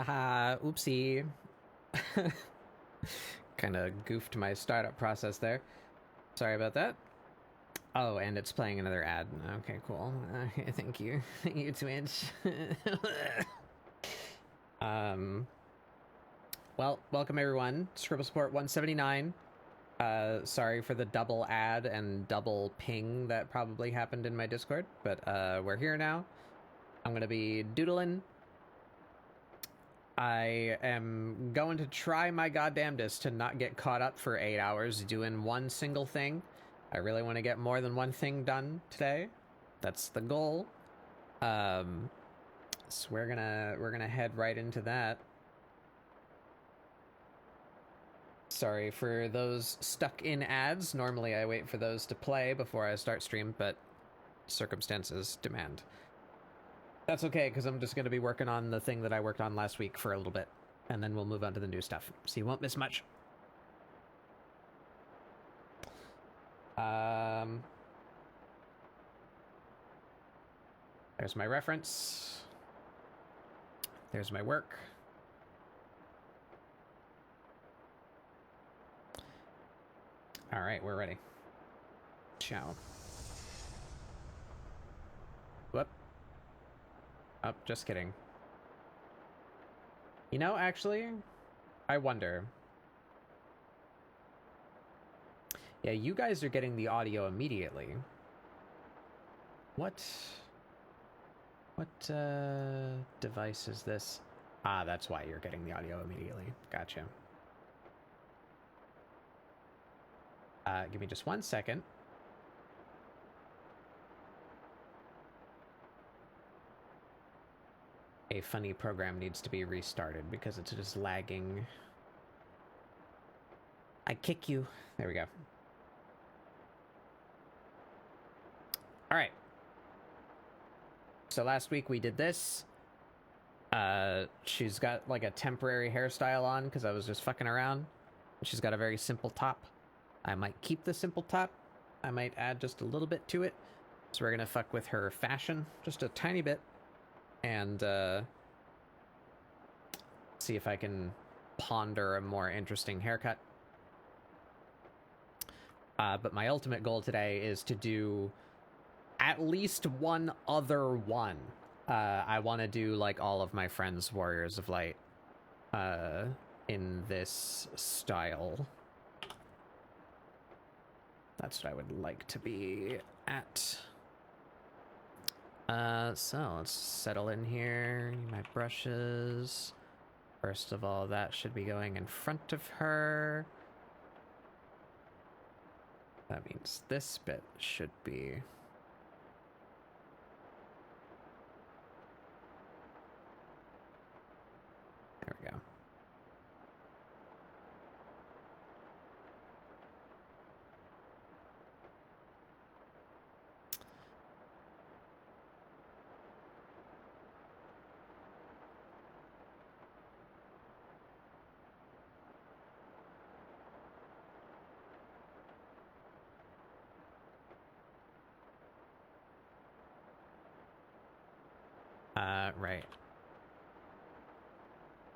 Haha, oopsie. Kind of goofed my startup process there. Sorry about that. Oh, and it's playing another ad. Okay, cool. Thank you. Thank you, Twitch. Well, welcome everyone. ScribbleSupport 179. Sorry for the double ad and double ping that probably happened in my Discord, but we're here now. I'm gonna be doodling. I am going to try my goddamnedest to not get caught up for 8 hours doing one single thing. I really want to get more than one thing done today. That's the goal. So we're gonna head right into that. Sorry for those stuck in ads. Normally I wait for those to play before I start stream, but circumstances demand. That's okay, because I'm just going to be working on the thing that I worked on last week for a little bit, and then we'll move on to the new stuff, so you won't miss much. There's my reference. There's my work. All right, we're ready. Ciao. Whoop. Oh, just kidding. You know, actually, I wonder. Yeah, you guys are getting the audio immediately. What device is this? Ah, that's why you're getting the audio immediately. Gotcha. Give me just 1 second. A funny program needs to be restarted because it's just lagging. I kick you. There we go. All right. So last week we did this. She's got like a temporary hairstyle on because I was just fucking around. She's got a very simple top. I might keep the simple top. I might add just a little bit to it. So we're gonna fuck with her fashion just a tiny bit. And see if I can ponder a more interesting haircut. But my ultimate goal today is to do at least one other one. I want to do like all of my friends' Warriors of Light in this style. That's what I would like to be at. So let's settle in here. My brushes. First of all, that should be going in front of her. That means this bit should be... There we go. Right.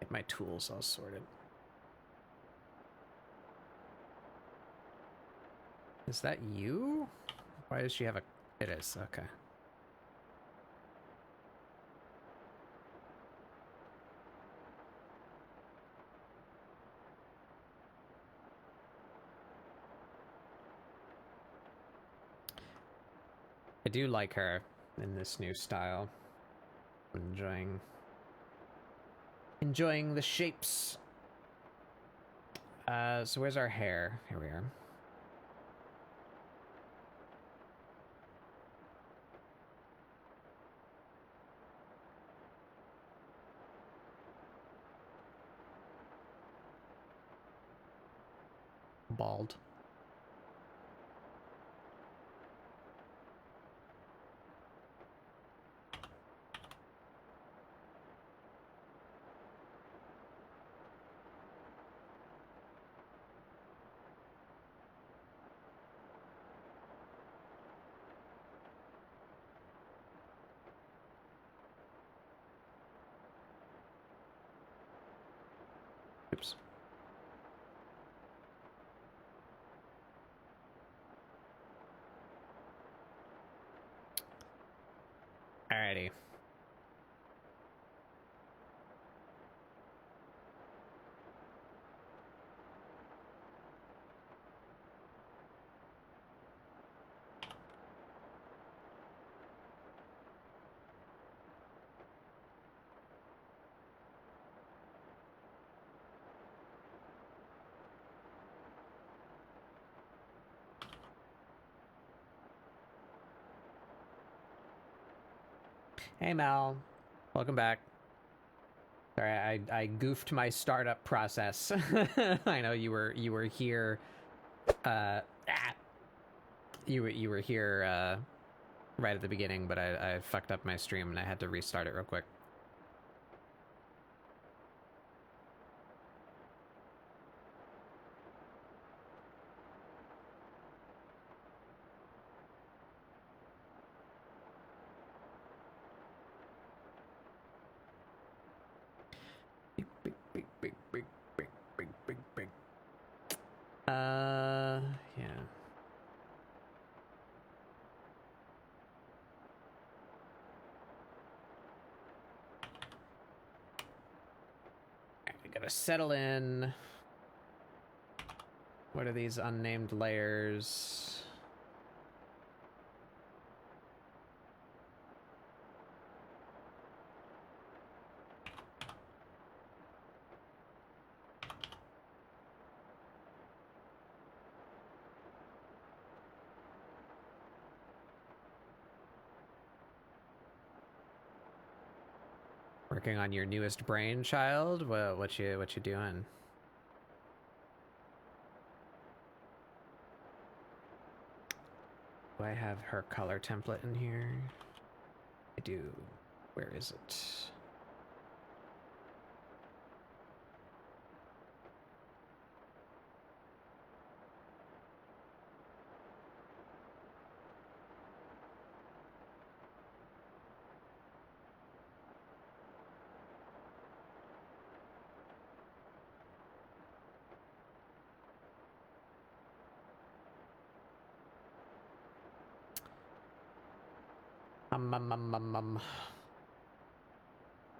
Get my tools all sorted. Is that you? Why does she have a... It is, okay. I do like her in this new style. I'm enjoying the shapes. So where's our hair? Here we are. Bald. Alrighty. Hey Mel, welcome back. Sorry, I goofed my startup process. I know you were here. You were here right at the beginning, but I fucked up my stream and I had to restart it real quick. Big. Yeah. I gotta settle in. What are these unnamed layers? Working on your newest brainchild? Well, what you doing? Do I have her color template in here? I do. Where is it?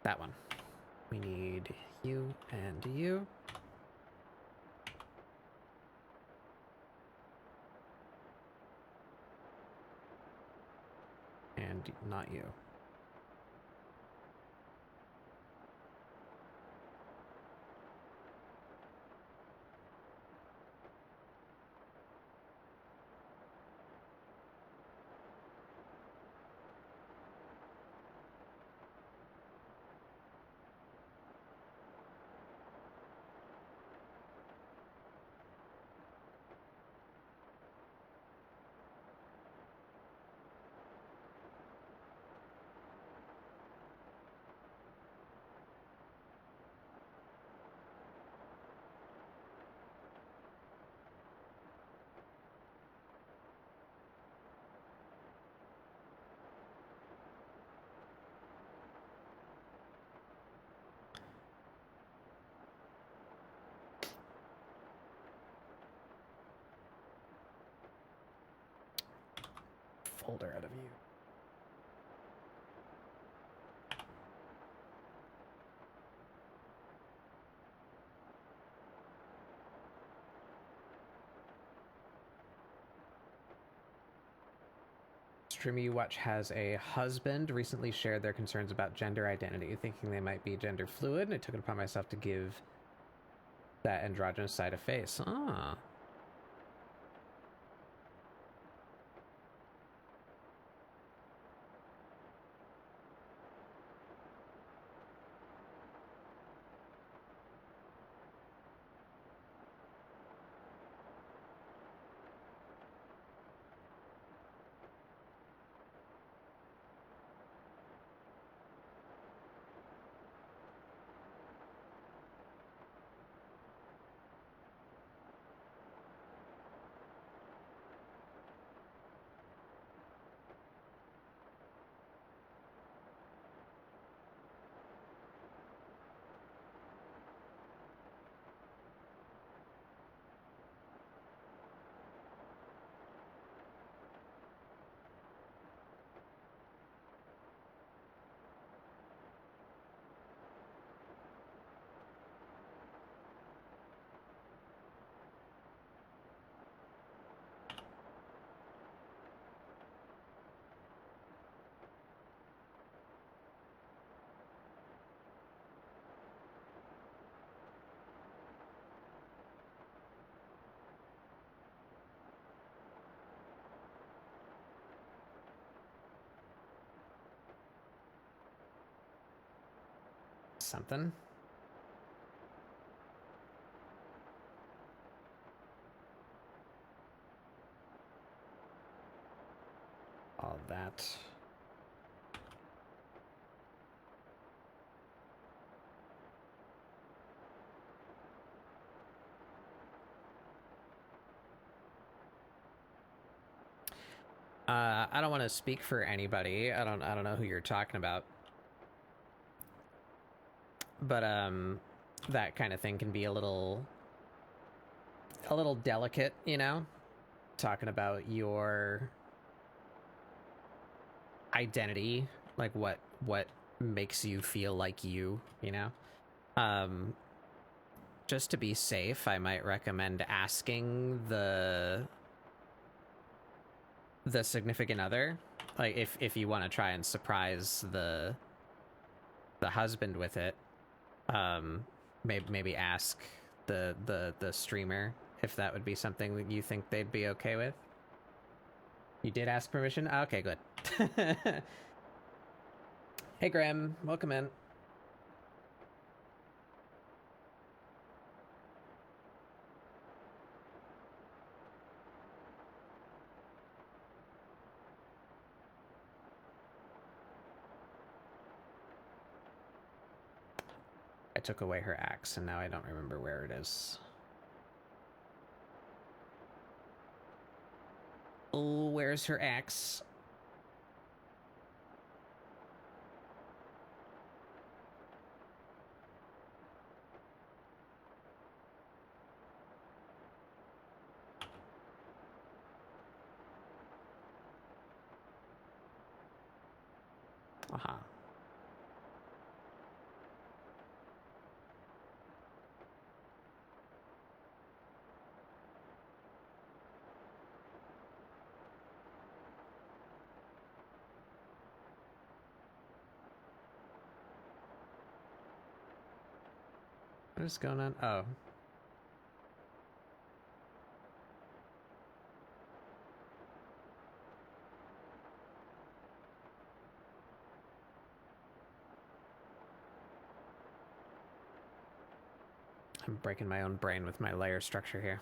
That one. We need you and you. And not you. Folder out of you. Streamer you watch has a husband recently shared their concerns about gender identity, thinking they might be gender fluid, and I took it upon myself to give that androgynous side a face. Ah. something. All that. I don't want to speak for anybody. I don't know who you're talking about. But that kind of thing can be a little delicate, you know? Talking about your identity, like what makes you feel like you know? Just to be safe, I might recommend asking the significant other, like if you want to try and surprise the husband with it, maybe ask the streamer if that would be something that you think they'd be okay with. You did ask permission? Okay, good. Hey Graham, welcome in. I took away her axe, and now I don't remember where it is. Oh, where's her axe? Uh-huh. What is going on? Oh. I'm breaking my own brain with my layer structure here.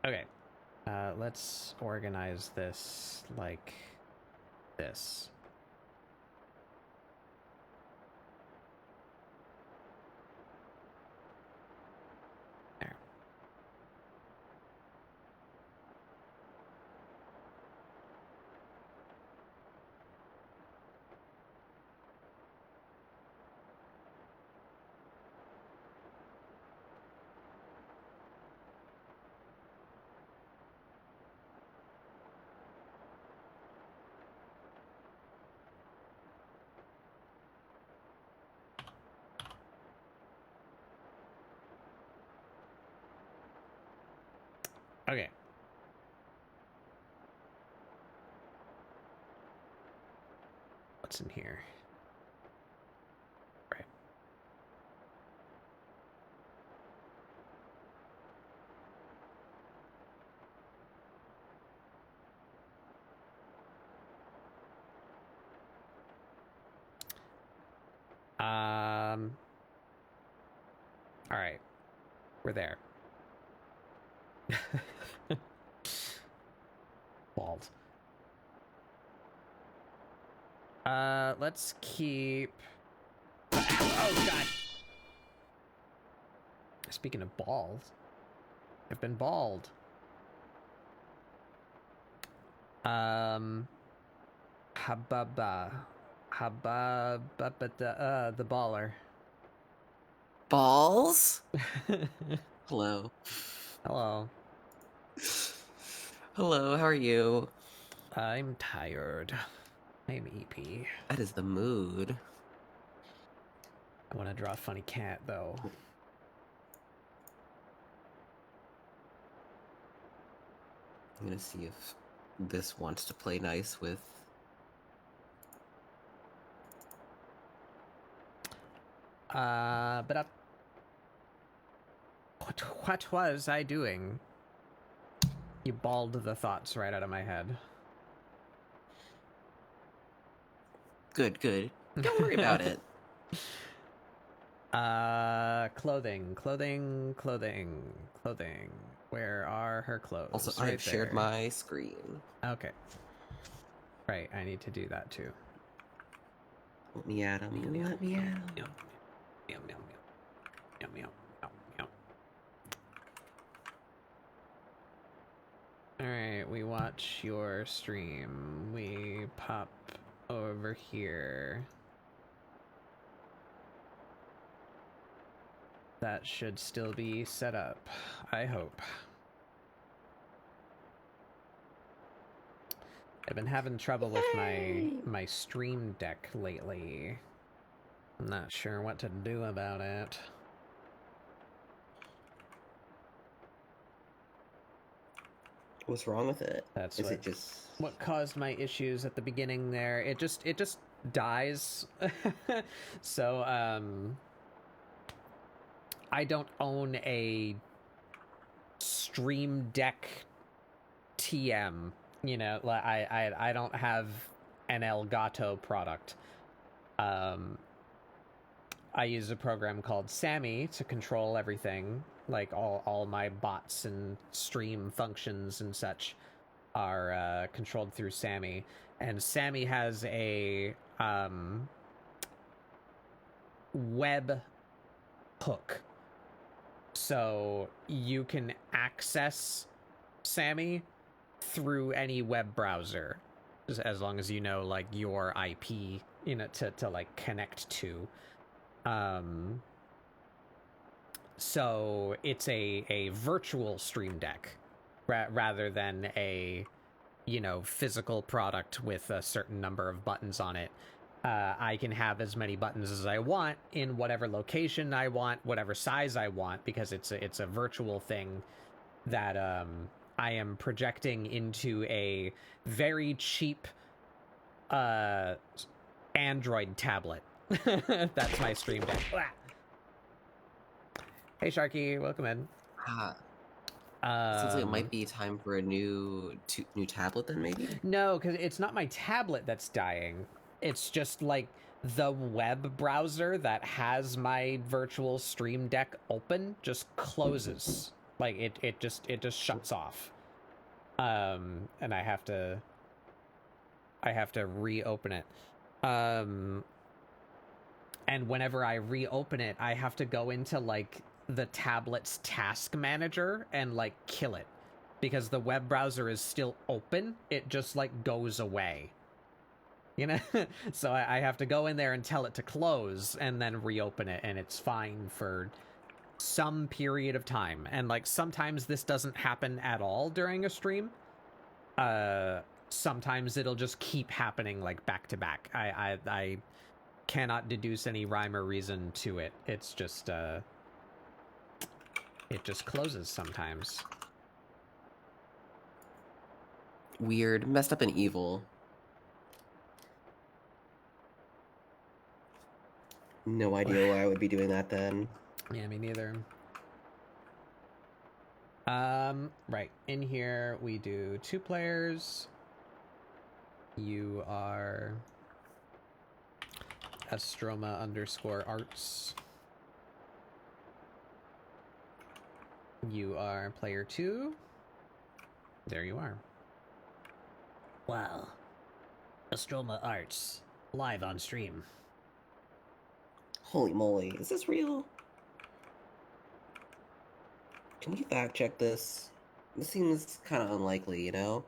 Okay. Let's organize this like this. There. Okay. What's in here? Right. All right. We're there. Bald. Let's keep... Oh, God! Speaking of balls, I've been bald. Hababa. Hababa, the baller. Balls? Hello. Hello. Hello, how are you? I'm tired. I'm EP. That is the mood. I want to draw a funny cat, though. I'm gonna see if this wants to play nice with... But what was I doing? You balled the thoughts right out of my head. Good. Don't worry about it. Clothing. Where are her clothes? Also, Right I've shared there. my screen. Okay. Right, I need to do that too. Let me add them. Let me add them. Yum. Alright, we watch your stream. We pop over here. That should still be set up, I hope. I've been having trouble with my Stream Deck lately. I'm not sure what to do about it. What's wrong with it? That's Is it just what caused my issues at the beginning there. It just dies. So I don't own a Stream Deck TM. You know, like I don't have an Elgato product. I use a program called Sammy to control everything. Like all my bots and stream functions and such are controlled through Sammy. And Sammy has a web hook. So you can access Sammy through any web browser, as long as you know like your IP, you know, to like connect to. So it's a virtual Stream Deck rather than a, you know, physical product with a certain number of buttons on it. I can have as many buttons as I want in whatever location I want, whatever size I want, because it's a virtual thing that I am projecting into a very cheap Android tablet. That's my Stream Deck. Hey Sharky, welcome in. Sounds like it might be time for a new tablet then, maybe? No, because it's not my tablet that's dying. It's just like the web browser that has my virtual Stream Deck open just closes. Like it just shuts off. And I have to reopen it. And whenever I reopen it, I have to go into like the tablet's task manager and like kill it, because the web browser is still open. It just like goes away, you know. So I have to go in there and tell it to close and then reopen it, and it's fine for some period of time. And like sometimes this doesn't happen at all during a stream. Sometimes it'll just keep happening like back to back. I cannot deduce any rhyme or reason to it. It's just it just closes sometimes. Weird, messed up and evil. No idea why I would be doing that then. Yeah, me neither. Right, in here we do 2 players. You are Astroma_arts. You are player 2. There you are. Wow. Astroma Arts, live on stream. Holy moly, is this real? Can we fact check this? This seems kind of unlikely, you know?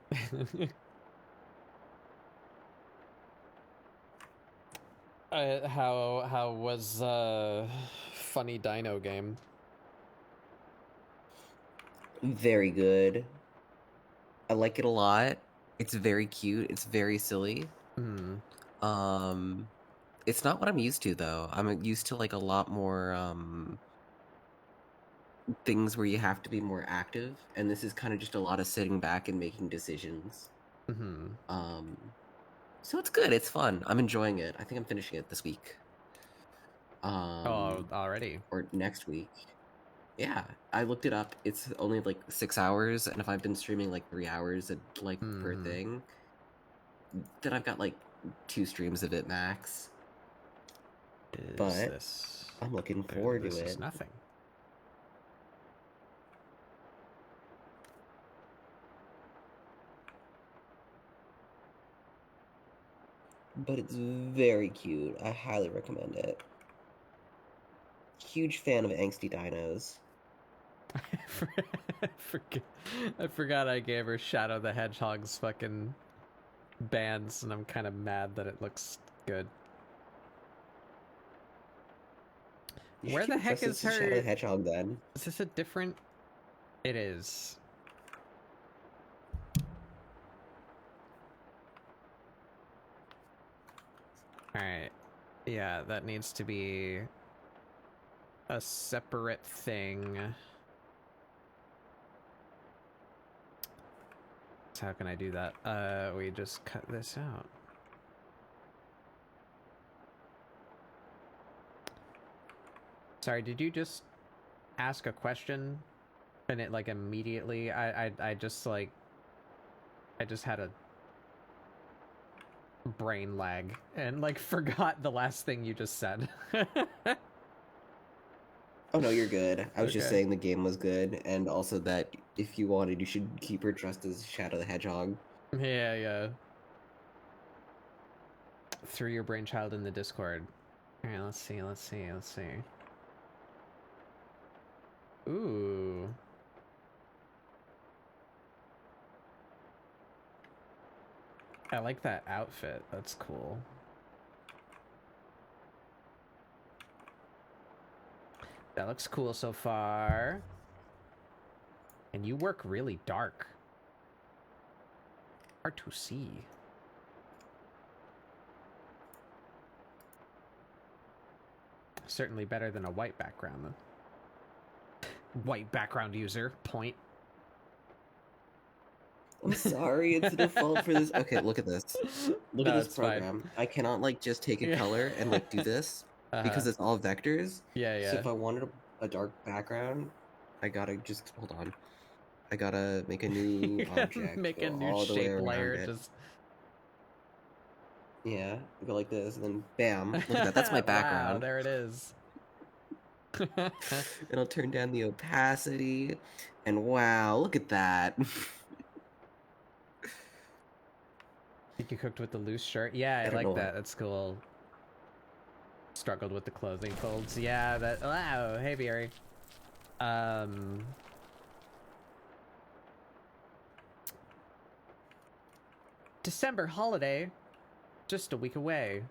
How was Funny Dino game? Very good. I like it a lot. It's very cute. It's very silly. It's not what I'm used to though. I'm used to like a lot more things where you have to be more active, and this is kind of just a lot of sitting back and making decisions. So it's good. It's fun. I'm enjoying it. I think I'm finishing it this week. Oh, already? Or next week. Yeah, I looked it up. It's only like 6 hours, and if I've been streaming like 3 hours like per thing, then I've got like 2 streams of it max. Is But this? I'm looking forward to This is it. nothing. But it's very cute. I highly recommend it. Huge fan of angsty dinos. I forgot I gave her Shadow the Hedgehog's fucking bands, and I'm kind of mad that it looks good. Where the heck is her? Shadow the Hedgehog then? Is this a different? It is. Alright. Yeah, that needs to be a separate thing. So how can I do that? We just cut this out. Sorry, did you just ask a question and it like immediately I just like I just had a brain lag and like forgot the last thing you just said. Oh no, you're good. I was just Okay. saying the game was good, and also that if you wanted, you should keep her dressed as Shadow the Hedgehog. Yeah, yeah. Threw your brainchild in the Discord. Alright, let's see. Ooh. I like that outfit. That's cool. That looks cool so far. And you work really dark. Hard to see. Certainly better than a white background, though. White background user, point. I'm sorry, it's the default for this. Okay, look at this. Look at No, this it's fine. program. I cannot like just take a Yeah. color and like do this because it's all vectors. Yeah, So yeah. if I wanted a dark background, I gotta just hold on. I gotta make a new object. Make Go a new all the way shape around layer. it. Just Yeah, go like this, and then bam! Look at that. That's my wow, background. there it is. And I'll turn down the opacity, and wow, look at that. Think you cooked with the loose shirt? Yeah, I I don't like know. that. That's cool. Struggled with the clothing folds. Yeah, that. Wow. Hey, Bieri. December holiday, just a week away.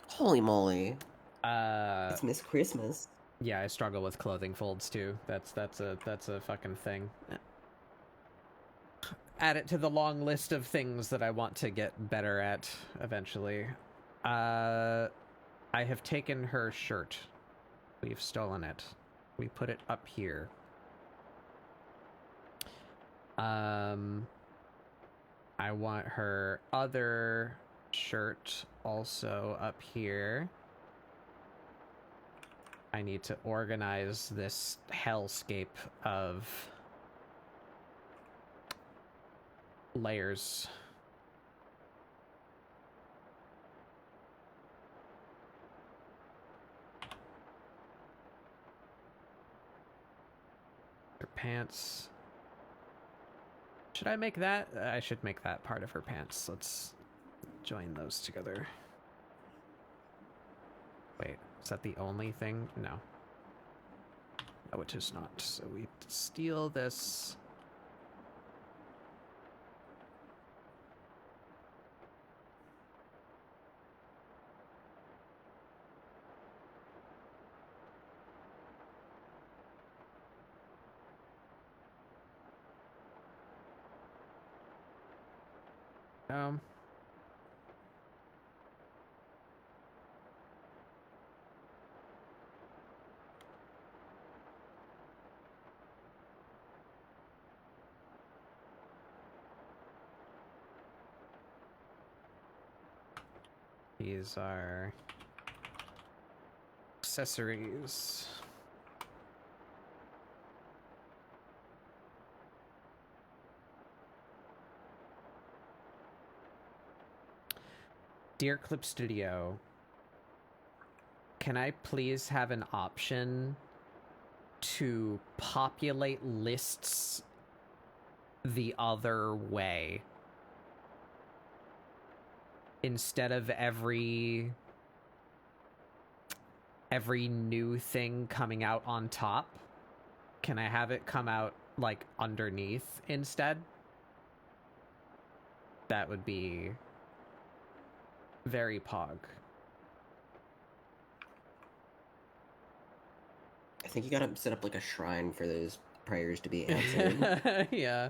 Holy moly! Uh, It's Miss Christmas. yeah, I struggle with clothing folds too. That's a fucking thing. Add it to the long list of things that I want to get better at eventually. I have taken her shirt. We've stolen it. We put it up here. I want her other shirt also up here. I need to organize this hellscape of layers. Her pants. Should I make that? I should make that part of her pants. Let's join those together. Wait, is that the only thing? No. No, it is not. So we steal this. Um. These are accessories. Dear Clip Studio, can I please have an option to populate lists the other way? Instead of every new thing coming out on top, can I have it come out like underneath instead? That would be very pog. I think you gotta set up like a shrine for those prayers to be answered. Yeah.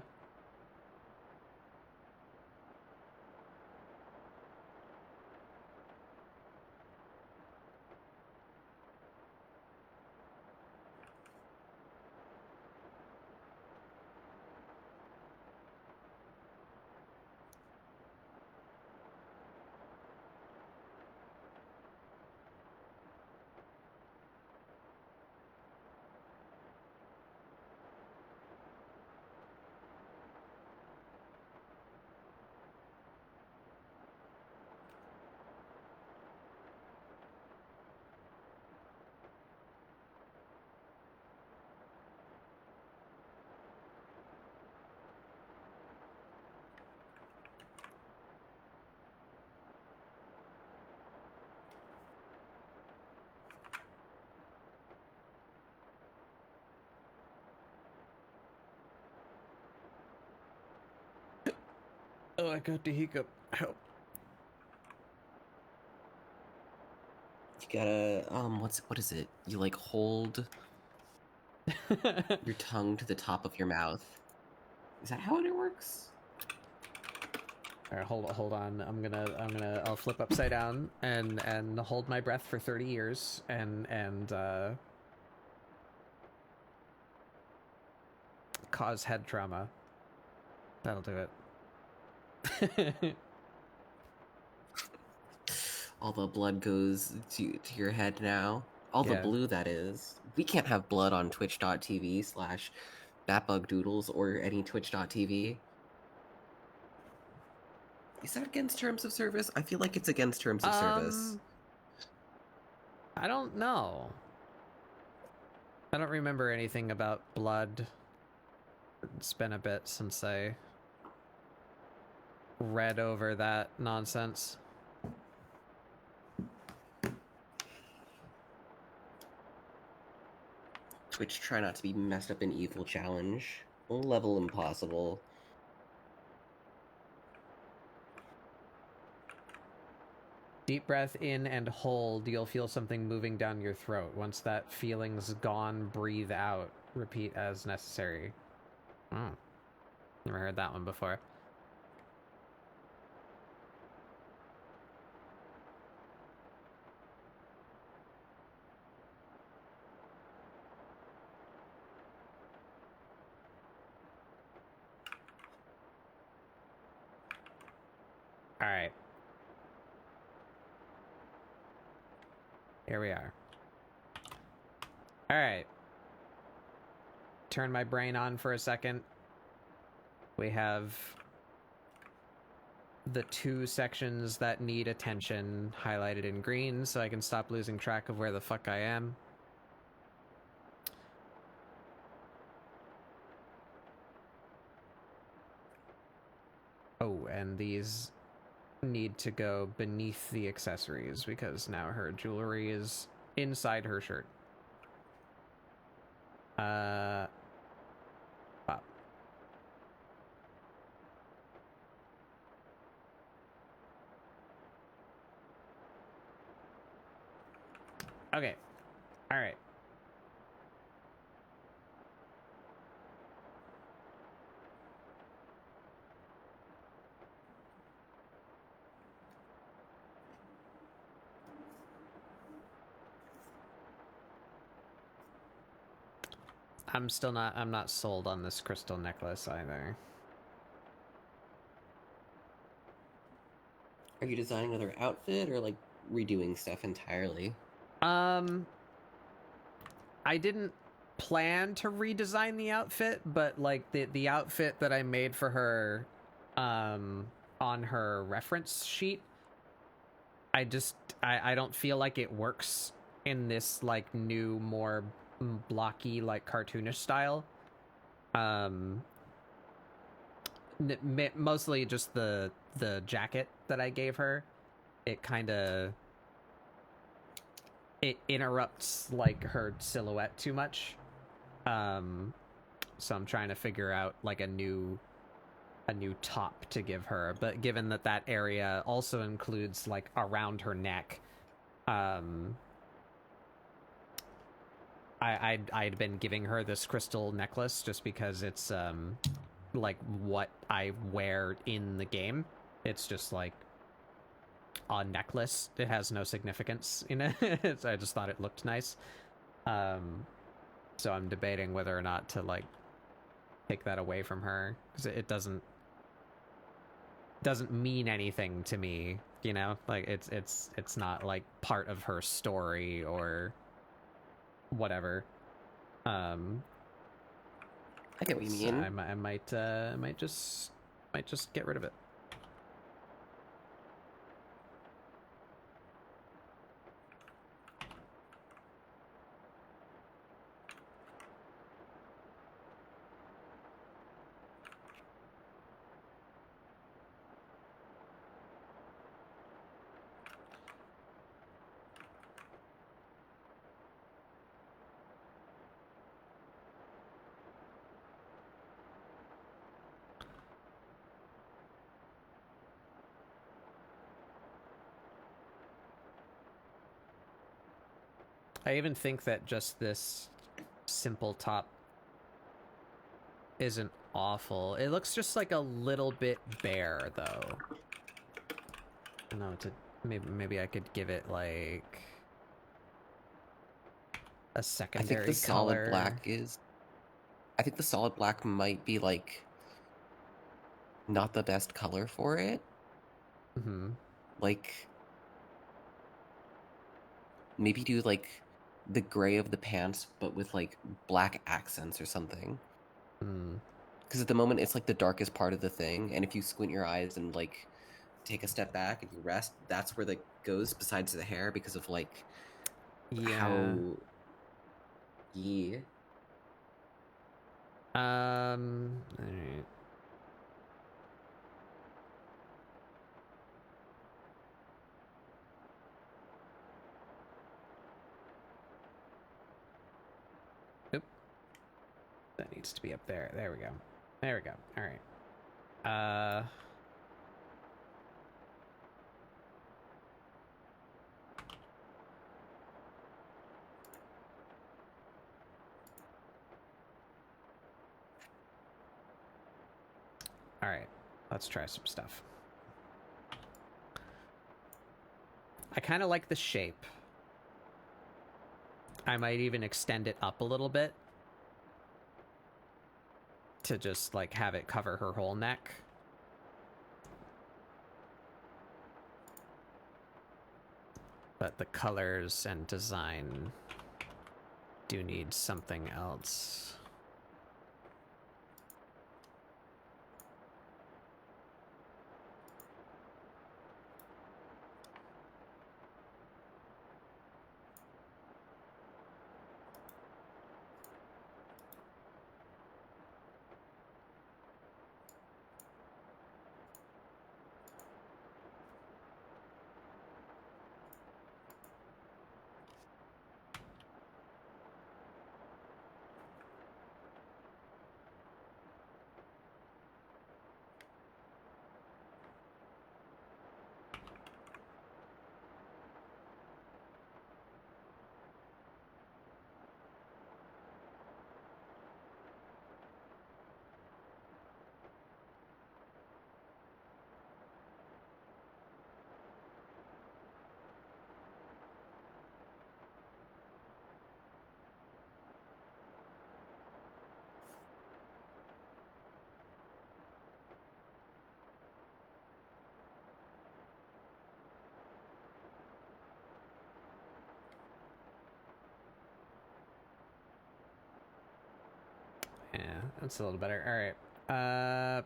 Oh, I got the hiccup. Help. You gotta what is it? You like hold your tongue to the top of your mouth. Is that how it works? All right, hold on. I'll flip upside down and hold my breath for 30 years and cause head trauma. That'll do it. All the blood goes to your head now. All the Yeah. blue, that is. We can't have blood on twitch.tv/batbugdoodles or any twitch.tv. Is that against terms of service? I feel like it's against terms of service. I don't know. I don't remember anything about blood. It's been a bit since I read over that nonsense. Twitch try not to be messed up in evil challenge. Level impossible. Deep breath in and hold. You'll feel something moving down your throat. Once that feeling's gone, breathe out. Repeat as necessary. Never heard that one before. All right. Here we are. All right. Turn my brain on for a second. We have the two sections that need attention highlighted in green so I can stop losing track of where the fuck I am. Oh, and these need to go beneath the accessories because now her jewelry is inside her shirt. Wow. Okay. All right. I'm not sold on this crystal necklace either. Are you designing another outfit or like redoing stuff entirely? I didn't plan to redesign the outfit, but like the outfit that I made for her on her reference sheet I don't feel like it works in this like new, more blocky, like cartoonish style. Mostly just the jacket that I gave her. It kind of it interrupts like her silhouette too much. So I'm trying to figure out like a new top to give her, but given that that area also includes like around her neck, I'd been giving her this crystal necklace just because it's like what I wear in the game. It's just like a necklace. It has no significance in it. So I just thought it looked nice. So I'm debating whether or not to like take that away from her, because it doesn't mean anything to me, you know? Like it's not like part of her story or whatever. I get what you mean. I might just get rid of it. I even think that just this simple top isn't awful. It looks just like a little bit bare, though. I don't know, maybe I could give it like a secondary color. I think the solid black is... I think the solid black might be like not the best color for it. Mm-hmm. Like maybe do like the gray of the pants, but with like black accents or something. Because at the moment it's like the darkest part of the thing, and if you squint your eyes and like take a step back and you rest, that's where that goes, besides the hair, because of like how all right. Oop. That needs to be up there. There we go. There we go. All right. All right. Let's try some stuff. I kind of like the shape. I might even extend it up a little bit to just like have it cover her whole neck. But the colors and design do need something else. Yeah, that's a little better. All right.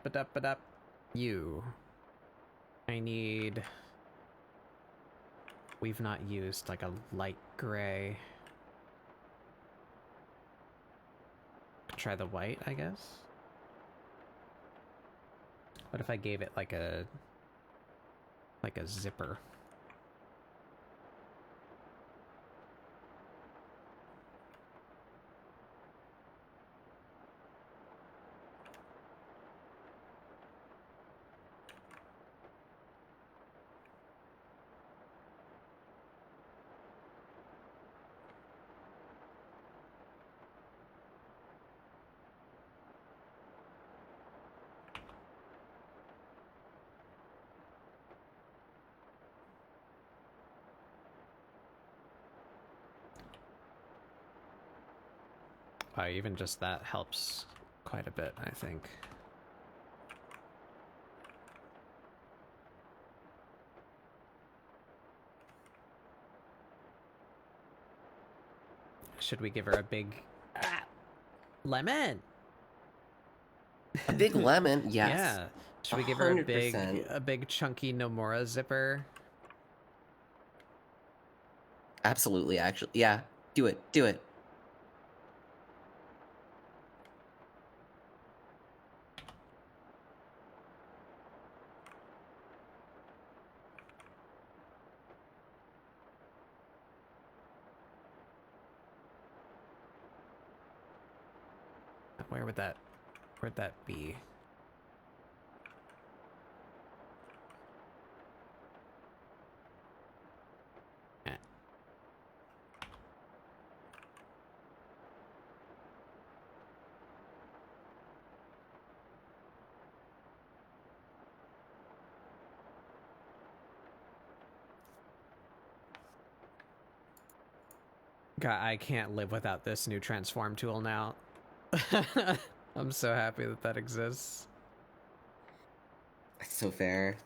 Ba-dup. You. I need we've not used, like a light gray. Try the white, I guess. What if I gave it like a zipper? Even just that helps quite a bit, I think. Should we give her a big lemon? A big lemon, yes. Yeah. Should we give her a big chunky Nomura zipper? Absolutely, actually. Yeah, do it. Do it. Where'd that be? God, I can't live without this new transform tool now. I'm so happy that exists. That's so fair.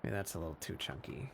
Maybe that's a little too chunky.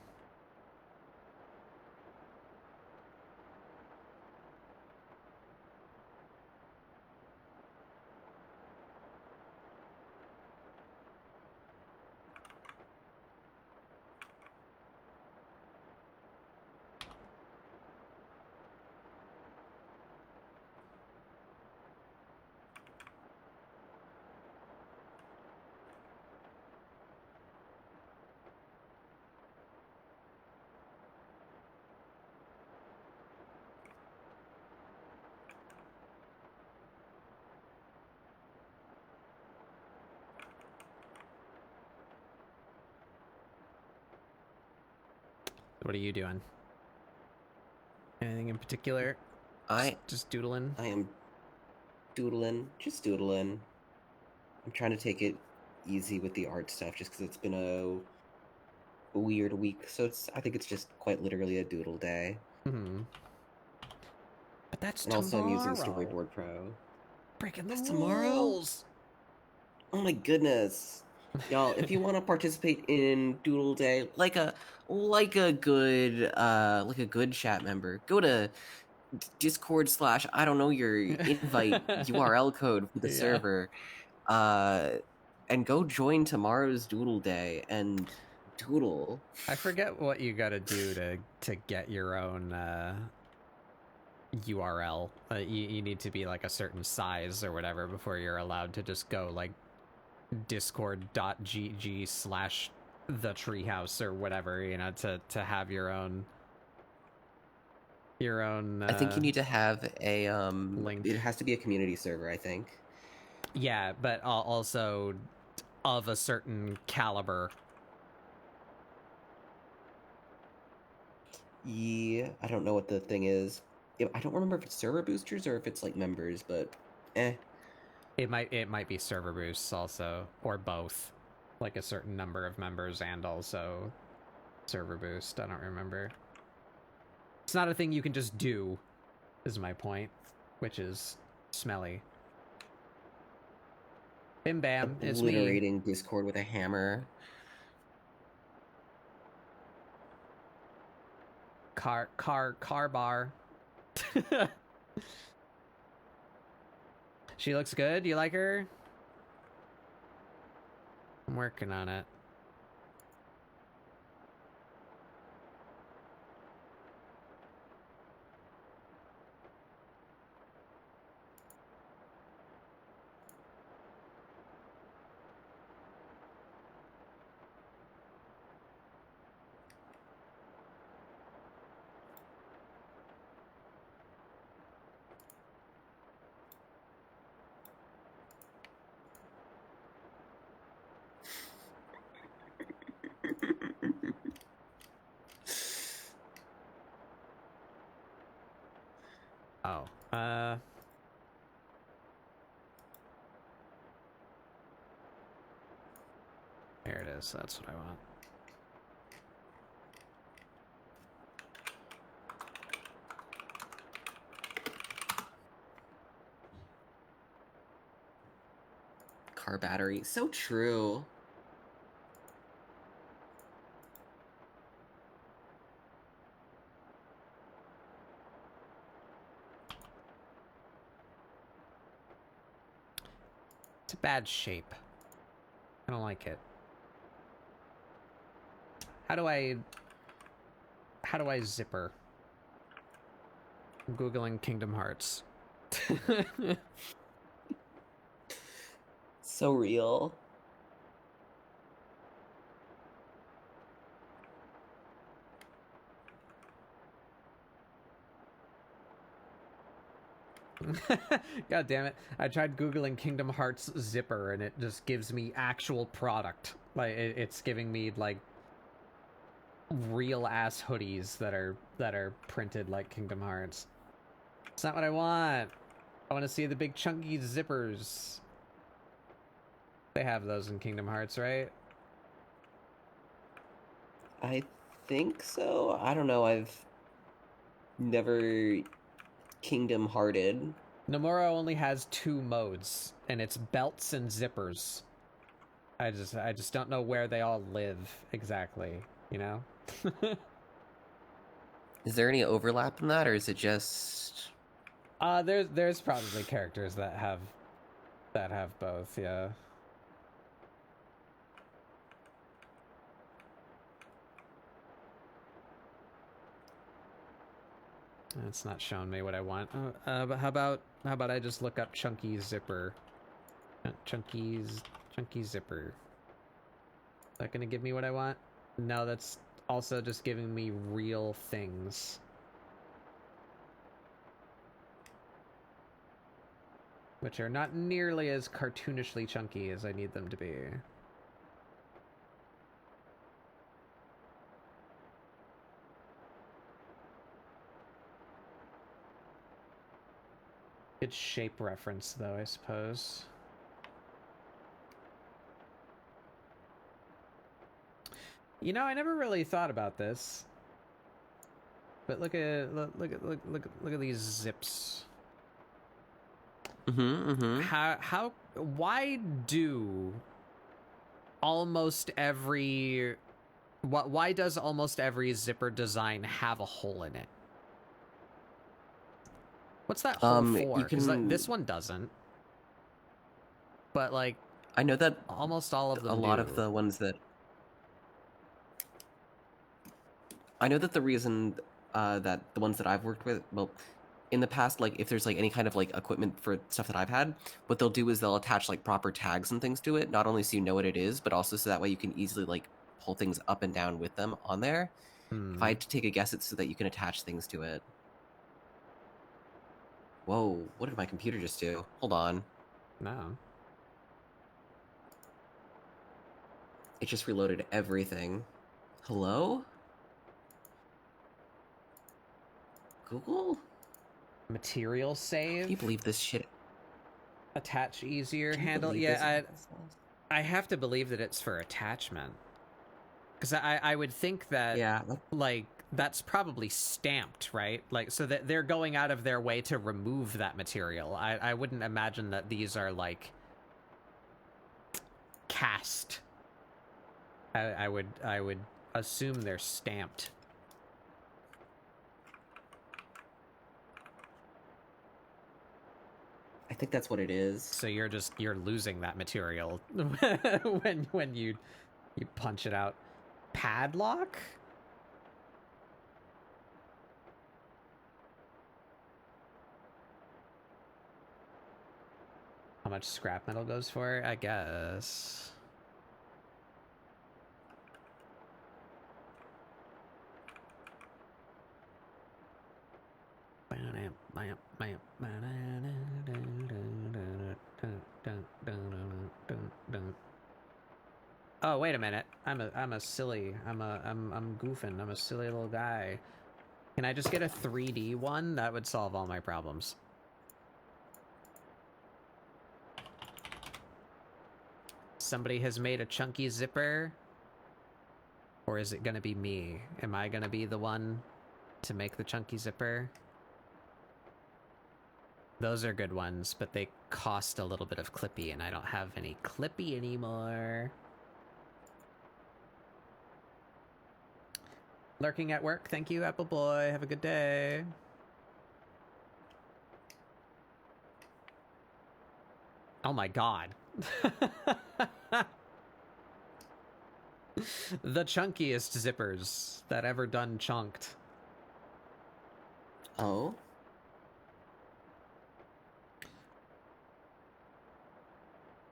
What are you doing? Anything in particular? Just doodling? I am doodling, just doodling. I'm trying to take it easy with the art stuff just because it's been a weird week. So I think it's just quite literally a doodle day. Mm-hmm. But that's and tomorrow. Also, I'm using Storyboard Pro. Breaking the rules. Tomorrow? Oh my goodness. Y'all, if you want to participate in Doodle Day, like a good chat member, go to Discord / I don't know your invite URL code for the server, and go join tomorrow's Doodle Day and doodle. I forget what you gotta do to get your own URL. You need to be like a certain size or whatever before you're allowed to just go like discord.gg/the treehouse or whatever, you know, to have your own I think you need to have a link. It has to be a community server, I think. Yeah, but also of a certain caliber. Yeah, I don't know what the thing is. I don't remember if it's server boosters or if it's like members, but It might be server boosts also, or both. Like a certain number of members and also server boost. I don't remember. It's not a thing you can just do, is my point, which is smelly. Bim bam, it's me. Obliterating Discord with a hammer. Car bar. She looks good. You like her? I'm working on it. Oh, here it is. That's what I want. Car battery. So true. It's a bad shape. I don't like it. How do I zipper? I'm Googling Kingdom Hearts. So real. God damn it. I tried Googling Kingdom Hearts zipper and it just gives me actual product. Like it's giving me like real ass hoodies that are printed like Kingdom Hearts. It's not what I want. I want to see the big chunky zippers. They have those in Kingdom Hearts, right? I think so. I don't know. I've never Kingdom Hearted. Nomura only has 2 modes, and it's belts and zippers. I just don't know where they all live exactly, you know? Is there any overlap in that, or is it just... There's probably characters that have both, yeah. It's not showing me what I want. But how about I just look up chunky zipper? Chunky zipper. Is that gonna give me what I want? No, that's also just giving me real things. Which are not nearly as cartoonishly chunky as I need them to be. Good shape reference, though, I suppose. You know, I never really thought about this. But look at these zips. Why do almost every why does almost every zipper design have a hole in it? What's that hole for? Because like, this one doesn't. But like, I know that almost all of them a lot of the ones that... I know that the reason that the ones that I've worked with, well, in the past, like if there's like any kind of like equipment for stuff that I've had, what they'll do is they'll attach like proper tags and things to it, not only so you know what it is, but also so that way you can easily like pull things up and down with them on there. If I had to take a guess, it's so that you can attach things to it. Whoa, what did my computer just do? Hold on. No. It just reloaded everything. Hello? Google? Material save? Can you believe this shit? Attach easier handle? Yeah, I have to believe that it's for attachment. Because I would think that, yeah, like, that's probably stamped, right? Like, so that they're going out of their way to remove that material. I wouldn't imagine that these are, like, cast. I would assume they're stamped. I think that's what it is. So you're losing that material when you punch it out. Padlock? How much scrap metal goes for? I guess. Oh, wait a minute. I'm goofing. I'm a silly little guy. Can I just get a 3D one? That would solve all my problems. Somebody has made a chunky zipper? Or is it gonna be me? Am I gonna be the one to make the chunky zipper? Those are good ones, but they cost a little bit of Clippy, and I don't have any Clippy anymore. Lurking at work. Thank you, Apple Boy. Have a good day. Oh my god. The chunkiest zippers that ever done chunked. Oh?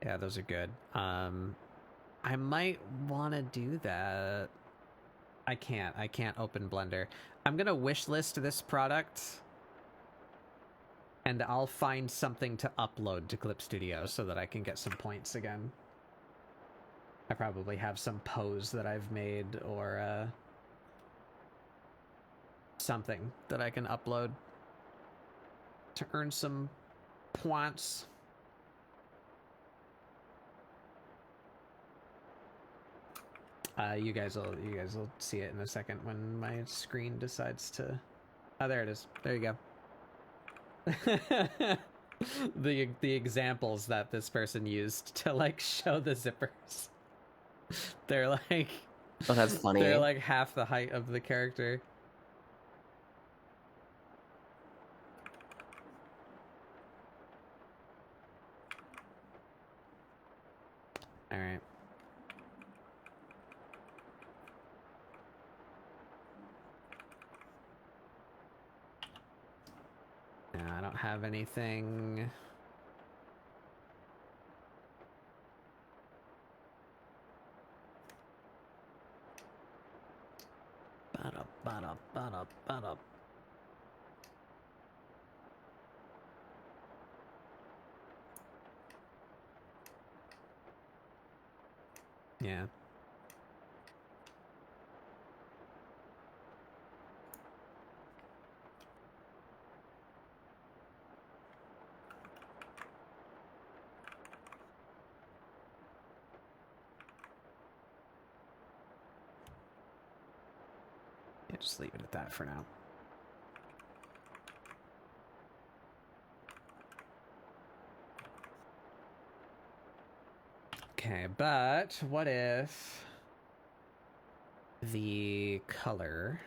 Yeah, those are good. I might want to do that. I can't open Blender. I'm gonna wishlist this product, and I'll find something to upload to Clip Studio so that I can get some points again. I probably have some pose that I've made, or something that I can upload to earn some points. You guys will see it in a second when my screen decides to. Oh, there it is. There you go. the examples that this person used to like show the zippers. They're like. Oh, that's funny. They're like half the height of the character. All right. No, I don't have anything. Ba-da. Yeah. Yeah, just leave it at that for now. Okay, but what if the color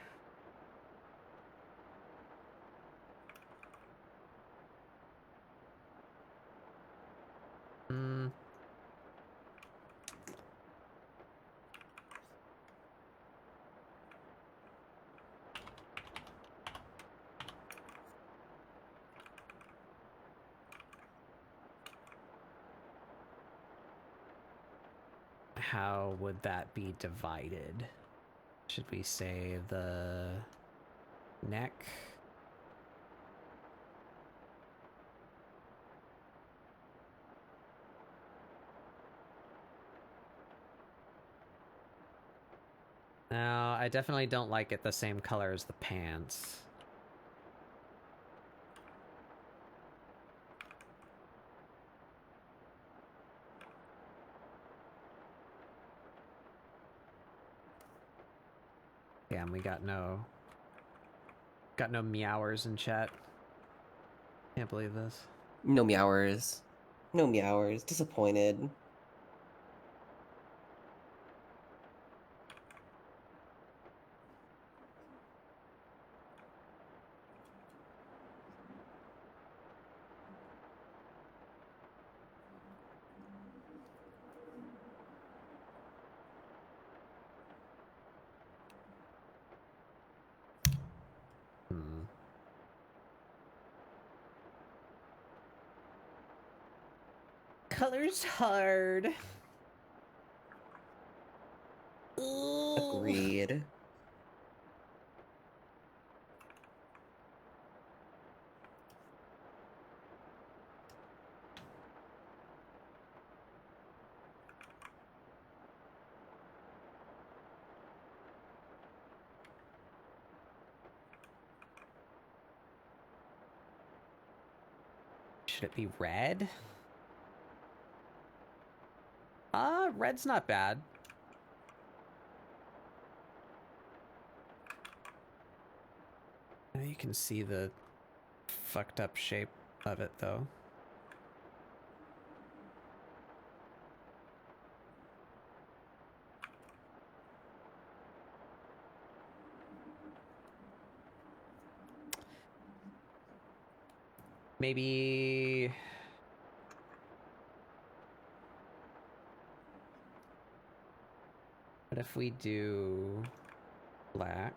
how would that be divided? Should we say the neck? No, I definitely don't like it the same color as the pants. Damn, we got no meowers in chat. Can't believe this. No meowers. No meowers. Disappointed. Color's hard. Ooh. Agreed. Should it be red? Red's not bad. You can see the fucked up shape of it, though. Maybe... What if we do black?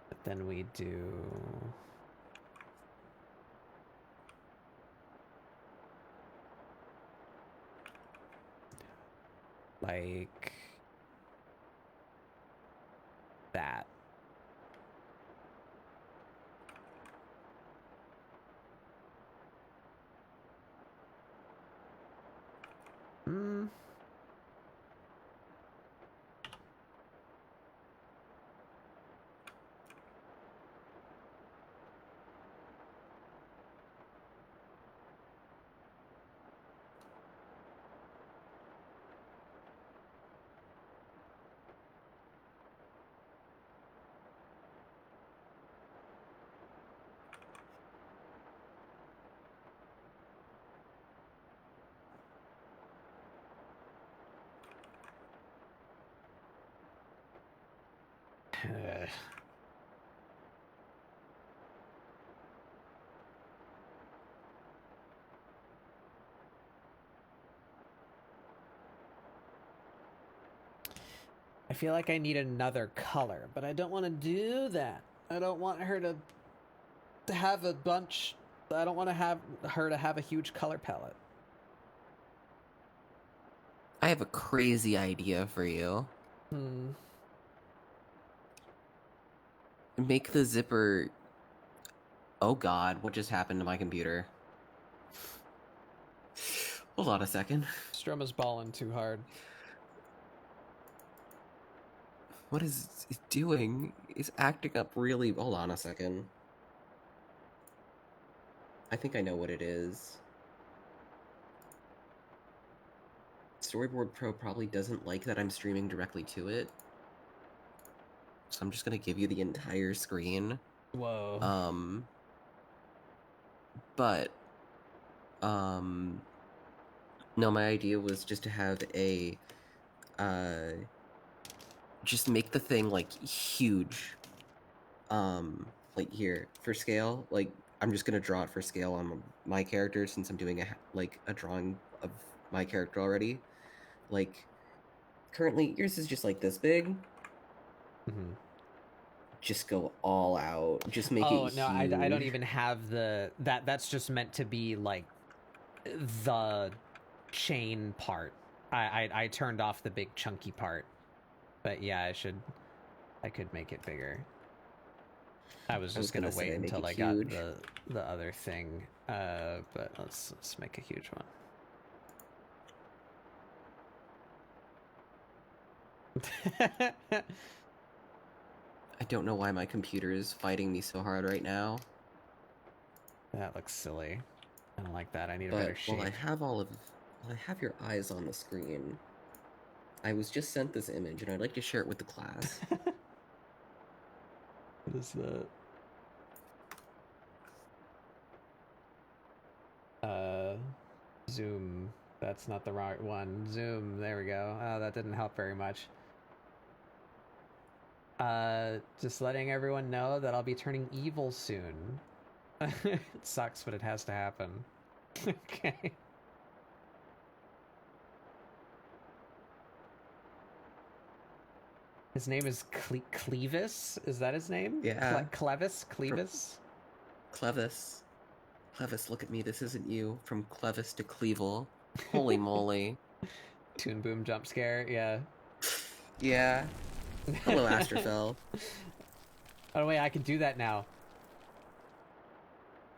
But then we do... like... that. I feel like I need another color, but I don't want to do that. I don't want her to have a bunch. I don't want to have her to have a huge color palette. I have a crazy idea for you. Make the zipper... Oh god, what just happened to my computer? Hold on a second. Stroma's balling too hard. What is it doing? It's acting up really... Hold on a second. I think I know what it is. Storyboard Pro probably doesn't like that I'm streaming directly to it. So I'm just gonna give you the entire screen. Whoa. But... No, my idea was just to have a... just make the thing, like, huge. Like, here, for scale, like, I'm just gonna draw it for scale on my character since I'm doing a drawing of my character already. Like, currently, yours is just, like, this big. Mm-hmm. Just go all out. Just make it huge. Oh, no, I don't even have the... That's just meant to be, like, the chain part. I turned off the big chunky part. But yeah, I could make it bigger. I was just gonna wait until I got the other thing. But let's make a huge one. I don't know why my computer is fighting me so hard right now. That looks silly. I don't like that. I need a better shape. While I have your eyes on the screen, I was just sent this image, and I'd like to share it with the class. What is that? Zoom. That's not the right one. Zoom. There we go. Oh, that didn't help very much. Just letting everyone know that I'll be turning evil soon. It sucks, but it has to happen. Okay. His name is Clevis? Is that his name? Yeah. Clevis? Clevis? Clevis. Clevis, look at me. This isn't you. From Clevis to Clevel. Holy moly. Toon Boom jump scare, yeah. Yeah. Hello, Astrophil. Oh wait, I can do that now.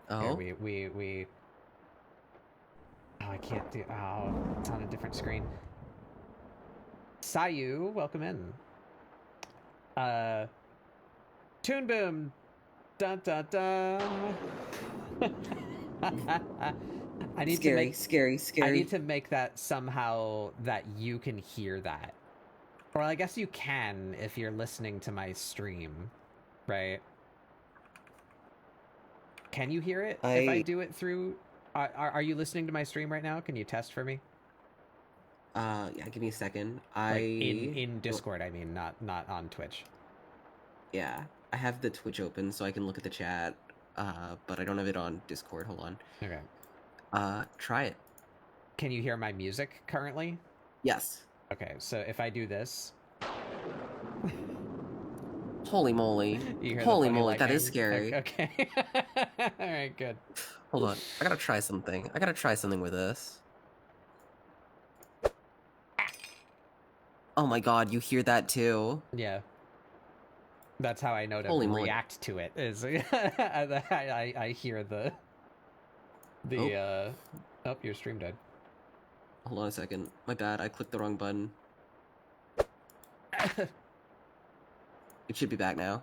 Oh? Here, we... Oh, I can't do... Oh, it's on a different screen. Sayu, welcome in. Toon Boom! Dun dun dun! I need to make... Scary. I need to make that somehow that you can hear that. Or I guess you can if you're listening to my stream, right? Can you hear it if I do it through... Are you listening to my stream right now? Can you test for me? Yeah, give me a second. Like in Discord, I mean, not on Twitch. Yeah, I have the Twitch open so I can look at the chat, but I don't have it on Discord. Hold on. Okay. Try it. Can you hear my music currently? Yes. Okay, so if I do this... Holy moly. Holy moly, that is scary. Okay. Alright, good. Hold on, I gotta try something. I gotta try something with this. Oh my god, you hear that too? Yeah. That's how I know to react to it, is I hear the... Oh, your stream died. Hold on a second. My bad, I clicked the wrong button. It should be back now.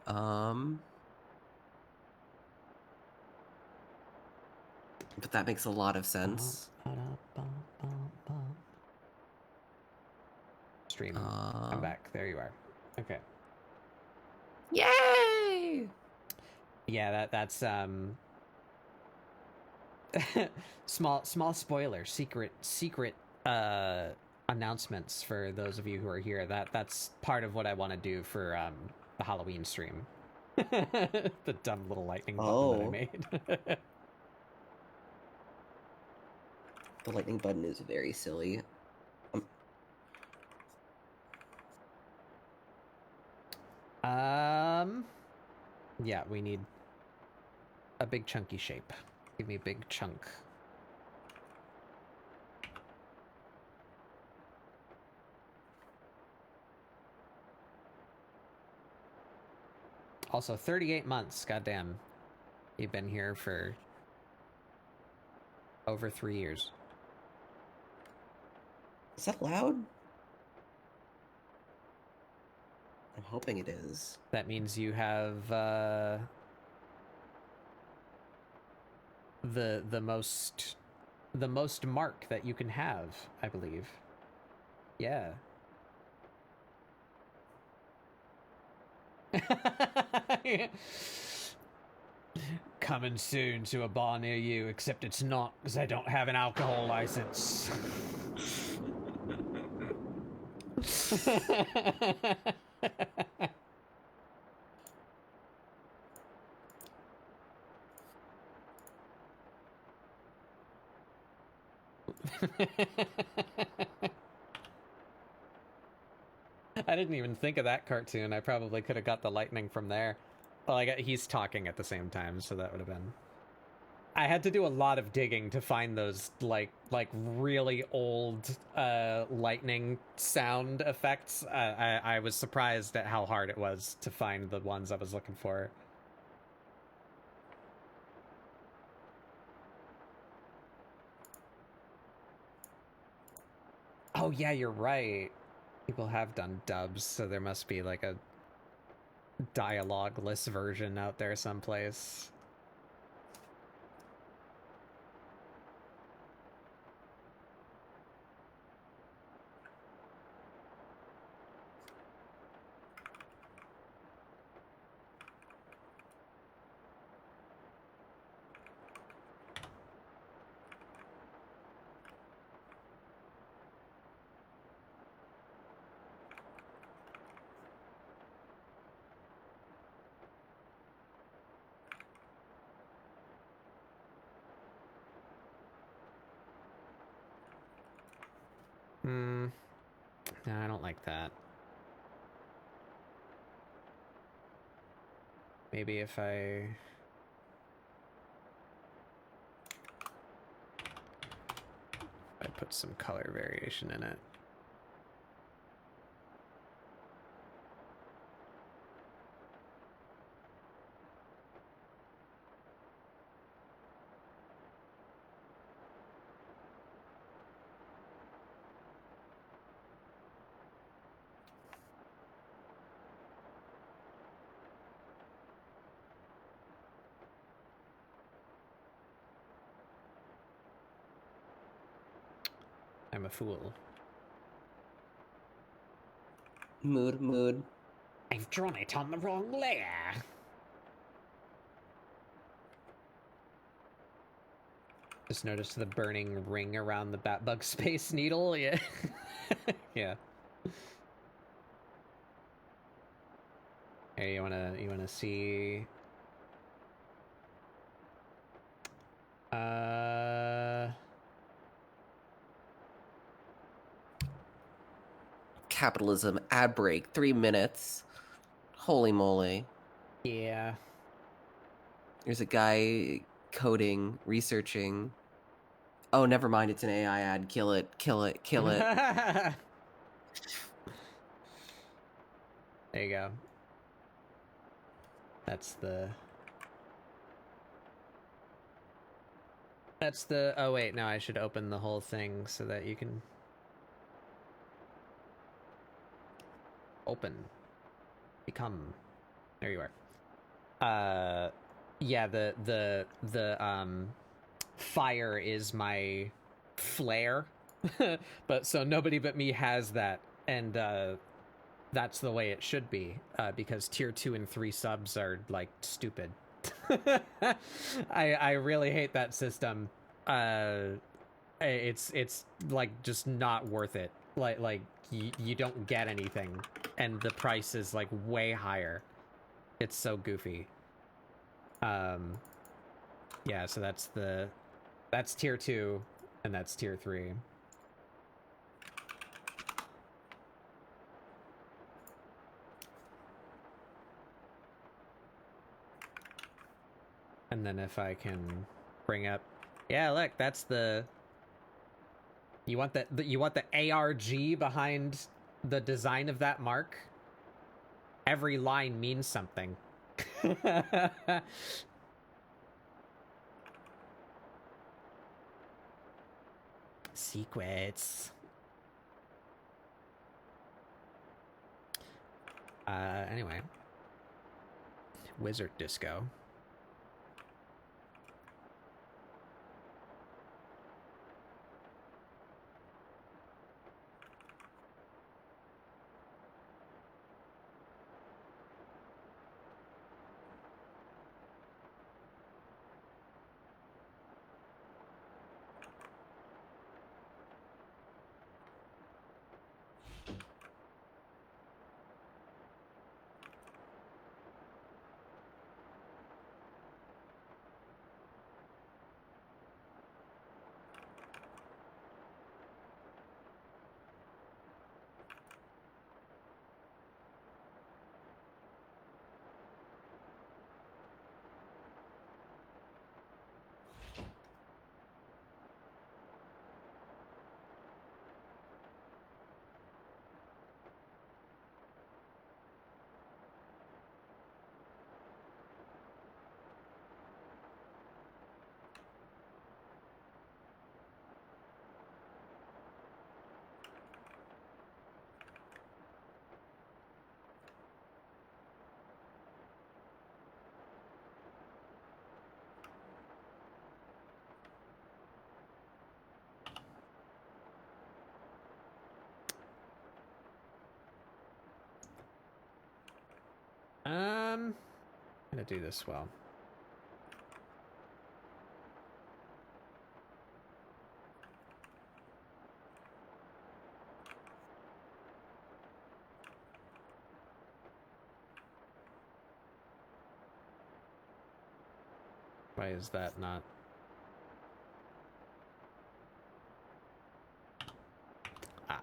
But that makes a lot of sense. Stream. I'm back. There you are. Okay. Yay! Yeah, that's small spoiler, secret announcements for those of you who are here. That's part of what I want to do for the Halloween stream. The dumb little lightning button that I made. The lightning button is very silly. Yeah, we need a big chunky shape. Give me a big chunk. Also, 38 months, goddamn. You've been here for over 3 years. Is that loud? I'm hoping it is. That means you have the most mark that you can have, I believe. Yeah. Coming soon to a bar near you, except it's not, because I don't have an alcohol license. I didn't even think of that cartoon. I probably could have got the lightning from there. Well, he's talking at the same time, so that would have been... I had to do a lot of digging to find those, like really old lightning sound effects. I was surprised at how hard it was to find the ones I was looking for. Oh, yeah, you're right. People have done dubs, so there must be like a dialogue-less version out there someplace. No, I don't like that. Maybe if I put some color variation in it. I'm a fool. Mood. I've drawn it on the wrong layer. Just noticed the burning ring around the Batbug Space Needle. Yeah. Yeah. Hey, you wanna see? Capitalism ad break, 3 minutes. Holy moly. Yeah. There's a guy coding, researching. Oh, never mind, it's an AI ad. Kill it. There you go. That's the... Oh wait, no, I should open the whole thing so that you can... Open. Become. There you are. Yeah, the fire is my flare. But so nobody but me has that, and that's the way it should be, because tier 2 and 3 subs are like stupid. I really hate that system. It's like just not worth it. Like you don't get anything, and the price is like way higher. It's so goofy. Yeah, so that's tier 2 and that's tier 3. And then if I can bring up, yeah, look, that's the... You want the ARG behind the design of that mark? Every line means something. Secrets. Anyway. Wizard Disco. I'm gonna do this well. Why is that not? Ah.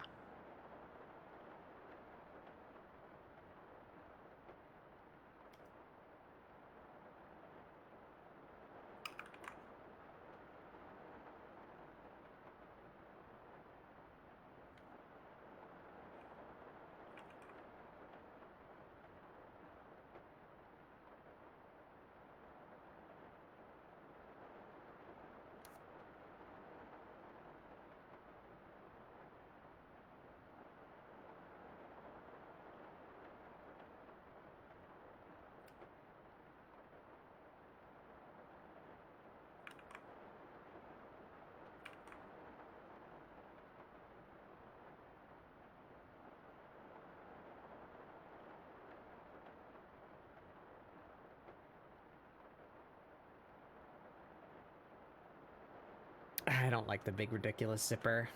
I don't like the big ridiculous zipper.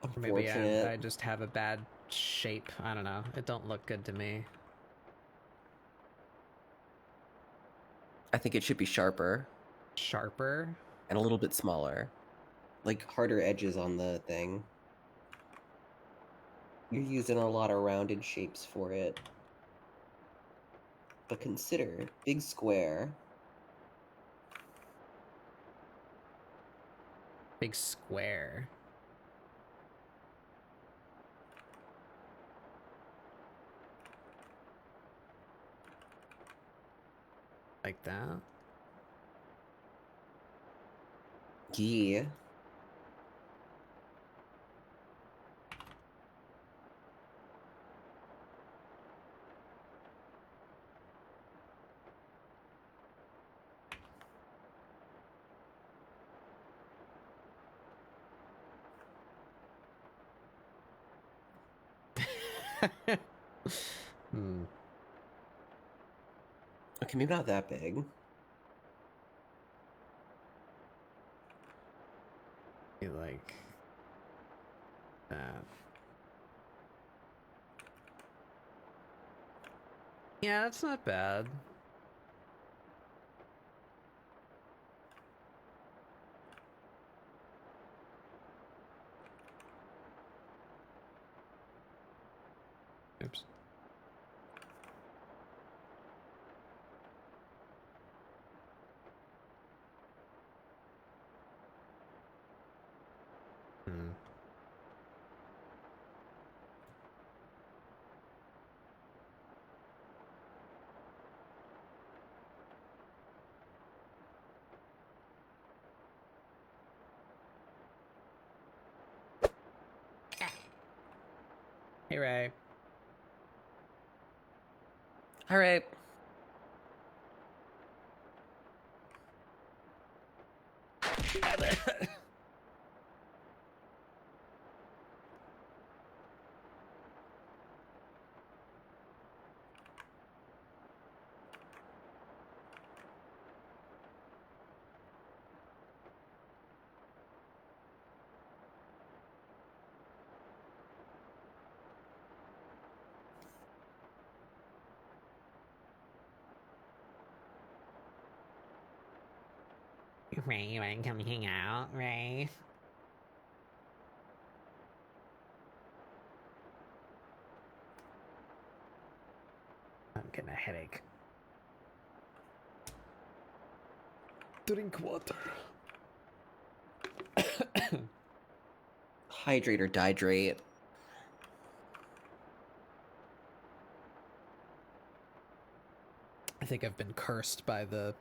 Or maybe I just have a bad shape. I don't know. It don't look good to me. I think it should be sharper. Sharper? And a little bit smaller. Like harder edges on the thing. You're using a lot of rounded shapes for it. But consider big square. Big square. Like that? Yeah. Okay, maybe not that big. Like that. Yeah, that's not bad. Oops. Hey, Ray. All right. Ray, you wanna come hang out, Ray? I'm getting a headache. Drink water. Hydrate or dihydrate. I think I've been cursed by the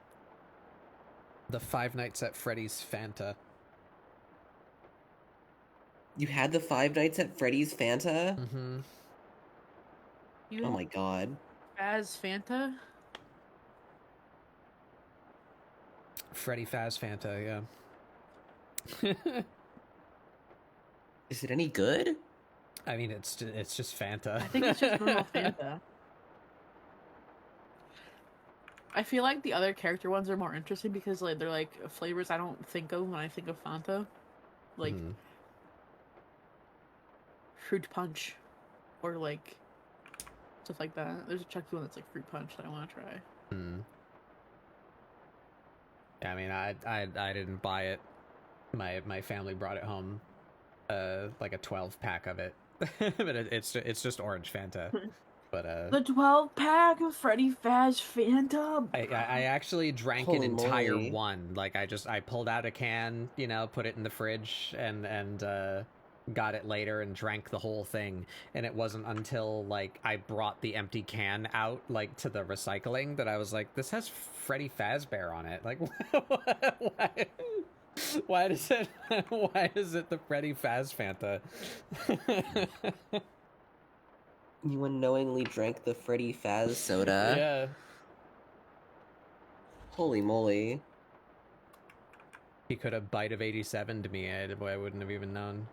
Five Nights at Freddy's Fanta. You had the Five Nights at Freddy's Fanta? Mm-hmm. Oh my god. As Fanta? Freddy Faz Fanta, yeah. Is it any good? I mean, it's just Fanta. I think it's just normal Fanta. I feel like the other character ones are more interesting because like they're like flavors I don't think of when I think of Fanta. Like fruit punch or like stuff like that. There's a chunky one that's like fruit punch that I want to try. I mean, I didn't buy it. My family brought it home, like a 12-pack of it. But it's just orange Fanta. But the 12-pack of Freddy Faz Fanta. I actually drank Holy an entire moly. one. Like I pulled out a can, you know, put it in the fridge and got it later and drank the whole thing. And it wasn't until like I brought the empty can out like to the recycling that I was like, this has Freddy Fazbear on it. Like why does it why is it the Freddy Faz Fanta? You unknowingly drank the Freddy Faz soda? Yeah. Holy moly. He could have bite of 87 to me. I wouldn't have even known.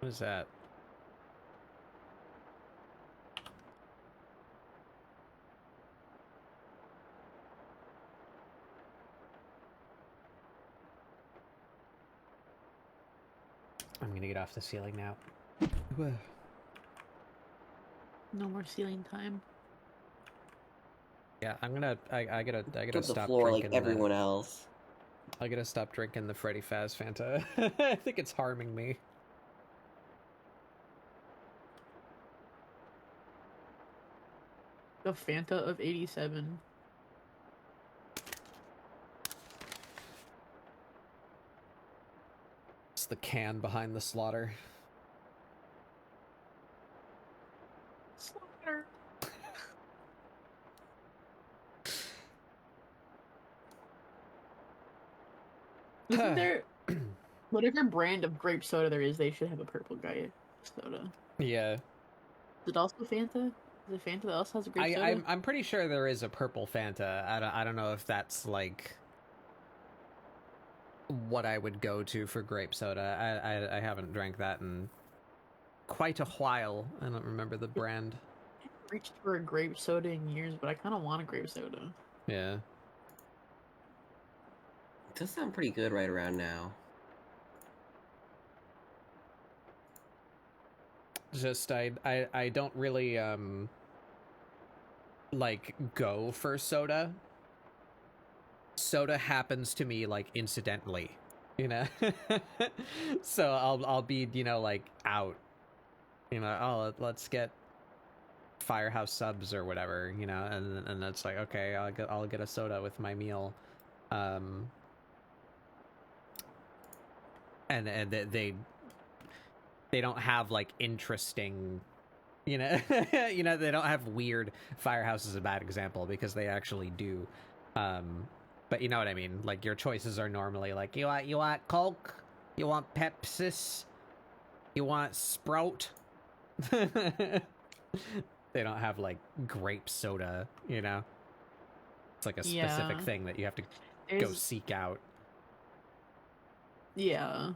What is that? I'm gonna get off the ceiling now. No more ceiling time. Yeah, I gotta To the stop floor drinking like everyone else. I gotta stop drinking the Freddy Faz Fanta. I think it's harming me. The Fanta of 87. It's the can behind the slaughter. Slaughter. Isn't there... Whatever brand of grape soda there is, they should have a purple guy soda. Yeah. Is it also Fanta? Is it Fanta that also has a grape soda? I'm pretty sure there is a purple Fanta. I don't know if that's like what I would go to for grape soda. I haven't drank that in quite a while. I don't remember the brand. I haven't reached for a grape soda in years, but I kind of want a grape soda. Yeah. It does sound pretty good right around now. Just I don't really like go for soda. Soda happens to me like incidentally, you know. So I'll be, you know, like out, you know, oh, let's get Firehouse subs or whatever, you know, and it's like, okay, I'll get a soda with my meal. And they don't have like interesting, you know, you know, they don't have weird. Firehouse is a bad example because they actually do. But you know what I mean? Like, your choices are normally like, you want Coke? You want Pepsis? You want Sprout? They don't have like grape soda, you know? It's like a specific thing that you have to go seek out. Yeah.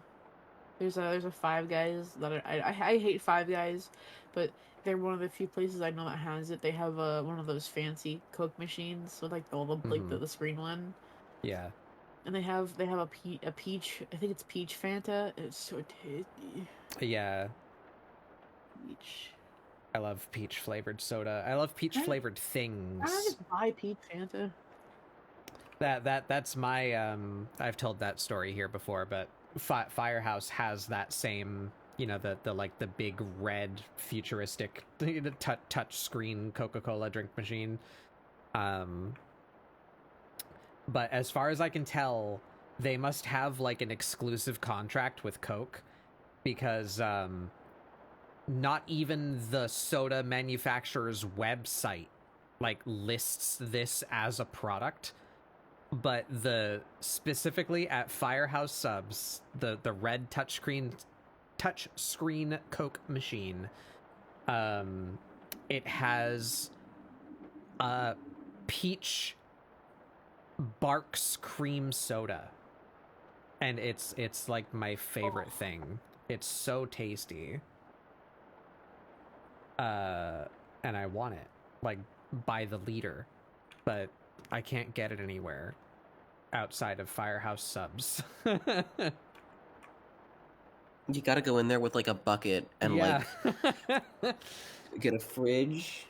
There's a Five Guys that I hate Five Guys, but they're one of the few places I know that has it. They have one of those fancy Coke machines with like all the like the screen one. Yeah. And they have a peach. I think it's peach Fanta. It's so tasty. Yeah. Peach. I love peach flavored soda. I love peach flavored things. I don't just buy peach Fanta. That's my I've told that story here before, but Firehouse has that same, you know, the like the big red futuristic touch screen Coca-Cola drink machine. But as far as I can tell, they must have like an exclusive contract with Coke, because not even the soda manufacturer's website like lists this as a product. But specifically at Firehouse subs, the red touchscreen Coke machine, it has peach Barks cream soda, and it's like my favorite thing. It's so tasty, and I want it like by the liter, but I can't get it anywhere outside of Firehouse subs. You gotta go in there with like a bucket and like get a fridge.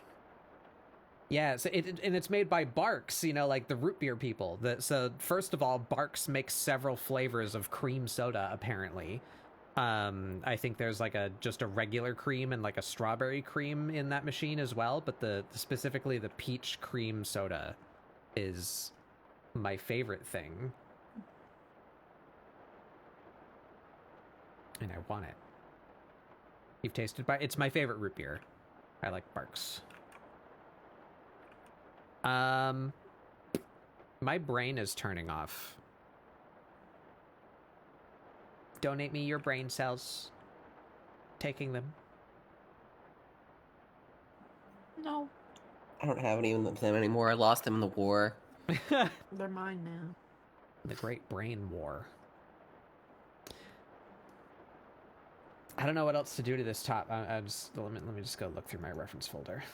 Yeah, so it's made by Barks, you know, like the root beer people. So first of all, Barks makes several flavors of cream soda, apparently. I think there's like just a regular cream and like a strawberry cream in that machine as well, but specifically the peach cream soda is my favorite thing. And I want it. You've tasted it's my favorite root beer. I like Barks. My brain is turning off. Donate me your brain cells. Taking them. No. I don't have any of them anymore. I lost them in the war. They're mine now. The Great Brain War. I don't know what else to do to this top. I just let me just go look through my reference folder.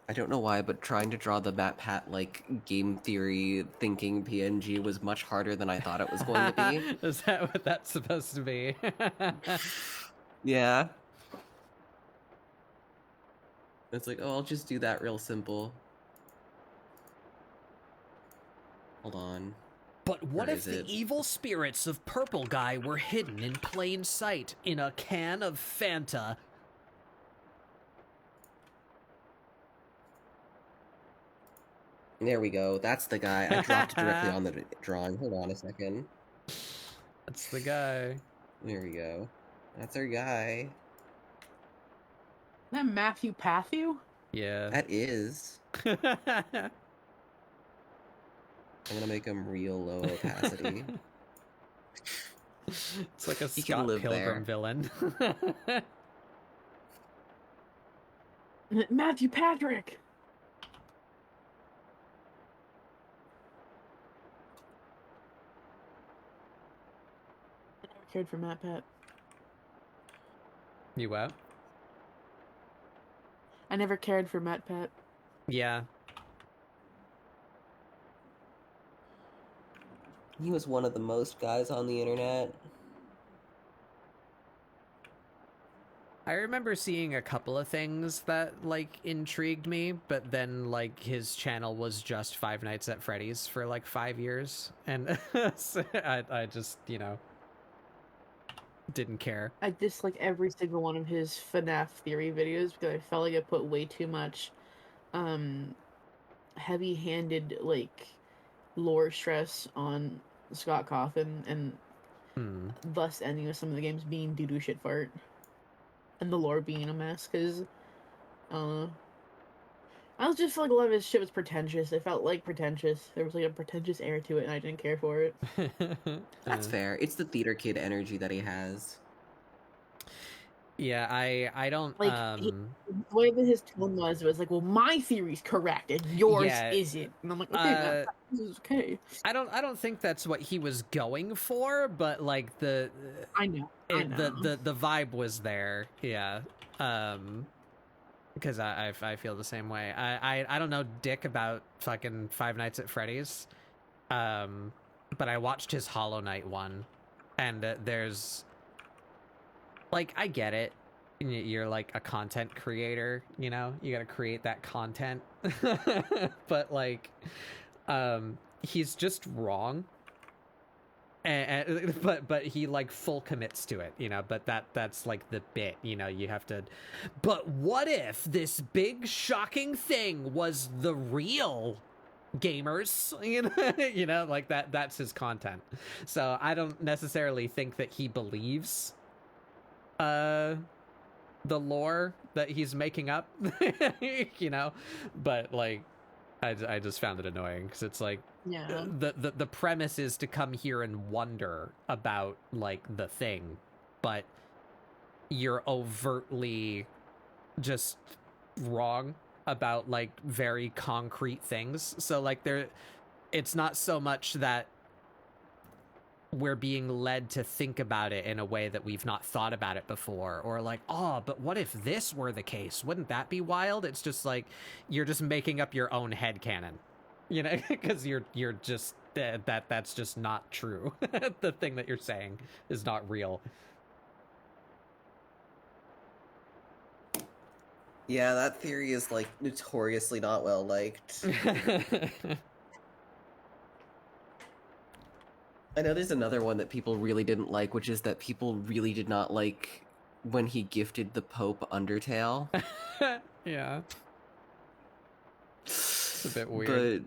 I don't know why, but trying to draw the MatPat like game theory thinking PNG was much harder than I thought it was going to be. Is that what that's supposed to be? Yeah. It's like, oh, I'll just do that real simple. Hold on. But what Where if is the it? evil spirits of Purple Guy were hidden in plain sight in a can of Fanta? There we go. That's the guy. I dropped it directly on the drawing. Hold on a second. That's the guy. There we go. That's our guy. Isn't that Matthew Patthew? Yeah. That is. I'm gonna make him real low opacity. It's like a He can Scott live Pilgrim there. villain. Matthew Patrick. I never cared for Matt Pat. You what? I never cared for Matt Pat. Yeah. He was one of the most guys on the internet. I remember seeing a couple of things that, like, intrigued me, but then, like, his channel was just Five Nights at Freddy's for, like, 5 years, and so I just, you know, didnn care. I dislike every single one of his FNAF theory videos because I felt like I put way too much heavy-handed, like, lore stress on Scott Cawthon, and thus ending with some of the games being doo-doo shit fart. And the lore being a mess, because I just feel like a lot of his shit was pretentious. It felt like pretentious. There was like a pretentious air to it, and I didn't care for it. That's fair. It's the theater kid energy that he has. Yeah, I don't Like the way that his tone was like, well, my theory's correct and yours isn't. And I'm like, okay, this is okay. I don't think that's what he was going for, but like I know. The vibe was there. Yeah. Because I feel the same way. I don't know dick about fucking Five Nights at Freddy's. But I watched his Hollow Knight one, and there's, like, I get it. You're like a content creator, you know? You gotta create that content. But like, he's just wrong. But he like full commits to it, you know, but that's like the bit, you know, you have to. But what if this big shocking thing was the real gamers, you know, like that's his content. So I don't necessarily think that he believes the lore that he's making up, you know, but like I just found it annoying because it's like, yeah, the premise is to come here and wonder about like the thing, but you're overtly just wrong about like very concrete things. So like it's not so much that we're being led to think about it in a way that we've not thought about it before, or like, oh, but what if this were the case? Wouldn't that be wild? It's just like you're just making up your own headcanon, you know, because you're just that's just not true. The thing that you're saying is not real. Yeah, that theory is like notoriously not well liked. I know there's another one that people really didn't like, which is that people really did not like when he gifted the Pope Undertale. Yeah. It's a bit weird.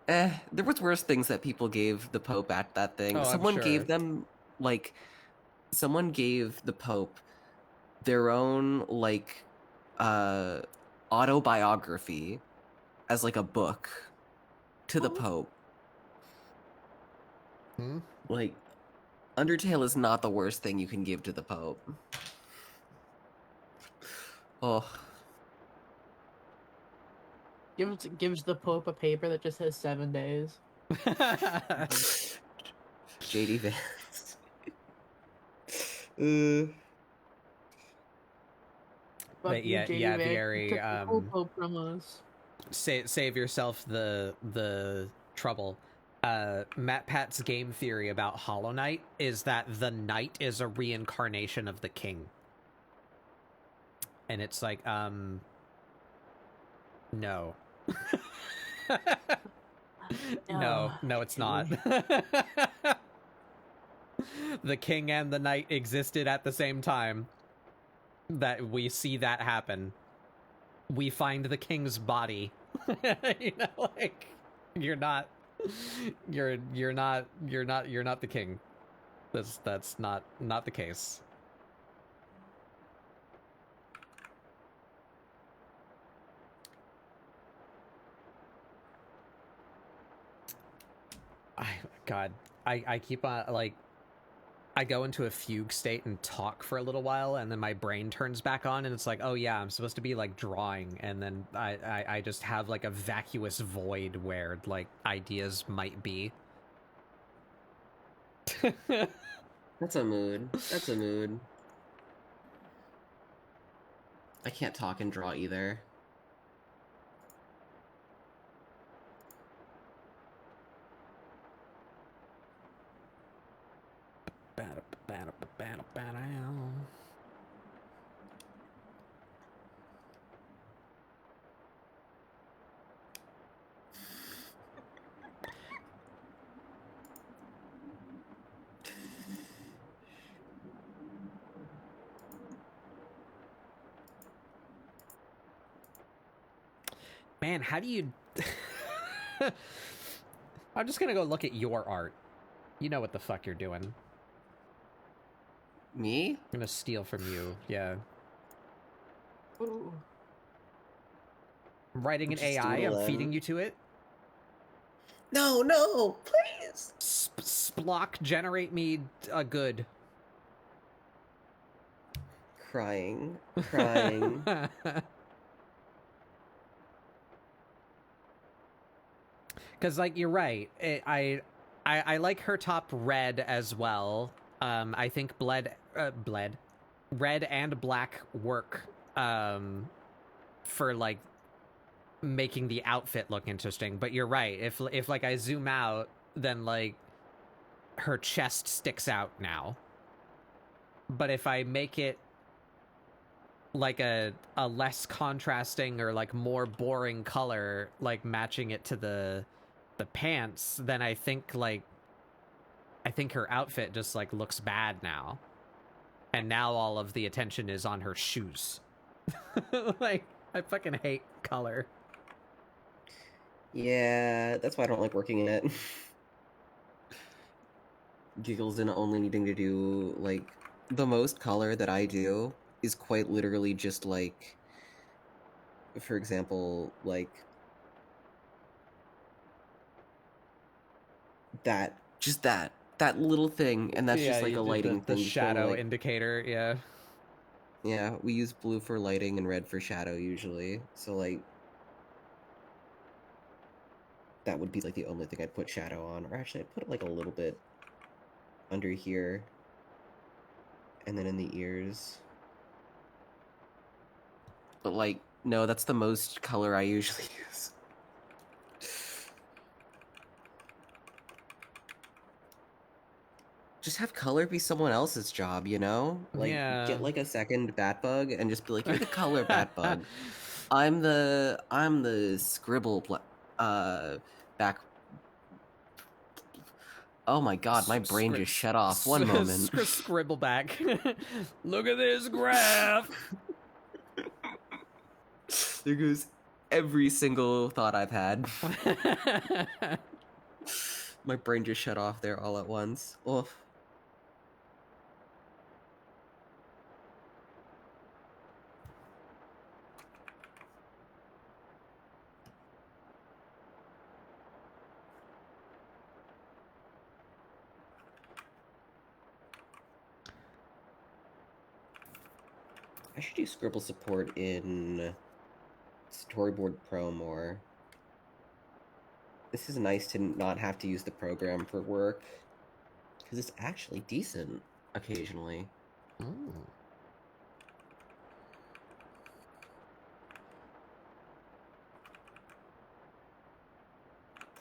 But there was worse things that people gave the Pope at that thing. Oh, someone I'm sure. gave them someone gave the Pope their own like autobiography as like a book to the Pope. Like, Undertale is not the worst thing you can give to the Pope. Oh. gives the Pope a paper that just says 7 days. JD Vance. Fuck you, JD Vance. Very Took the whole Pope from us. save yourself the trouble. Matt Pat's game theory about Hollow Knight is that the knight is a reincarnation of the king. And it's like, no. No, it's not. The king and the knight existed at the same time. That we see that happen. We find the king's body. You know, like, you're not the king. That's not the case. I keep on, like, I go into a fugue state and talk for a little while, and then my brain turns back on, and it's like, oh yeah, I'm supposed to be, like, drawing, and then I just have, like, a vacuous void where, like, ideas might be. That's a mood. That's a mood. I can't talk and draw either. Man, how do you... I'm just gonna go look at your art. You know what the fuck you're doing. Me? I'm gonna steal from you, yeah. Ooh. I'm writing an Just do AI, it I'm alone. feeding you to it. No, please! Splock, generate me a good. Crying. Because, like, you're right. I like her top red as well. I think red and black work for, like, making the outfit look interesting. But you're right. If like I zoom out, then, like, her chest sticks out now. But if I make it like a less contrasting or, like, more boring color, like matching it to the pants, then I think her outfit just, like, looks bad now. And now all of the attention is on her shoes. Like, I fucking hate color. Yeah, that's why I don't like working in it. Giggles in only needing to do, like, the most color that I do is quite literally just, like, for example, like, that little thing, and that's just like a lighting the thing. shadow like, indicator, yeah. Yeah, we use blue for lighting and red for shadow usually. So, like, that would be, like, the only thing I'd put shadow on. Or actually, I'd put it, like, a little bit under here. And then in the ears. But, like, no, that's the most color I usually use. Just have color be someone else's job, you know? Like, Yeah. get, like, a second bat bug and just be like, you're the color bat bug. I'm the scribble back. Oh my god, my brain just shut off. One moment. Scribble back. Look at this graph. There goes every single thought I've had. My brain just shut off there all at once. Oof. I should do ScribbleSupport in Storyboard Pro more. This is nice to not have to use the program for work, because it's actually decent occasionally. Ooh.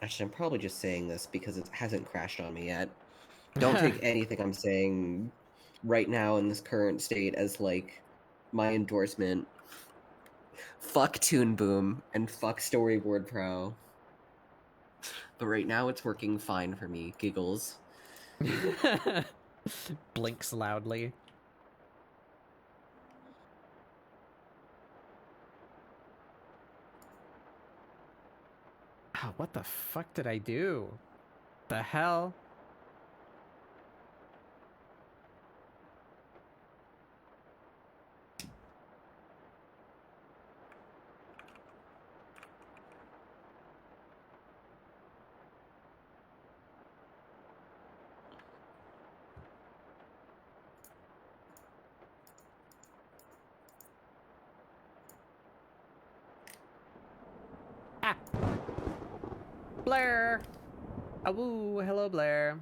Actually, I'm probably just saying this because it hasn't crashed on me yet. Don't take anything I'm saying right now in this current state as, like, my endorsement. Fuck Toon Boom and fuck Storyboard Pro. But right now it's working fine for me. Giggles. Blinks loudly. Oh, what the fuck did I do? The hell? Ah! Blair! Oh, hello, Blair.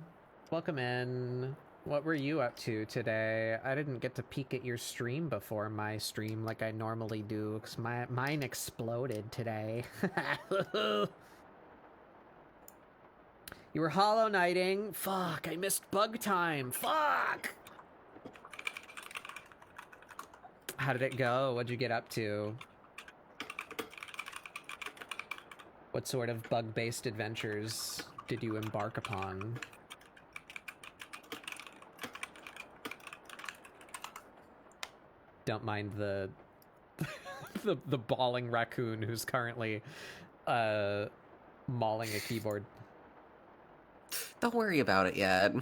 Welcome in. What were you up to today? I didn't get to peek at your stream before my stream like I normally do, because mine exploded today. You were Hollow Knighting? Fuck, I missed bug time. Fuck! How did it go? What'd you get up to? What sort of bug-based adventures did you embark upon? Don't mind the the bawling raccoon who's currently mauling a keyboard. Don't worry about it yet.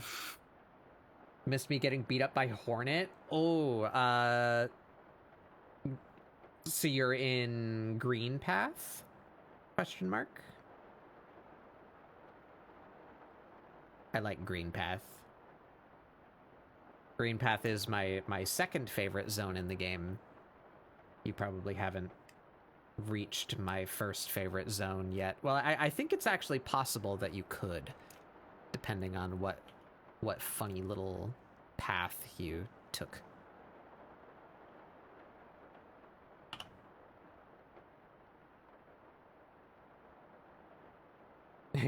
Missed me getting beat up by Hornet? Oh, so you're in Green Path? Question mark? I like Green Path. Green Path is my second favorite zone in the game. You probably haven't reached my first favorite zone yet. Well, I think it's actually possible that you could, depending on what funny little path you took.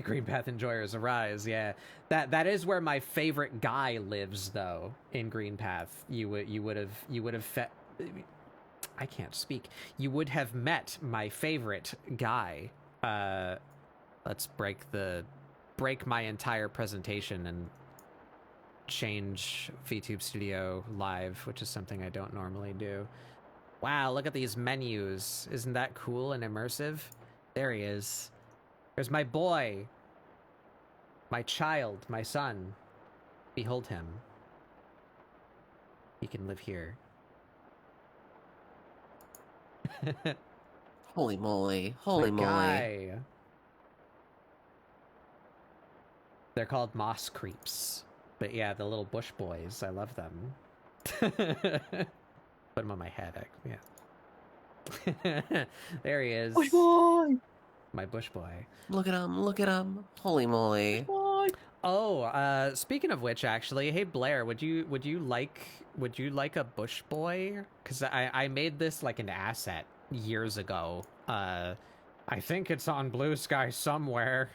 Green Path enjoyers arise. Yeah, that is where my favorite guy lives, though. In Green Path, you would have I can't speak. You would have met my favorite guy. Let's break my entire presentation and change VTube Studio Live, which is something I don't normally do. Wow, look at these menus. Isn't that cool and immersive? There he is. There's my boy. My child, my son. Behold him. He can live here. Holy moly. Holy my moly. guy. They're called moss creeps. But yeah, the little bush boys, I love them. Put them on my head, yeah. There he is. Bush boy! My bush boy. Look at him, look at him. Holy moly. Oh, speaking of which, actually, hey Blair, would you like a bush boy? Because I made this like an asset years ago. I think it's on Blue Sky somewhere.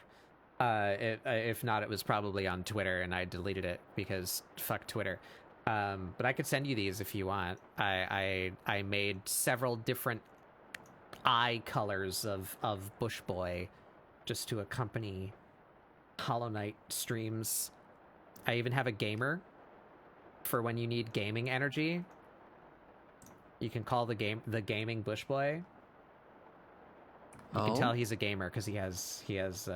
If not, it was probably on Twitter, and I deleted it because fuck Twitter. But I could send you these if you want. I made several different eye colors of Bush Boy just to accompany Hollow Knight streams. I even have a gamer for when you need gaming energy. You can call the gaming Bush Boy. You can tell he's a gamer because he has he has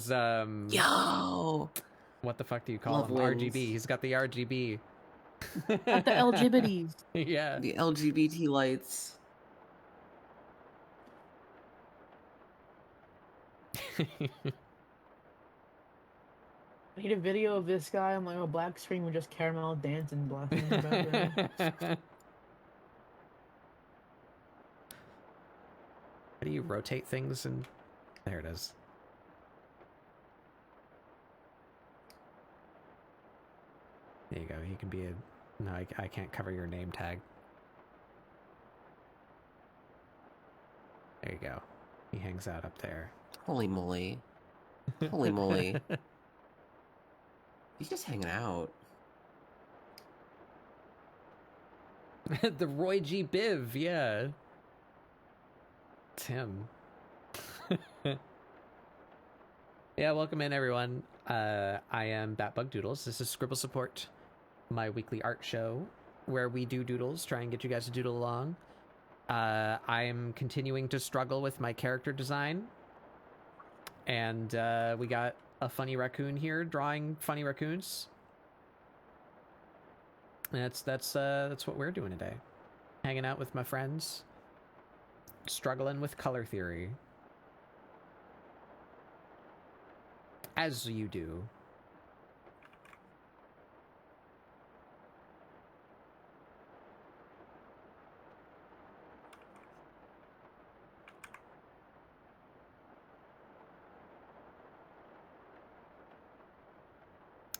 Yo! What the fuck do you call him? RGB. He's got the RGB. At the LGBTs. Yeah. The LGBT lights. I need a video of this guy on like a black screen with just caramel dancing blasting in the background. How do you rotate things? And there it is. There you go. He can be a... No, I can't cover your name tag. There you go. He hangs out up there. Holy moly. Holy moly. He's just hanging out. The Roy G. Biv, yeah. It's him. Yeah, welcome in, everyone. I am Batbug Doodles. This is ScribbleSupport, my weekly art show where we do doodles, try and get you guys to doodle along. I am continuing to struggle with my character design. And we got a funny raccoon here drawing funny raccoons. And that's what we're doing today. Hanging out with my friends, struggling with color theory. As you do.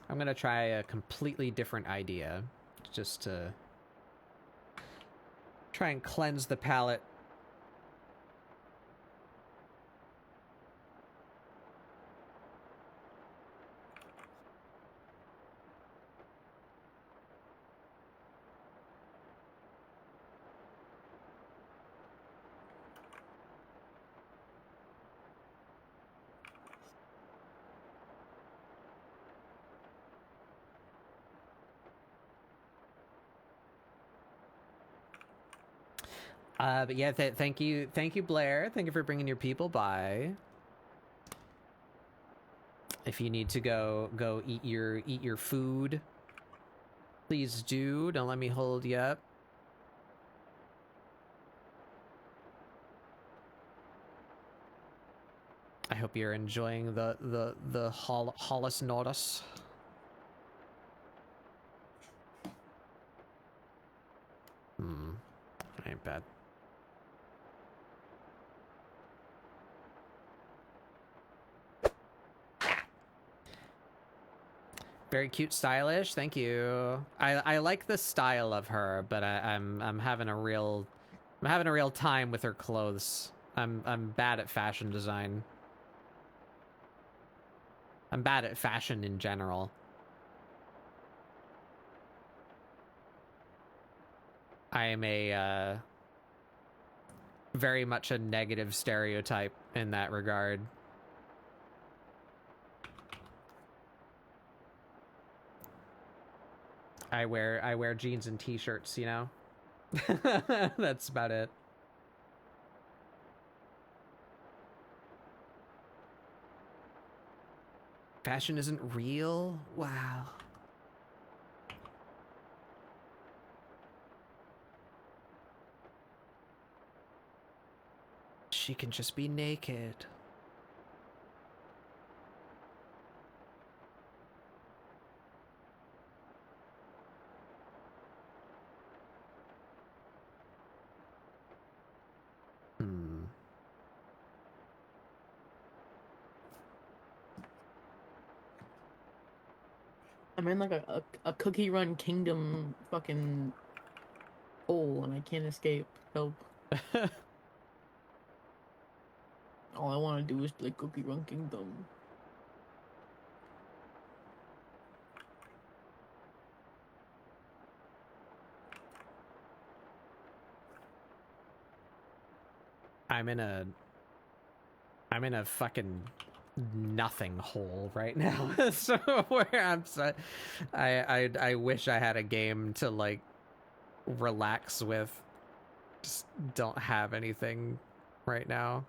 I'm gonna try a completely different idea, just to try and cleanse the palette. But yeah, thank you, Blair. Thank you for bringing your people by. If you need to go eat your food, please do. Don't let me hold you up. I hope you're enjoying the Hollis Nordus. Ain't bad. Very cute, stylish. Thank you. I like the style of her, but I'm having a real time with her clothes. I'm bad at fashion design. I'm bad at fashion in general. I am a very much a negative stereotype in that regard. I wear jeans and t-shirts, you know? That's about it. Fashion isn't real? Wow. She can just be naked. I'm in like a cookie run kingdom fucking hole and I can't escape. Help. All I want to do is play Cookie Run Kingdom. I'm in a fucking nothing hole right now. So where I wish I had a game to like relax with. Just don't have anything right now.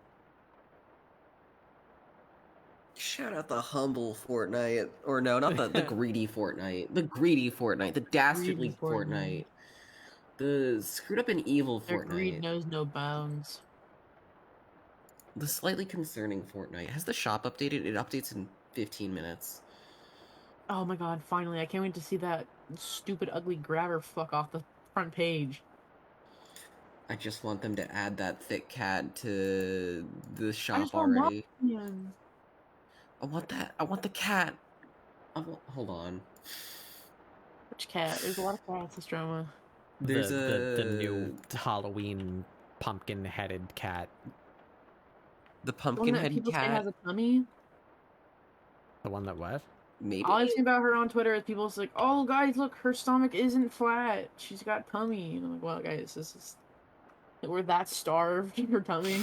Shout out the humble Fortnite. Or no, not the greedy Fortnite. The greedy Fortnite. The dastardly Fortnite. The screwed up and evil Their Fortnite. greed knows no bounds. The slightly concerning Fortnite. Has the shop updated? It updates in 15 minutes. Oh my god, finally. I can't wait to see that stupid, ugly grabber fuck off the front page. I just want them to add that thick cat to the I shop just want already. Mothman. I want that. I want the cat. Hold on. Which cat? There's a lot of cats, this drama. There's the new Halloween pumpkin-headed cat. the One pumpkin-headed that people say cat. has a tummy. The one that what? Maybe. All I've seen about her on Twitter is people's like, "Oh, guys, look, her stomach isn't flat. She's got tummy." And I'm like, "Well, guys, this is we're that starved for tummy."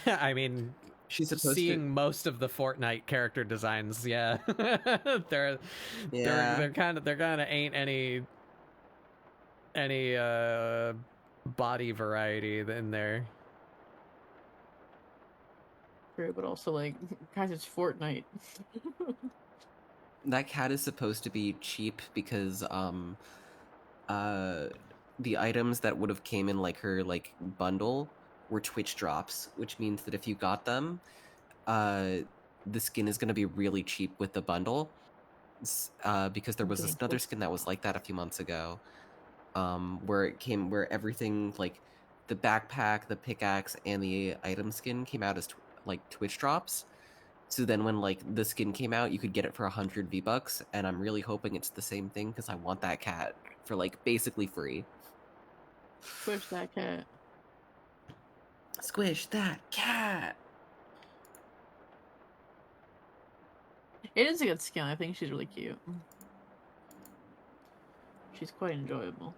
I mean, She's supposed seeing to. most of the Fortnite character designs, yeah, they're Yeah. kind of ain't any body variety in there. True, but also like, guys, it's Fortnite. That cat is supposed to be cheap because the items that would have came in like her like bundle were Twitch drops, which means that if you got them, the skin is going to be really cheap with the bundle. Because there was Okay, another Twitch skin that was drop. like that a few months ago, where everything like the backpack, the pickaxe, and the item skin came out as like Twitch drops. So then when like the skin came out, you could get it for 100 V-Bucks, and I'm really hoping it's the same thing because I want that cat for like basically free. Twitch that cat. Squish that cat. It is a good skin. I think she's really cute. She's quite enjoyable.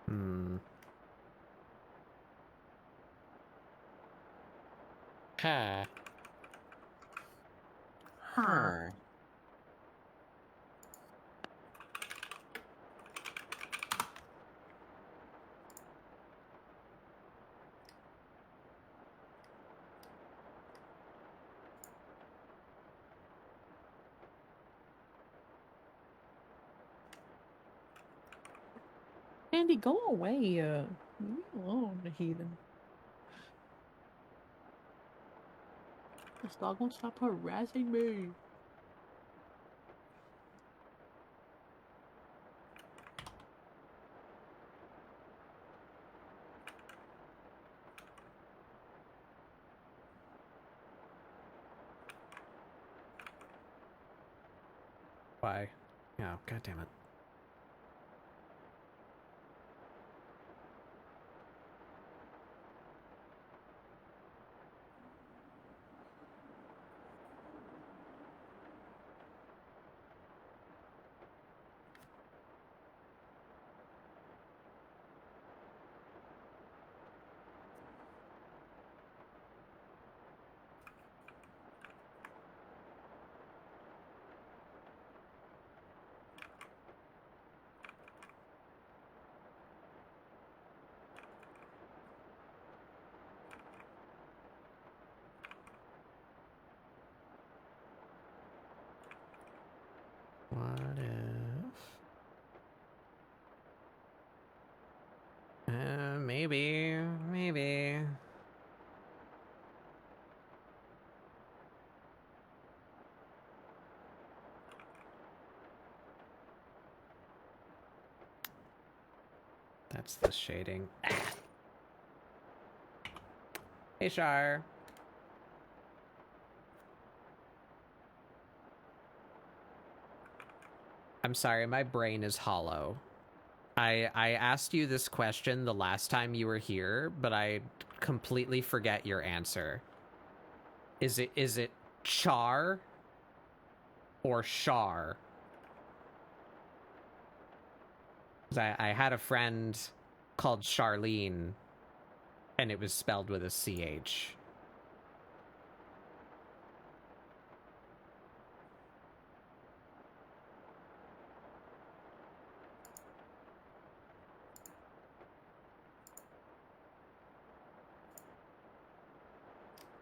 Hmm. Huh. Her. Andy, go away. Leave me alone, heathen. This dog won't stop harassing me. Why? Oh, god damn it. What if? Maybe. That's the shading. Hey, Shar. I'm sorry, my brain is hollow. I asked you this question the last time you were here, but I completely forget your answer. Is it char or shar? 'Cause I had a friend called Charlene, and it was spelled with a CH.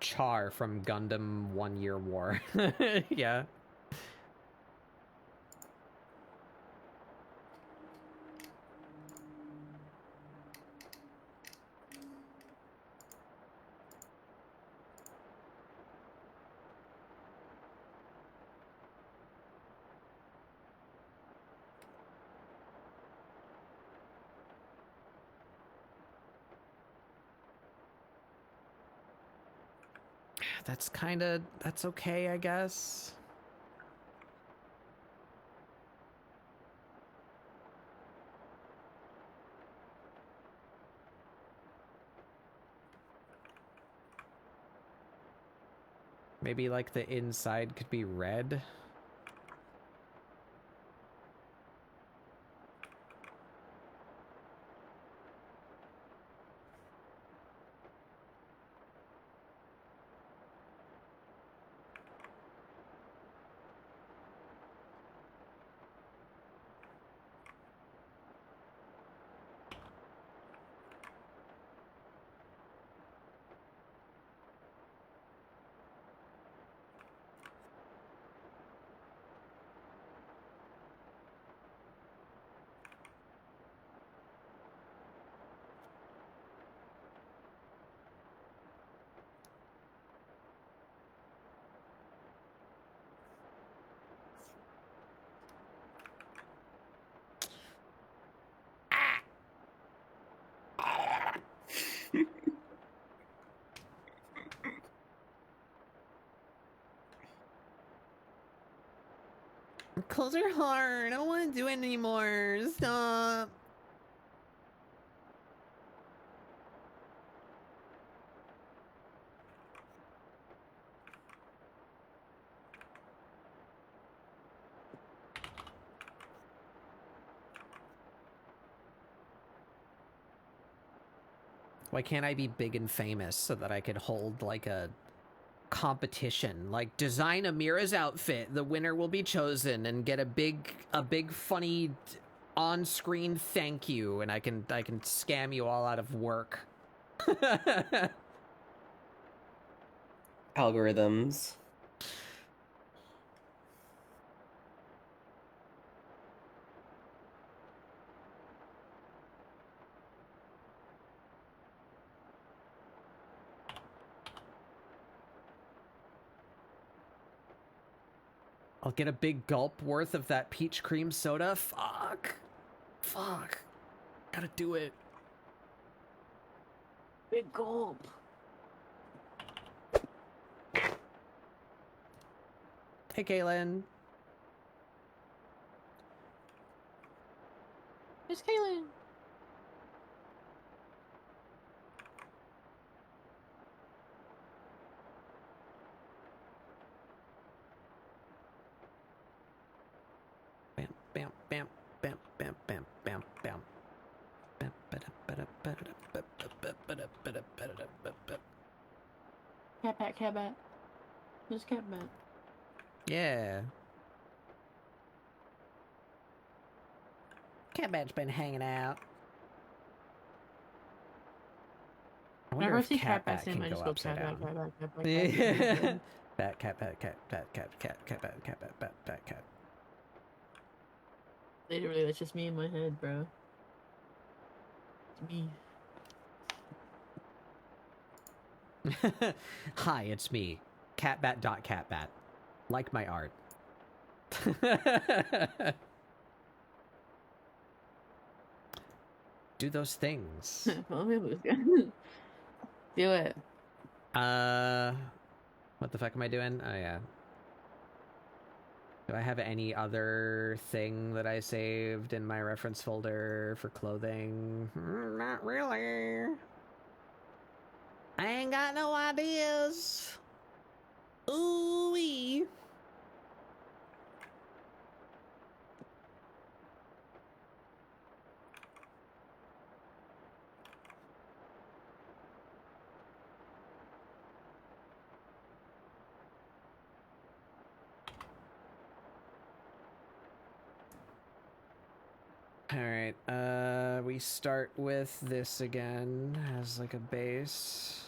Char from Gundam 1 Year War. Yeah. that's okay, I guess. Maybe like the inside could be red. Close your heart. I don't want to do it anymore. Stop. Why can't I be big and famous so that I could hold like a competition? Like, design Amira's outfit, the winner will be chosen, and get a big funny on-screen thank you, and I can scam you all out of work. Algorithms. I'll get a big gulp worth of that peach cream soda. Fuck. Gotta do it. Big gulp. Hey, Kaylin. It's Kaylin. Bam, bam, bam, bam, bam, bam, bam, bam. Cat bat. Who's cat bat? Yeah. Catbat's been hanging out. I wonder if Catbat can go upside down. Bat, cat, cat. Literally, that's just me in my head, bro. It's me. Hi, it's me. Catbat. Like my art. Do those things. Do it. What the fuck am I doing? Oh, yeah. Do I have any other thing that I saved in my reference folder for clothing? Not really. I ain't got no ideas. Ooh-wee. Alright, we start with this again as like a base.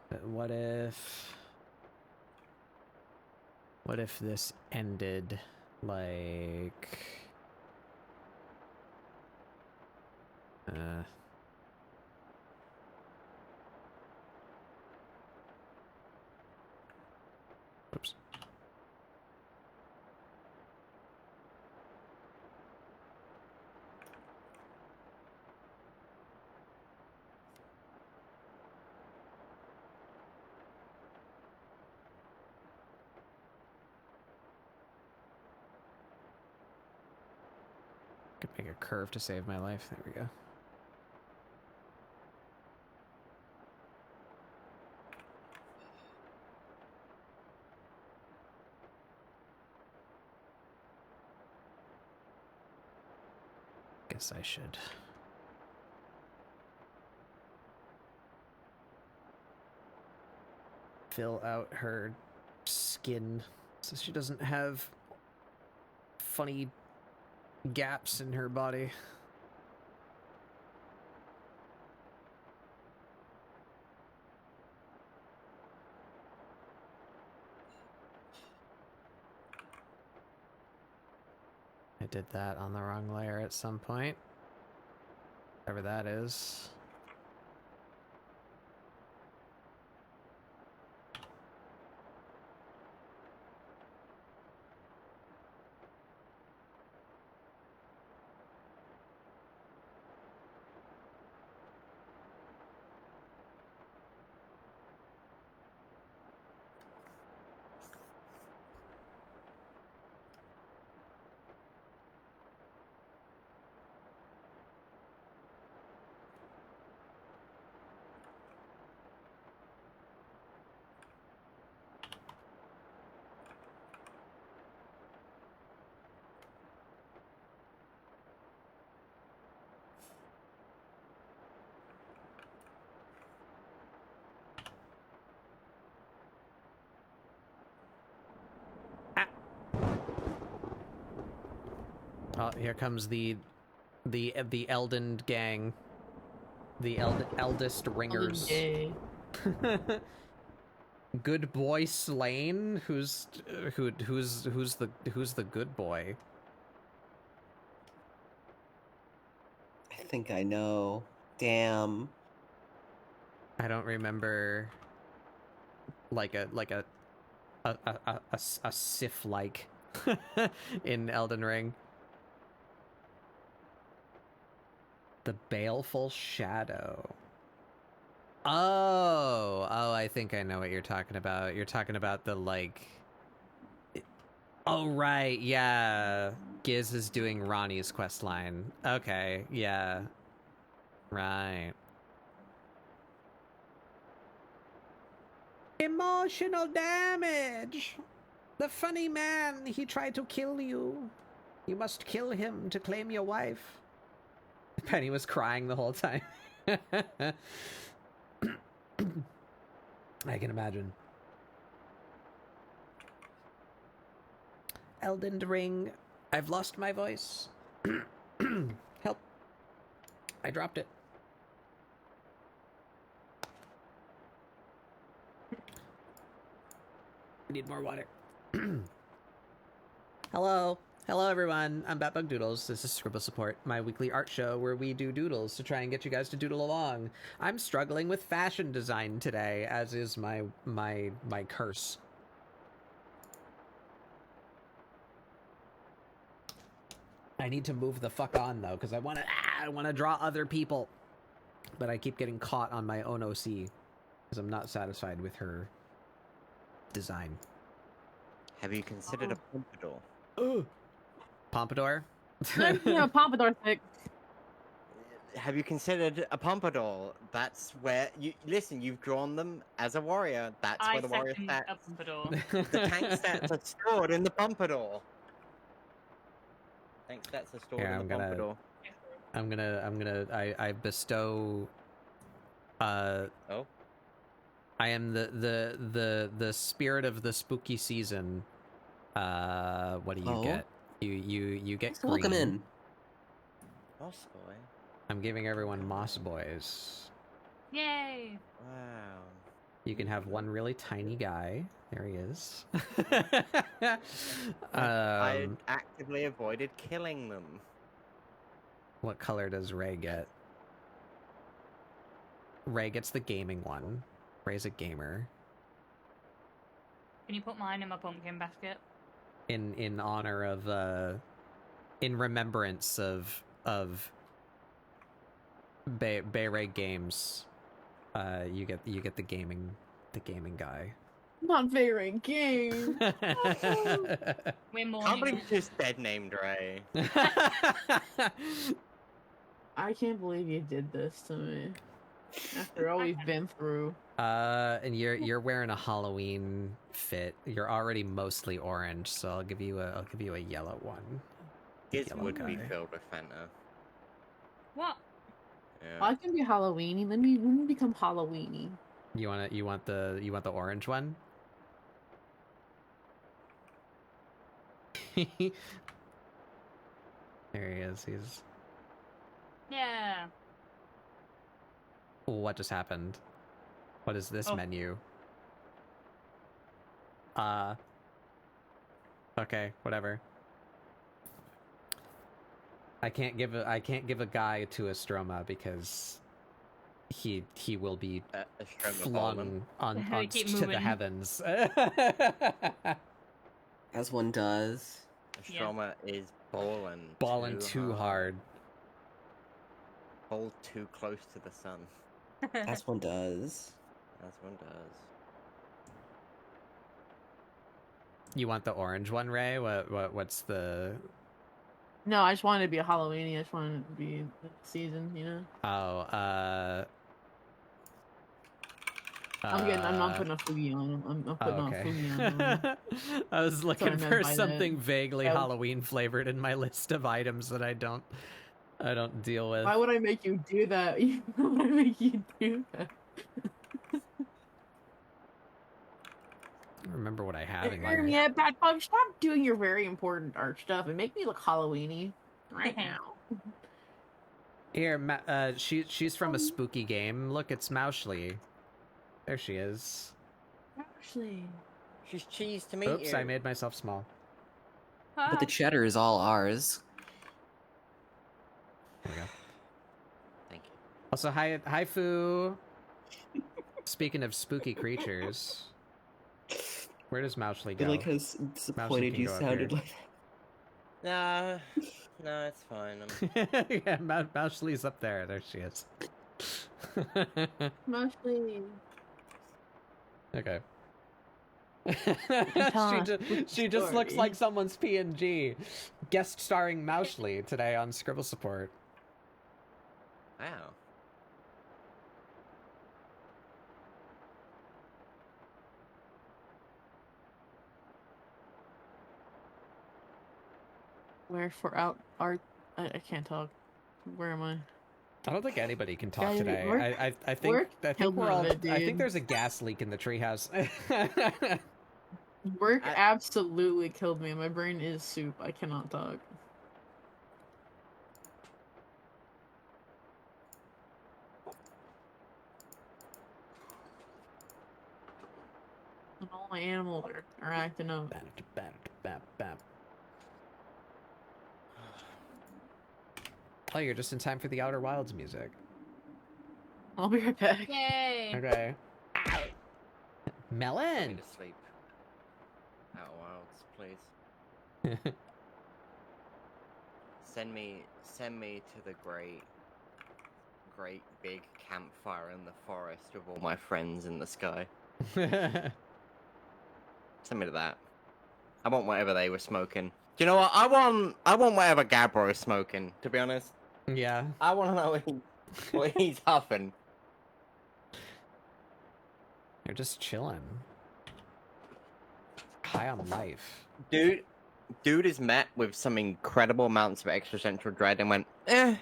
But what if this ended like oops. make a curve to save my life. There we go. Guess I should. Fill out her skin so she doesn't have funny gaps in her body. I did that on the wrong layer at some point. Whatever that is. Oh, here comes the Elden gang, the eldest ringers. Good boy slain. Who's the good boy? I think I know. Damn. I don't remember. Like a Sif like in Elden Ring. The Baleful Shadow. Oh, I think I know what you're talking about. You're talking about the, like... Oh, right, yeah. Giz is doing Ronnie's questline. Okay, yeah. Right. Emotional damage! The funny man, he tried to kill you. You must kill him to claim your wife. Penny was crying the whole time. I can imagine. Elden Ring. I've lost my voice. Help. I dropped it. I need more water. Hello. Hello, everyone. I'm Batbug Doodles. This is ScribbleSupport, my weekly art show where we do doodles to try and get you guys to doodle along. I'm struggling with fashion design today, as is my curse. I need to move the fuck on though, because I want to draw other people, but I keep getting caught on my own OC because I'm not satisfied with her design. Have you considered a pompadour? Pompadour? Yeah, pompadour thick. Have you considered a pompadour? That's where you listen. You've drawn them as a warrior. That's where the warrior stats. A pompadour. The tank stats are stored in the pompadour. Tank stats are stored in the pompadour. I bestow. Oh. I am the spirit of the spooky season. What do you get? You get green. Welcome in. Moss boy. I'm giving everyone moss boys. Yay! Wow. You can have one really tiny guy. There he is. I actively avoided killing them. What color does Ray get? Ray gets the gaming one. Ray's a gamer. Can you put mine in my pumpkin basket? In honor of in remembrance of Bay Ray Games, you get the gaming guy. Not very game. We're Can't mourning believe it. you just dead named Ray. I can't believe you did this to me. After all we've been through. And you're wearing a Halloween fit. You're already mostly orange, so I'll give you a yellow one. His Yellow would be guy. filled with Fanta. What? Yeah. I can be Halloweeny. Let me become Halloweeny. You want the orange one? There he is. He's Yeah. What just happened? What is this Oh. menu? Okay, whatever. I can't give a guy to a Stroma because he will be A Stroma Bowman. flung on Keep to the moving. heavens. As one does. A Yeah. Stroma is balling. Balling too hard. Hold too close to the sun. As one does. As one does. You want the orange one, Ray? What's the? No, I just wanted to be a Halloweeny. I just wanted to be the season, you know? Oh, I'm not putting a Fugi on. I'm putting on Fugi on. I was looking I meant for by that. something vaguely That was- Halloween flavored in my list of items that I don't deal with. Why would I make you do that? Why would I make you do that? I don't remember what I have in my. Yeah, Bad Bug, stop doing your very important art stuff and make me look Halloweeny right now. Here, she's from a spooky game. Look, it's Mauschly. There she is. Actually, She's cheese to meet Oops, you. I made myself small. But the cheddar is all ours. There we go. Thank you. Also, hi, Fu. Speaking of spooky creatures, where does Mauschly I go? feel like how disappointed can you go up sounded here. like. No, it's fine. Yeah, Mauschly's up there. There she is. mostly. Okay. tell she us just, the she just looks story. like someone's PNG. Guest starring Mauschly today on ScribbleSupport. Wow. Where for out art? I can't talk. Where am I? I don't think anybody can talk Guys, today. work- I think work killed we're me all. with it, I think dude. there's a gas leak in the treehouse. Work I- absolutely killed me. My brain is soup. I cannot talk. And all my animals are acting up. Oh, you're just in time for the Outer Wilds music. I'll be right back. Yay. Okay. I Melon. need to sleep. Out wilds, please. Send me to the great big campfire in the forest with all my friends in the sky. Send me to that. I want whatever they were smoking. Do you know what? I want whatever Gabro is smoking, to be honest. Yeah. I want to know what he's huffing. You're just chilling. High on life. Dude is met with some incredible amounts of existential dread and went, eh.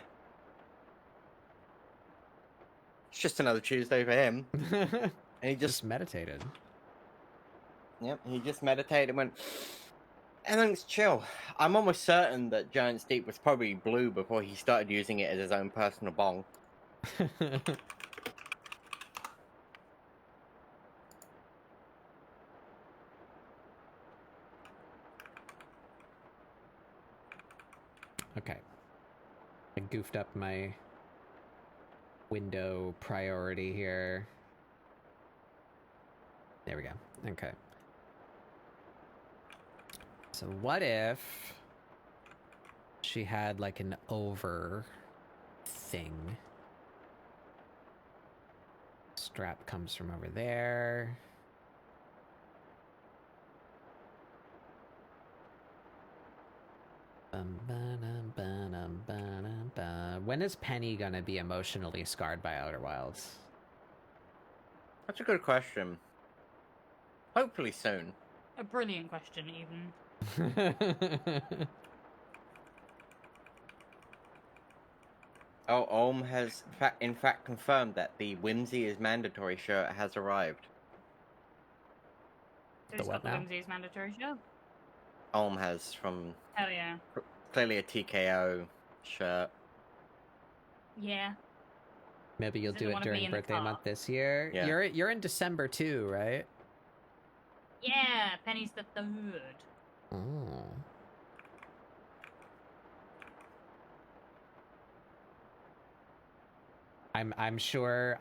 It's just another Tuesday for him. And he Just just, meditated. yep, he just meditated and went, everything's chill. I'm almost certain that Giant's Deep was probably blue before he started using it as his own personal bong. Okay. I goofed up my window priority here. There we go. Okay. So what if she had like an over thing? Strap comes from over there. When is Penny gonna be emotionally scarred by Outer Wilds? That's a good question. Hopefully soon. A brilliant question, even. Oh, Olm has in fact confirmed that the Whimsy is mandatory shirt has arrived. Who's what got the now? Whimsy's mandatory show? Olm has from Hell yeah. clearly a TKO shirt. Yeah. Maybe you'll Is it do the it one of me during in the birthday car? month this year. Yeah. You're in December too, right? Yeah, Penny's the 3rd. Oh. I'm sure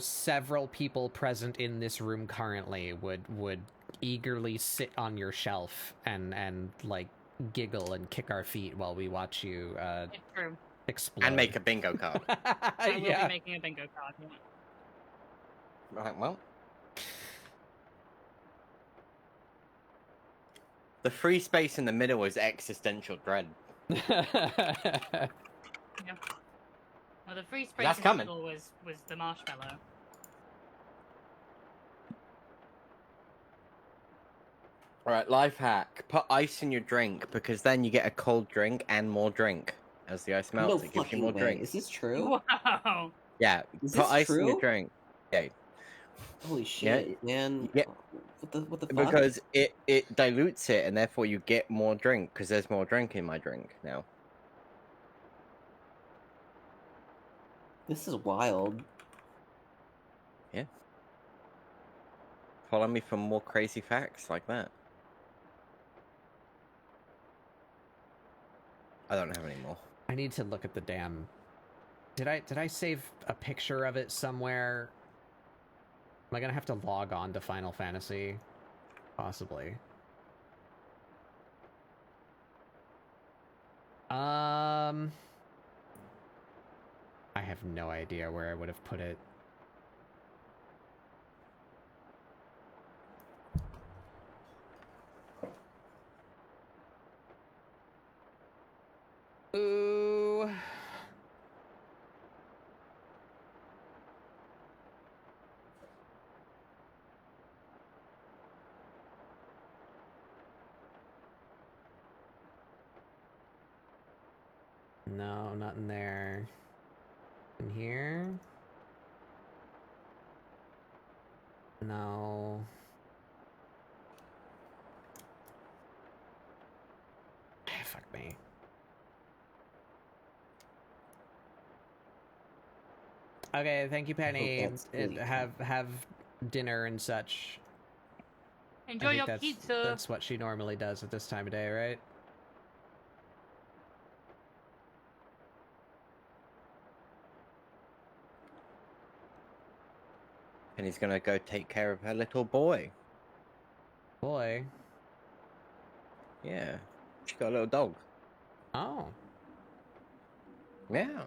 several people present in this room currently would eagerly sit on your shelf and like giggle and kick our feet while we watch you It's true. explode. And make a bingo card. I will Yeah. be making a bingo card. Yeah. Right, well. The free space in the middle is existential dread. Well, the free space That's in coming. the middle was the marshmallow. Alright, life hack. Put ice in your drink because then you get a cold drink and more drink. As the ice melts, No it gives you fucking more way. drink. Is this true? Wow. Yeah, Is put this ice in your true? drink. Yeah, Holy shit, man. yeah. What the fuck? Because it dilutes it and therefore you get more drink because there's more drink in my drink now. This is wild. Yeah. Follow me for more crazy facts like that. I don't have any more. I need to look at the damn. Did I save a picture of it somewhere? Am I gonna have to log on to Final Fantasy? Possibly. I have no idea where I would have put it. Ooh. No, not in there. In here? No. Fuck me. Okay, thank you, Penny. that's really Have dinner and such. I Enjoy think your that's, pizza. That's what she normally does at this time of day, right? And he's gonna go take care of her little boy. Boy. Yeah. She got a little dog. Oh. Yeah.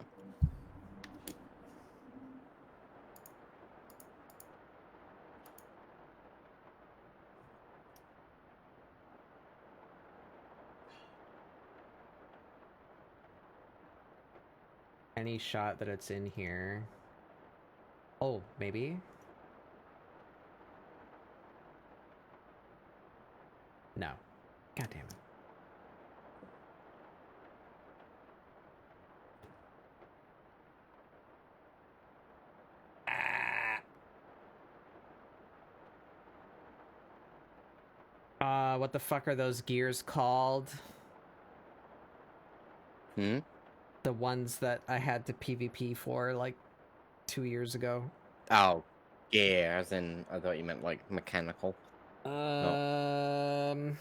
Any shot that it's in here. Oh, maybe? No. God damn it. What the fuck are those gears called? Hmm? The ones that I had to PvP for like 2 years ago. Oh. Yeah, as in, I thought you meant like mechanical. I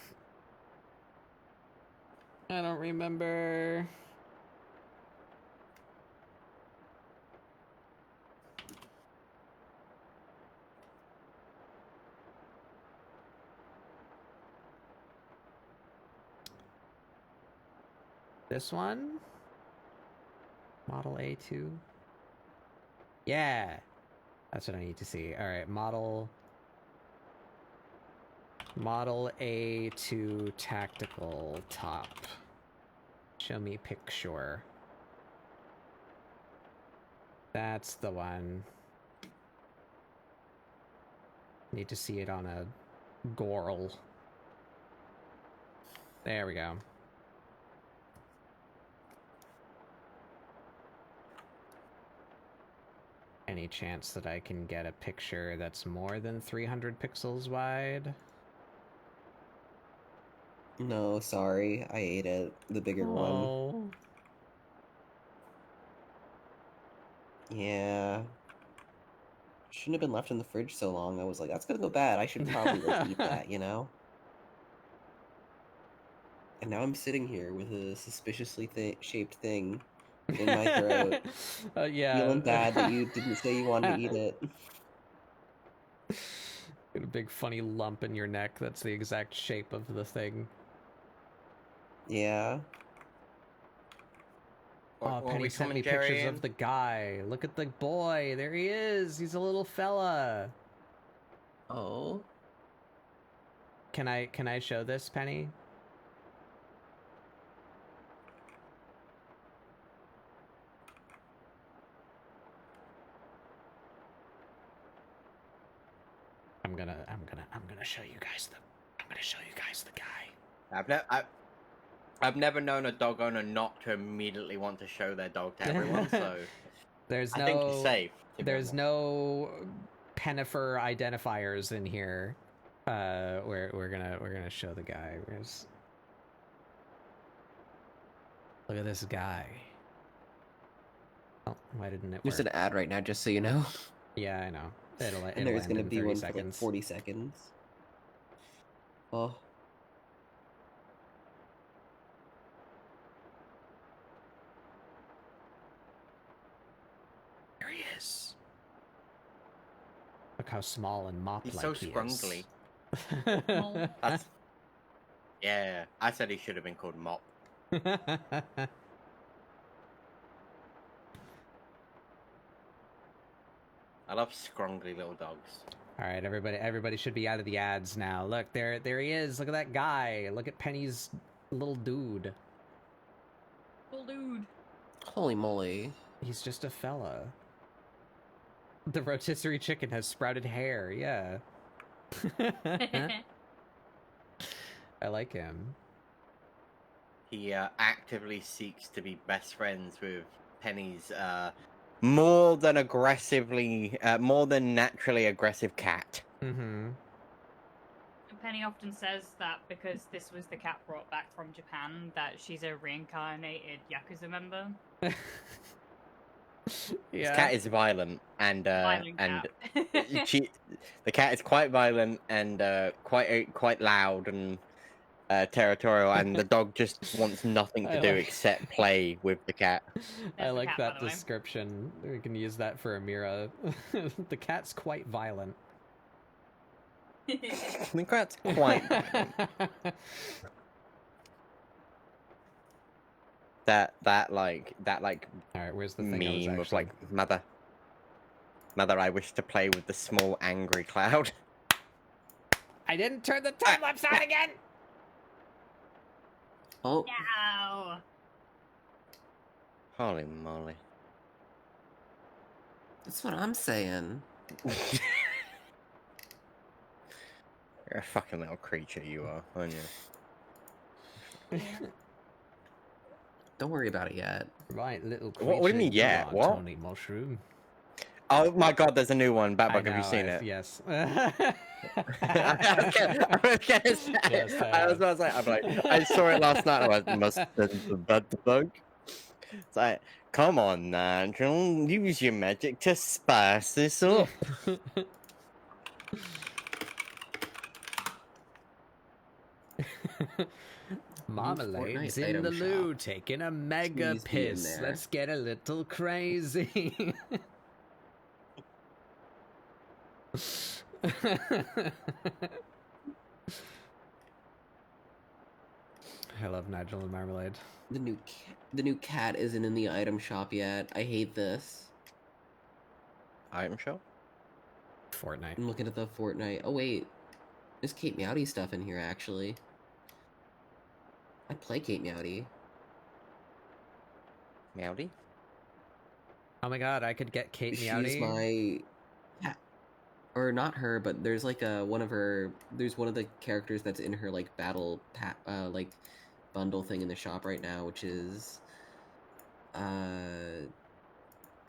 don't remember. This one? Model A2? Yeah. That's what I need to see. All right, Model A2 tactical top. Show me picture. That's the one. Need to see it on a gorl. There we go. Any chance that I can get a picture that's more than 300 pixels wide? No, sorry. I ate it. The bigger one. Oh. Yeah. Shouldn't have been left in the fridge so long. I was like, that's gonna go bad. I should probably like eat that, you know? And now I'm sitting here with a suspiciously shaped thing in my throat, Yeah. feeling bad that you didn't say you wanted to eat it. Got a big funny lump in your neck. That's the exact shape of the thing. Yeah. Oh, Penny sent me pictures of the guy. Look at the boy. There he is. He's a little fella. Oh. Can I show this, Penny? I'm gonna show you guys the guy. I've never known a dog owner not to immediately want to show their dog to everyone, so There's I think you're safe. There's no Pennifer identifiers in here. We're gonna show the guy. Look at this guy. Oh, why didn't it There's work? an ad right now, just so you know. Yeah, I know. It'll And there's land gonna in be 30 one for like seconds. 40 seconds. Oh. There he is. Look how small and mop-like He's so he scrunkly. is. That's... Yeah, I said he should have been called Mop. I love scrunkly little dogs. All right, everybody should be out of the ads now. Look, there he is. Look at that guy. Look at Penny's little dude. Little dude. Holy moly. He's just a fella. The rotisserie chicken has sprouted hair. Yeah. I like him. He actively seeks to be best friends with Penny's more than naturally aggressive cat. Mm-hmm. Penny often says that because this was the cat brought back from Japan, that she's a reincarnated Yakuza member. Yeah. This cat is violent and Violent and cat. the cat is quite violent and quite loud and territorial, and the dog just wants nothing to do except play with the cat. I the like cat, that by the way. description. We can use that for Amira. The cat's quite violent. The cat's quite violent. That All right, where's the thing I was meme of actually... like mother, I wish to play with the small angry cloud. I didn't turn the time lapse on again. Oh. Ow. Holy moly! That's what I'm saying. You're a fucking little creature, you are, aren't you? Don't worry about it yet. Right, little creature. What do you mean, yeah? Come on, What? Tony Mushroom. Oh my god, there's a new one. I Batbug, have you know, seen it? Yes. I was gonna say, Yes, I I was about to say, I'm like, I saw it last night. I was must have the bug. It's like, come on, Nigel, use your magic to spice this up. Marmalade's Fortnite in item the loo, shop. taking a mega Please be in piss. there. Let's get a little crazy. I love Nigel and Marmalade. The new cat isn't in the item shop yet. I hate this. Item shop? Fortnite. I'm looking at the Fortnite. Oh wait, there's Kate Meowdy stuff in here actually. I play Kate Meowdy. Meowdy? Oh my god, I could get Kate She's Meowdy. my cat. Or not her, but there's like one of her. There's one of the characters that's in her like like bundle thing in the shop right now, which is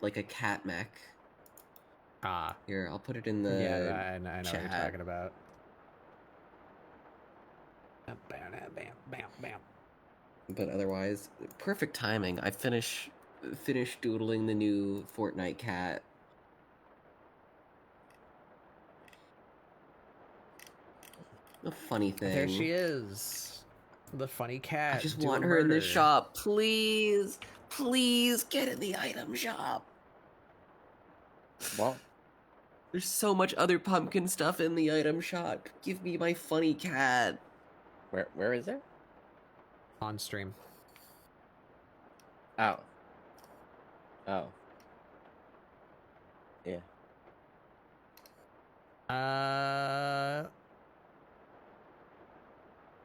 like a cat mech. Ah. Here, I'll put it in the Yeah, I know what you're chat. talking about. Bam, bam, bam. But otherwise, perfect timing. I finished doodling the new Fortnite cat. A funny thing. There she is. The funny cat. I just doing want her in the murder. shop. Please. Please get in the item shop. What? There's so much other pumpkin stuff in the item shop. Give me my funny cat. Where is it? On stream. Oh. Oh. Yeah.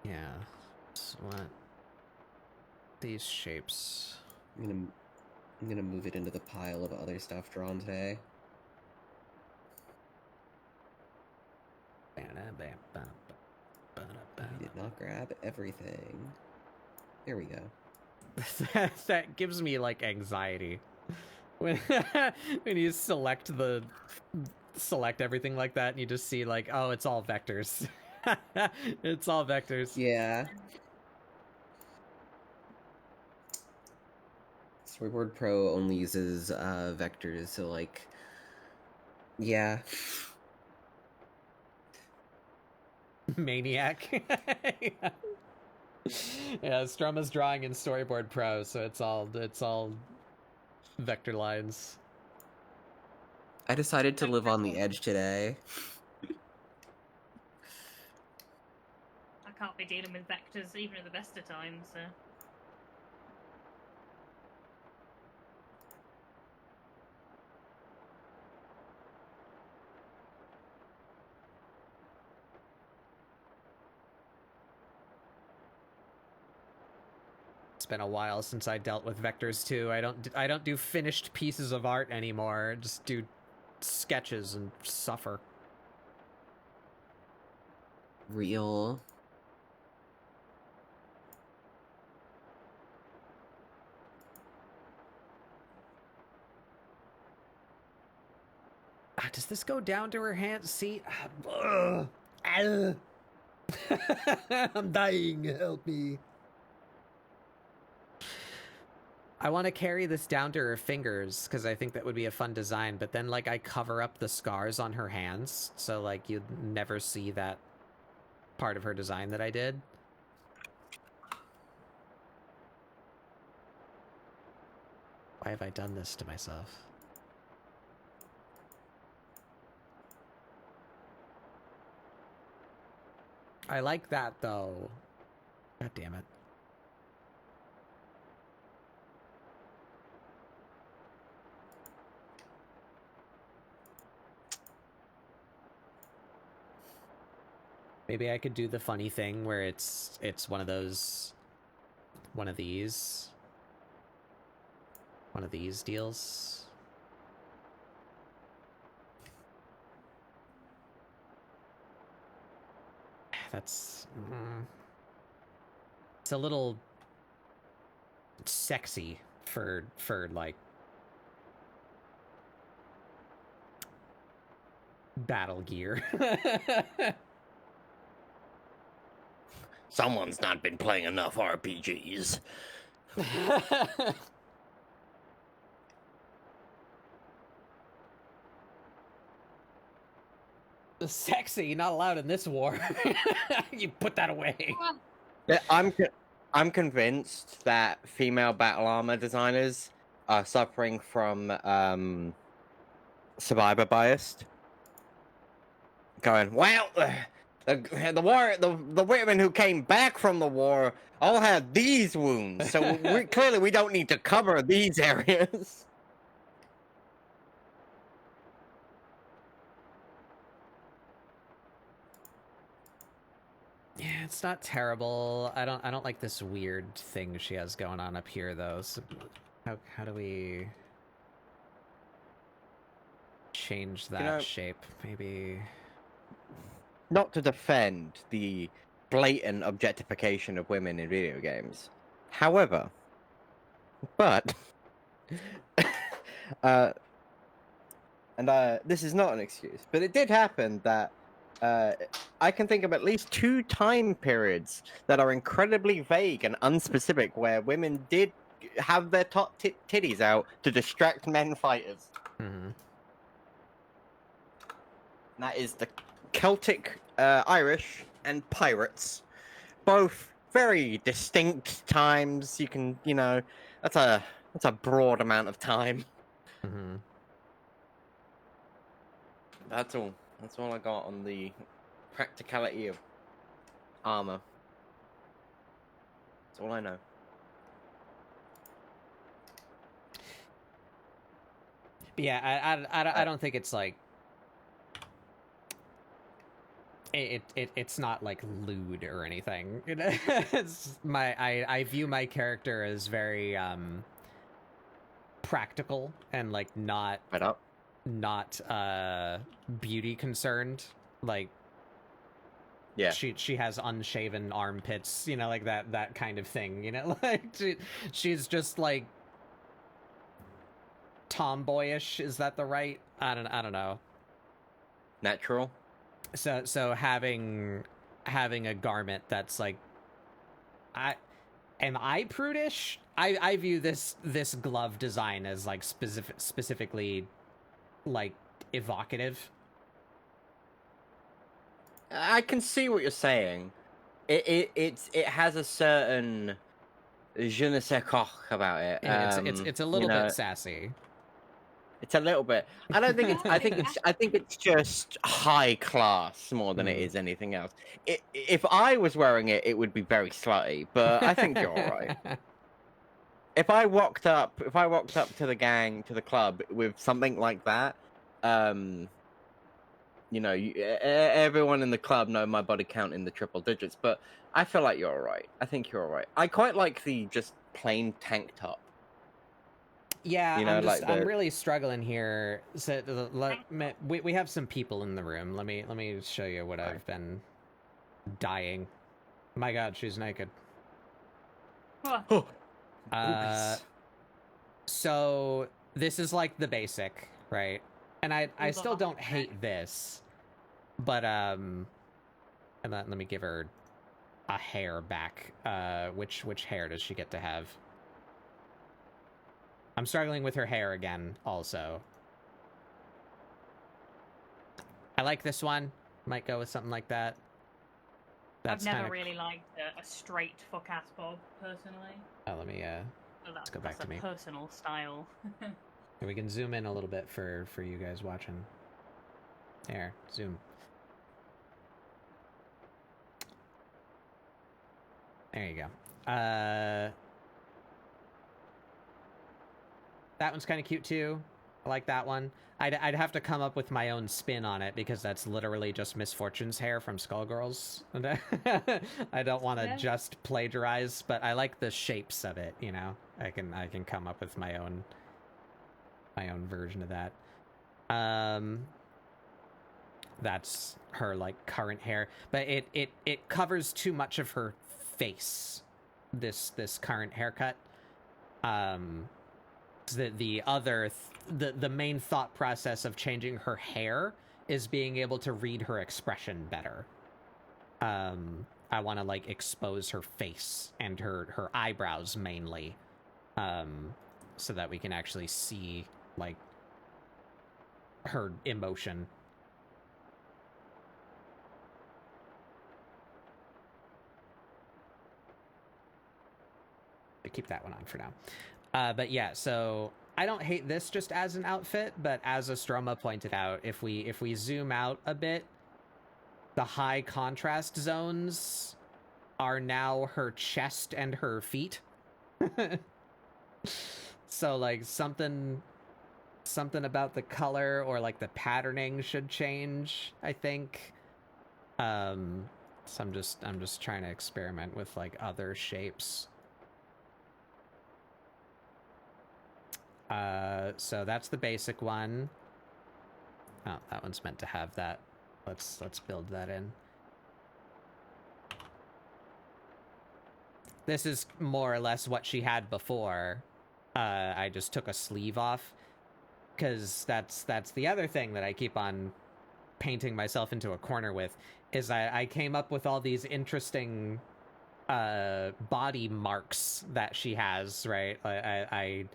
Yeah. So what? These shapes. I'm gonna move it into the pile of other stuff drawn today. I did not grab everything. There we go. That gives me like anxiety when when you select everything like that and you just see like, oh, it's all vectors. It's all vectors. Yeah. Storyboard Pro only uses vectors, so like, yeah. Maniac. Yeah, Strumma's drawing in Storyboard Pro, so it's all vector lines. I decided to live on the edge today. I can't be dealing with vectors even at the best of times, so. It's been a while since I dealt with vectors too. I don't do finished pieces of art anymore. I just do sketches and suffer. Real. Does this go down to her hand? See? I'm dying. Help me. I want to carry this down to her fingers because I think that would be a fun design, but then like I cover up the scars on her hands, so like you'd never see that part of her design that I did. Why have I done this to myself? I like that though. God damn it. Maybe I could do the funny thing where it's one of these deals. That's it's a little sexy for like battle gear. Someone's not been playing enough RPGs. Sexy, not allowed in this war. You put that away. Yeah, I'm convinced that female battle armor designers are suffering from survivor bias. Going, well, the women who came back from the war all had these wounds, so clearly we don't need to cover these areas. Yeah, it's not terrible. I don't like this weird thing she has going on up here though. So How do we change that know, shape? Maybe. Not to defend the blatant objectification of women in video games. However, but this is not an excuse, but it did happen that I can think of at least 2 time periods that are incredibly vague and unspecific where women did have their top titties out to distract men fighters. Mm-hmm. And that is the Celtic Irish and pirates. Both very distinct times. You can, that's a broad amount of time. Mm-hmm. That's all. That's all I got on the practicality of armor. That's all I know. But yeah, I don't think it's like it's not like lewd or anything. It's I view my character as very practical and like not Right up. not beauty concerned. Like Yeah. she has unshaven armpits, like that kind of thing, like she's just like tomboyish. Is that the right? I don't know. Natural. So having a garment that's like, am I prudish? I view this glove design as like specifically like evocative. I can see what you're saying. It has a certain je ne sais quoi about it. It's a little bit sassy. It's a little bit. I don't think it's. I think it's just high class more than it is anything else. If I was wearing it, it would be very slutty. But I think you're all right. If I walked up to the club with something like that, everyone in the club know my body count in the triple digits. But I feel like you're all right. I think you're all right. I quite like the just plain tank top. Yeah, I'm really struggling here. So we have some people in the room. Let me show you what I've been dying. My God, she's naked. So this is like the basic, right? And I still don't hate this, but and let me give her a hair back. Which hair does she get to have? I'm struggling with her hair again, also. I like this one. Might go with something like that. I've never really liked a straight fuck-ass bob, personally. Oh, let me, let's go back to me. That's a personal style. We can zoom in a little bit for you guys watching. There, zoom. There you go. That one's kind of cute too. I like that one. I'd have to come up with my own spin on it because that's literally just Miss Fortune's hair from Skullgirls. I don't want to just plagiarize, but I like the shapes of it. I can come up with my own version of that. That's her like current hair, but it covers too much of her face. This current haircut. The main thought process of changing her hair is being able to read her expression better. I want to like expose her face and her eyebrows mainly, so that we can actually see like her emotion. Keep that one on for now. But yeah, so I don't hate this just as an outfit, but as Astroma pointed out, if we zoom out a bit, the high contrast zones are now her chest and her feet. So like something about the color or like the patterning should change, I think. So I'm just trying to experiment with like other shapes. So that's the basic one. Oh, that one's meant to have that. Let's build that in. This is more or less what she had before. I just took a sleeve off, because that's the other thing that I keep on painting myself into a corner with, is I came up with all these interesting body marks that she has, right? I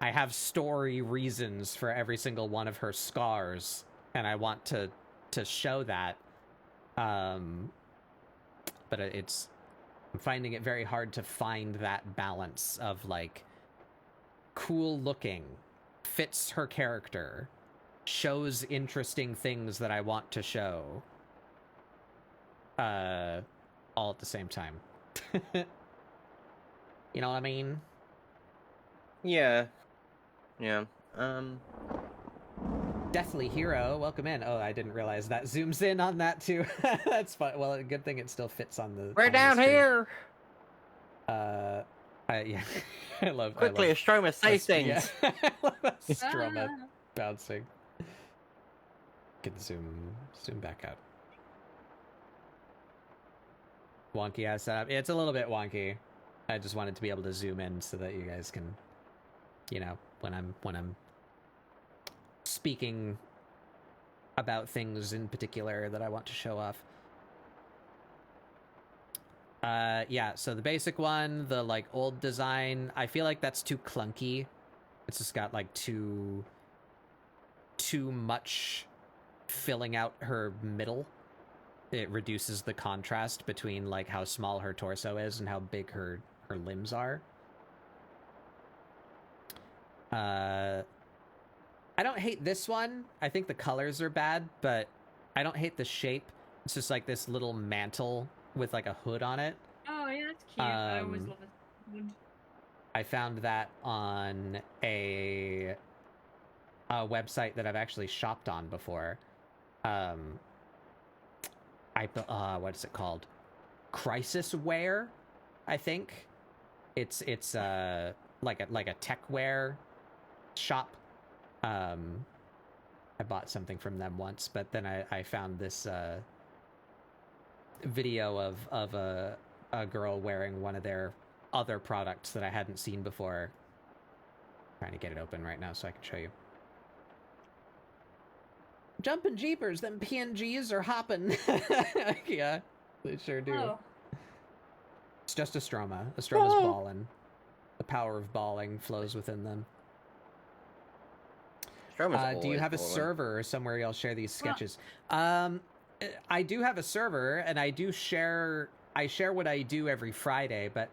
have story reasons for every single one of her scars, and I want to show that. But I'm finding it very hard to find that balance of, like, cool looking, fits her character, shows interesting things that I want to show, all at the same time. You know what I mean? Yeah. Deathly Hero, welcome in. Oh, I didn't realize that zooms in on that too. That's fun. Well, a good thing it still fits on the. We're on the down screen. here. Yeah, I love Quickly, Astroma, say things. Yeah. I love Astroma bouncing. Can zoom back out. Wonky ass setup. It's a little bit wonky. I just wanted to be able to zoom in so that you guys can, you know, when I'm speaking about things in particular that I want to show off. Yeah, so the basic one, the, like, old design, I feel like that's too clunky. It's just got, like, too much filling out her middle. It reduces the contrast between, like, how small her torso is and how big her limbs are. I don't hate this one. I think the colors are bad, but I don't hate the shape. It's just like this little mantle with, like, a hood on it. Oh, yeah, that's cute. I always love a wood. I found that on a website that I've actually shopped on before. What is it called? Crisis Wear, I think. It's like a tech wear shop. I bought something from them once, but then I found this video of a girl wearing one of their other products that I hadn't seen before. Trying to get it open right now so I can show you. Jumpin' jeepers, them PNGs are hopping. Yeah, they sure do. Oh. It's just Astroma. Astroma's ballin'. The power of balling flows within them. Do you have a server or somewhere y'all share these sketches? I do have a server, and I share what I do every Friday, but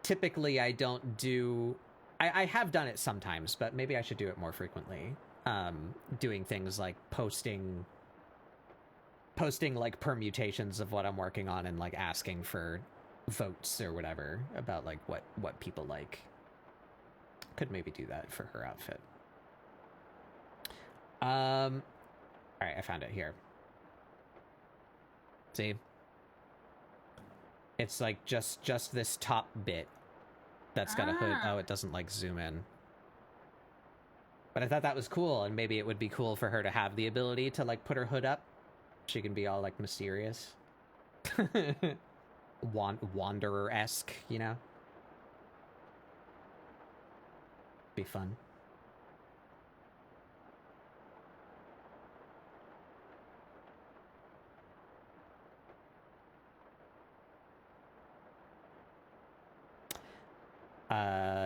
typically I don't do... I have done it sometimes, but maybe I should do it more frequently. Doing things like posting like permutations of what I'm working on and, like, asking for votes or whatever about, like, what people like. Could maybe do that for her outfit. All right, I found it here. See? It's like just this top bit that's got a hood. Oh, it doesn't, like, zoom in. But I thought that was cool, and maybe it would be cool for her to have the ability to, like, put her hood up. She can be all, like, mysterious. Wanderer-esque, you know? Be fun.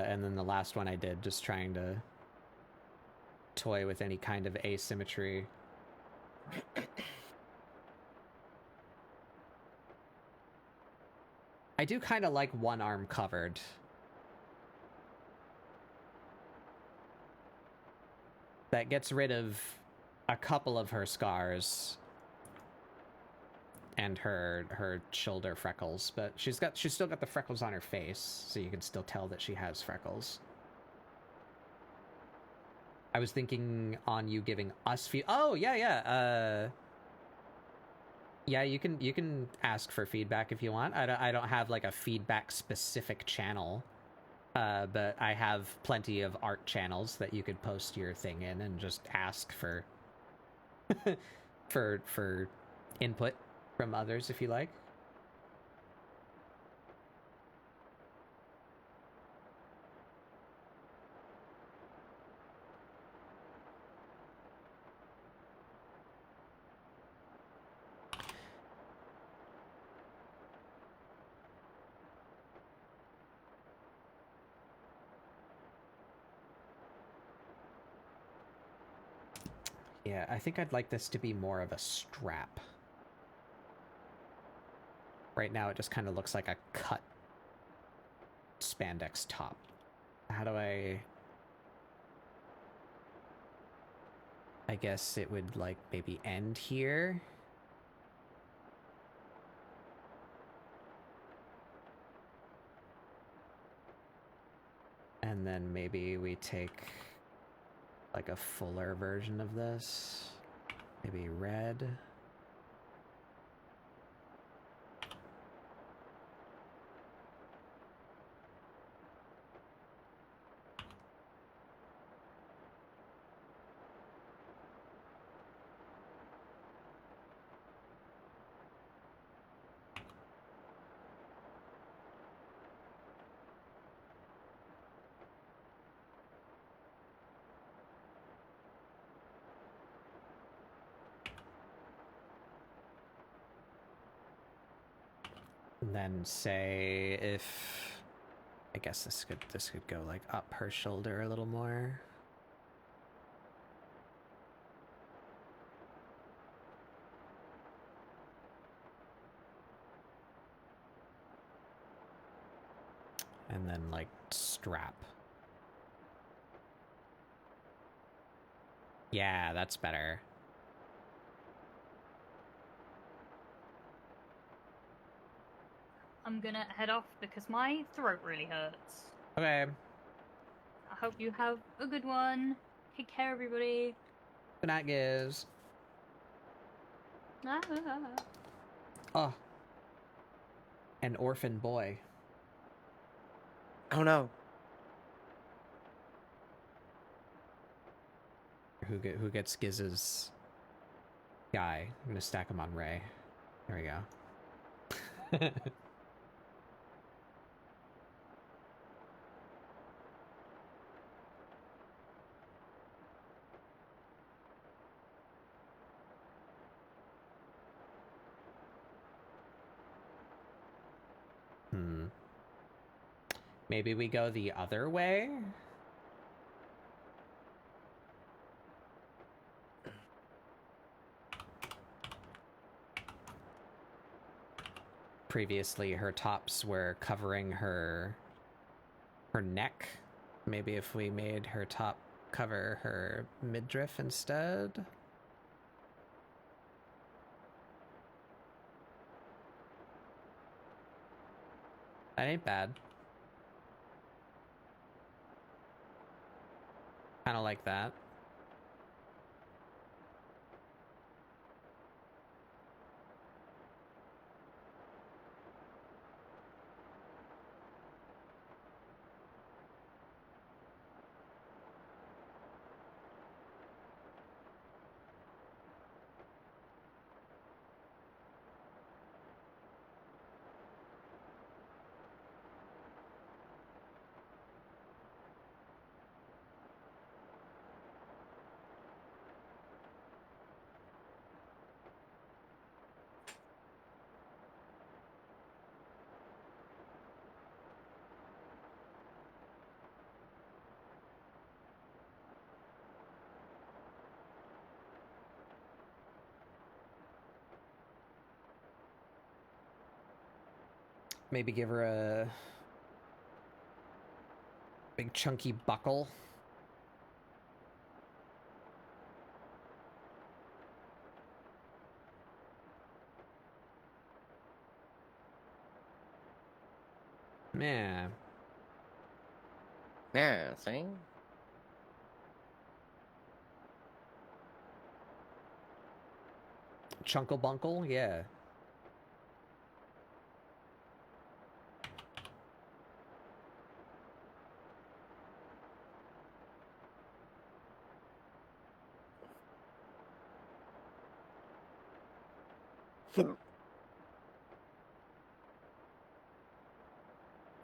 And then the last one I did, just trying to toy with any kind of asymmetry. I do kind of like one arm covered. That gets rid of a couple of her scars and her shoulder freckles, but she's still got the freckles on her face, so you can still tell that she has freckles. I was thinking on you giving us oh, yeah. Yeah, you can ask for feedback if you want. I don't have, like, a feedback specific channel. But I have plenty of art channels that you could post your thing in and just ask for for input from others if you like. Yeah, I think I'd like this to be more of a strap. Right now it just kind of looks like a cut spandex top. How do I guess it would like maybe end here. And then maybe we take like a fuller version of this. Maybe red. And then say if I guess this could go like up her shoulder a little more. And then like strap. Yeah, that's better. I'm gonna head off because my throat really hurts. Okay. I hope you have a good one. Take care, everybody. Good night, Giz. Ah. Oh. An orphan boy. Oh no. Who gets Giz's guy? I'm gonna stack him on Ray. There we go. Maybe we go the other way? Previously, her tops were covering her neck. Maybe if we made her top cover her midriff instead? That ain't bad. Kind of like that. Maybe give her a big chunky buckle. Yeah. Yeah, see? Chunkle bunkle, yeah.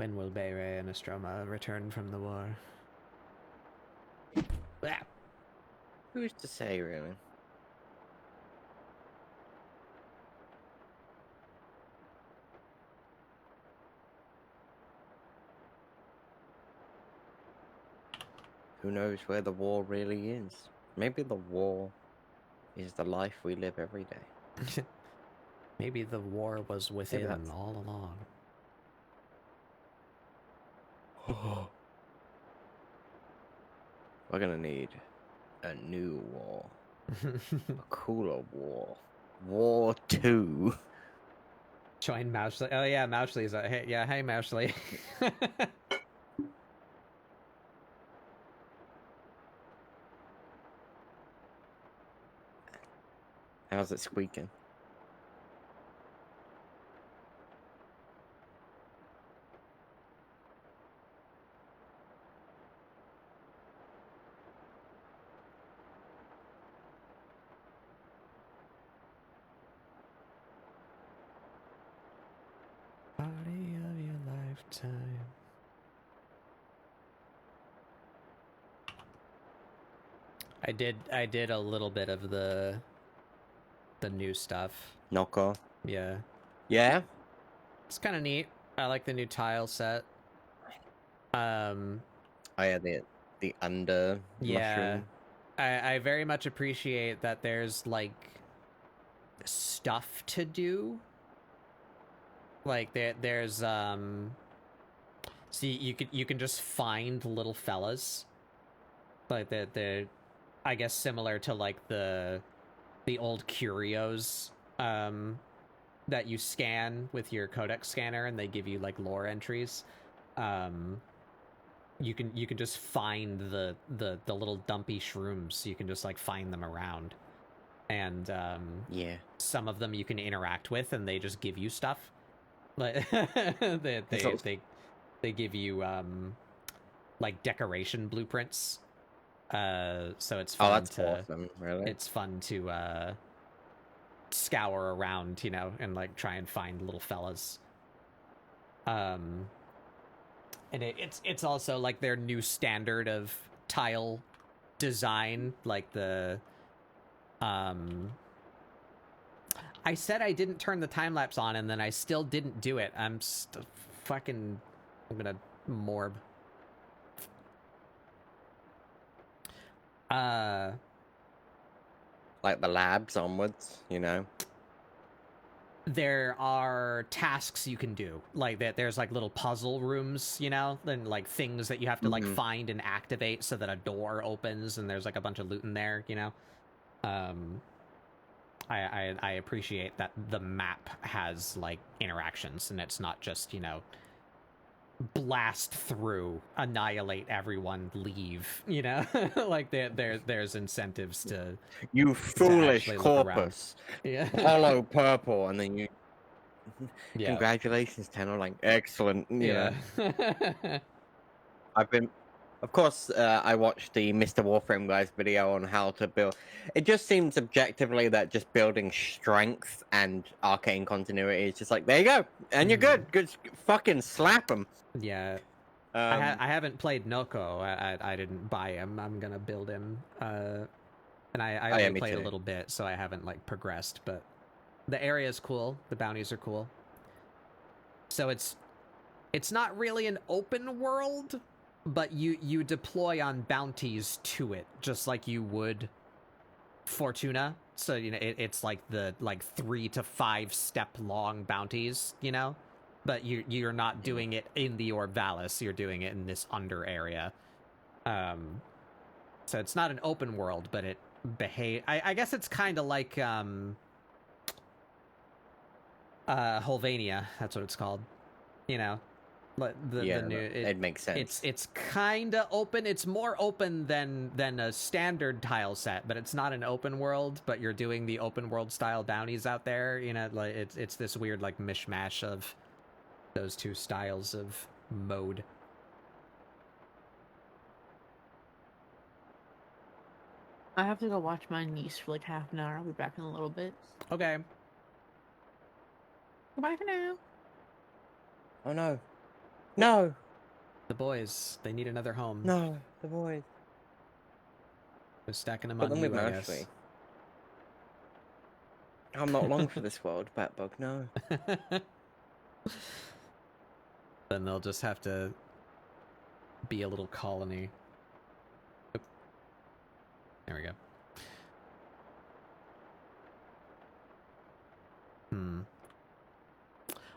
When will Beyre and Estroma return from the war? Ah. Who's to say, really? Who knows where the war really is? Maybe the war is the life we live every day. Maybe the war was within that's- all along. We're gonna need a new war. A cooler war. War 2. Join Mouchley. Oh yeah, Mouchley's. Hey, yeah, hey Mouchley. How's it squeaking? Party of your lifetime. I did a little bit of the new stuff. Knocker. Yeah. Yeah? It's kind of neat. I like the new tile set. Oh yeah, the under Yeah. mushroom. I very much appreciate that there's like stuff to do. Like there's see you can just find little fellas. Like they're I guess similar to like the old curios that you scan with your codex scanner and they give you like lore entries. You can just find the little dumpy shrooms. You can just like find them around. And Yeah. some of them you can interact with and they just give you stuff. Like they give you like decoration blueprints. So it's fun that's awesome, really. It's fun to scour around, you know, and like try and find little fellas. And it's also like their new standard of tile design, like the I said I didn't turn the time lapse on and then I still didn't do it. I'm gonna morb. Like the labs onwards, you know? There are tasks you can do, like that. There's like little puzzle rooms, you know, and like things that you have to like find and activate so that a door opens, and there's like a bunch of loot in there, you know. I appreciate that the map has like interactions, and it's not just, you know, blast through, annihilate everyone, leave, you know. Like there's incentives to You foolish actually look around. corpus. Yeah. Hollow purple, and then you Yeah. congratulations, Tenor, like excellent. You know. Yeah. Of course, I watched the Mr. Warframe guy's video on how to build. It just seems objectively that just building strength and arcane continuity is just like, there you go, and you're good. Good, fucking slap them. Yeah. I haven't played Noko. I didn't buy him. I'm gonna build him. And I only played a little bit, so I haven't like progressed. But the area is cool. The bounties are cool. So it's not really an open world, but you deploy on bounties to it, just like you would Fortuna. So, you know, it's like the 3 to 5 step long bounties, you know, but you're not doing it in the Orvalis. You're doing it in this under area. So it's not an open world, but it I guess it's kind of like Holvania. That's what it's called, you know. The new, it makes sense. It's kind of open. It's more open than a standard tile set, but it's not an open world. But you're doing the open world style bounties out there. You know, like it's this weird like mishmash of those two styles of mode. I have to go watch my niece for like half an hour. I'll be back in a little bit. Okay. Goodbye for now. Oh no. No, The boys, they need another home. no, the boys. We're stacking them Put on them with you, I Ashley. I'm not long for this world, Batbug. No. guess. Then they'll just have to be a little colony. Oop. There we go.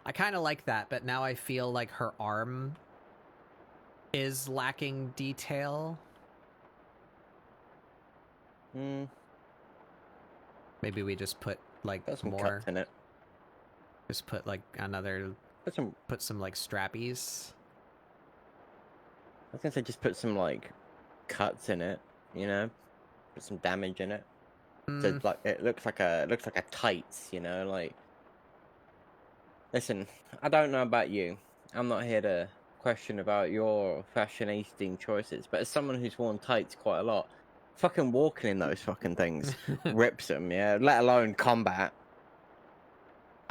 I kind of like that, but now I feel like her arm is lacking detail. Hmm. Maybe we just put like Got some more. cuts in it. Just put like another. Put some. Like strappies. I was gonna say just put some like cuts in it. You know, put some damage in it. So like it looks like a tights. You know, like. Listen, I don't know about you. I'm not here to question about your fashionisting choices, but as someone who's worn tights quite a lot, fucking walking in those fucking things rips them, yeah? Let alone combat.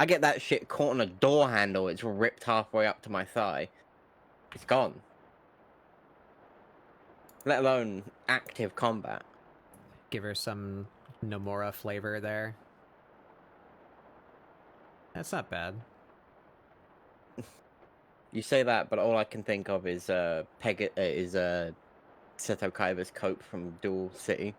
I get that shit caught on a door handle, it's ripped halfway up to my thigh. It's gone. Let alone active combat. Give her some Nomura flavor there. That's not bad. You say that, but all I can think of is Seto Kaiba's coat from Dual City.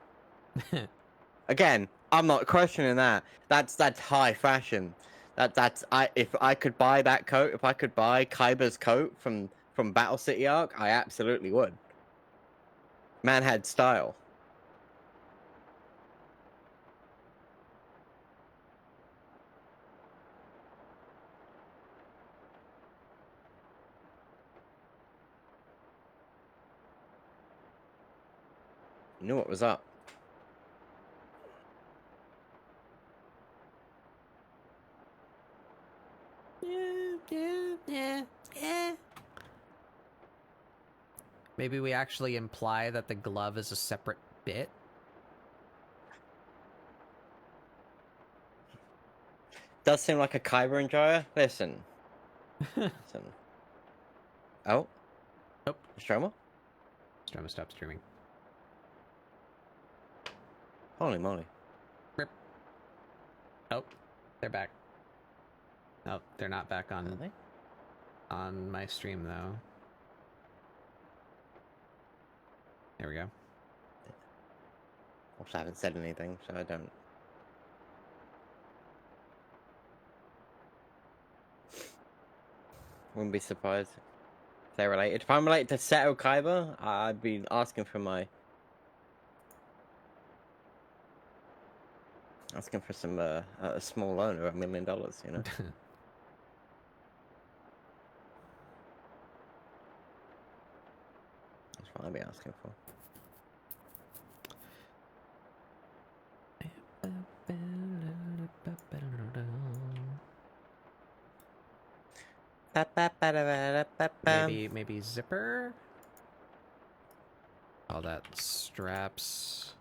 Again, I'm not questioning that. That's high fashion. If I could buy that coat, if I could buy Kaiba's coat from Battle City Arc, I absolutely would. Man had style. Knew what was up. Yeah. Maybe we actually imply that the glove is a separate bit. Does seem like a Kaiba enjoyer. Listen. Listen. Oh. Oh. Stroma? Stroma stopped streaming. Holy moly. Rip. Oh, they're back. Oh, they're not back on my stream though. There we go. Also, I haven't said anything, so I don't. Wouldn't be surprised if they're related. If I'm related to Seto Kaiba, I'd be asking for some a small loan of $1 million, you know. That's what I'd be asking for. Maybe zipper. All that straps.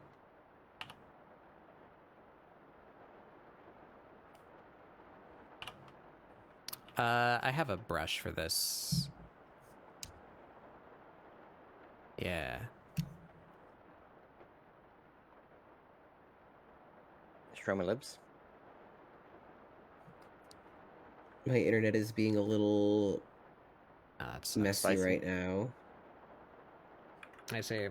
I have a brush for this. Yeah. Stroma libs. My internet is being a little That's messy right now. I see.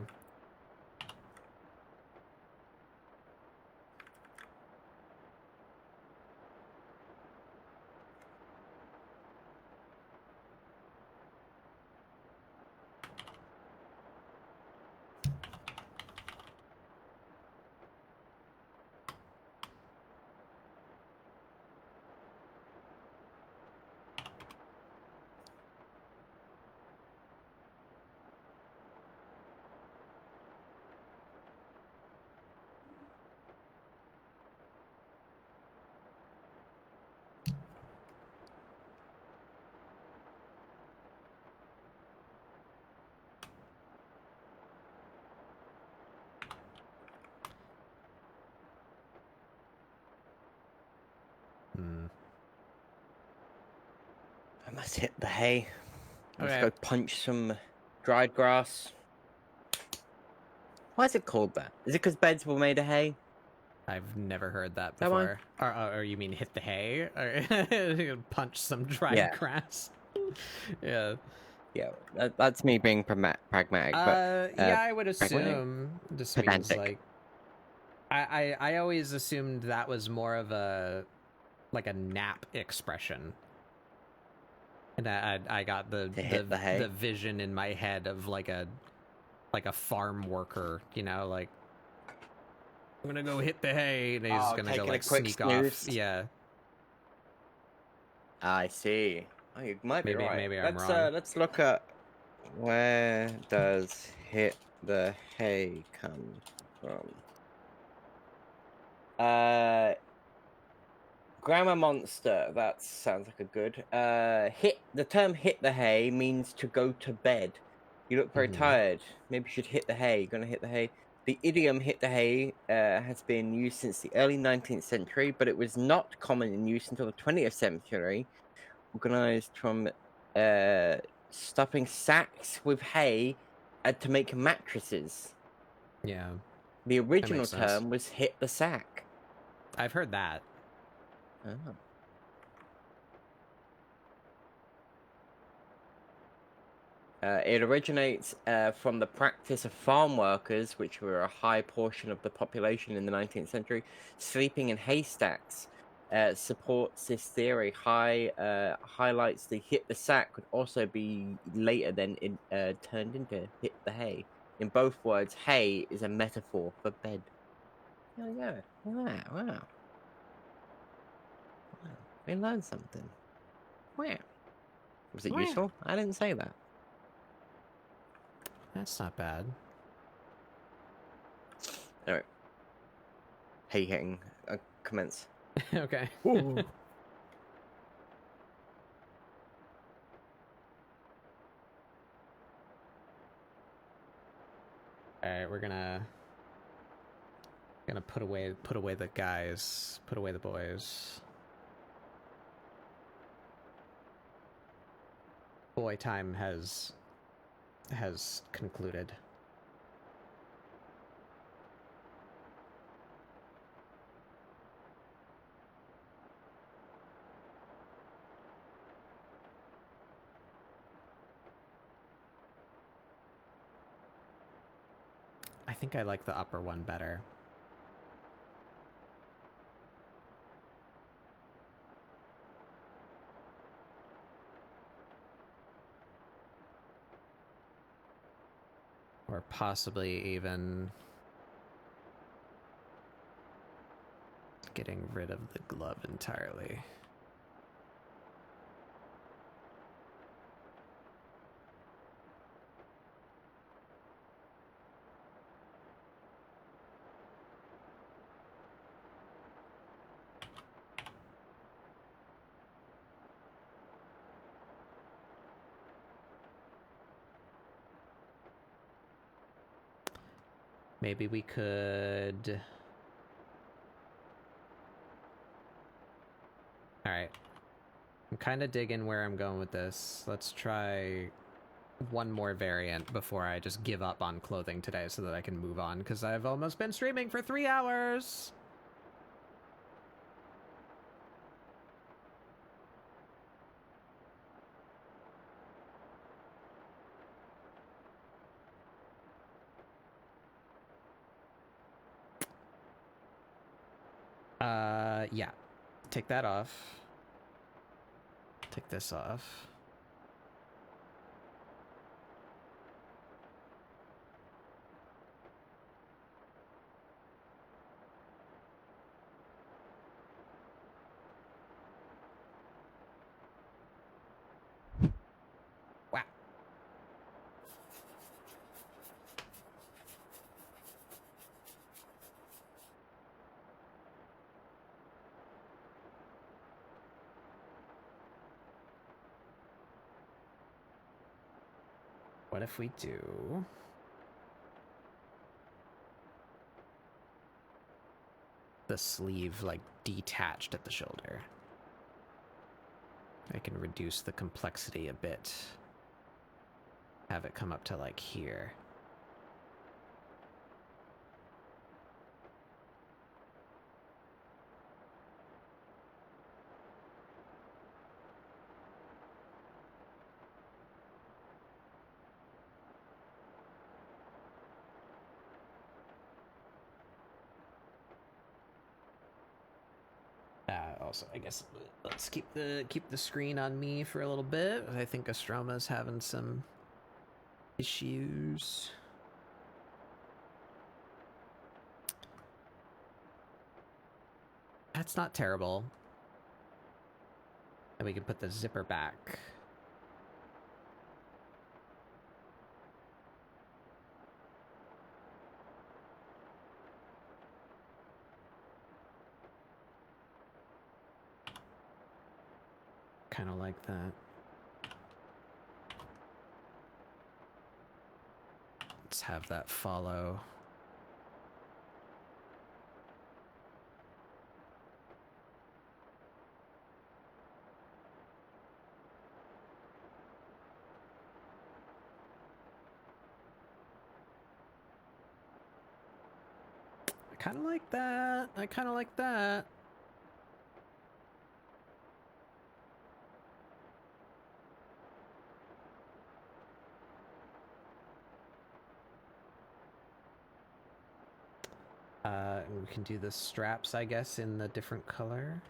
I must hit the hay. Let's Okay. go punch some dried grass. Why is it called that? Is it because beds were made of hay? I've never heard that That one? before. Or you mean hit the hay? Or punch some dried Yeah. grass? Yeah. Yeah, that's me being pragmatic. But yeah, I would pragmatic? assume this means Pedantic. like. I always assumed that was more of a like a nap expression. And I got To hit the hay? the vision in my head of like a farm worker, you know, like I'm gonna go hit the hay, and he's gonna go taking a like quick sneak snooze? off. Yeah, I see. Oh, you might be right. maybe I'm wrong. Let's look at where does hit the hay come from. Grammar monster. That sounds like a good. The term hit the hay means to go to bed. You look very tired. Maybe you should hit the hay. You're gonna hit the hay. The idiom hit the hay has been used since the early 19th century, but it was not common in use until the 20th century. Organized from stuffing sacks with hay to make mattresses. Yeah, The original makes sense. term was hit the sack. I've heard that. Oh. It originates from the practice of farm workers, which were a high portion of the population in the 19th century, sleeping in haystacks. Supports this theory. Highlights the hit the sack could also be later then turned into hit the hay. In both words, hay is a metaphor for bed. There we go. Wow. We learned something. Wow. Was it Wow. useful? I didn't say that. That's not bad. Alright. Hay hitting. Commence. Okay. Ooh. All right, we're gonna put away the guys, put away the boys. Boy time has concluded. I think I like the upper one better. Or possibly even getting rid of the glove entirely. Maybe we could... Alright. I'm kind of digging where I'm going with this. Let's try one more variant before I just give up on clothing today so that I can move on, because I've almost been streaming for 3 hours! Yeah. Take that off. Take this off. Wow. What if we do... the sleeve, like, detached at the shoulder? I can reduce the complexity a bit. have it come up to like here. Also, I guess let's keep the screen on me for a little bit. I think Astroma's having some issues. That's not terrible. And we can put the zipper back. Kind of like that. Let's have that follow. I kind of like that. I kind of like that. We can do the straps, I guess, in the different color.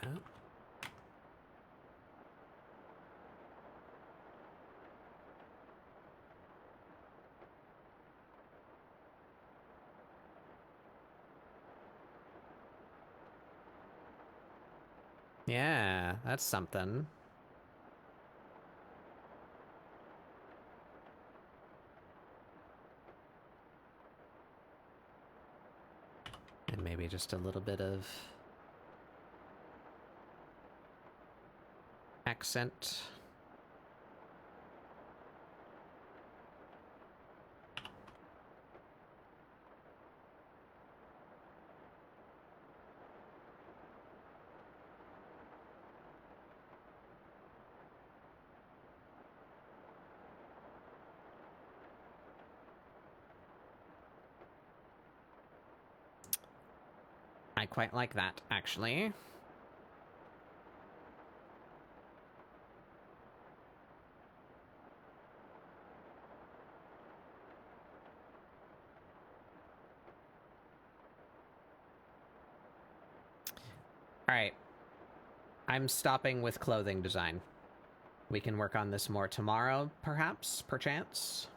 That. Yeah, that's something. And maybe just a little bit of accent. I quite like that, actually. Alright. I'm stopping with clothing design. We can work on this more tomorrow, perhaps, perchance.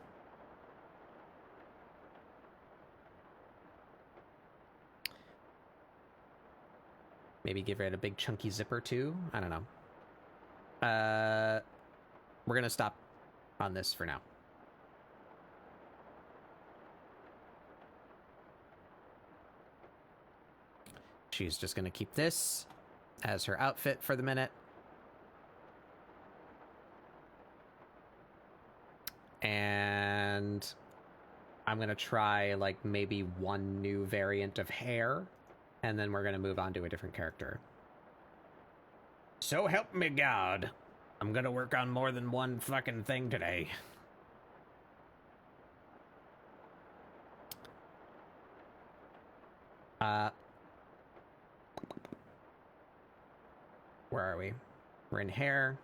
Maybe give it a big chunky zipper too. I don't know. We're gonna stop on this for now. She's just gonna keep this as her outfit for the minute. And I'm gonna try like maybe one new variant of hair, and then we're gonna move on to a different character. So help me God, I'm gonna work on more than one fucking thing today. Where are we? We're in hair.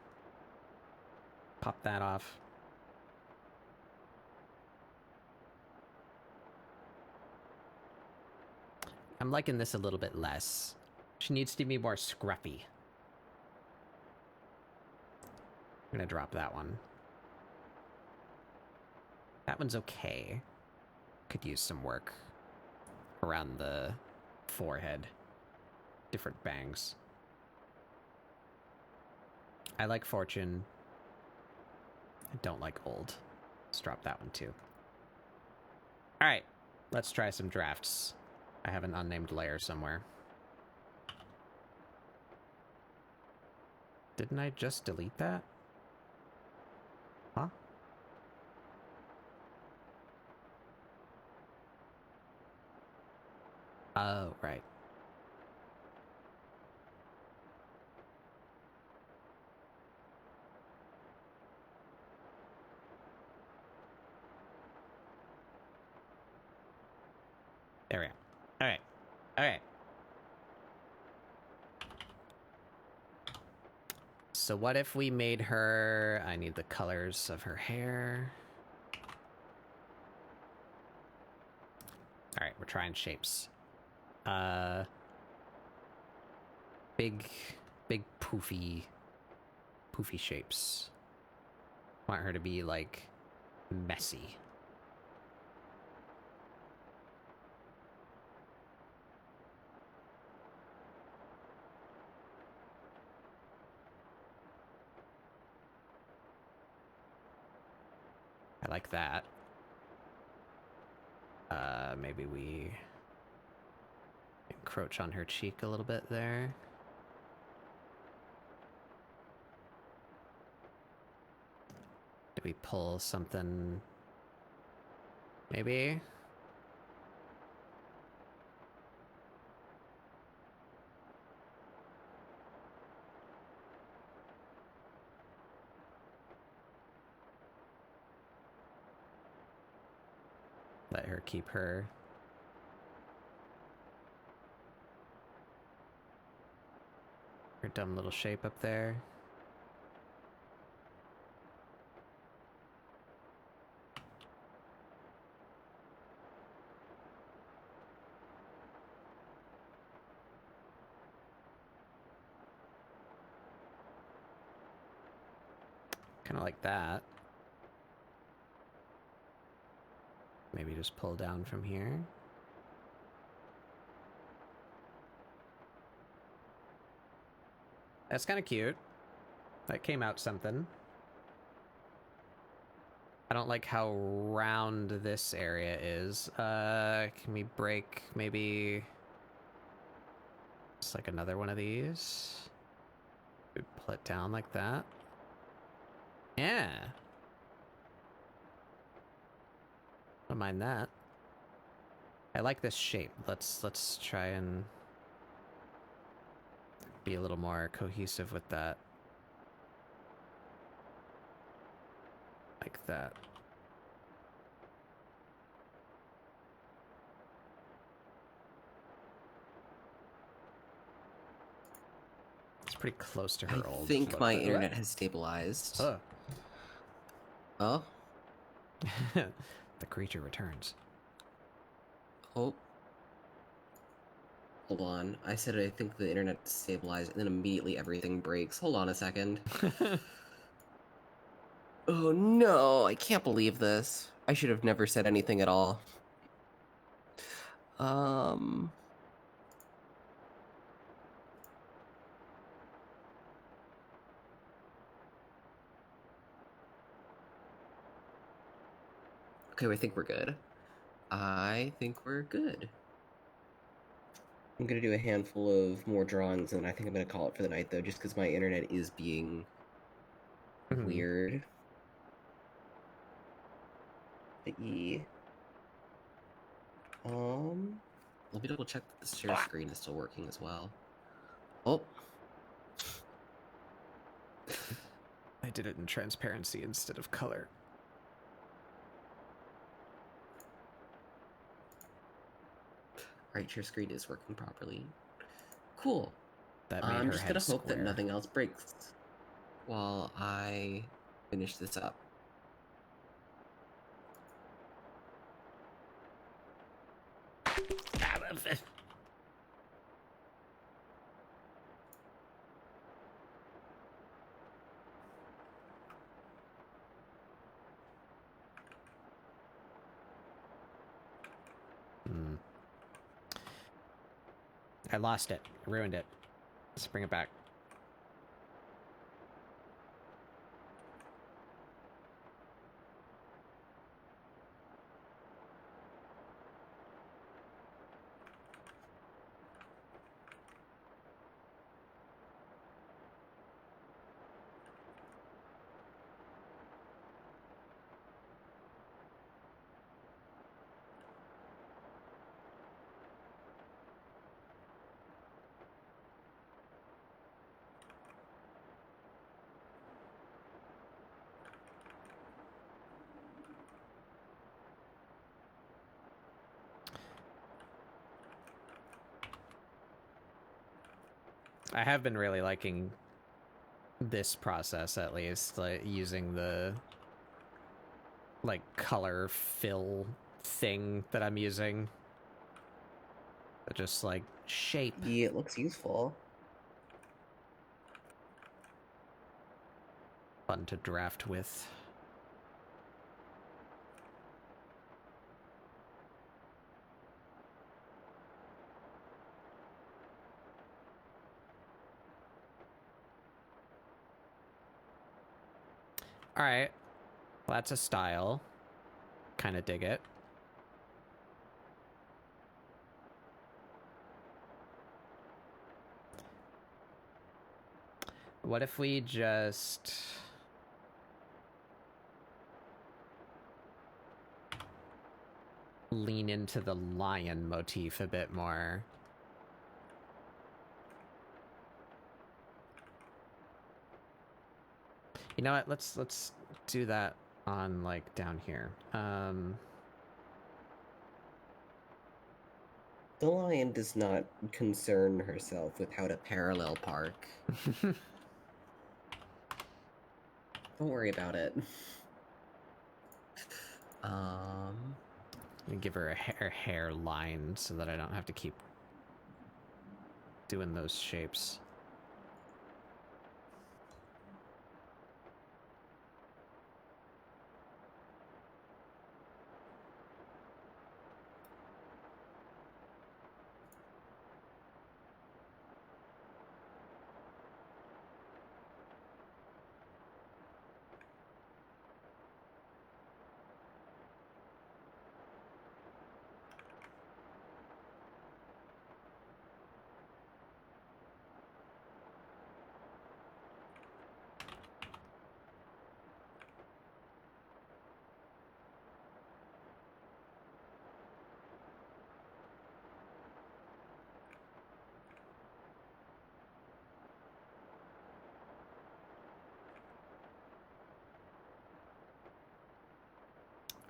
Pop that off. I'm liking this a little bit less. She needs to be more scruffy. I'm gonna drop that one. That one's okay. Could use some work around the forehead. Different bangs. I like Fortune. I don't like Old. Let's drop that one too. Alright, let's try some drafts. I have an unnamed layer somewhere. Didn't I just delete that? Huh? Oh, right. There we go. All right. All right. So what if we made her... I need the colors of her hair. All right, we're trying shapes. Big poofy shapes. Want her to be, like, messy. I like that. Maybe we encroach on her cheek a little bit there. Do we pull something? Maybe? Let her keep her dumb little shape up there. Kind of like that. Maybe just pull down from here. That's kind of cute. That came out something. I don't like how round this area is. Can we break maybe just like another one of these? We pull it down like that. Yeah. Don't mind that. I like this shape. Let's try and be a little more cohesive with that. Like that. It's pretty close to her I old think look. my internet has stabilized. Oh. Oh? The creature returns. Oh. Hold on. I said I think the internet stabilized, and then immediately everything breaks. Hold on a second. Oh no, I can't believe this. I should have never said anything at all. Okay, I think we're good. I think we're good. I'm gonna do a handful of more drawings, and I think I'm gonna call it for the night, though, just because my internet is being weird. But yeah. Let me double check that the share screen is still working as well. Oh. I did it in transparency instead of color. Alright, share screen is working properly. Cool. That made I'm her just head gonna hope that square. nothing else breaks while I finish this up. I lost it. I ruined it. Let's bring it back. I have been really liking this process, at least, like using the like color fill thing that I'm using. Just like shape. Yeah, it looks useful. Fun to draft with. Alright. Well, that's a style. Kind of dig it. What if we just... lean into the lion motif a bit more? You know what? Let's do that on like down here. The lion does not concern herself with how to parallel park. Don't worry about it. Let me give her a hair line so that I don't have to keep doing those shapes.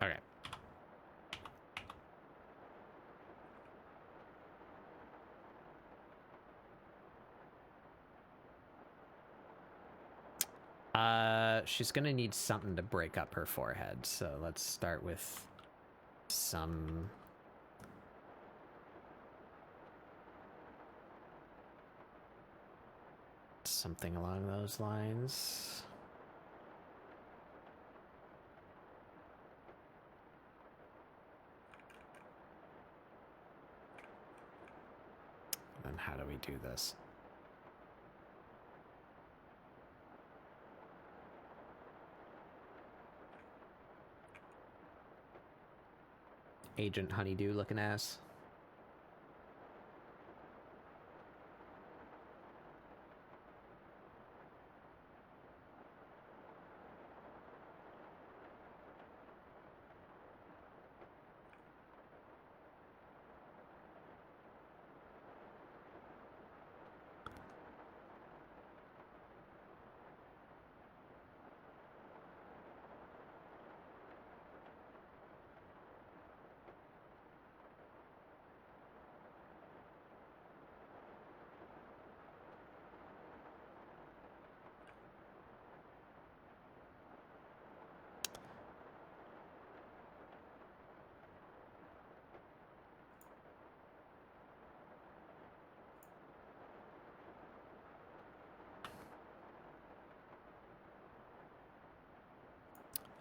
Okay. She's gonna need something to break up her forehead, so let's start with some... something along those lines. And how do we do this? Agent Honeydew looking ass.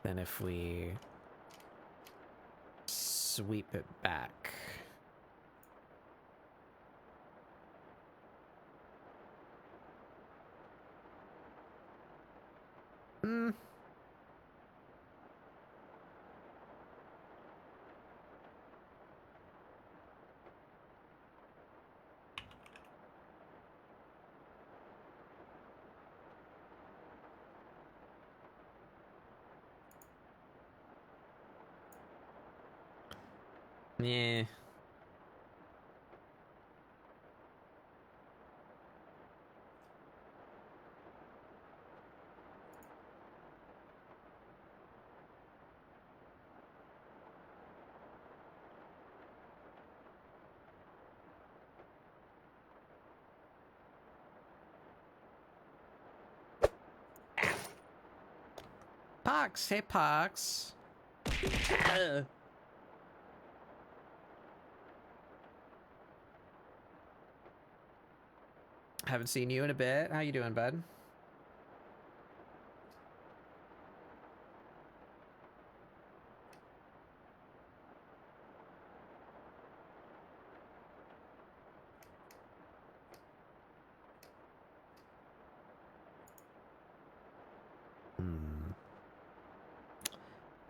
Then if we sweep it back. Yeah. Pox, hey Pox. Haven't seen you in a bit. How you doing, bud?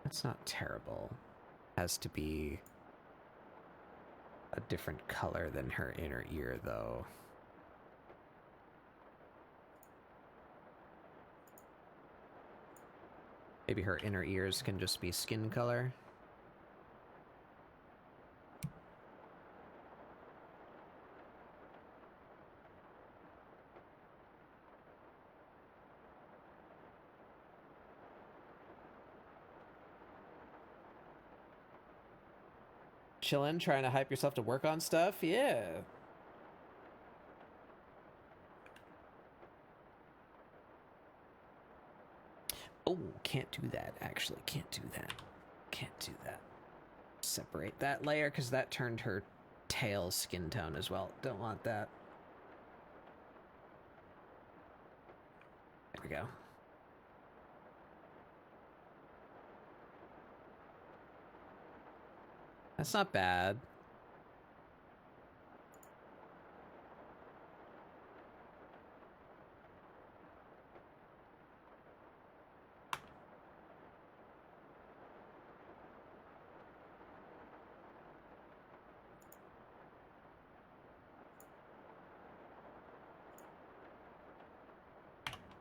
That's not terrible. Has to be a different color than her inner ear, though. Maybe her inner ears can just be skin color. Chillin', trying to hype yourself to work on stuff? Yeah. Oh, can't do that, actually. Can't do that. Can't do that. Separate that layer, because that turned her tail skin tone as well. Don't want that. There we go. That's not bad.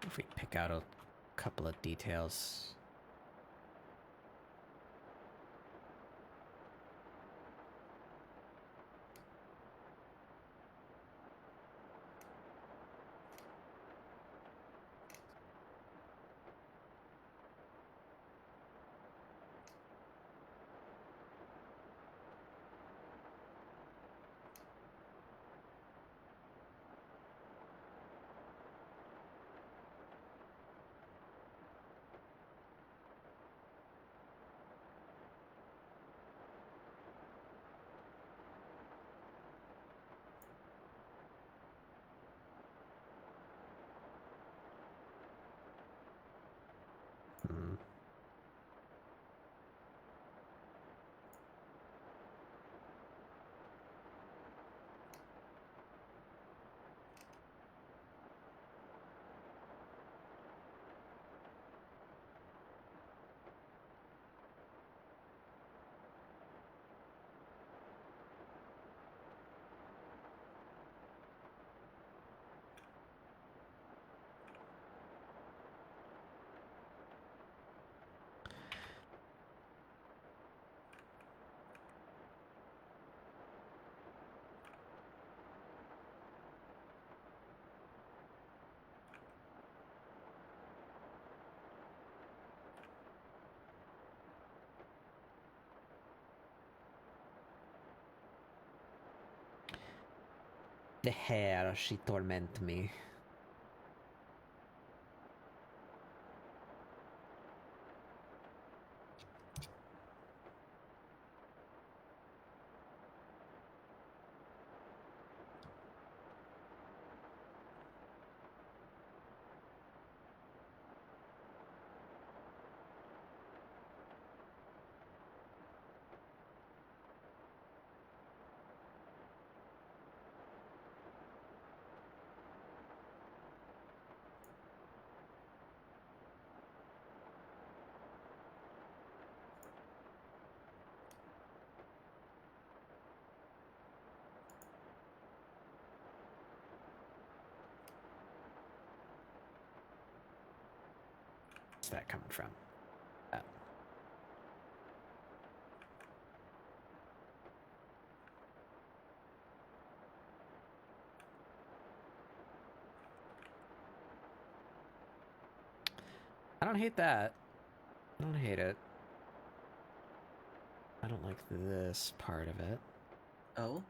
If we pick out a couple of details. The hair, she torment me. Where's that coming from? I don't hate that. I don't hate it. I don't like this part of it. Oh?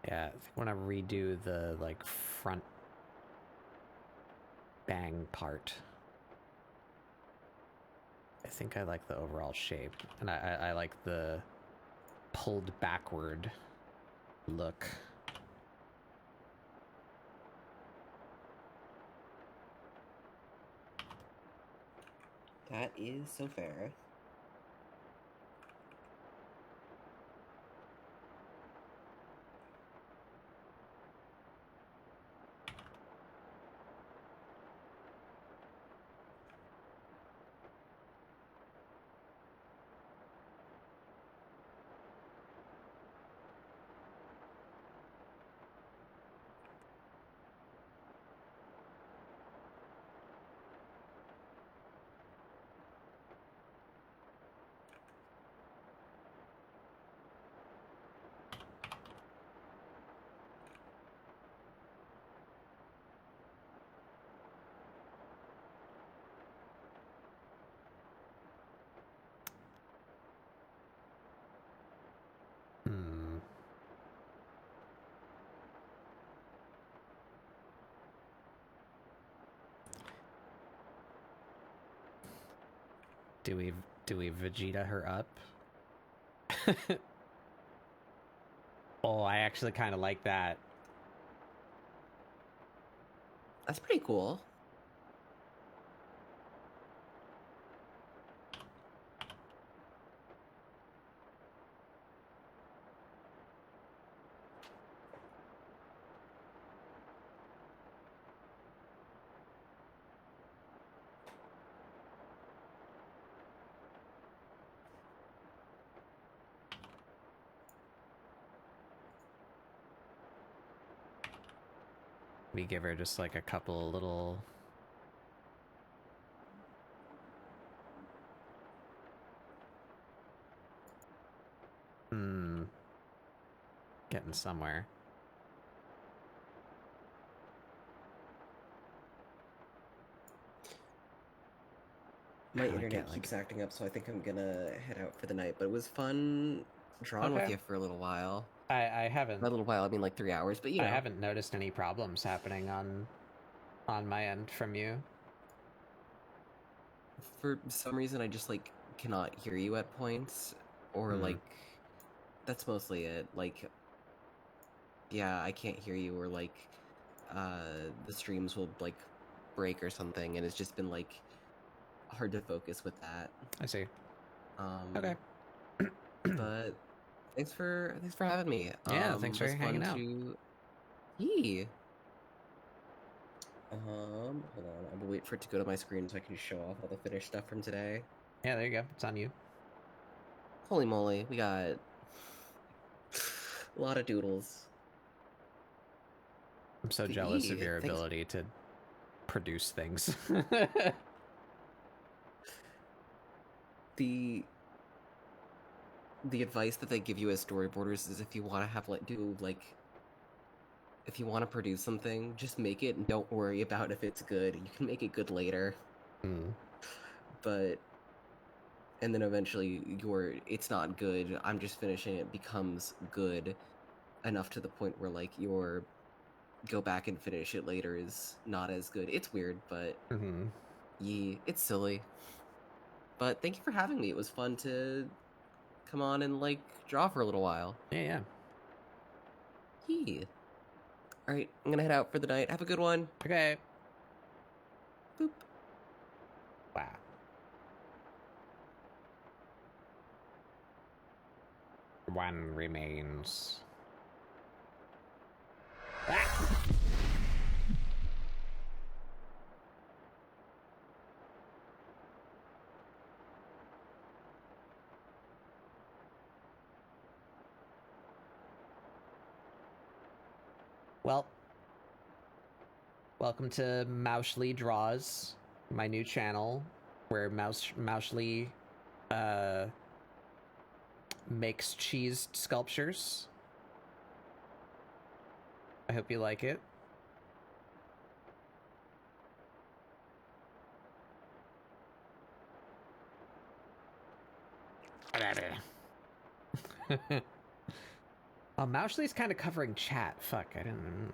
Yeah, I want to redo the, like, front bang part. I think I like the overall shape, and I like the pulled backward look. That is so fair. Hmm. Do we Vegeta her up? Oh, I actually kind of like that. That's pretty cool. We give her just like a couple little... Getting somewhere. My I like internet it, like keeps it. acting up, so I think I'm gonna head out for the night. But it was fun drawing with Okay. you for a little while. I haven't... By a little while, I mean like 3 hours, but you know. I haven't noticed any problems happening on my end from you. For some reason, I just, like, cannot hear you at points. Or, like, that's mostly it. Like, yeah, I can't hear you, or, like, the streams will, like, break or something, and it's just been, like, hard to focus with that. I see. Um, Okay. but thanks for having me. Yeah, thanks It for was fun hanging out. to... Yeah. Hold on. I'm gonna wait for it to go to my screen so I can show off all the finished stuff from today. Yeah, there you go. It's on you. Holy moly, we got a lot of doodles. I'm so But jealous of yeah, your thanks. ability to produce things. The advice that they give you as storyboarders is if you want to have if you want to produce something, just make it and don't worry about if it's good. You can make it good later. But and then eventually it's not good. I'm just finishing it becomes good enough to the point where like your go back and finish it later is not as good. It's weird, but yeah, it's silly. But thank you for having me. It was fun to come on and like draw for a little while. Yeah. Yeah. All right, I'm gonna head out for the night. Have a good one. Okay. Boop. Wow. One remains. Ah! Well, welcome to Moushly Draws, my new channel, where Moushly makes cheese sculptures. I hope you like it. Oh, Moushly's kind of covering chat. Fuck, I didn't...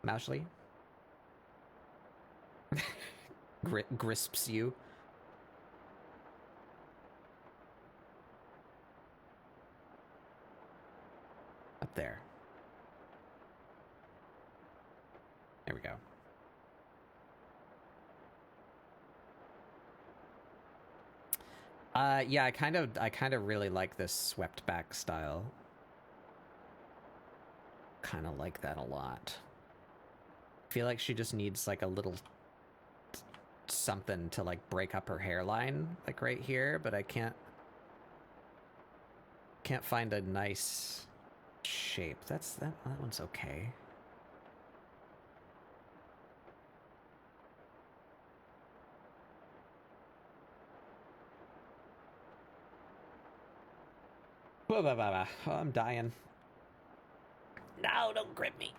Moushly? Grisps you. Up there. There we go. Yeah, I kind of really like this swept back style. Kind of like that a lot. Feel like she just needs like a little something to like break up her hairline, like right here, but I can't find a nice shape. That one's okay. Oh, I'm dying. No, don't grip me.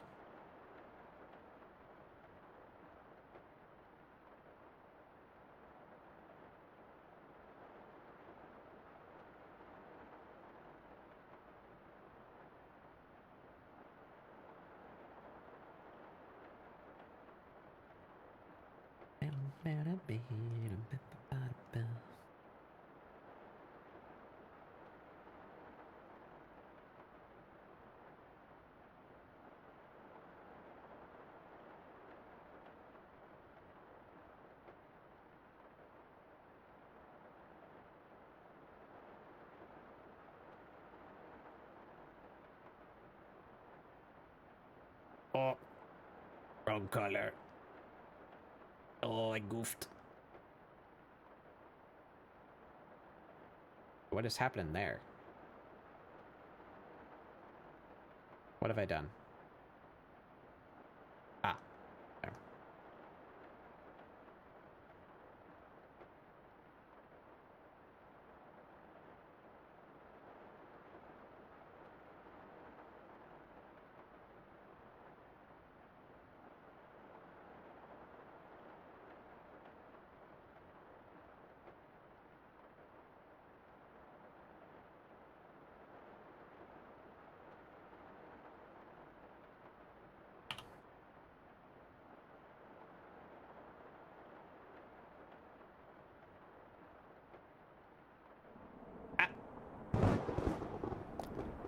Oh, wrong color. Oh, I goofed. What is happening there? What have I done? Ah, there.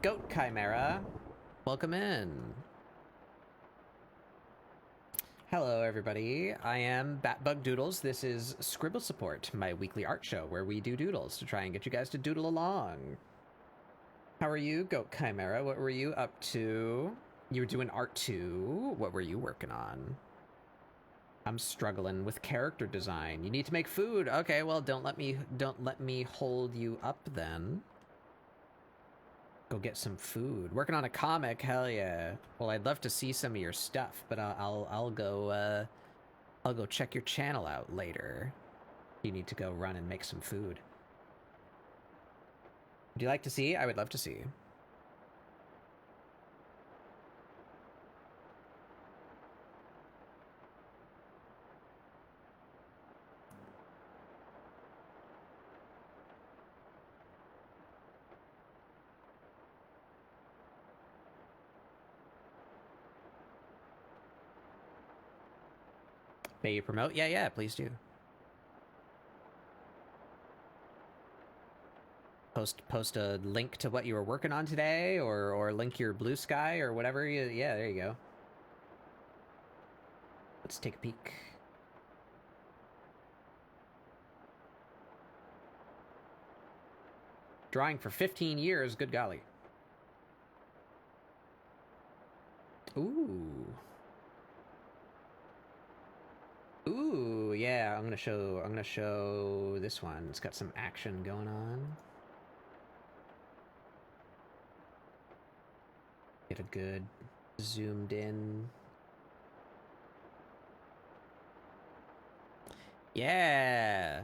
Goat Chimera, welcome in. Hello, everybody. I am Batbug Doodles. This is ScribbleSupport, my weekly art show where we do doodles to try and get you guys to doodle along. How are you, Goat Chimera? What were you up to? You were doing art too? What were you working on? I'm struggling with character design. You need to make food. Okay, well, don't let me hold you up then. Go get some food. Working on a comic, hell yeah. Well, I'd love to see some of your stuff, but I'll go check your channel out later. You need to go run and make some food. Would you like to see? I would love to see. May you promote? Yeah, please do. Post a link to what you were working on today, or link your blue sky or whatever. Yeah, there you go. Let's take a peek. Drawing for 15 years, good golly. Ooh, yeah, I'm gonna show this one. It's got some action going on. Get a good zoomed in. Yeah.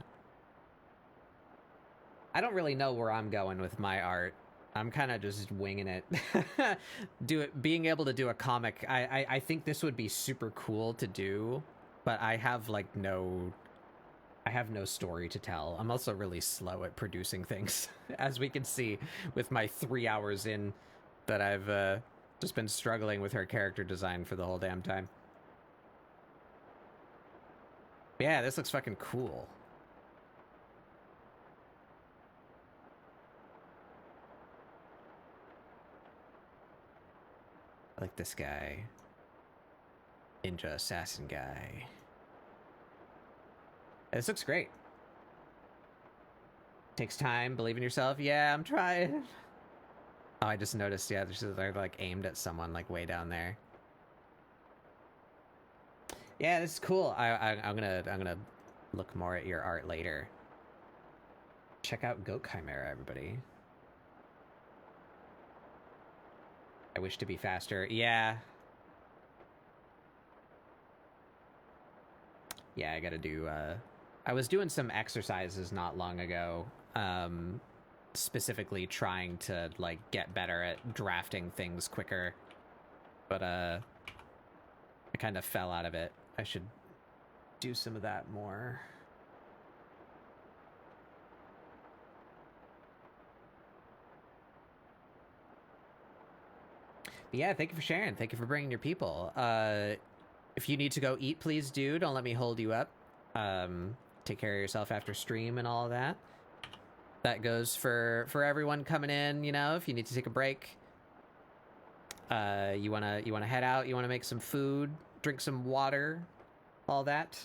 I don't really know where I'm going with my art. I'm kind of just winging it. Being able to do a comic, I think this would be super cool to do, but I have like no I have no story to tell. I'm also really slow at producing things, as we can see with my 3 hours in that I've just been struggling with her character design for the whole damn time. Yeah, this looks fucking cool. I like this guy. Ninja assassin guy. This looks great. Takes time, believe in yourself. Yeah, I'm trying. Oh, I just noticed, yeah, they're like aimed at someone like way down there. Yeah, this is cool. I'm gonna look more at your art later. Check out Goat Chimera, everybody. I wish to be faster. Yeah. Yeah, I gotta do, I was doing some exercises not long ago, specifically trying to, like, get better at drafting things quicker. But, I kind of fell out of it. I should do some of that more. But yeah, thank you for sharing. Thank you for bringing your people. If you need to go eat, please do. Don't let me hold you up. Take care of yourself after stream and all of that. That goes for everyone coming in, you know, if you need to take a break. You wanna head out, you wanna make some food, drink some water, all that.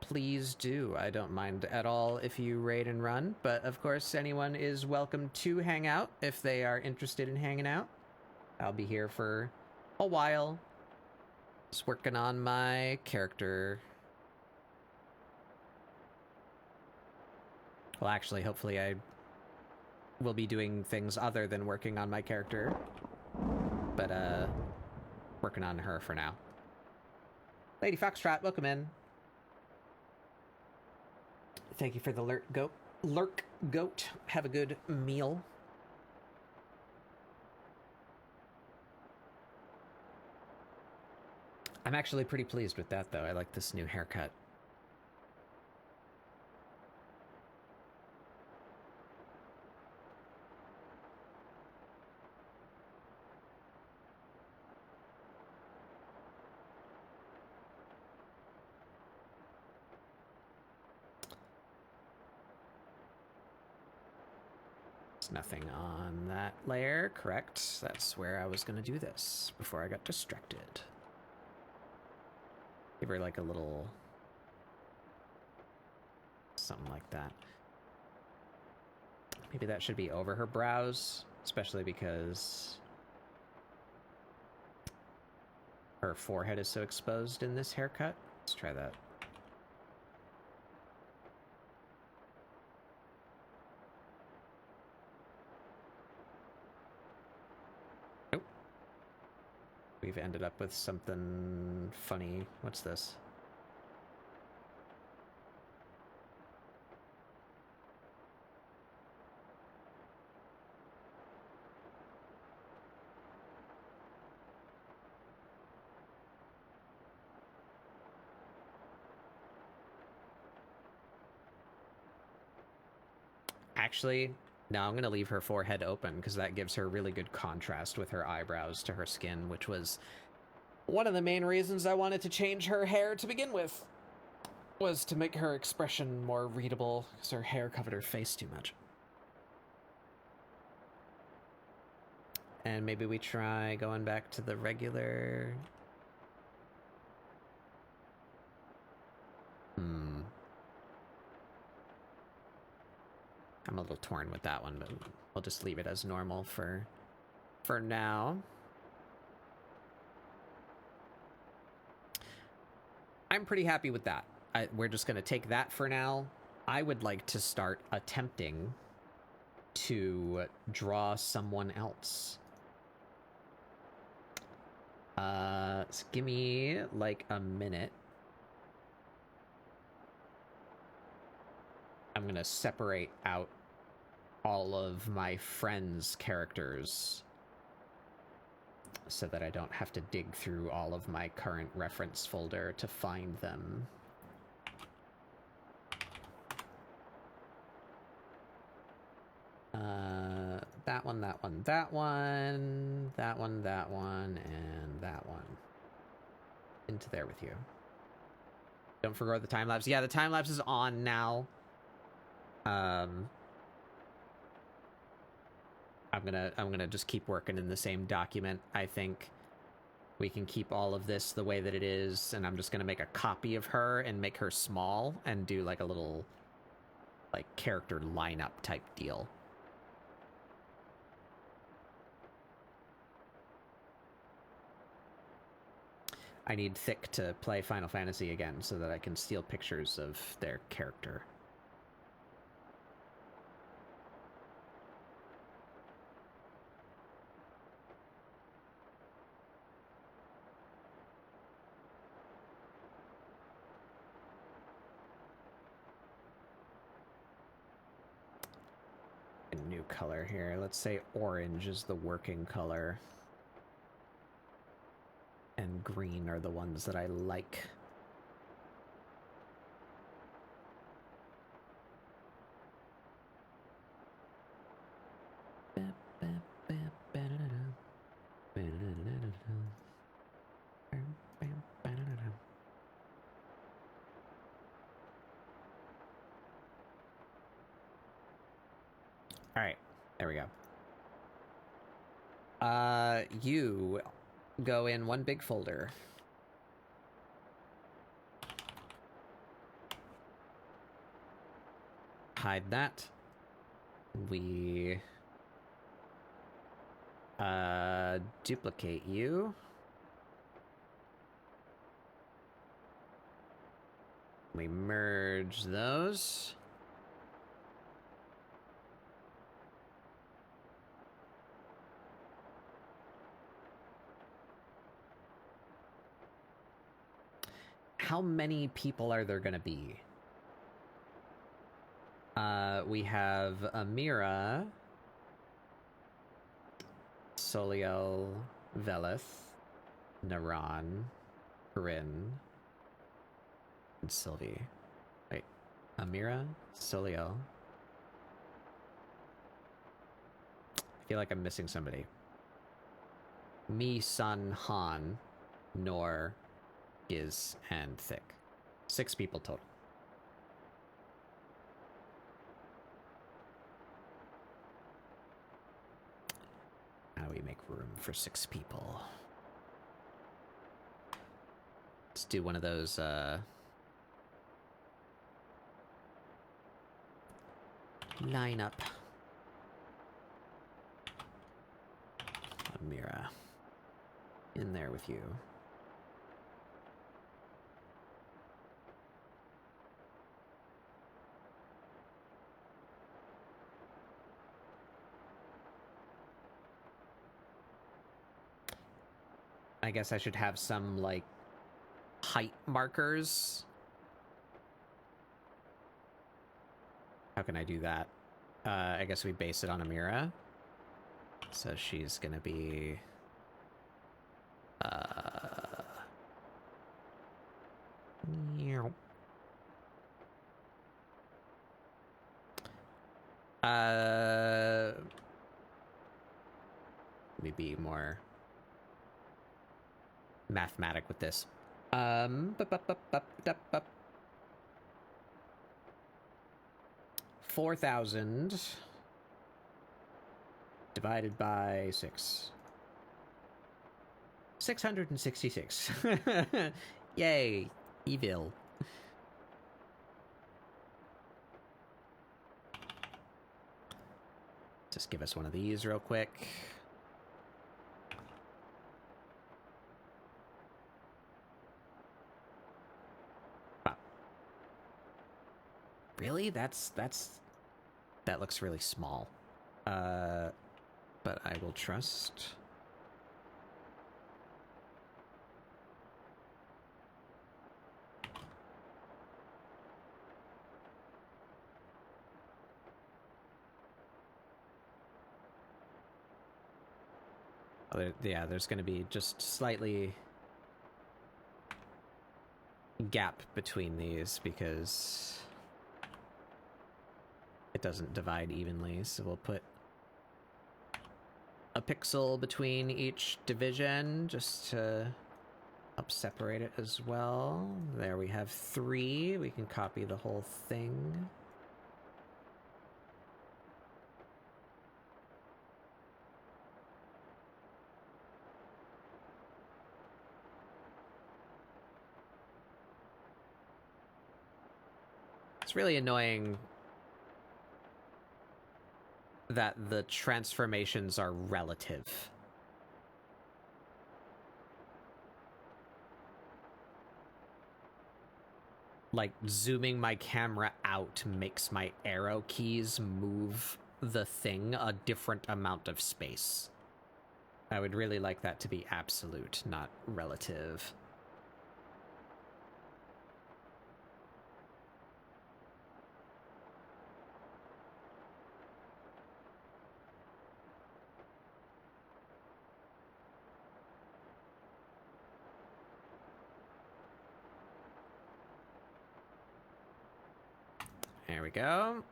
Please do. I don't mind at all if you raid and run, but of course anyone is welcome to hang out if they are interested in hanging out. I'll be here for a while. Just working on my character. Well, actually, hopefully I will be doing things other than working on my character. But, working on her for now. Lady Foxtrot, welcome in. Thank you for the lurk goat. Have a good meal. I'm actually pretty pleased with that, though. I like this new haircut. There's nothing on that layer, correct? That's where I was gonna do this before I got distracted. Give her like a little... something like that. Maybe that should be over her brows, especially because her forehead is so exposed in this haircut. Let's try that. Nope. We've ended up with something funny. What's this? Actually, no, I'm going to leave her forehead open because that gives her really good contrast with her eyebrows to her skin, which was one of the main reasons I wanted to change her hair to begin with, was to make her expression more readable because her hair covered her face too much. And maybe we try going back to the regular... I'm a little torn with that one, but we'll just leave it as normal for now. I'm pretty happy with that. We're just going to take that for now. I would like to start attempting to draw someone else. Give me like a minute. I'm going to separate out all of my friends' characters so that I don't have to dig through all of my current reference folder to find them. one, that one, that one, that one, that one, and that one. Into there with you. Don't forget the time lapse. Yeah, the time lapse is on now. I'm gonna just keep working in the same document. I think we can keep all of this the way that it is, and I'm just gonna make a copy of her and make her small and do like a little like character lineup type deal. I need Thick to play Final Fantasy again so that I can steal pictures of their character. A new color here. Let's say orange is the working color. And green are the ones that I like. All right, there we go. You go in one big folder. Hide that. We duplicate you. We merge those. How many people are there gonna be? We have Amira, Soliel, Veleth, Naran, Corinne, and Sylvie. Wait, Amira, Soliel. I feel like I'm missing somebody. Mi, Sun, Han, Nor, Giz, and Thick. 6 people total. How do we make room for 6 people? Let's do one of those, line up. Amira. In there with you. I guess I should have some, like, height markers. How can I do that? I guess we base it on Amira. So she's gonna be... Let me be more mathematic with this. 4,000 divided by 6. 666. Yay, evil. Just give us one of these real quick. Really? That looks really small. But I will trust. Yeah, there's going to be just slightly gap between these because it doesn't divide evenly, so we'll put a pixel between each division just to help separate it as well. There we have 3. We can copy the whole thing. It's really annoying that the transformations are relative. Like, zooming my camera out makes my arrow keys move the thing a different amount of space. I would really like that to be absolute, not relative. There we go.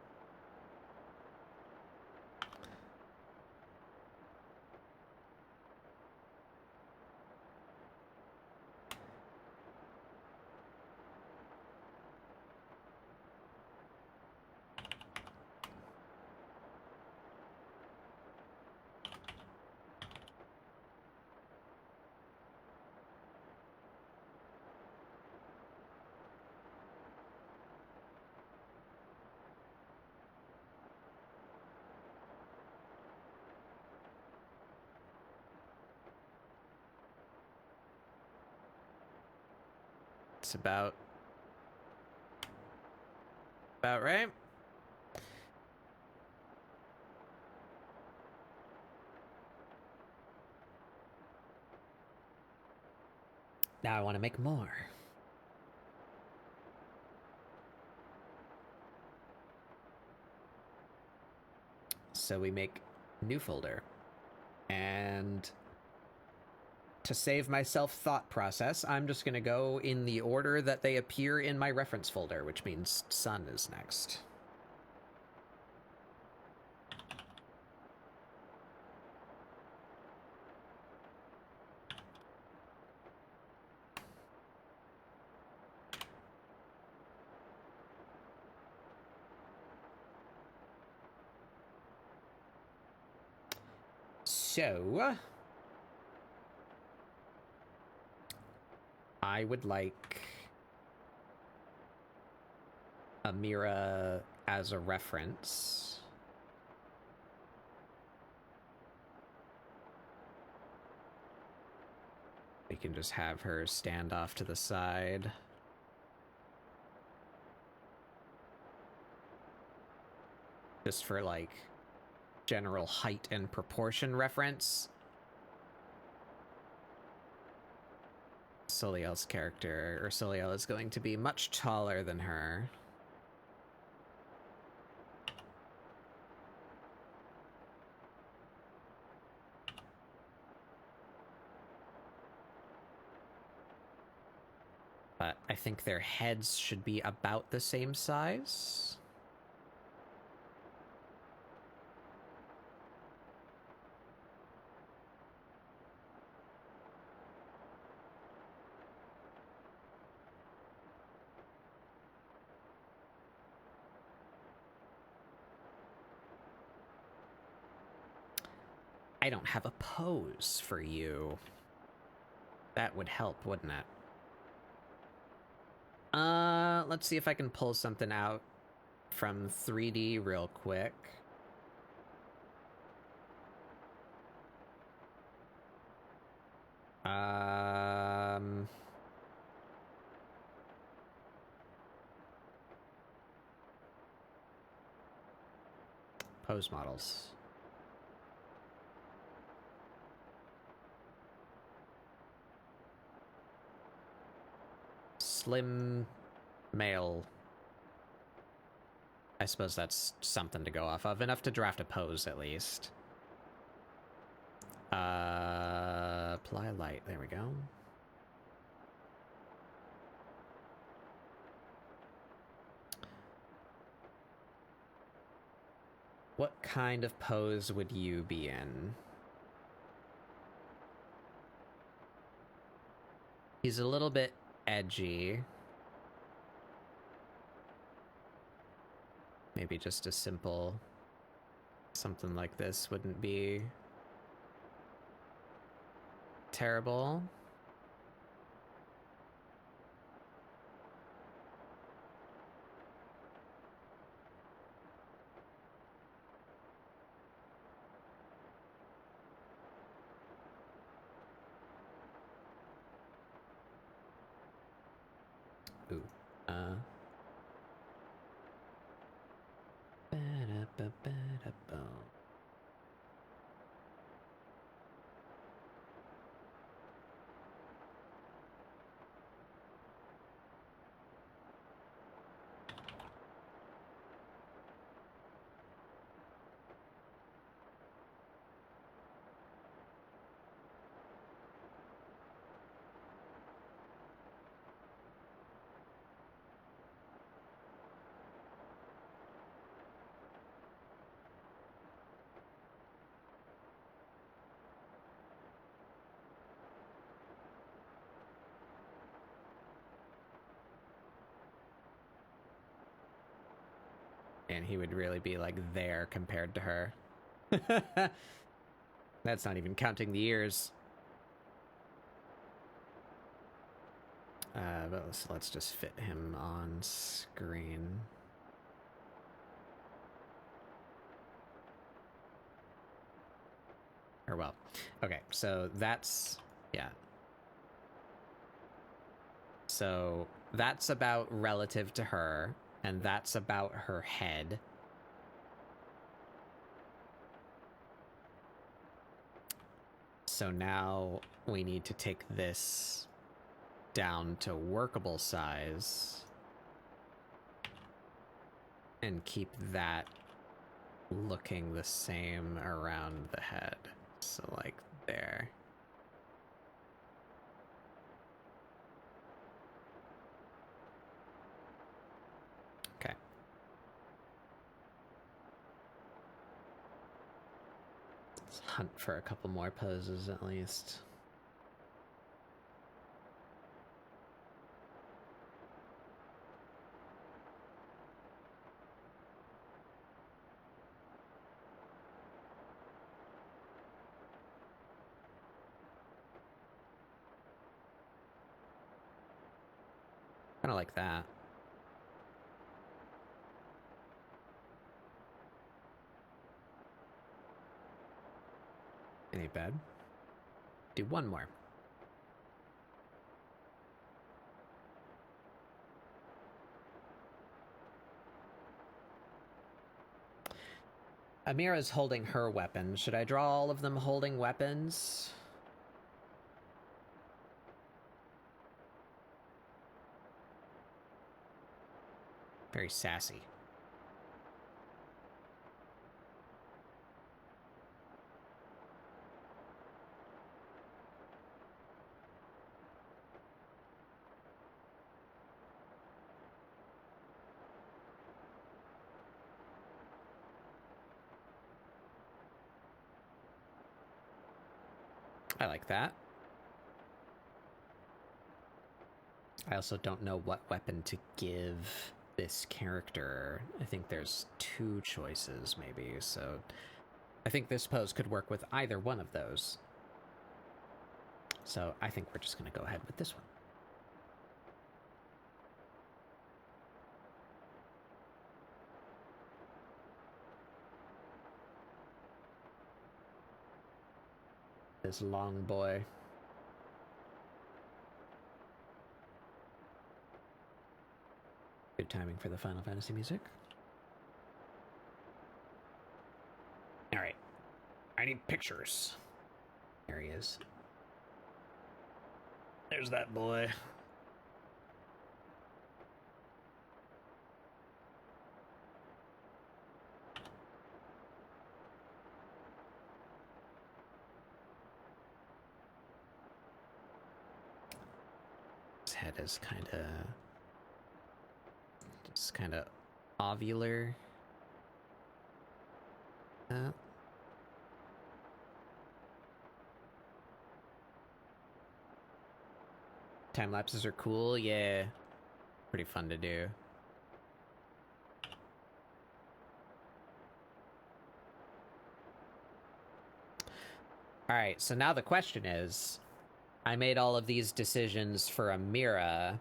It's about right. Now I want to make more. So we make new folder. And to save myself thought process, I'm just going to go in the order that they appear in my reference folder, which means sun is next. So I would like Amira as a reference. We can just have her stand off to the side. Just for, like, general height and proportion reference. Soliel's character, or Soliel, is going to be much taller than her. But I think their heads should be about the same size. I don't have a pose for you. That would help, wouldn't it? Let's see if I can pull something out from 3D real quick. Pose models. Slim male. I suppose that's something to go off of. Enough to draft a pose, at least. Apply light. There we go. What kind of pose would you be in? He's a little bit edgy. Maybe just a simple something like this wouldn't be terrible. Ooh. Ba-da-ba-ba-da-bo. And he would really be like there compared to her. That's not even counting the ears. But let's just fit him on screen. Or well, okay, so that's, yeah. So that's about relative to her, and that's about her head. So now we need to take this down to workable size and keep that looking the same around the head. So like there. Okay. Let's hunt for a couple more poses at least. Kind of like that. Ain't bad. Do one more. Amira's holding her weapon. Should I draw all of them holding weapons? Very sassy. I like that. I also don't know what weapon to give this character. I think there's two choices, maybe, so I think this pose could work with either one of those. So I think we're just going to go ahead with this one. This long boy. Good timing for the Final Fantasy music. Alright. I need pictures. There he is. There's that boy. His head is kind of ovular. Time lapses are cool, yeah. Pretty fun to do. Alright, so now the question is, I made all of these decisions for Amira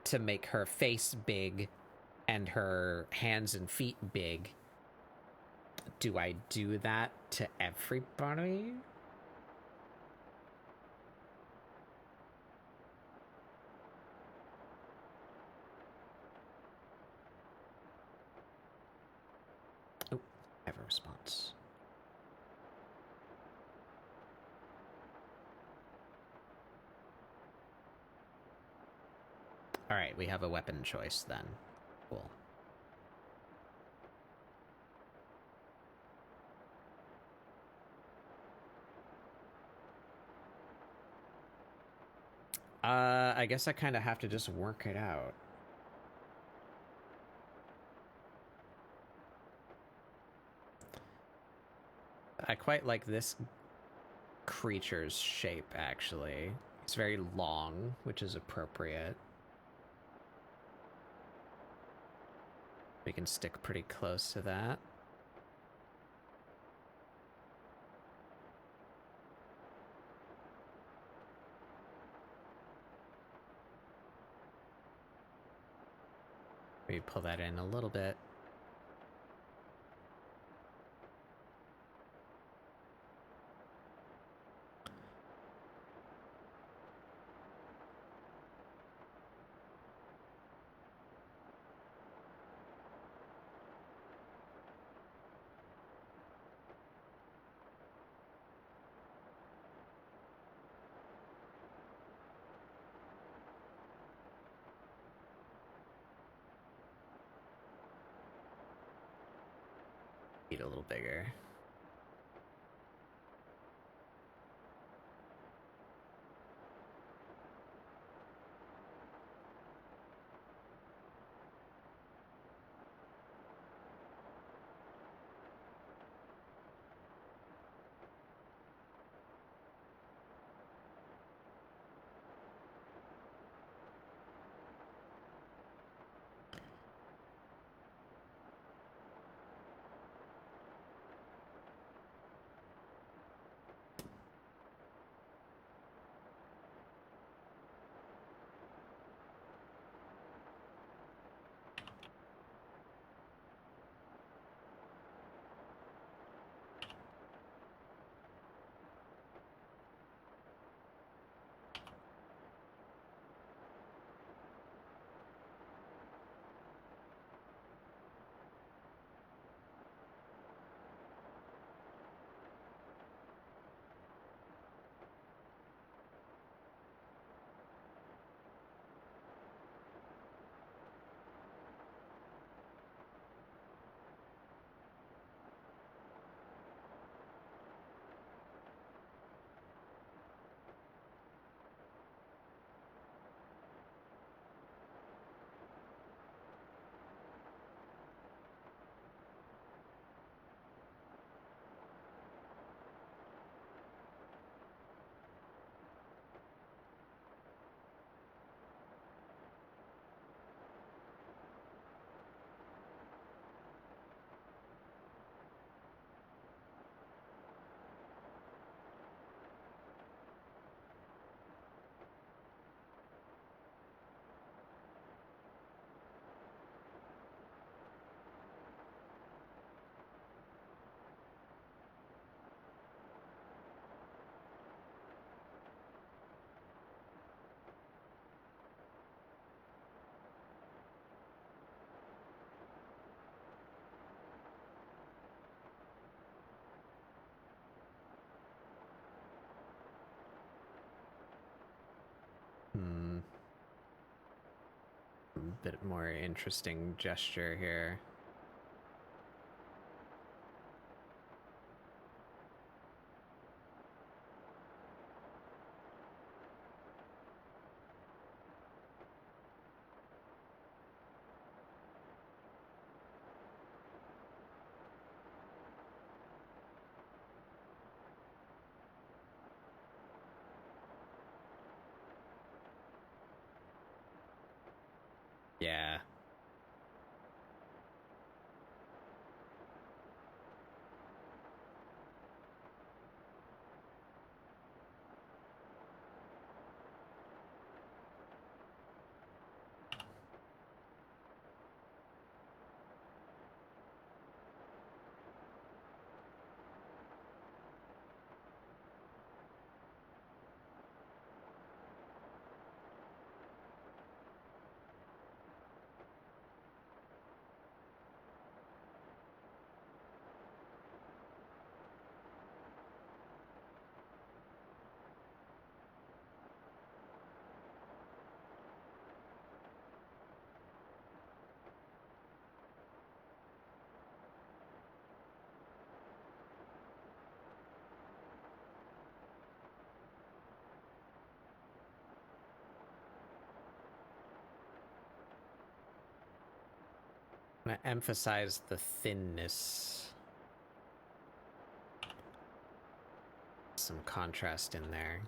to make her face big and her hands and feet big. Do I do that to everybody? Oh, I have a response. Alright, we have a weapon choice then. Cool. I guess I kind of have to just work it out. I quite like this creature's shape, actually. It's very long, which is appropriate. We can stick pretty close to that. Maybe pull that in a little bit. Need a little bigger. A bit more interesting gesture here. I'm gonna emphasize the thinness. Some contrast in there.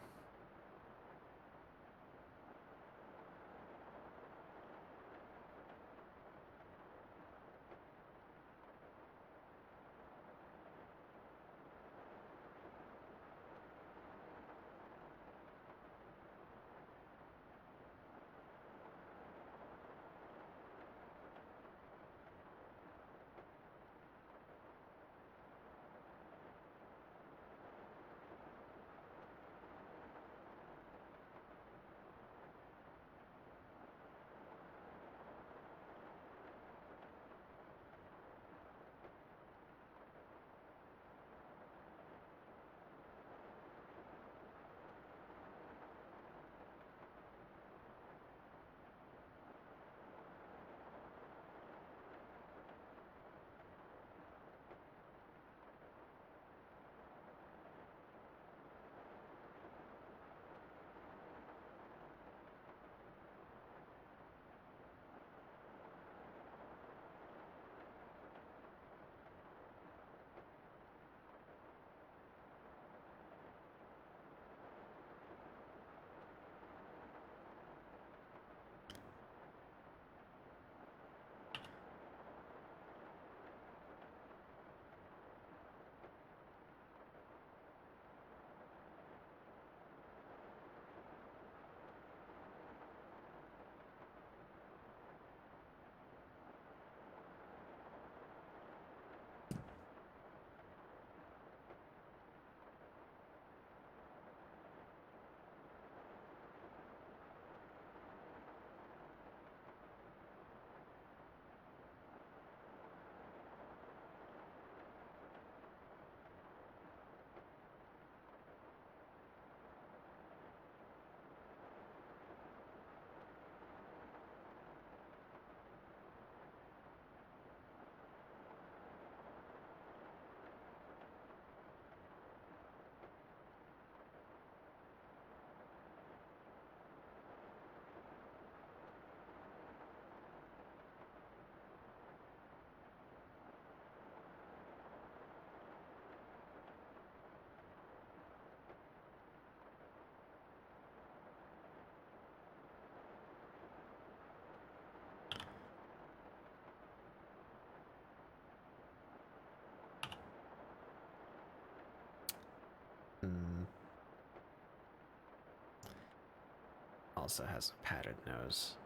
Also has a padded nose.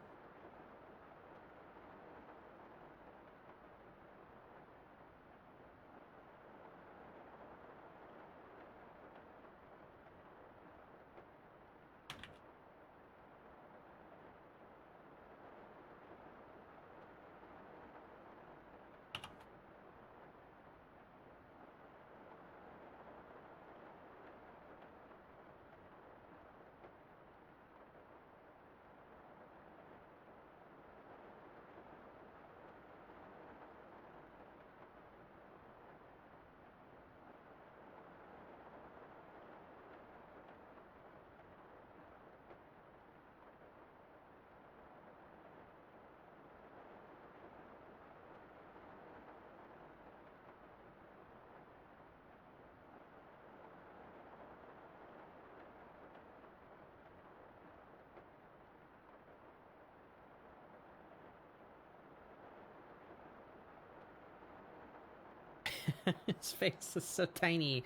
His face is so tiny.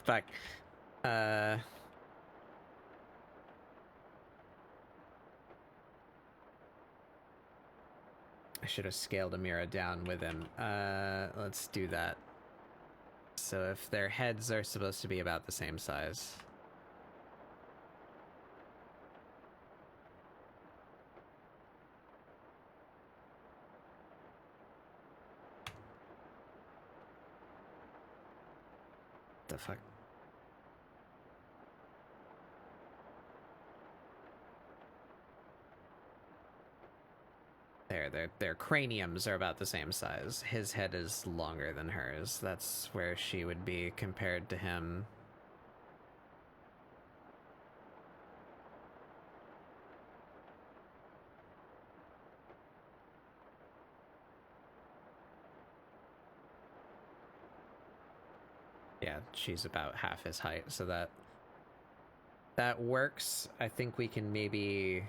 Fuck. I should have scaled Amira down with him. Let's do that. So if their heads are supposed to be about the same size. The fuck? Their craniums are about the same size. His head is longer than hers. That's where she would be compared to him. Yeah, she's about half his height, so that works. I think we can maybe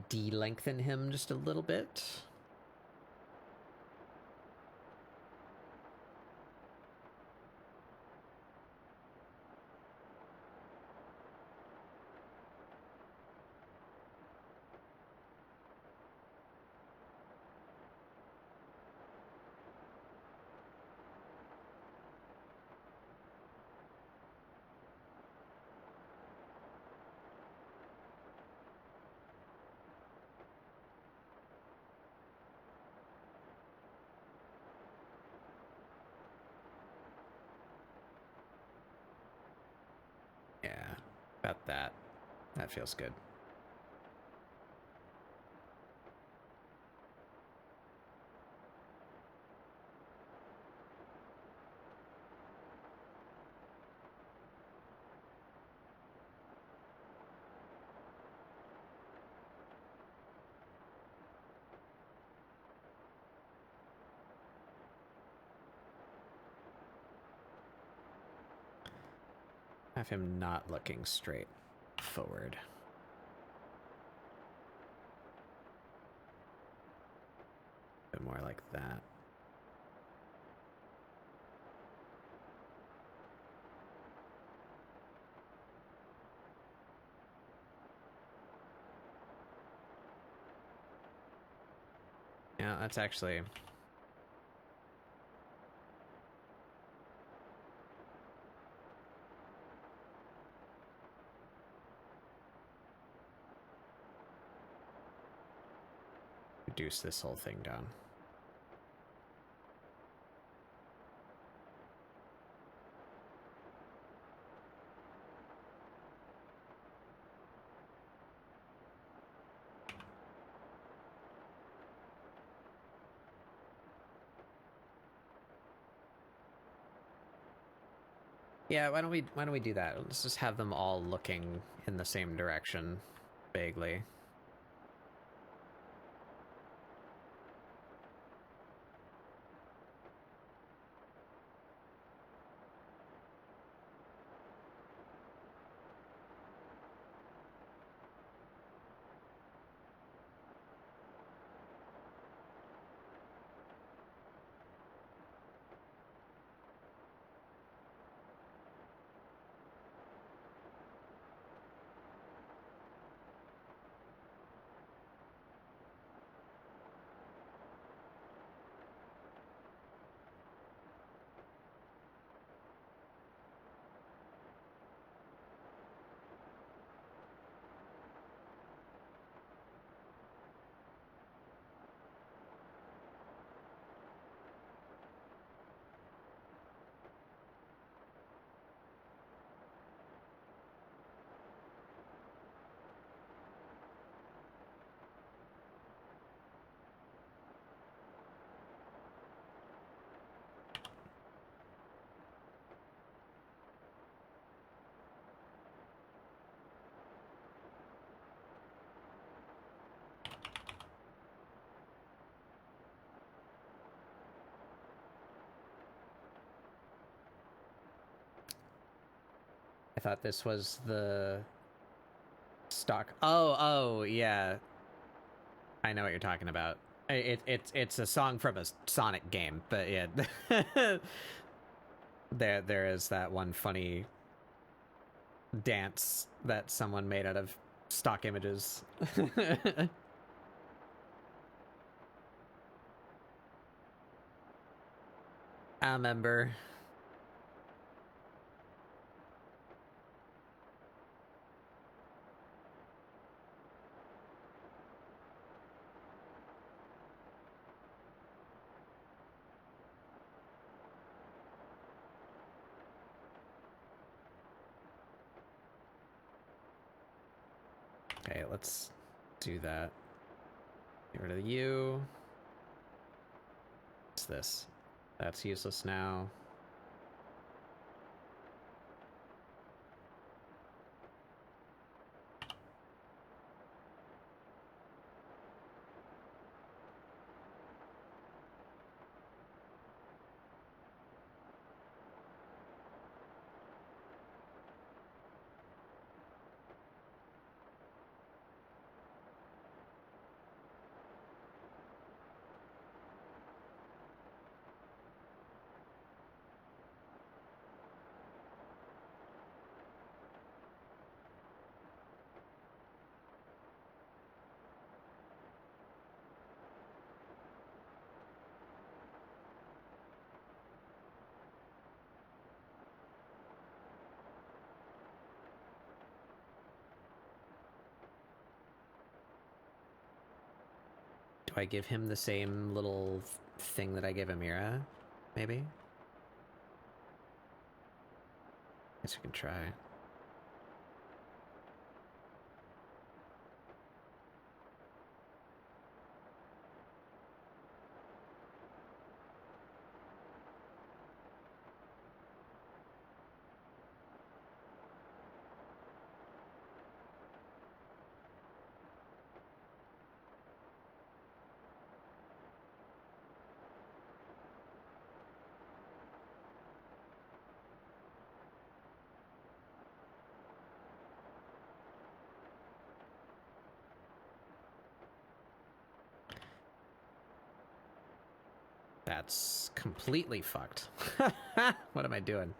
de-lengthen him just a little bit. Yeah, about that. That feels good. Have him not looking straight forward. A bit more like that. Yeah, that's actually... reduce this whole thing down. Yeah, why don't we do that? Let's just have them all looking in the same direction, vaguely. I thought this was the stock. Oh, yeah. I know what you're talking about. It's a song from a Sonic game, but yeah. there is that one funny dance that someone made out of stock images. I remember. Okay, let's do that. Get rid of the U. What's this? That's useless now. Do I give him the same little thing that I gave Amira? Maybe? Guess we can try. That's completely fucked. What am I doing?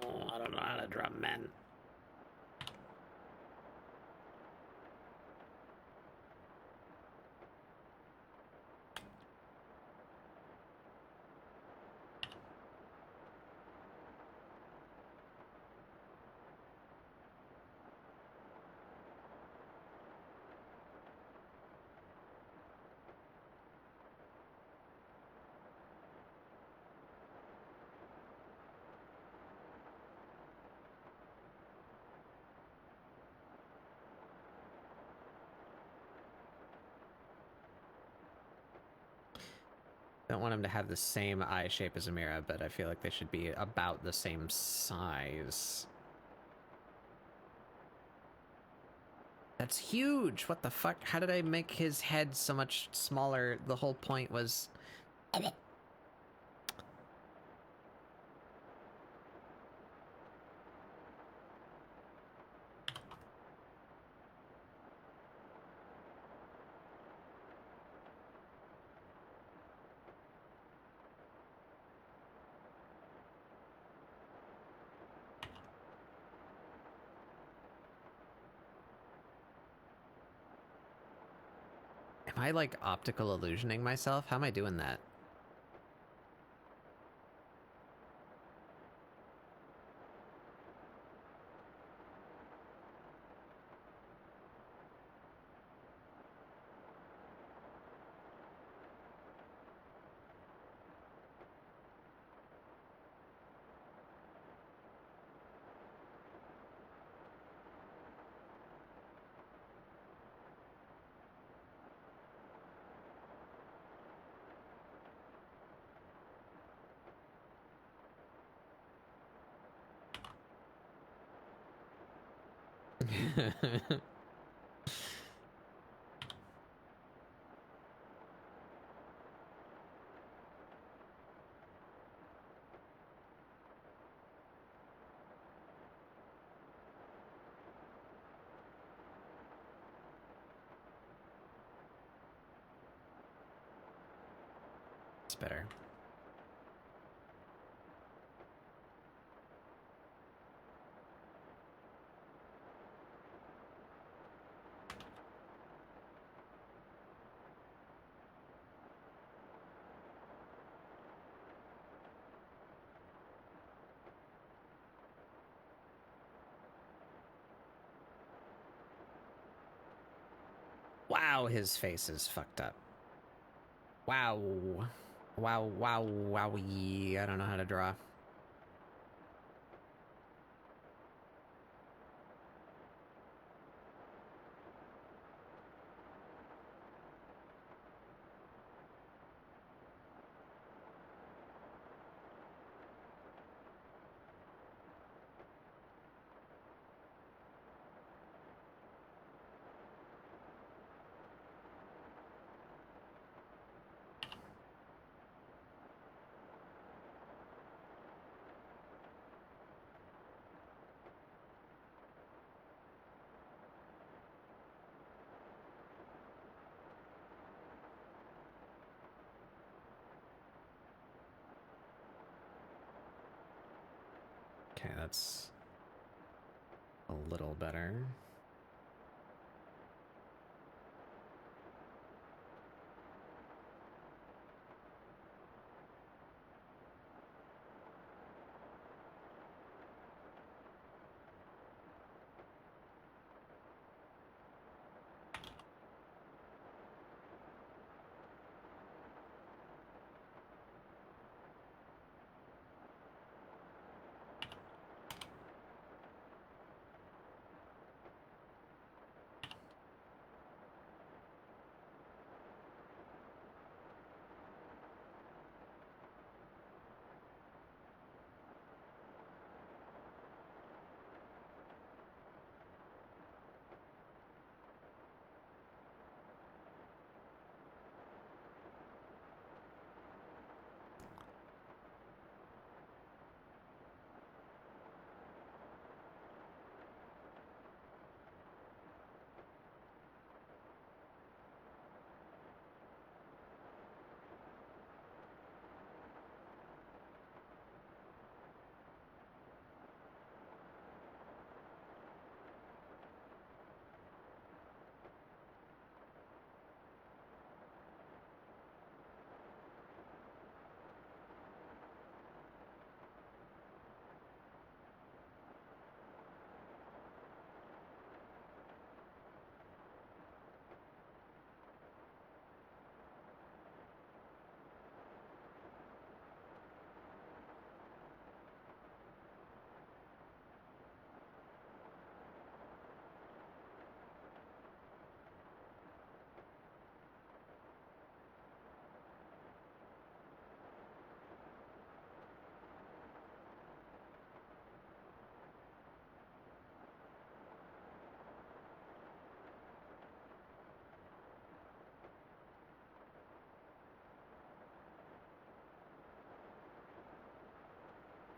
Oh, I don't know how to drum men. Don't want him to have the same eye shape as Amira, but I feel like they should be about the same size. That's huge! What the fuck? How did I make his head so much smaller? The whole point was... Am I, like, optical illusioning myself? How am I doing that? It's better. Wow, his face is fucked up. Wow. Wow, wowie. I don't know how to draw. that's a little better.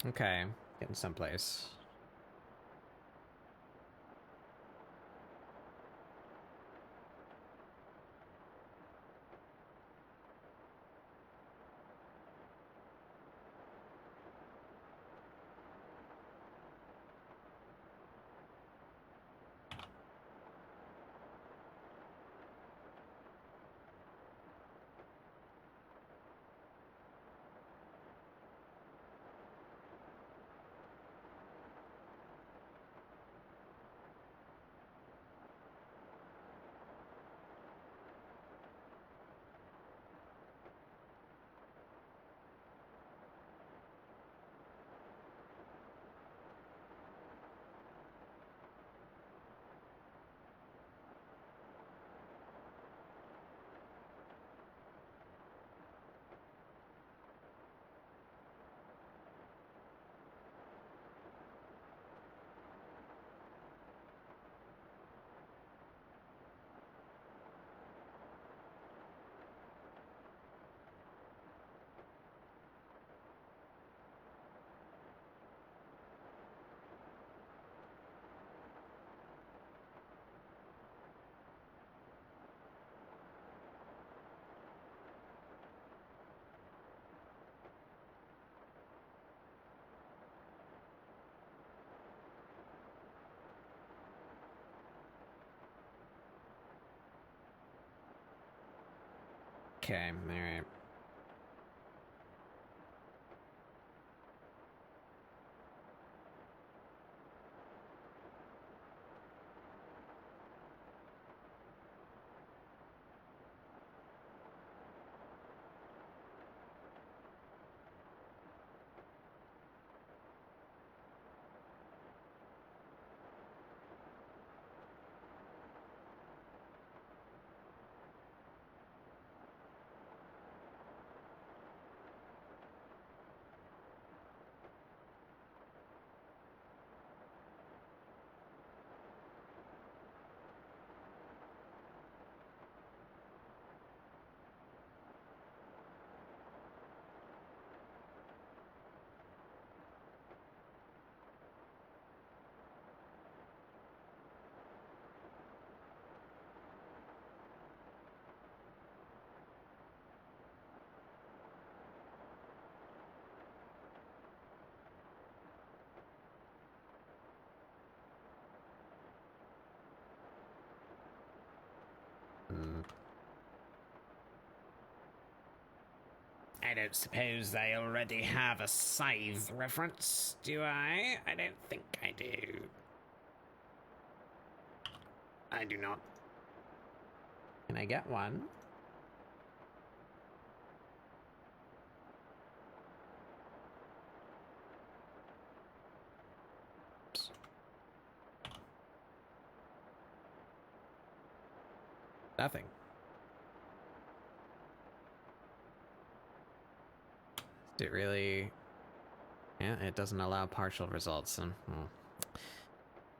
Okay, getting someplace. Okay, alright. I don't suppose I already have a scythe reference, do I? I don't think I do. I do not. Can I get one? Oops. Nothing. It really... Yeah, it doesn't allow partial results.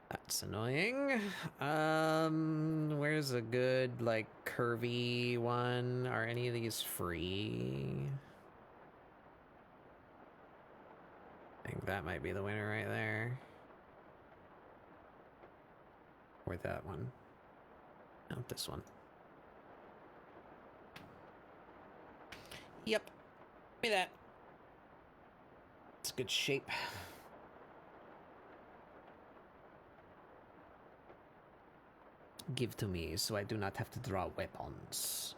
That's annoying. Where's a good, like, curvy one? Are any of these free? I think that might be the winner right there. Or that one. No, this one. Yep. Give me that. It's a good shape. Give to me so I do not have to draw weapons.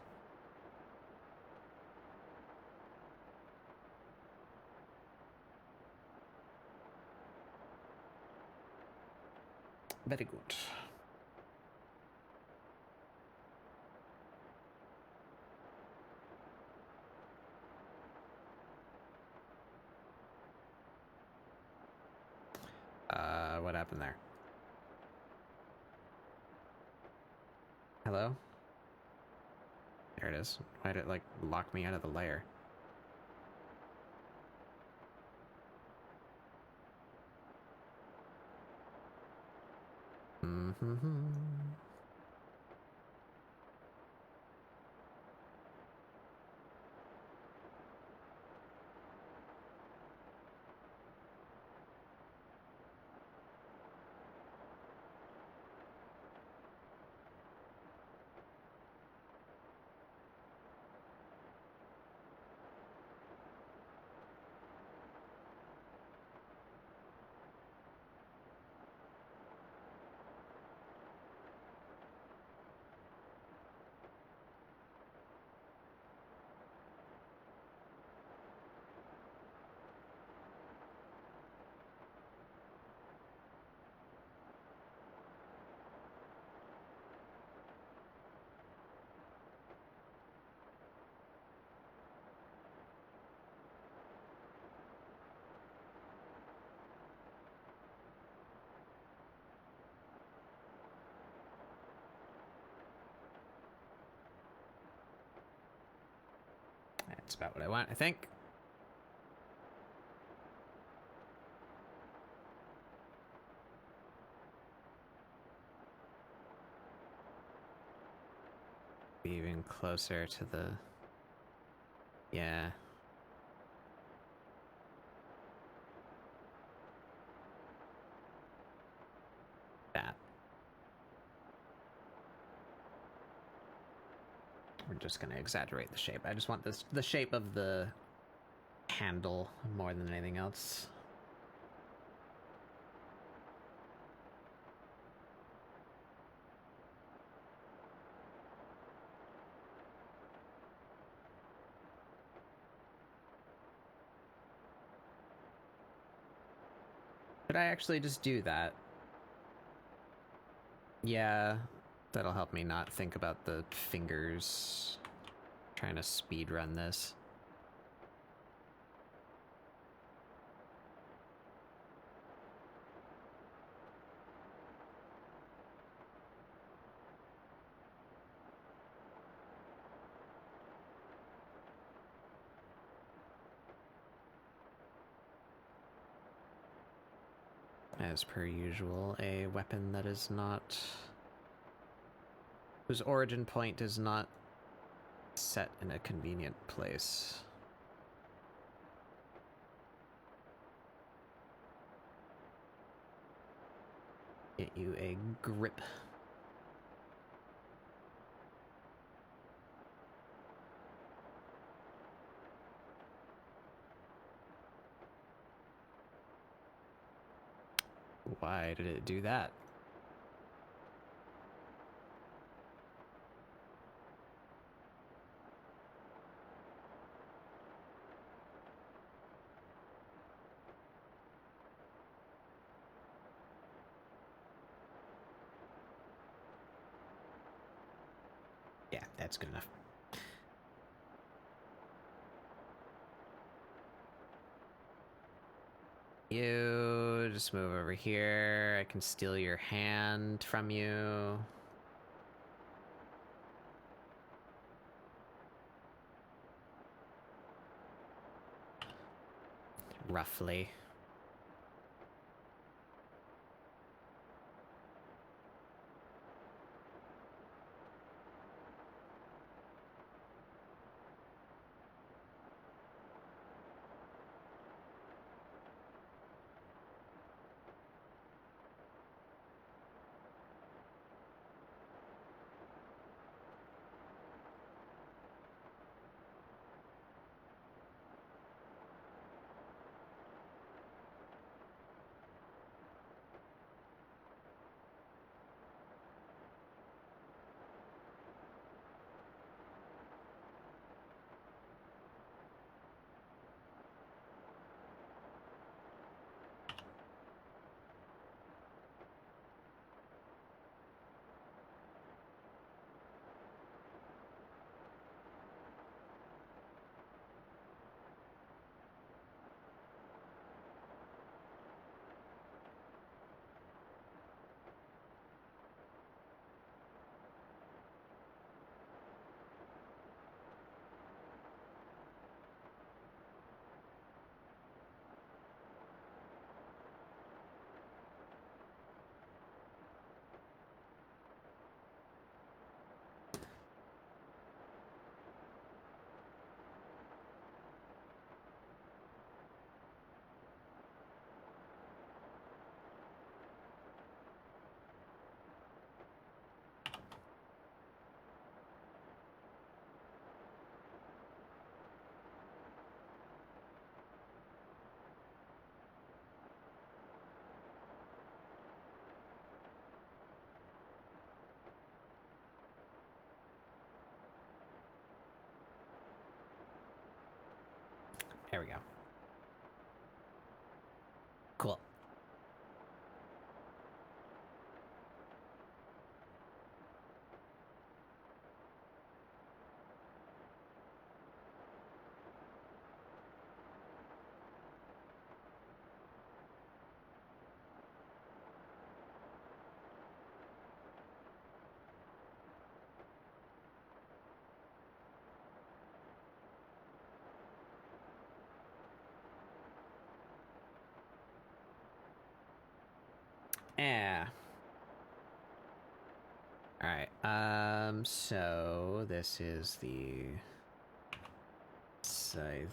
Very good. What happened there? Hello? There it is. Why did it, like, lock me out of the layer? That's about what I want, I think. Be even closer to the... Yeah. That. We're just gonna exaggerate the shape. I just want the shape of the handle more than anything else. Should I actually just do that? Yeah, that'll help me not think about the fingers. Trying to speed run this. As per usual, a weapon that is not... whose origin point is not set in a convenient place. Get you a grip. Why did it do that? it's good enough. You just move over here. I can steal your hand from you. Roughly. There we go. Cool. Yeah. Alright, so this is the scythe.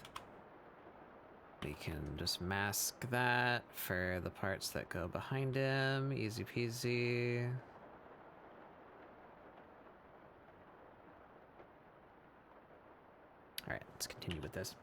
We can just mask that for the parts that go behind him. Easy peasy. Alright, let's continue with this.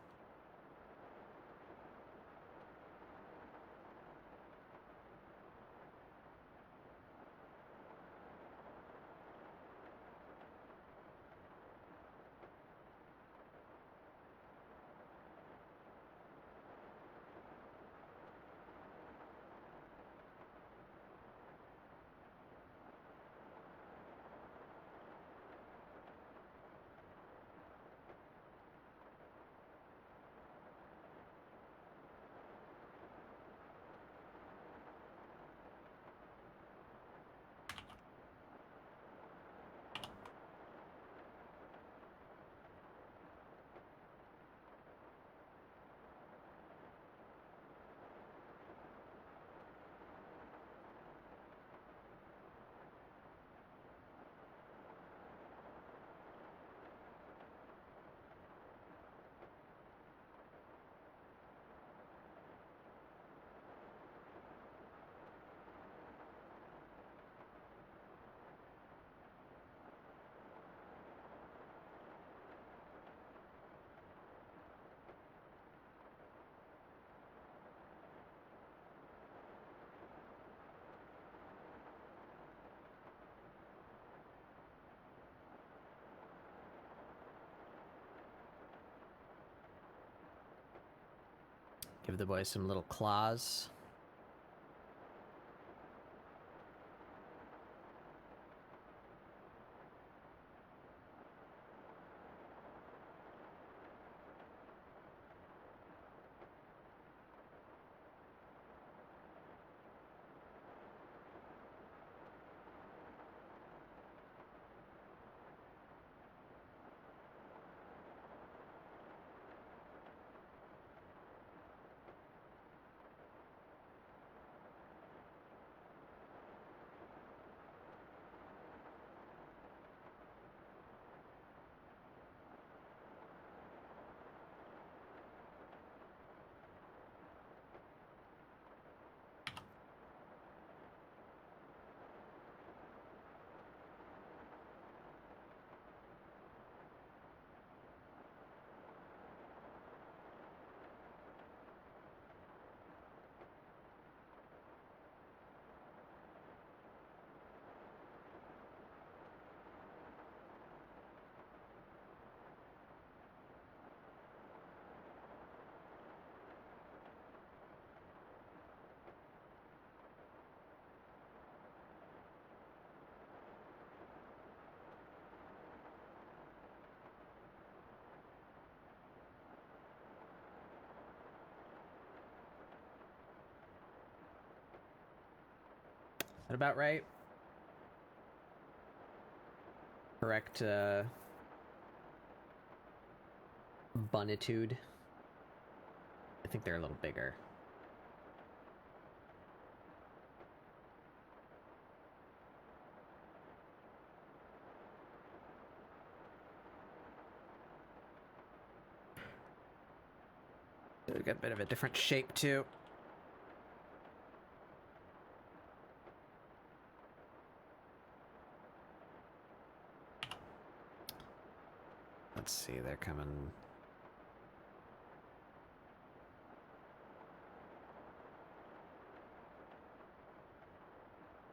Give the boy some little claws. that about right? Correct, bunnitude. I think they're a little bigger. They've got a bit of a different shape, too. Let's see, they're coming...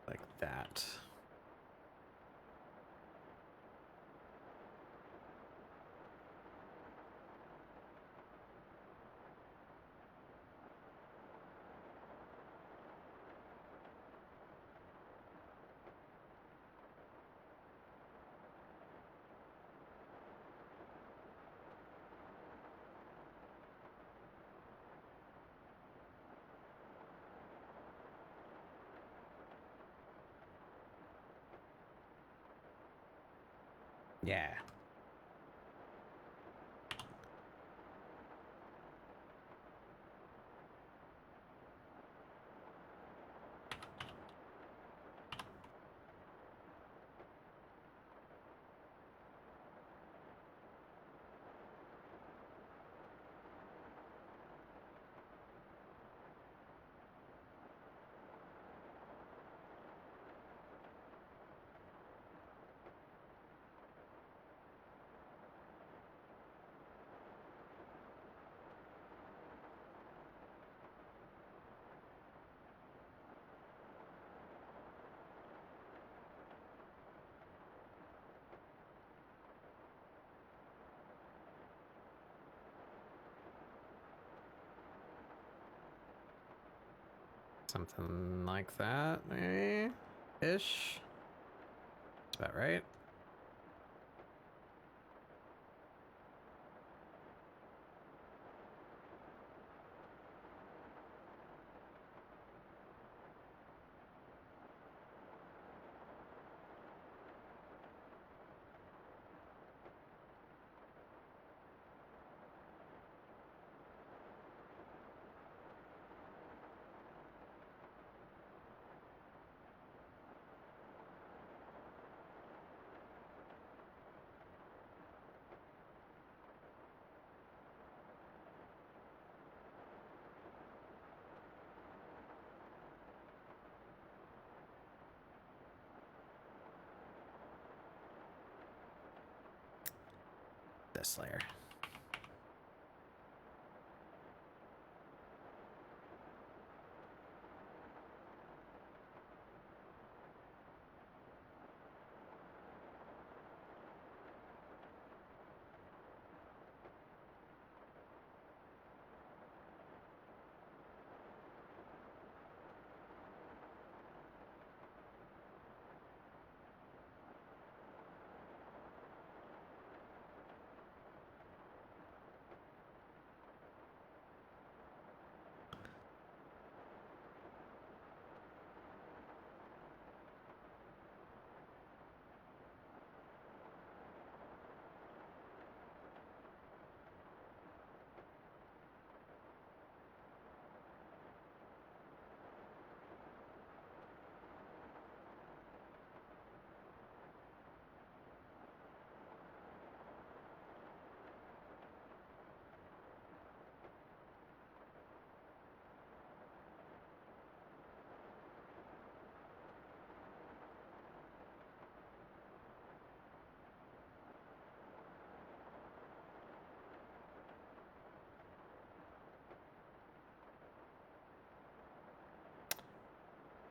like that. Yeah. Something like that, maybe? Ish. That's about right. This layer.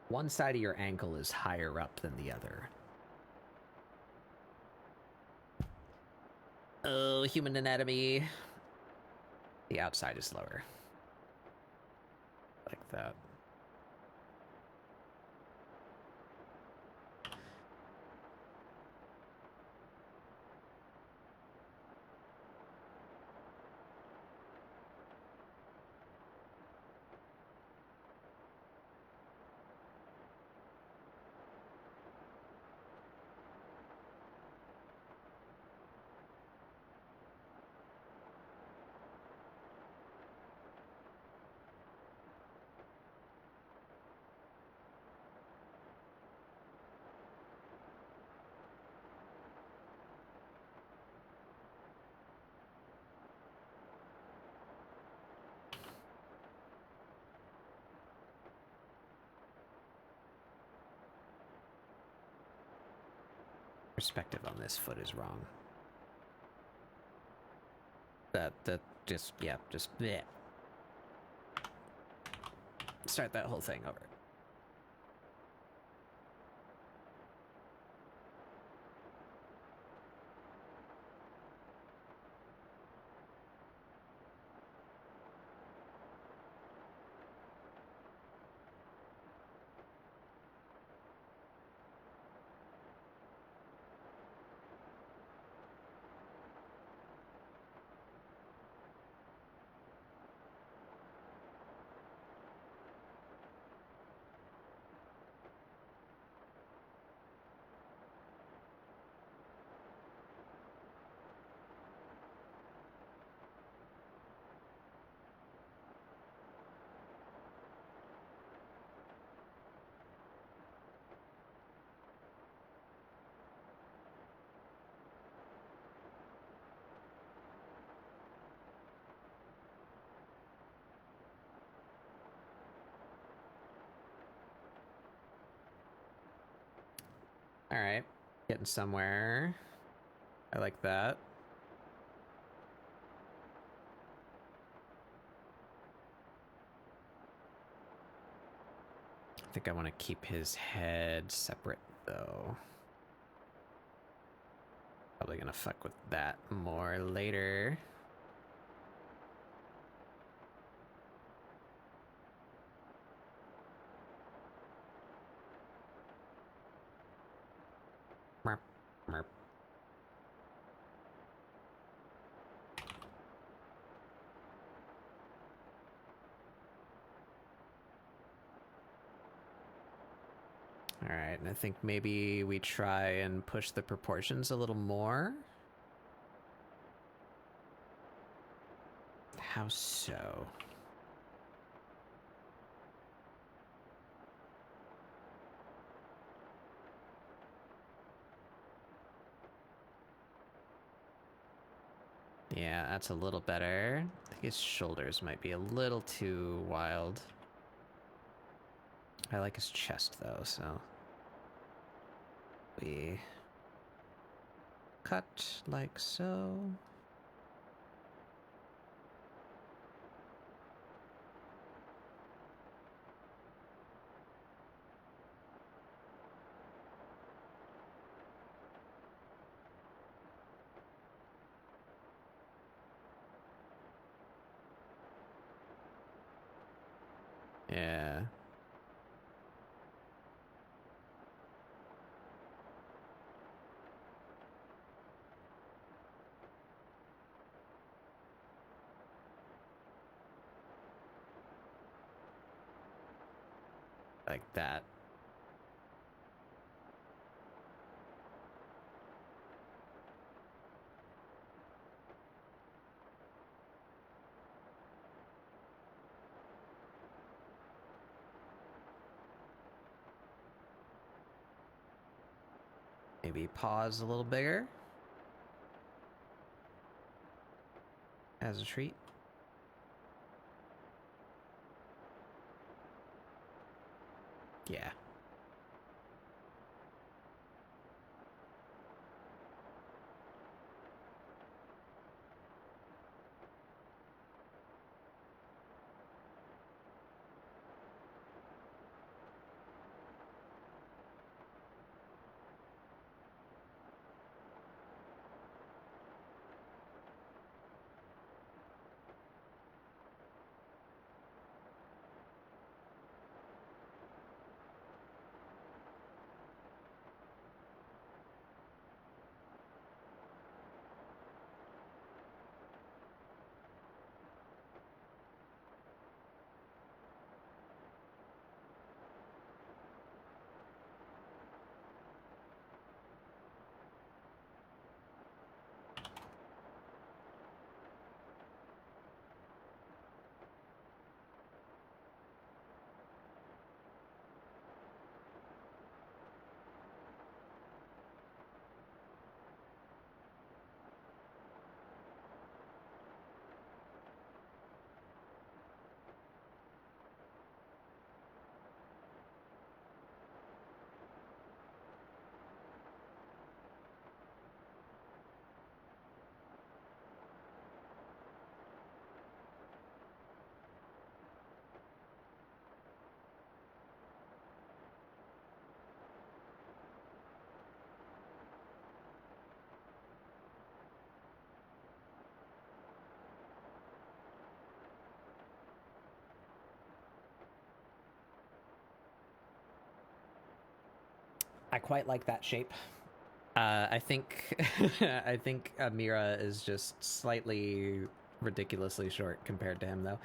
One side of your ankle is higher up than the other. Oh, human anatomy. The outside is lower. Like that. Perspective on this foot is wrong. That just bleh. Start that whole thing over. All right, getting somewhere. I like that. I think I want to keep his head separate, though. Probably gonna fuck with that more later. Merp, merp. All right, and I think maybe we try and push the proportions a little more. How so? Yeah, that's a little better. I think his shoulders might be a little too wild. I like his chest, though, so... we... cut like so. Yeah. Like that. Maybe pause a little bigger. As a treat. Yeah. I quite like that shape. I think I think Amira is just slightly ridiculously short compared to him, though.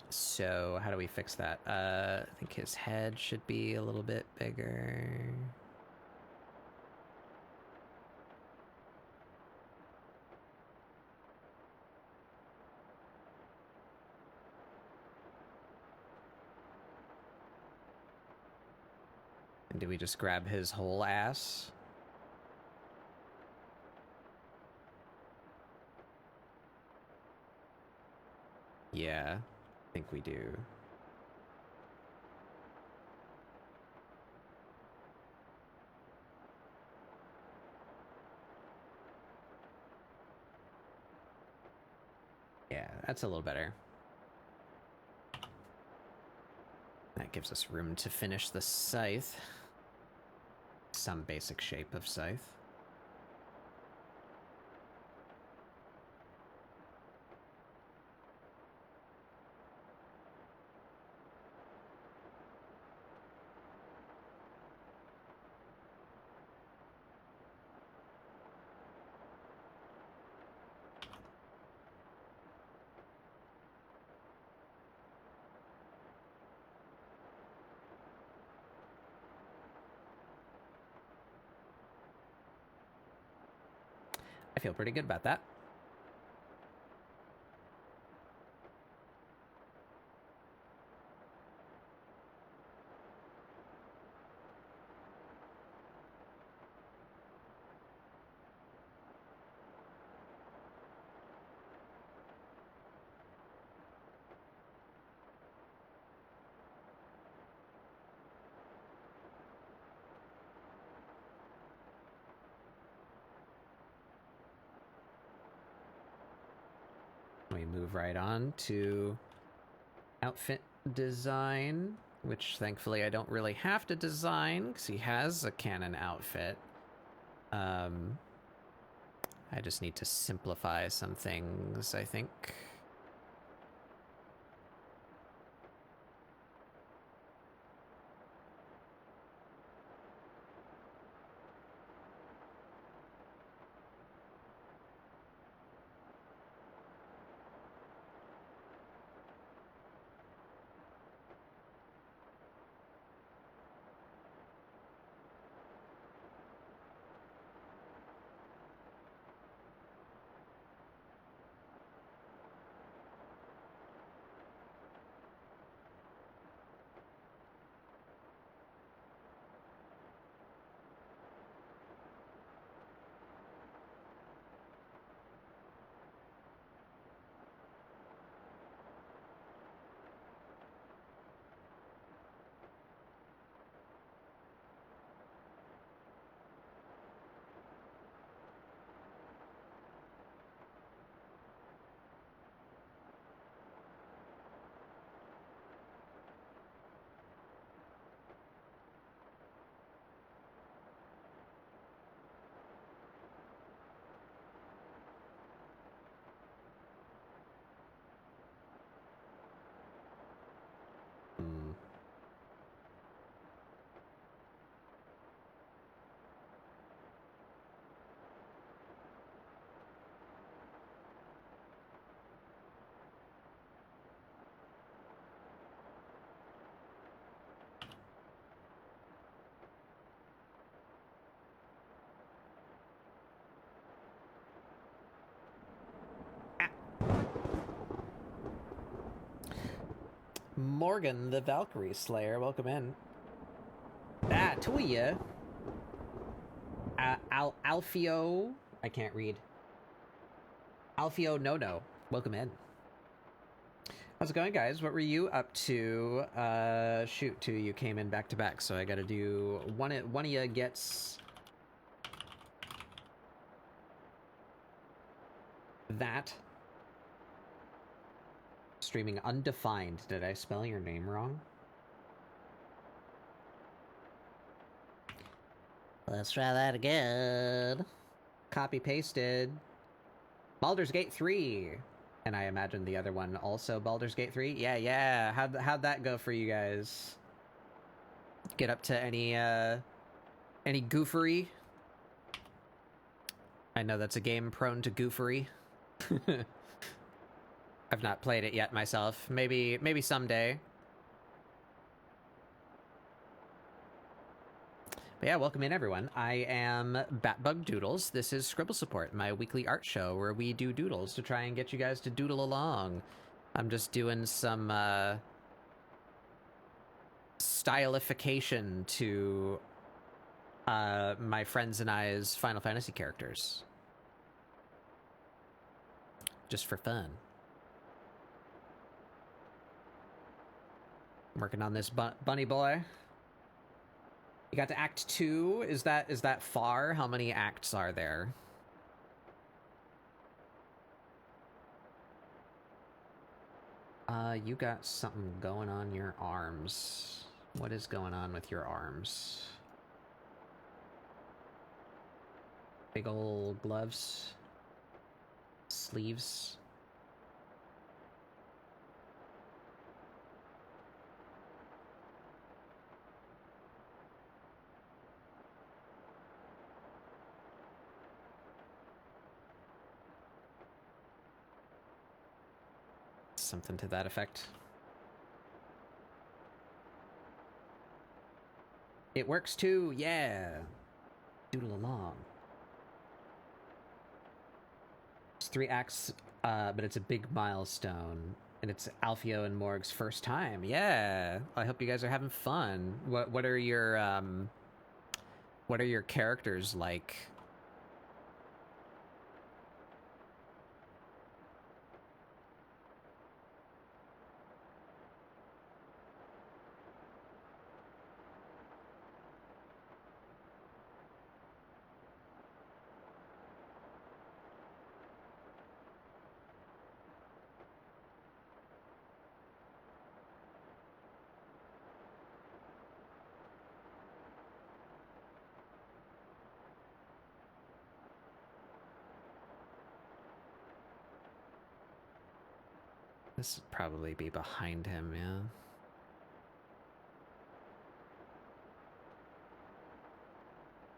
So how do we fix that? I think his head should be a little bit bigger. And do we just grab his whole ass? Yeah, I think we do. Yeah, that's a little better. That gives us room to finish the scythe. Some basic shape of scythe. I feel pretty good about that. We move right on to outfit design, which thankfully I don't really have to design because he has a canon outfit. I just need to simplify some things, I think. Hmm. Morgan, the Valkyrie Slayer, welcome in. Ah, Tuya. Alfio, I can't read. Alfio No, welcome in. How's it going, guys? What were you up to? Shoot, two you came in back to back, so I gotta do one of you gets that. Streaming undefined. Did I spell your name wrong? Let's try that again. Copy pasted. Baldur's Gate 3. And I imagine the other one also Baldur's Gate 3? Yeah. How'd that go for you guys? Get up to any goofery? I know that's a game prone to goofery. I've not played it yet myself. Maybe someday. But yeah, welcome in everyone. I am Batbug Doodles. This is ScribbleSupport, my weekly art show where we do doodles to try and get you guys to doodle along. I'm just doing some stylification to my friends and I's Final Fantasy characters. Just for fun. I'm working on this bunny boy. You got to Act 2. Is that far? How many acts are there? You got something going on your arms. What is going on with your arms? Big old gloves. Sleeves. Something to that effect. It works too, yeah. Doodle along. It's 3 acts, but it's a big milestone. And it's Alfio and Morg's first time. Yeah. I hope you guys are having fun. What are your characters like? This would probably be behind him, yeah.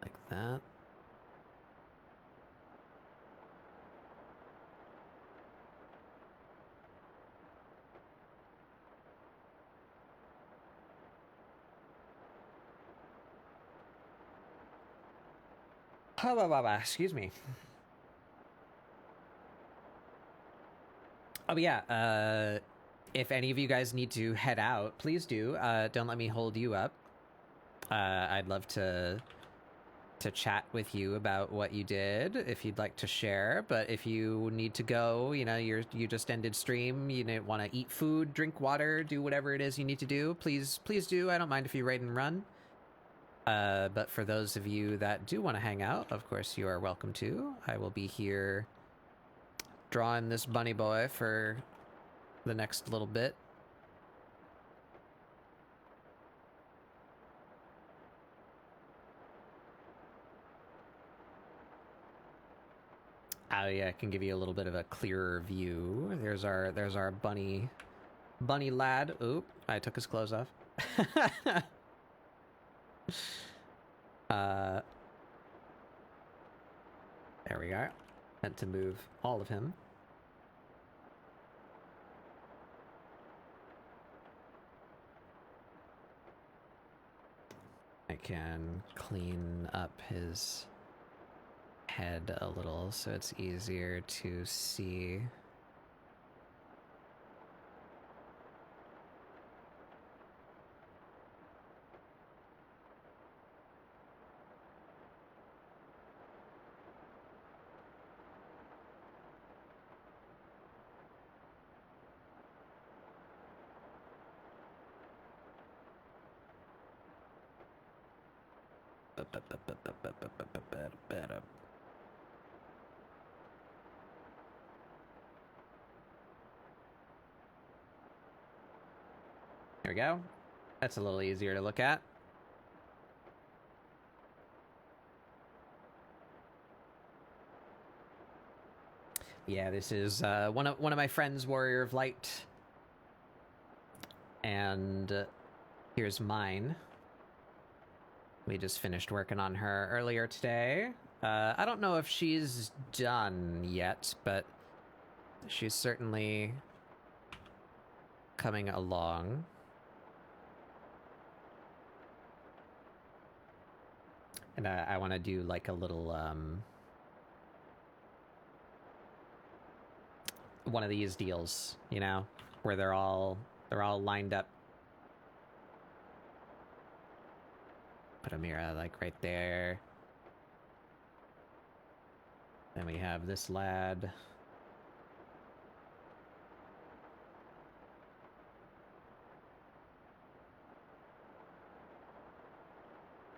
Like that. Excuse me. Oh yeah, if any of you guys need to head out, please do. Don't let me hold you up. I'd love to chat with you about what you did if you'd like to share. But if you need to go, you know, you just ended stream, you want to eat food, drink water, do whatever it is you need to do, please do. I don't mind if you raid and run. But for those of you that do want to hang out, of course you are welcome to. I will be here drawing this bunny boy for the next little bit. Oh yeah, I can give you a little bit of a clearer view. There's our bunny lad. Oop, I took his clothes off. There we go. Meant to move all of him. I can clean up his head a little so it's easier to see. There we go. That's a little easier to look at. Yeah, this is one of my friends, Warrior of Light, and here's mine. We just finished working on her earlier today. I don't know if she's done yet, but she's certainly coming along. And I want to do like a little one of these deals, you know, where they're all lined up. Put Amira like right there. Then we have this lad.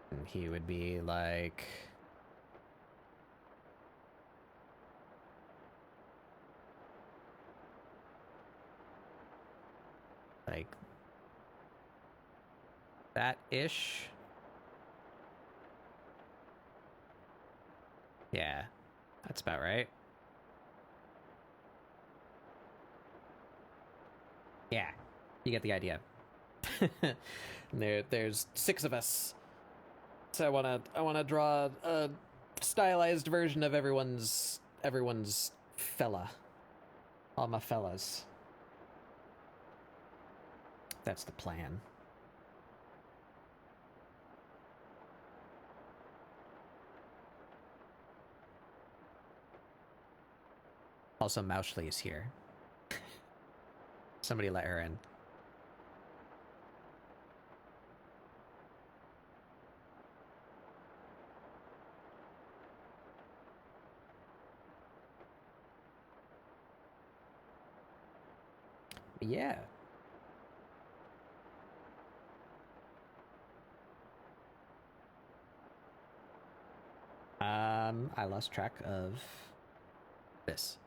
And he would be like that-ish. Yeah, that's about right. Yeah, you get the idea. There's 6 of us, so I wanna draw a stylized version of everyone's fella, all my fellas. That's the plan. Also, Mauschli is here. Somebody let her in. Yeah. I lost track of this.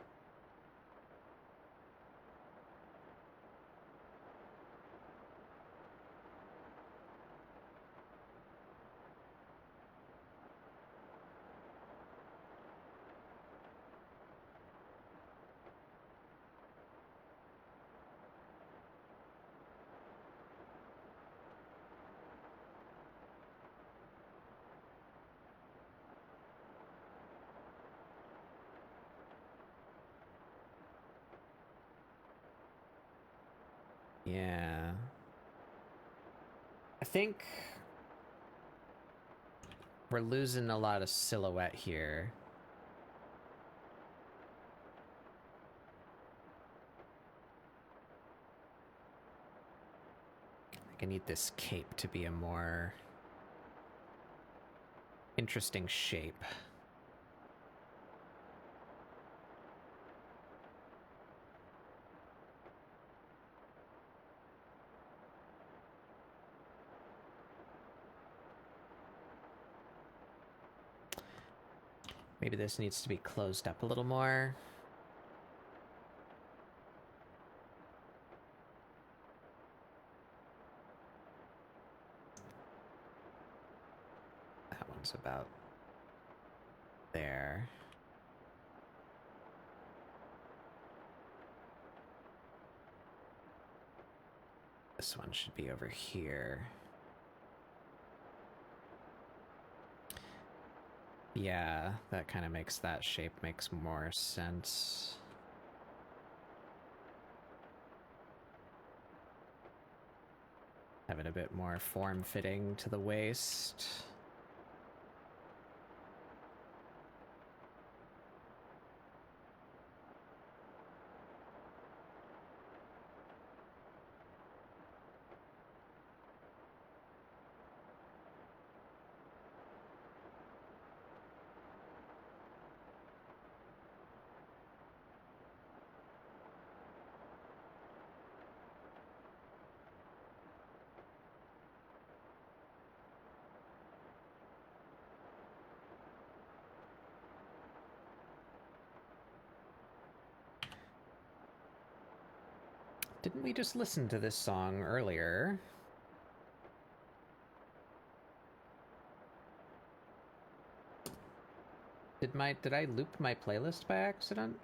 Yeah. I think we're losing a lot of silhouette here. I need this cape to be a more interesting shape. Maybe this needs to be closed up a little more. That one's about there. This one should be over here. Yeah, that kind of makes that shape makes more sense. Have it a bit more form-fitting to the waist. Didn't we just listen to this song earlier? Did I loop my playlist by accident?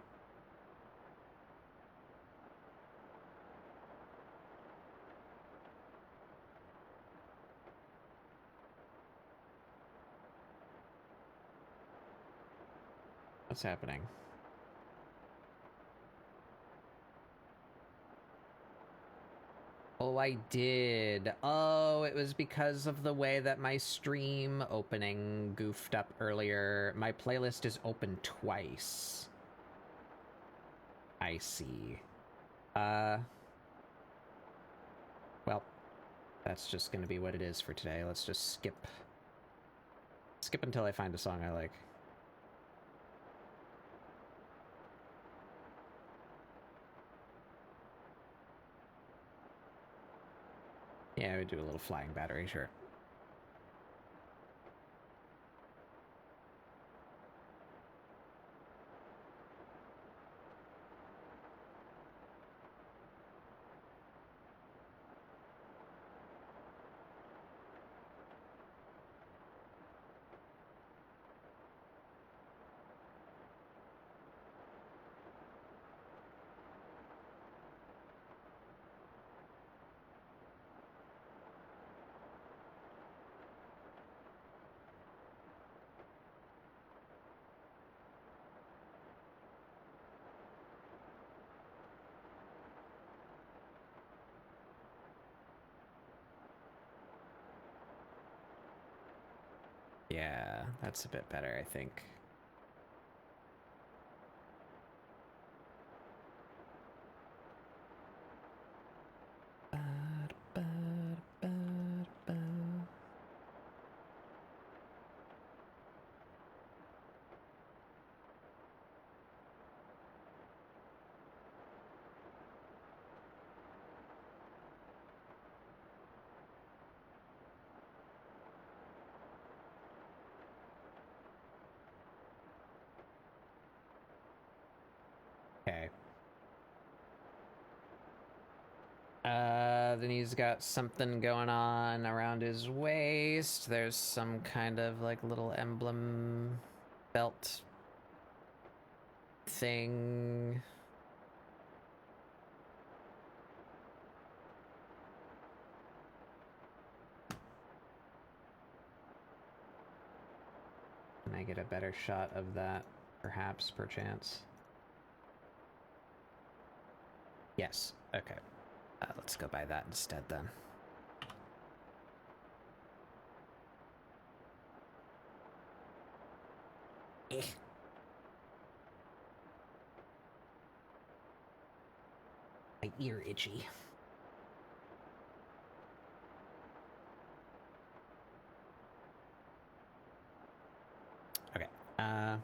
What's happening? Oh, I did. Oh, it was because of the way that my stream opening goofed up earlier. My playlist is open twice. I see. Well, that's just gonna be what it is for today. Let's just skip until I find a song I like. Yeah, we do a little flying battery, sure. Yeah, that's a bit better, I think. Okay. Then he's got something going on around his waist. There's some kind of like little emblem belt thing. Can I get a better shot of that, perhaps, perchance? Yes, okay. Let's go by that instead then. Eh. My ear itchy. Okay. I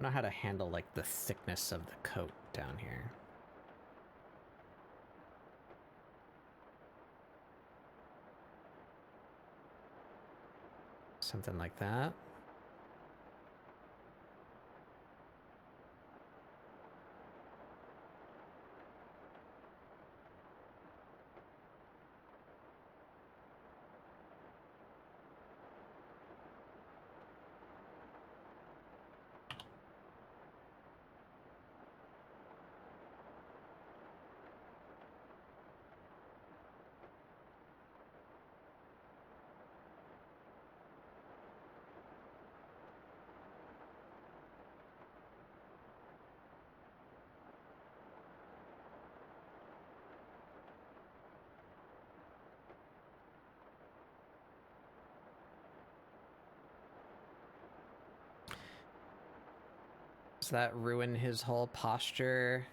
don't know how to handle like the thickness of the coat down here. Something like that. Does that ruin his whole posture?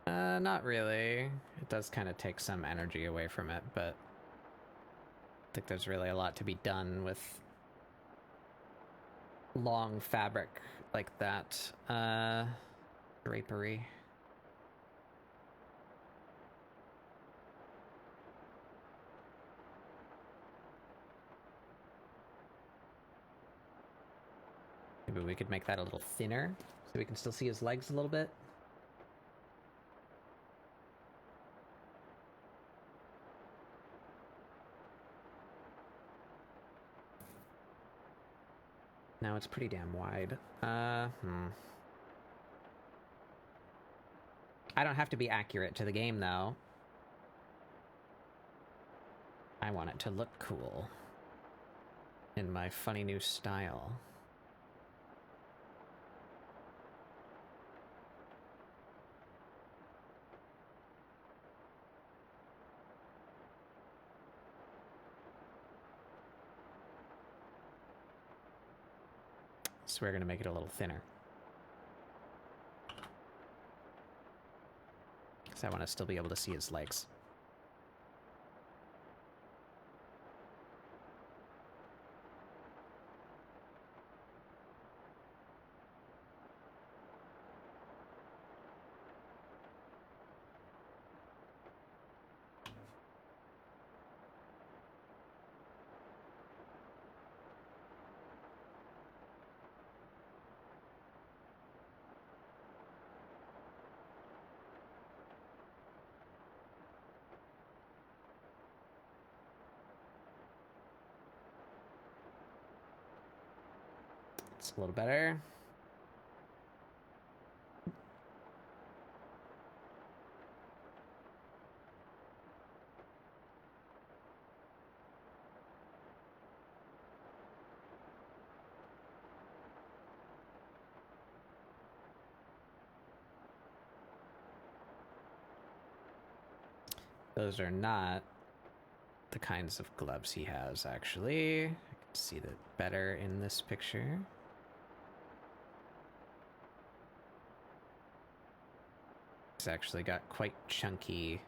Not really. It does kind of take some energy away from it, but I think there's really a lot to be done with long fabric like that. Drapery. Maybe we could make that a little thinner so we can still see his legs a little bit. Now it's pretty damn wide. I don't have to be accurate to the game, though. I want it to look cool. In my funny new style. So we're going to make it a little thinner. Because I want to still be able to see his legs. It's a little better. Those are not the kinds of gloves he has, actually. I can see that better in this picture. He's actually got quite chunky.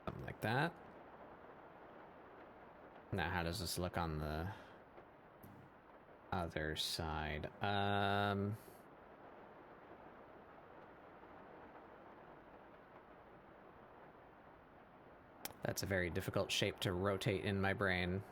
Something like that. Now, how does this look on the other side? That's a very difficult shape to rotate in my brain.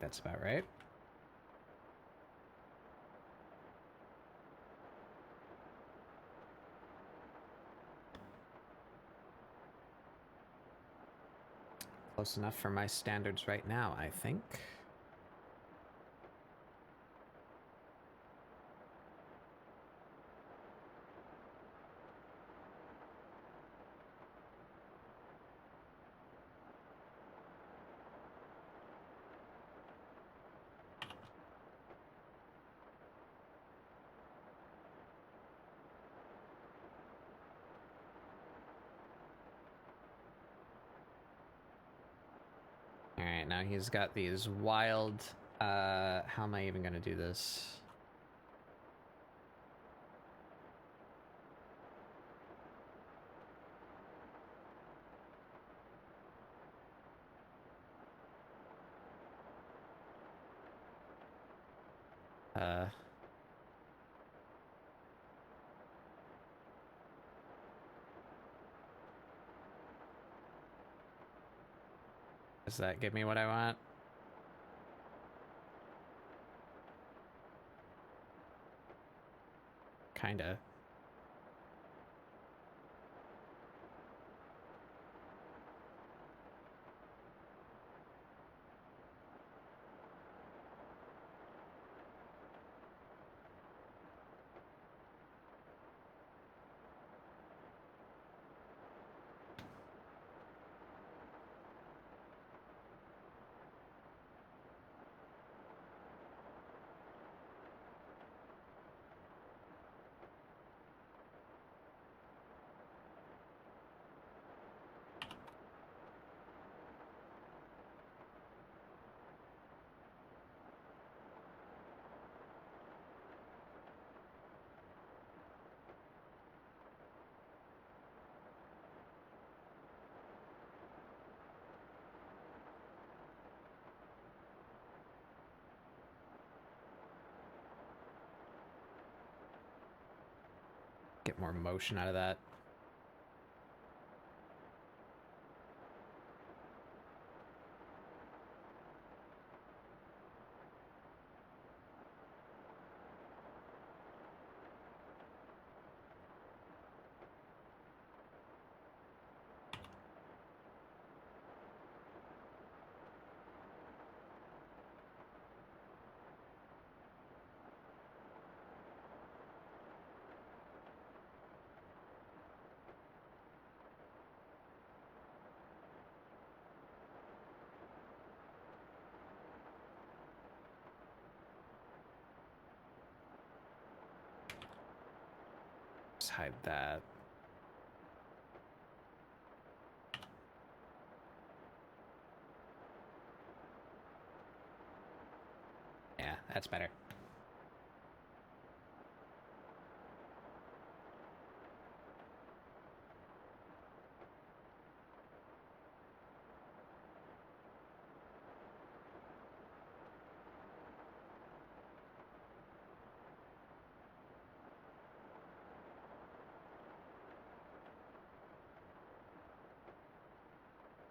that's about right. Close enough for my standards right now, I think. Alright, now he's got these wild... how am I even gonna do this? Does that give me what I want? Kinda. Get more motion out of that. Let's hide that. Yeah, that's better.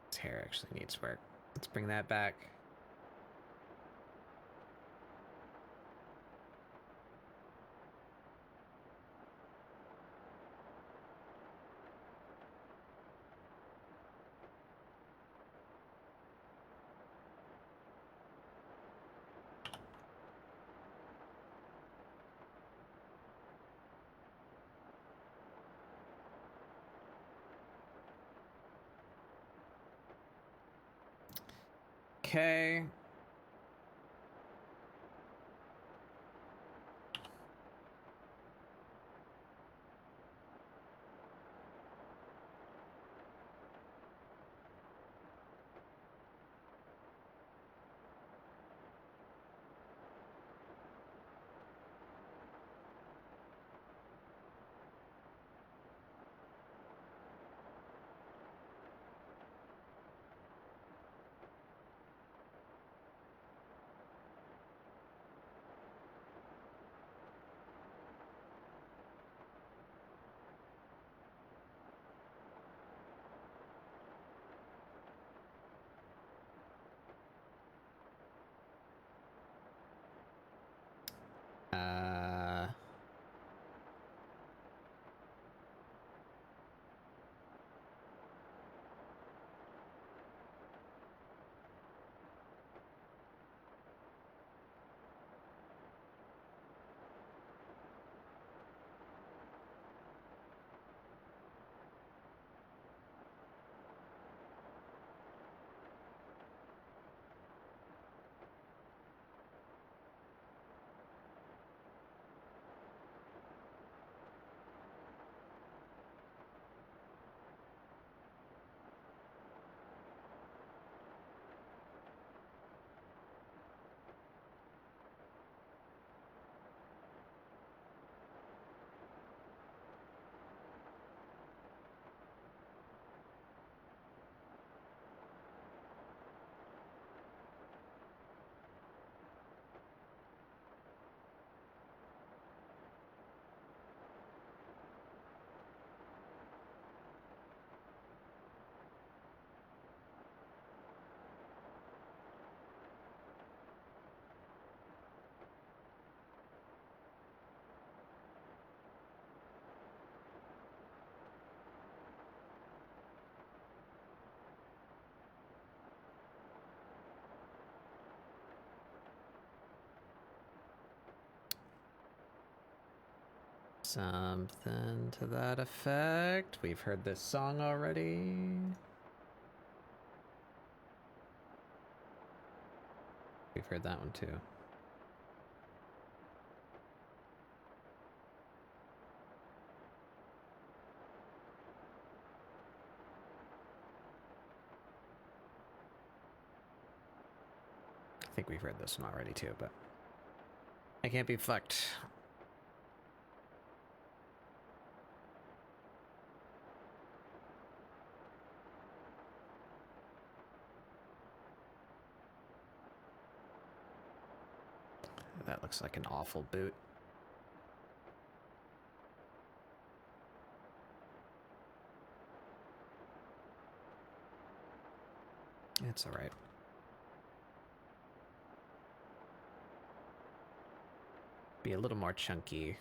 His hair actually needs work. Let's bring that back. Okay. Something to that effect. We've heard this song already. We've heard that one too. I think we've heard this one already too, but I can't be fucked. That looks like an awful boot. It's all right. Be a little more chunky.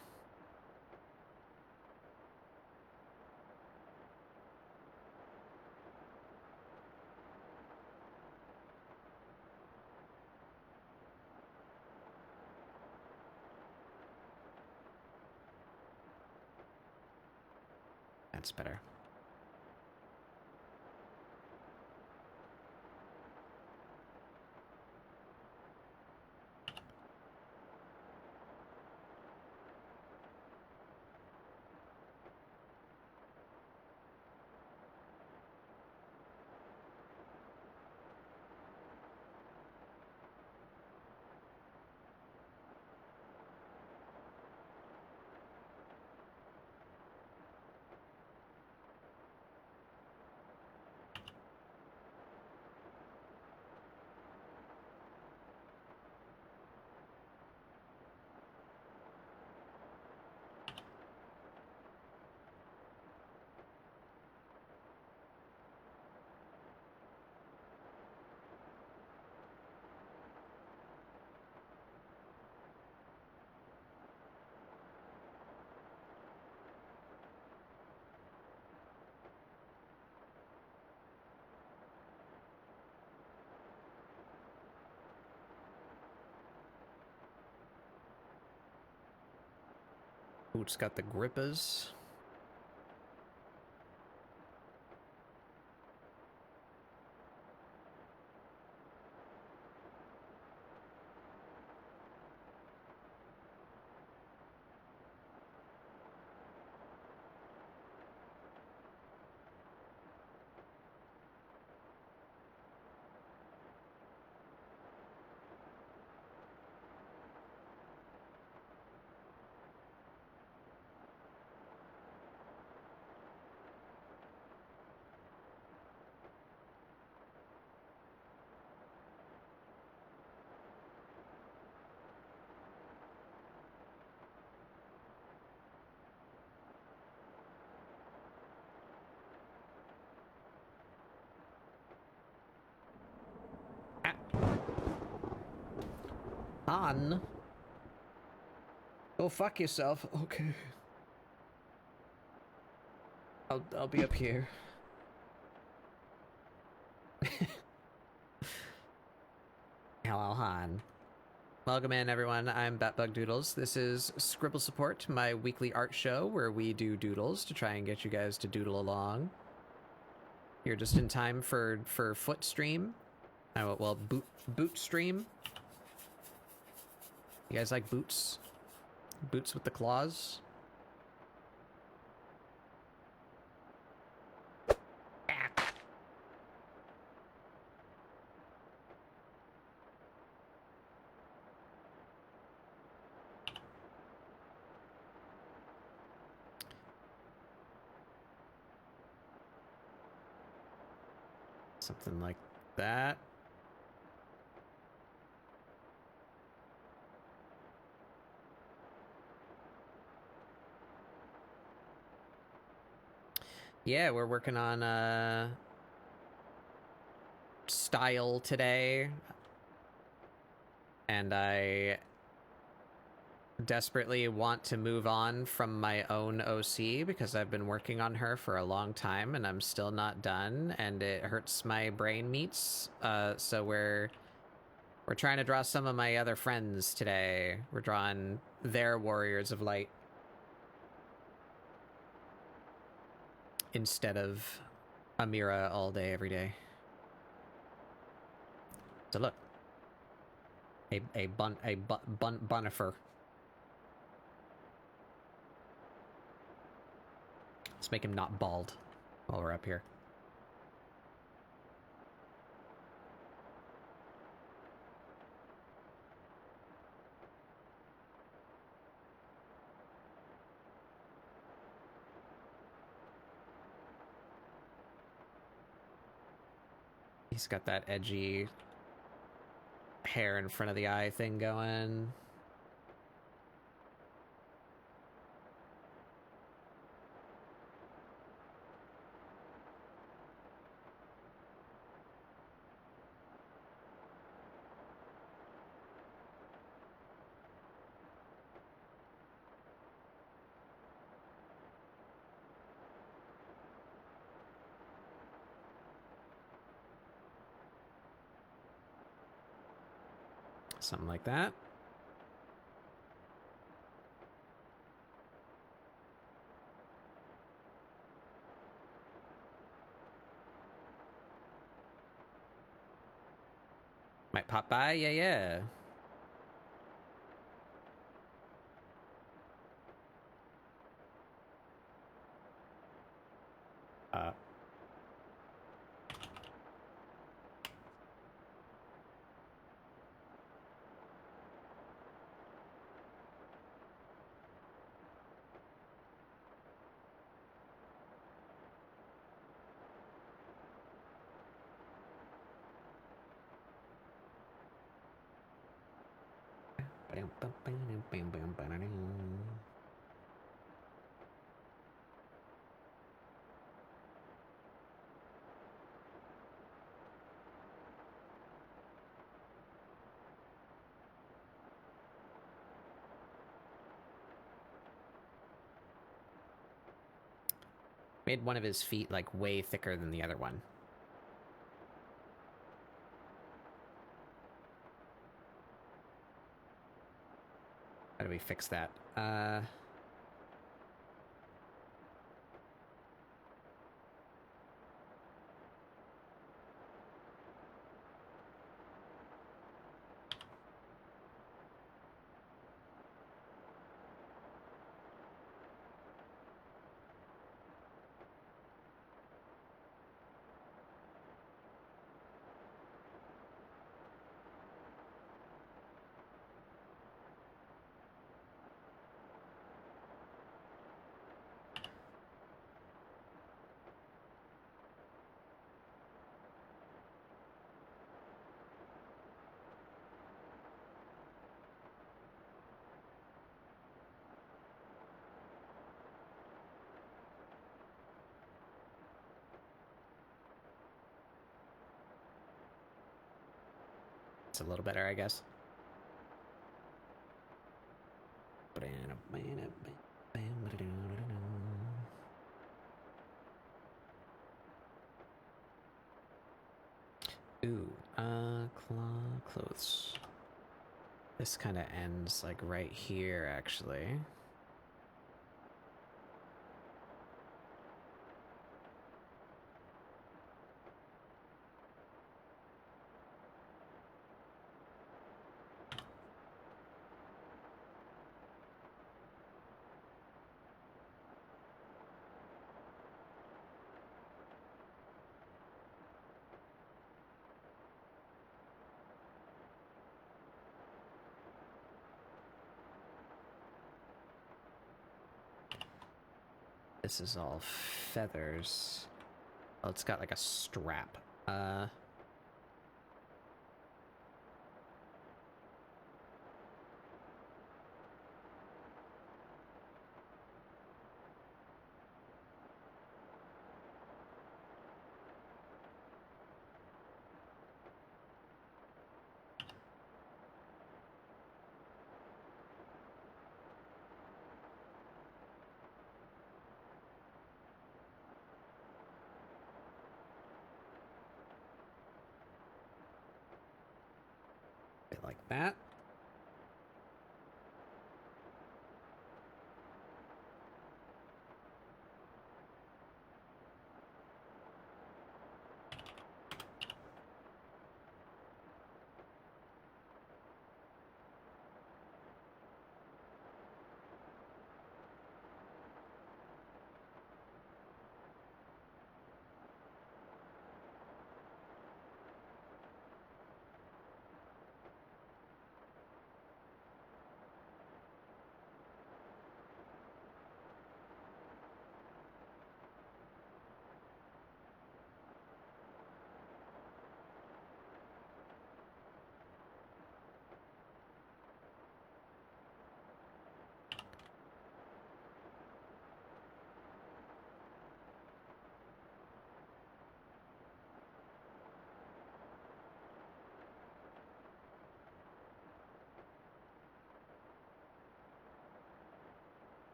That's better. Boot's got the grippers. Han? Go fuck yourself. Okay. I'll be up here. Hello, Han. Welcome in, everyone. I'm Batbug Doodles. This is ScribbleSupport, my weekly art show where we do doodles to try and get you guys to doodle along. You're just in time for foot stream. Well, boot stream. You guys like boots? Boots with the claws? Something like that. Yeah, we're working on style today, and I desperately want to move on from my own OC because I've been working on her for a long time and I'm still not done, and it hurts my brain meats. So we're trying to draw some of my other friends today. We're drawing their Warriors of Light. instead of Amira all day, every day. So look. A bunifer. Let's make him not bald while we're up here. He's got that edgy hair in front of the eye thing going. Something like that. Might pop by, yeah. Made one of his feet like way thicker than the other one. How do we fix that? It's a little better, I guess. Ooh, clothes. This kind of ends like right here, actually. This is all feathers. Oh, it's got like a strap. Bit like that.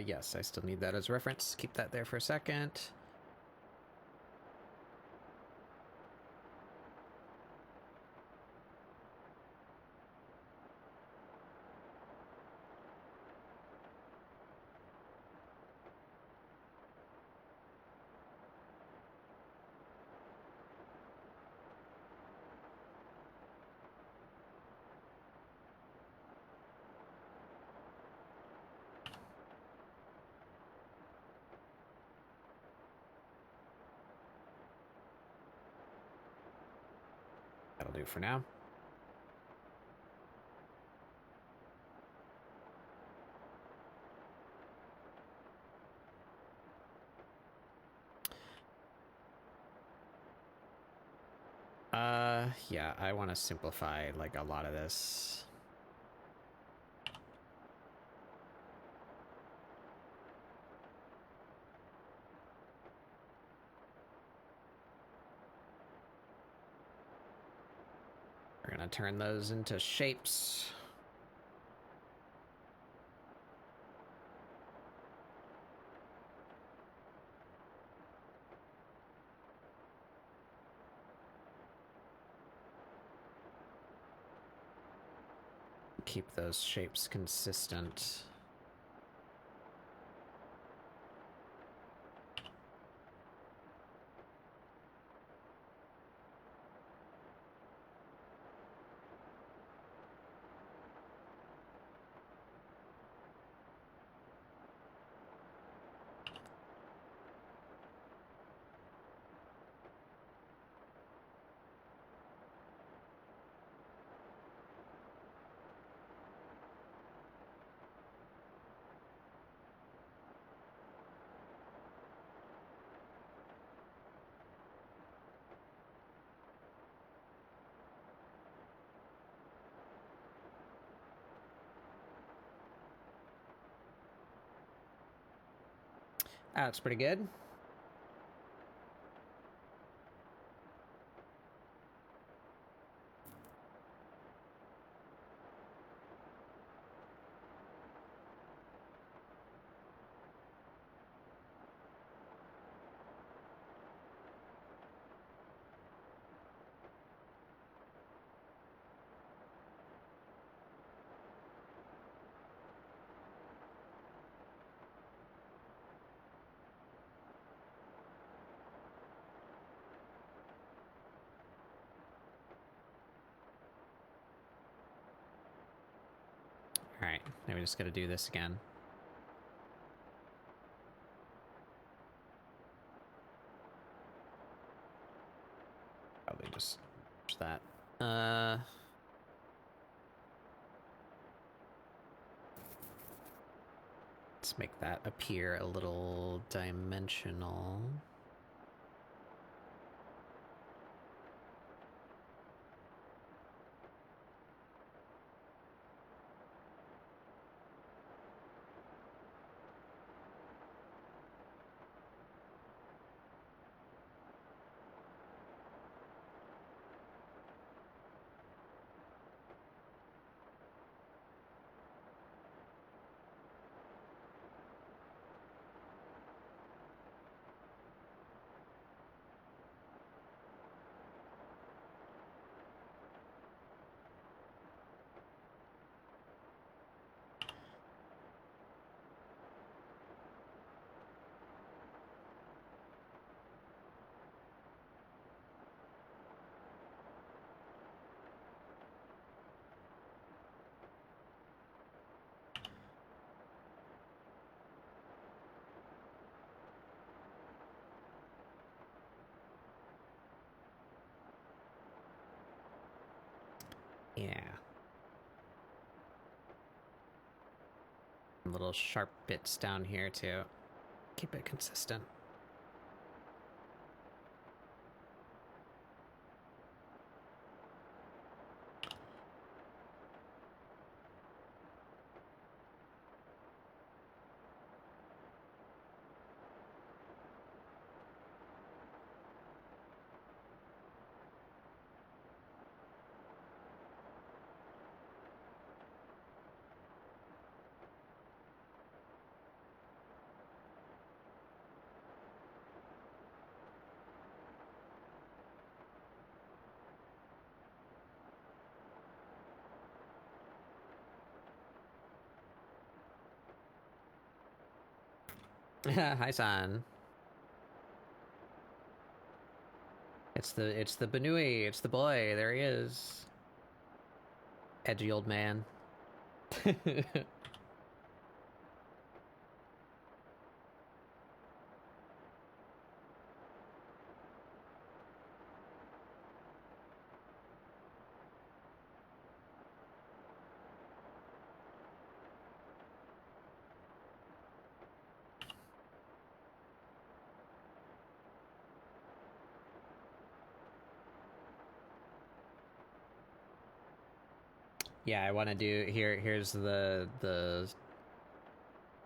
Yes, I still need that as reference. Keep that there for a second. That'll do for now. Yeah, I want to simplify like a lot of this. We're gonna turn those into shapes. Keep those shapes consistent. That's pretty good. All right, now we just got to do this again. Probably just push that. Let's make that appear a little dimensional. Yeah. Little sharp bits down here too. Keep it consistent. Hi, son. It's the Benui. It's the boy. There he is. Edgy old man. Yeah, I want to do here's the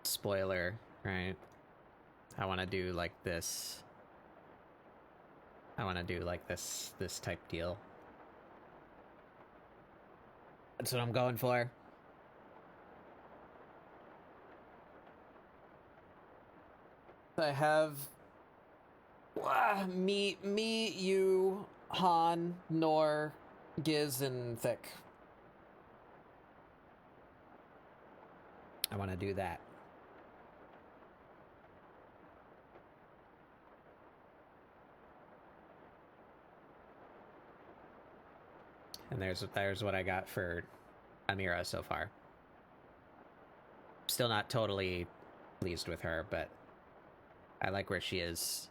spoiler, right? I want to do like this. I want to do like this type deal. That's what I'm going for. I have me, you, Han, Nor, Giz, and Thick. I want to do that. And there's what I got for Amira so far. Still not totally pleased with her, but I like where she is.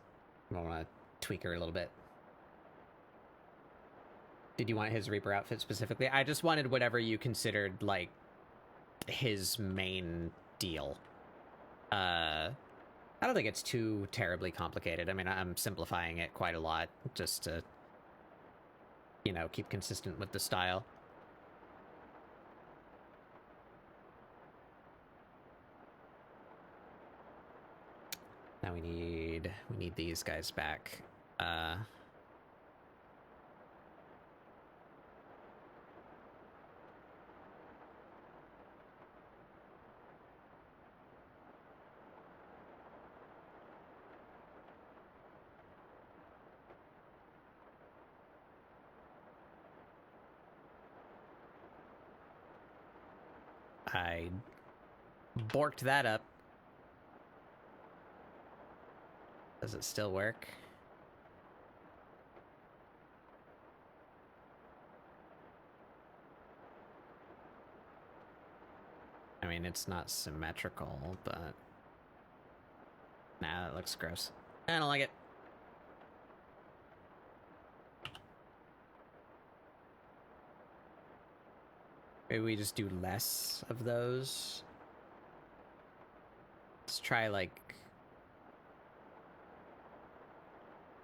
I want to tweak her a little bit. Did you want his Reaper outfit specifically? I just wanted whatever you considered, like, his main deal. I don't think it's too terribly complicated. I mean, I'm simplifying it quite a lot just to, you know, keep consistent with the style. Now we need these guys back. I borked that up. Does it still work? I mean, it's not symmetrical, but... Nah, that looks gross. I don't like it. Maybe we just do less of those. Let's try, like...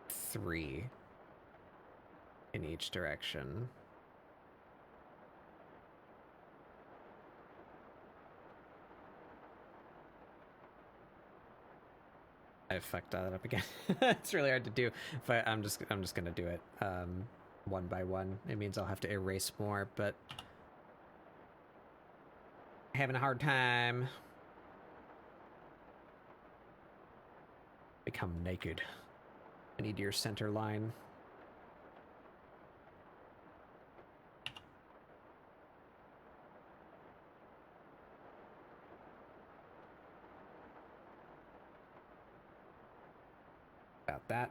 3 in each direction. I fucked that up again. It's really hard to do, but I'm just gonna do it one by one. It means I'll have to erase more, but having a hard time. Become naked. I need your center line. About that.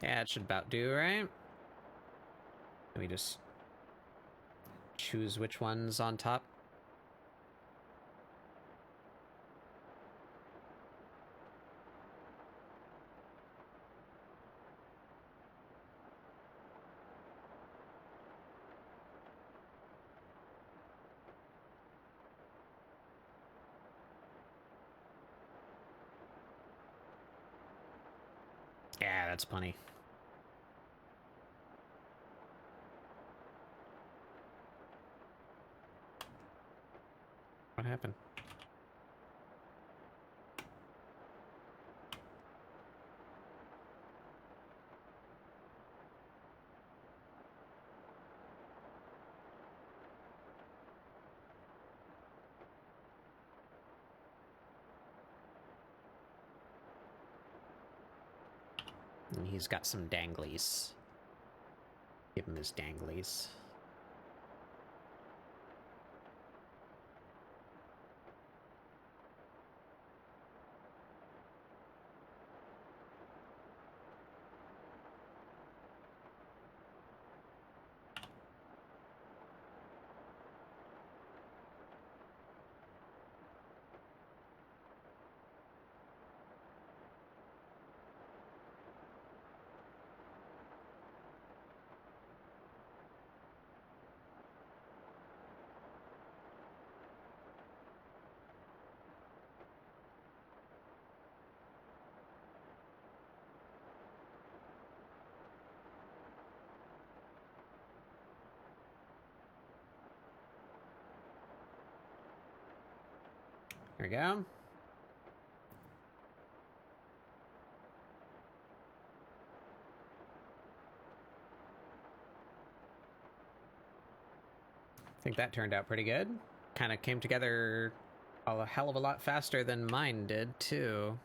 Yeah, it should about do, right? Let me just choose which one's on top. Yeah, that's plenty. What happened? And he's got some danglies. Give him his danglies. There we go. I think that turned out pretty good. Kind of came together a hell of a lot faster than mine did, too.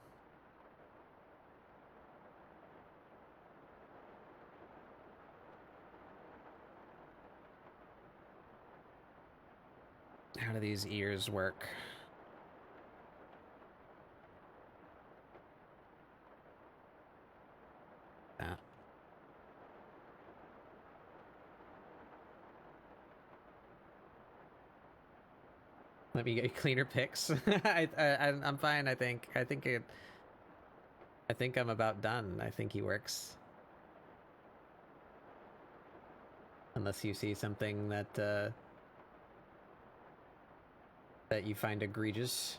How do these ears work? That. Let me get cleaner pics. I'm fine. I think I'm about done. I think he works. Unless you see something that that you find egregious.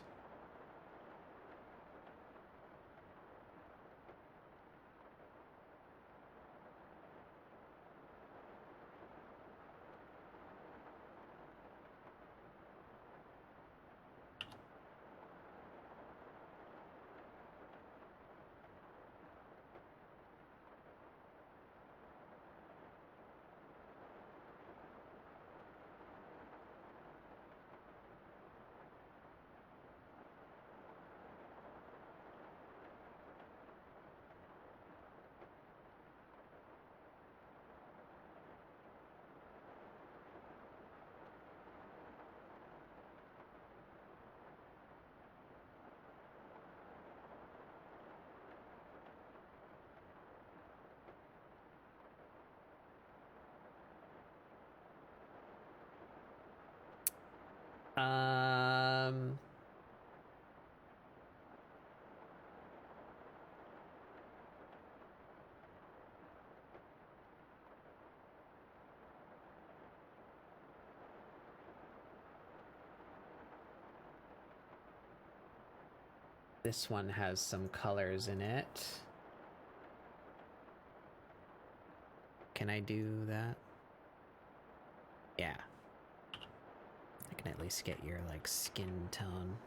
Um, this one has some colors in it. Can I do that? Yeah. I can at least get your, like, skin tone.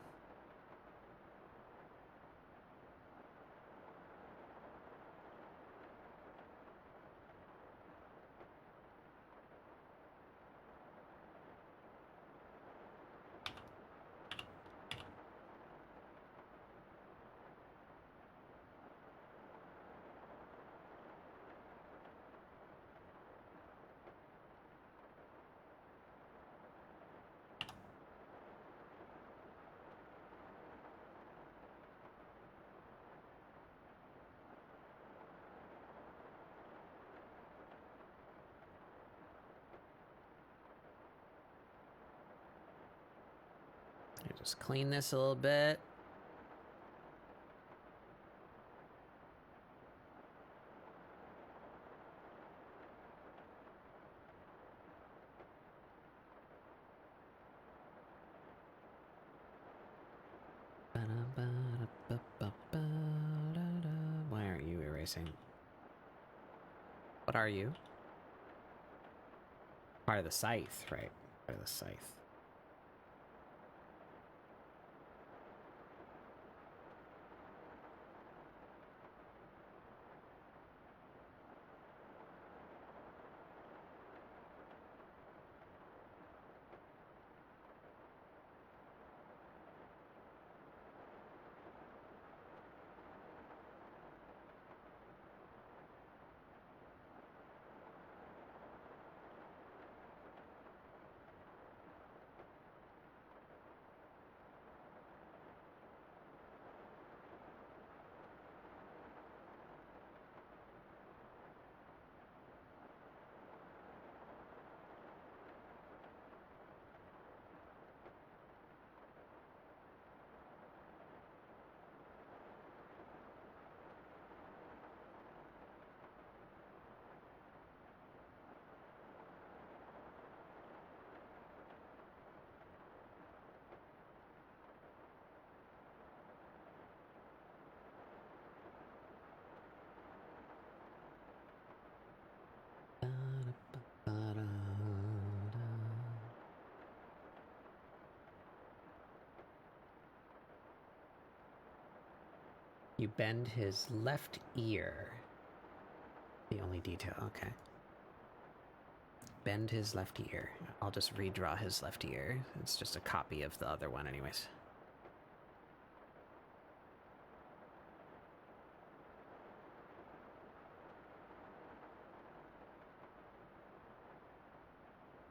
Just clean this a little bit. Why aren't you erased? racing. What are you? Part of the scythe, right? Part of the scythe. You bend his left ear. The only detail, okay. Bend his left ear. I'll just redraw his left ear. It's just a copy of the other one anyways.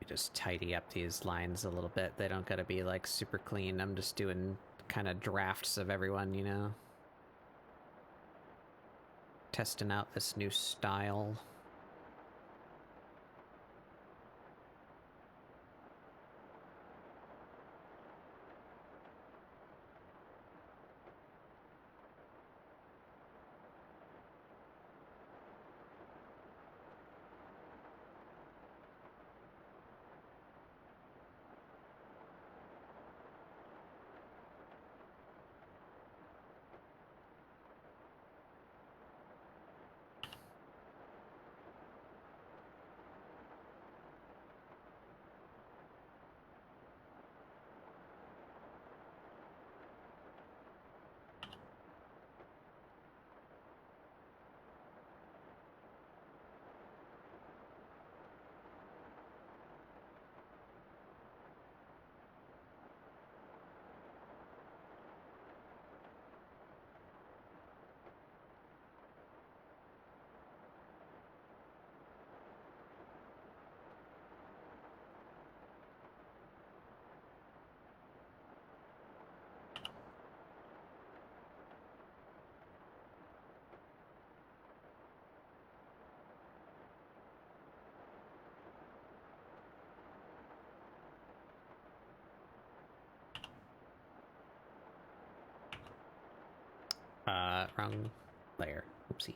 Just tidy up these lines a little bit. They don't gotta be like super clean. I'm just doing kind of drafts of everyone, you know? Testing out this new style. Wrong layer. Oopsie.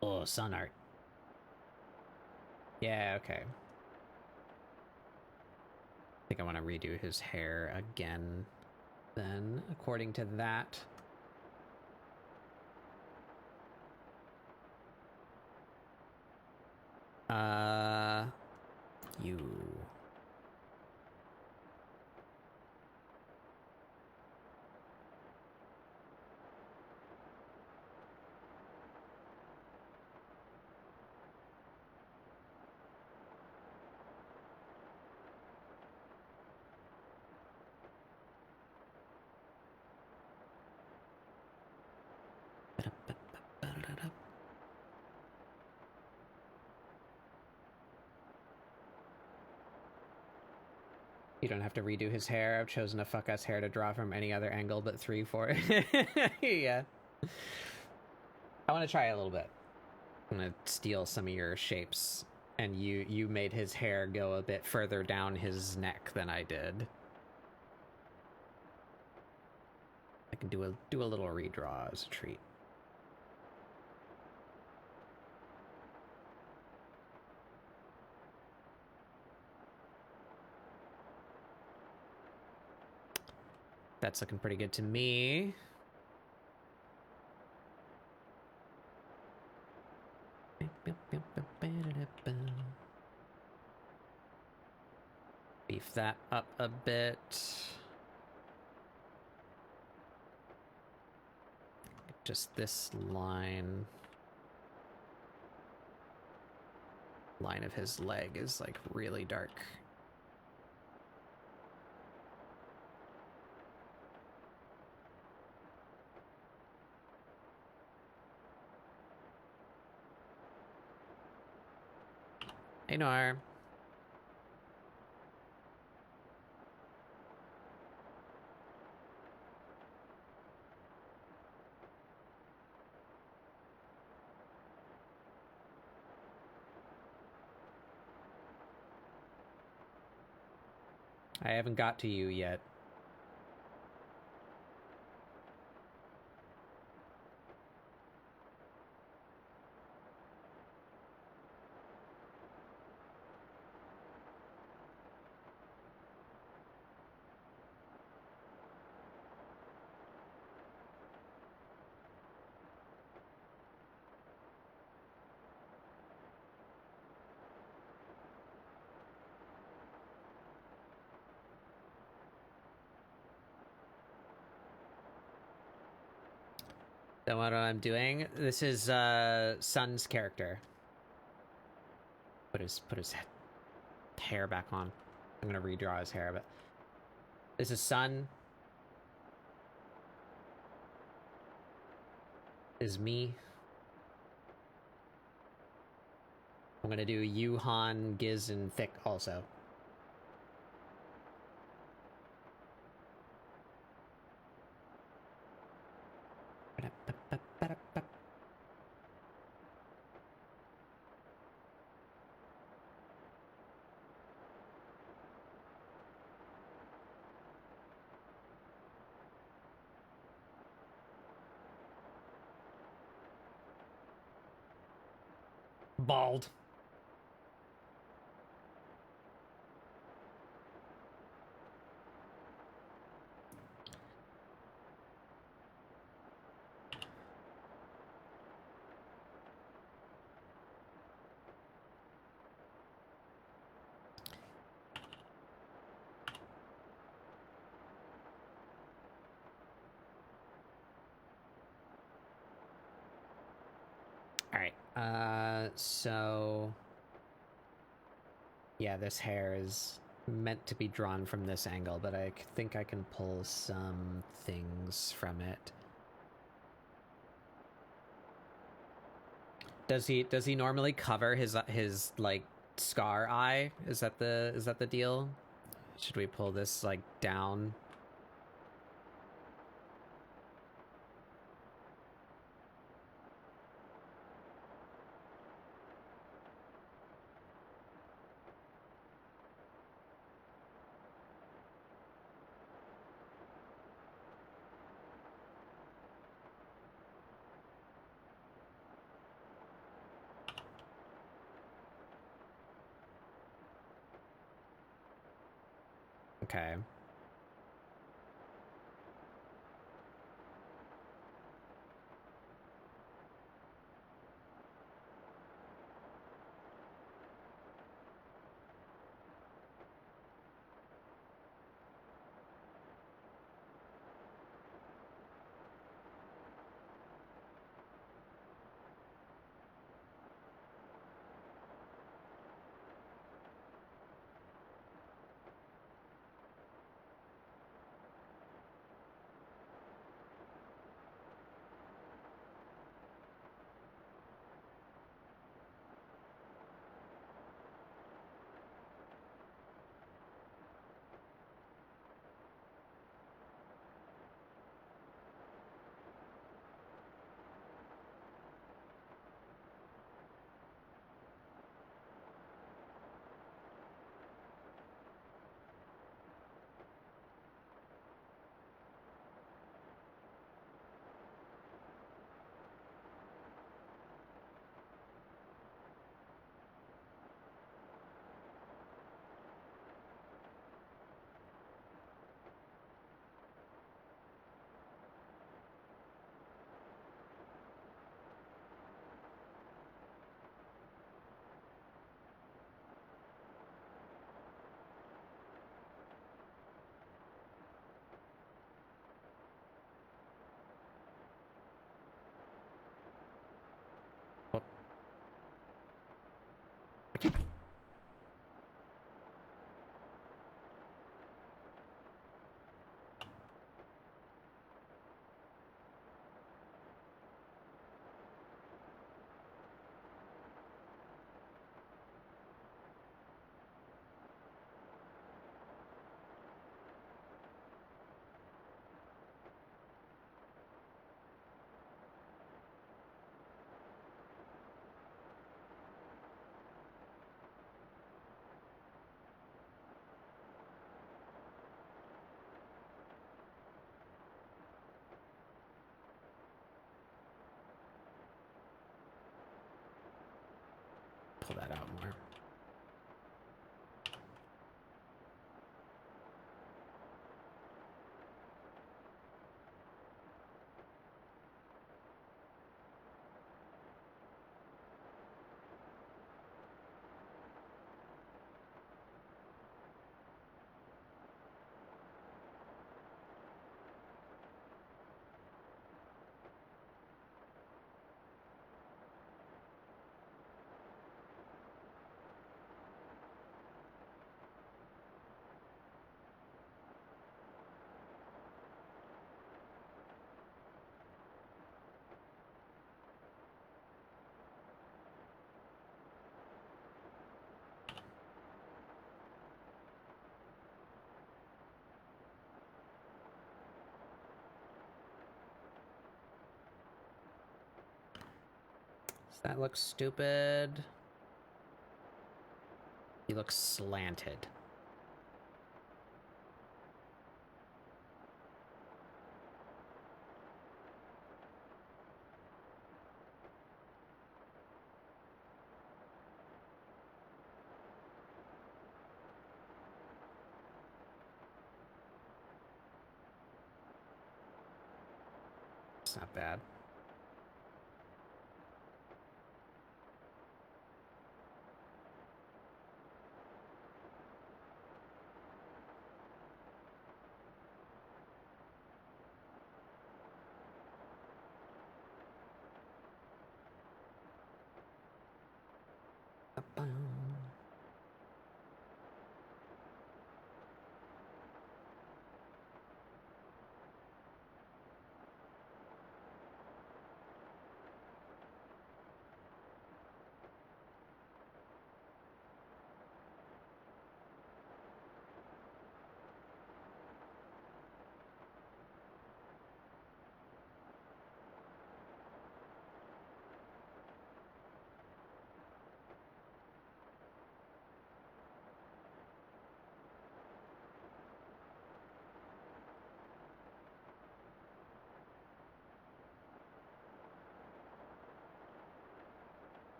Oh, sun art. Yeah, okay. I think I want to redo his hair again. Then, according to that. You. You don't have to redo his hair. I've chosen a fuck-ass hair to draw from any other angle but 3, 4. Yeah. I want to try a little bit. I'm going to steal some of your shapes And you made his hair go a bit further down his neck than I did. I can do a little redraw as a treat. That's looking pretty good to me. Beef that up a bit. Just this line of his leg is like really dark. Hey, Noir. I haven't got to you yet. So what I'm doing, this is Sun's character. Put his hair back on. I'm gonna redraw his hair, but this is Sun. Is me. I'm gonna do Yu, Han, Giz, and Thick also. Bald. Alright, so... yeah, this hair is meant to be drawn from this angle, but I think I can pull some things from it. Does he normally cover his like scar eye? Is that the deal? Should we pull this like down? Okay. Pull that out more. Does that look stupid? He looks slanted. It's not bad.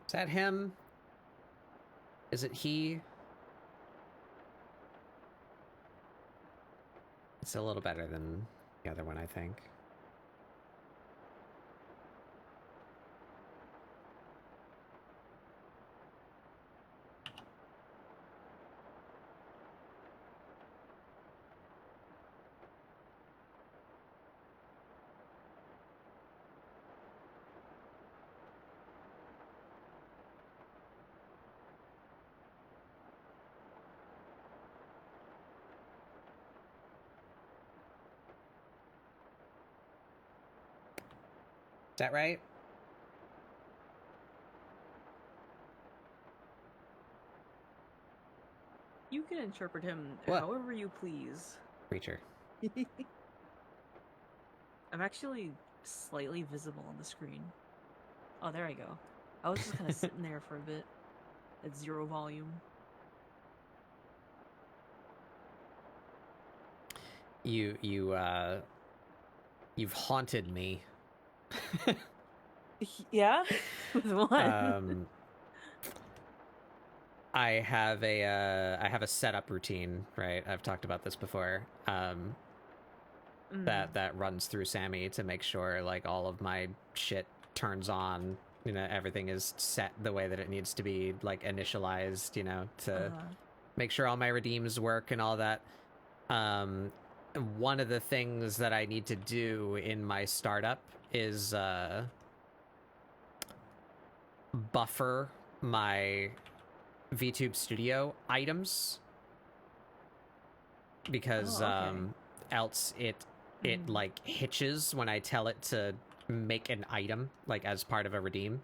Is that him? Is it he? It's a little better than the other one, I think. Is that right? You can interpret him What? however you please. Creature. I'm actually slightly visible on the screen. Oh, there I go. I was just kind of sitting there for a bit at 0 volume. You've haunted me. Yeah? With what? I have a setup routine, right? I've talked about this before. That runs through Sammy to make sure like all of my shit turns on. You know, everything is set the way that it needs to be, like initialized. You know, to make sure all my redeems work and all that. one of the things that I need to do in my startup is buffer my VTube Studio items, because else it like hitches when I tell it to make an item like as part of a redeem.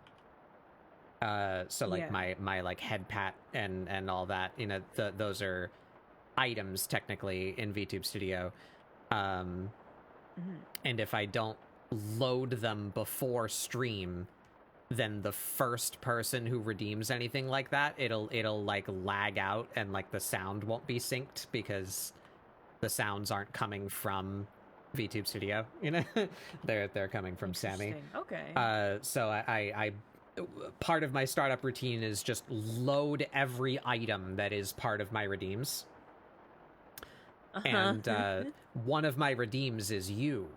So like my like head pat and all that, you know, those are items technically in VTube Studio. And if I don't load them before stream, then the first person who redeems anything like that, it'll like lag out, and like the sound won't be synced because the sounds aren't coming from VTube Studio, you know. they're coming from Sammy. Okay. So I part of my startup routine is just load every item that is part of my redeems. And one of my redeems is you,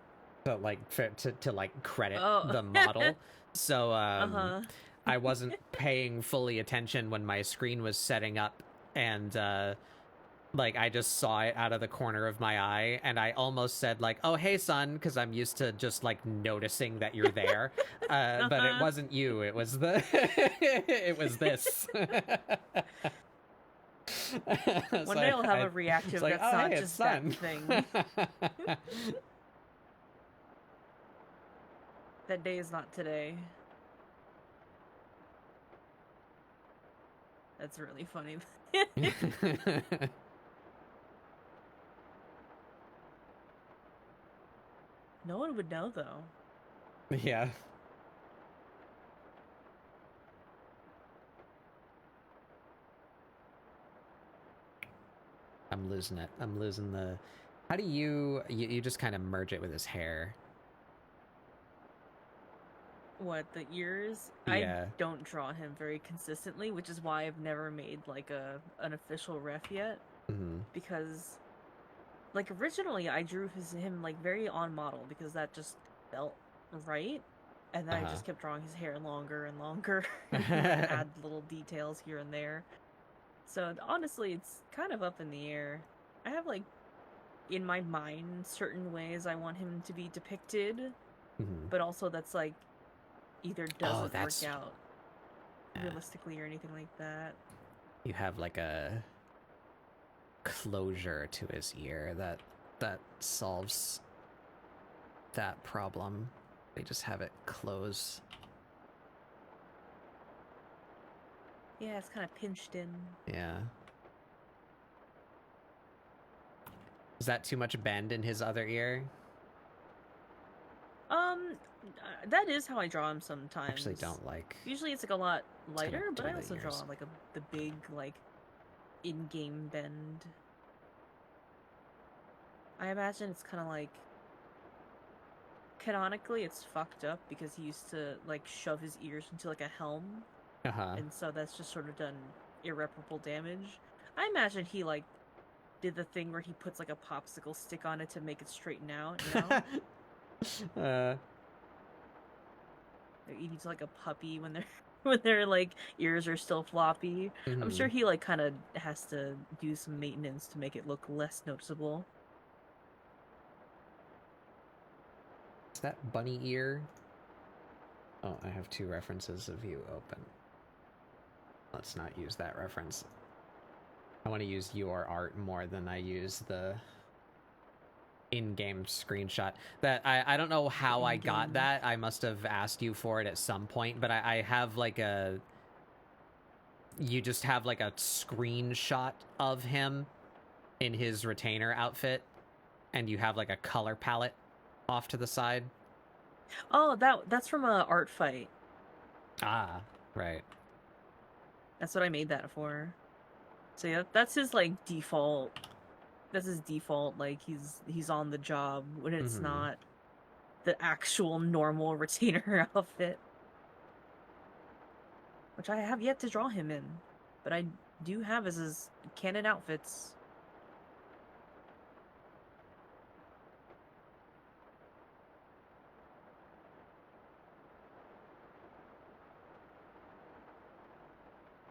so like to like credit the model. So I wasn't paying fully attention when my screen was setting up, and like I just saw it out of the corner of my eye, and I almost said like, "Oh, hey, son," because I'm used to just like noticing that you're there. But it wasn't you. It was it was this. One day I'll have a reactive like, that's not hey, just that thing. That day is not today. That's really funny. No one would know, though. Yeah. I'm losing it. I'm losing the... How do you just kind of merge it with his hair? What, the ears? Yeah. I don't draw him very consistently, which is why I've never made like an official ref yet. Because like originally I drew him like very on model because that just felt right. And then I just kept drawing his hair longer and longer and add little details here and there. So honestly, it's kind of up in the air. I have like in my mind certain ways I want him to be depicted, but also that's like either doesn't work out realistically or anything like that. You have like a closure to his ear that solves that problem. They just have it close. Yeah, it's kind of pinched in. Yeah. Is that too much bend in his other ear? That is how I draw him sometimes. Actually don't like... Usually it's like a lot lighter, but I the also draw ears. like the big like in-game bend. I imagine it's kind of like canonically it's fucked up because he used to like shove his ears into like a helm. And so that's just sort of done irreparable damage. I imagine he like did the thing where he puts like a popsicle stick on it to make it straighten out, you know? He needs like a puppy when their like ears are still floppy. I'm sure he like kind of has to do some maintenance to make it look less noticeable. Is that bunny ear? Oh, I have two references of you open. Let's not use that reference. I want to use your art more than I use the in-game screenshot. That I don't know how I got that. I must have asked you for it at some point, but I have like a... You just have like a screenshot of him in his retainer outfit, and you have like a color palette off to the side. Oh, that's from a art fight. Ah, right. That's what I made that for. So yeah, that's his like default. That's his default. Like he's on the job when it's not the actual normal retainer outfit, which I have yet to draw him in, but I do have as his canon outfits.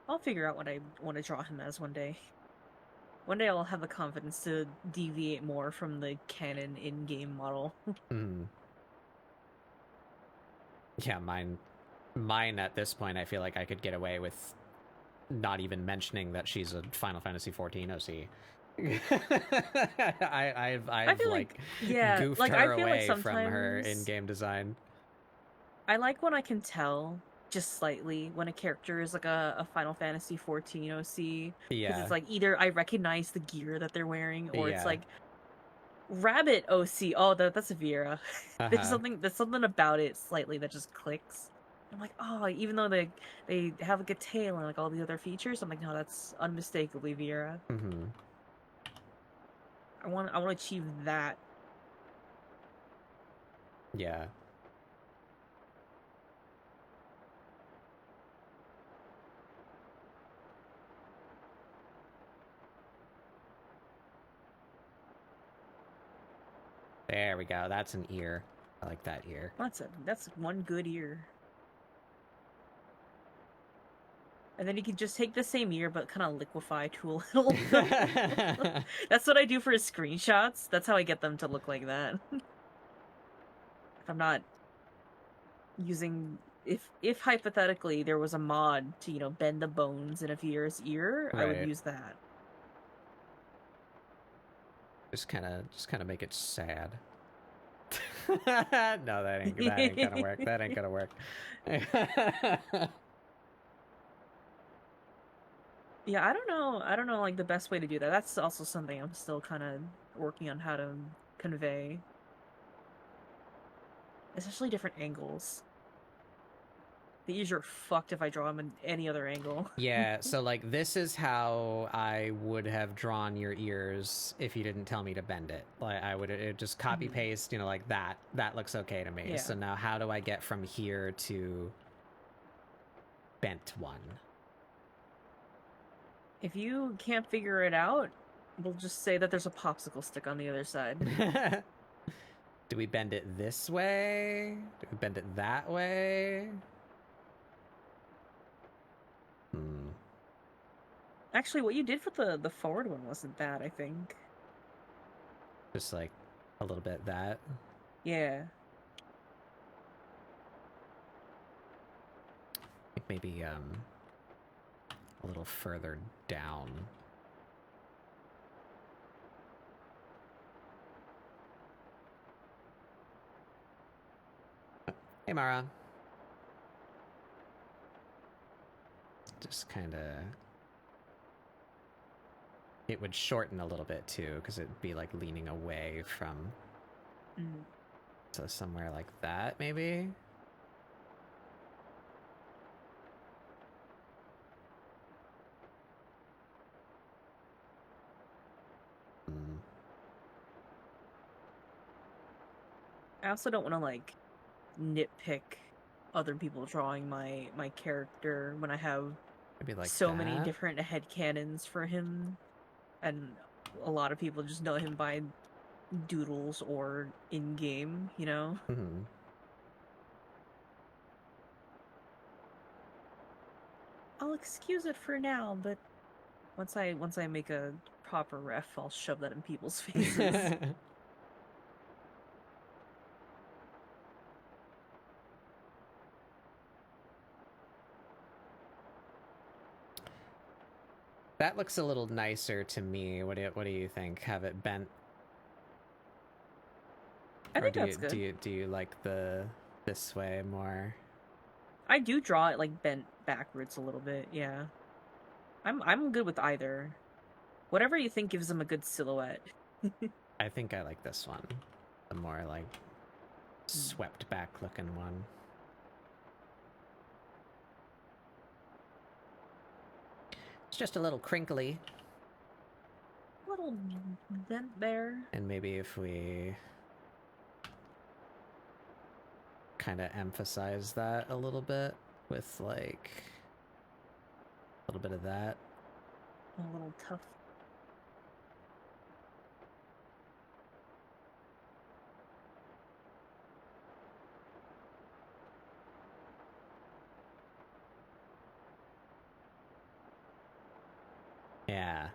I'll figure out what I want to draw him as one day. One day I'll have the confidence to deviate more from the canon in-game model. Yeah, mine at this point, I feel like I could get away with not even mentioning that she's a Final Fantasy XIV OC. I've feel like yeah, goofed like, I her feel like away from her sometimes in-game design. I like when I can tell just slightly when a character is like a Final Fantasy XIV OC. Because Yeah, it's like either I recognize the gear that they're wearing, or it's yeah. like Rabbit OC. Oh, that's a Vera. There's something about it slightly that just clicks. I'm like, oh, even though they have like a tail and like all the other features, I'm like, no, that's unmistakably Vera. I want to achieve that. Yeah. There we go. That's an ear. I like that ear. That's one good ear. And then you can just take the same ear but kind of liquefy to a little. That's what I do for screenshots. That's how I get them to look like that. If I'm not using, if hypothetically there was a mod to, you know, bend the bones in a Vera's ear, I would use that. Just kind of make it sad. No, that ain't gonna work. That ain't gonna work. Yeah, I don't know like the best way to do that. That's also something I'm still kind of working on how to convey. Especially different angles. The ears are fucked if I draw them in any other angle. Yeah, so like this is how I would have drawn your ears if you didn't tell me to bend it. Like I would just copy paste, you know, like that. That looks okay to me. Yeah. So now how do I get from here to bent one? If you can't figure it out, we'll just say that there's a popsicle stick on the other side. Do we bend it this way? Do we bend it that way? Actually, what you did for the forward one wasn't bad, I think. Just like a little bit that. Yeah. I think maybe a little further down. Hey, Mara. Just kind of... It would shorten a little bit, too, because it'd be, like, leaning away from... So somewhere like that, maybe? I also don't want to, like, nitpick other people drawing my character when I have Maybe like so many different headcanons for him, and a lot of people just know him by doodles or in-game, you know? I'll excuse it for now, but once I make a proper ref, I'll shove that in people's faces. That looks a little nicer to me. What do you think? Have it bent? I think that's good. Do you like this way more? I do draw it like bent backwards a little bit, yeah. I'm good with either. Whatever you think gives them a good silhouette. I think I like this one. The more like swept back looking one. It's just a little crinkly. Little dent there. And maybe if we kind of emphasize that a little bit with like a little bit of that. A little tough. Yeah.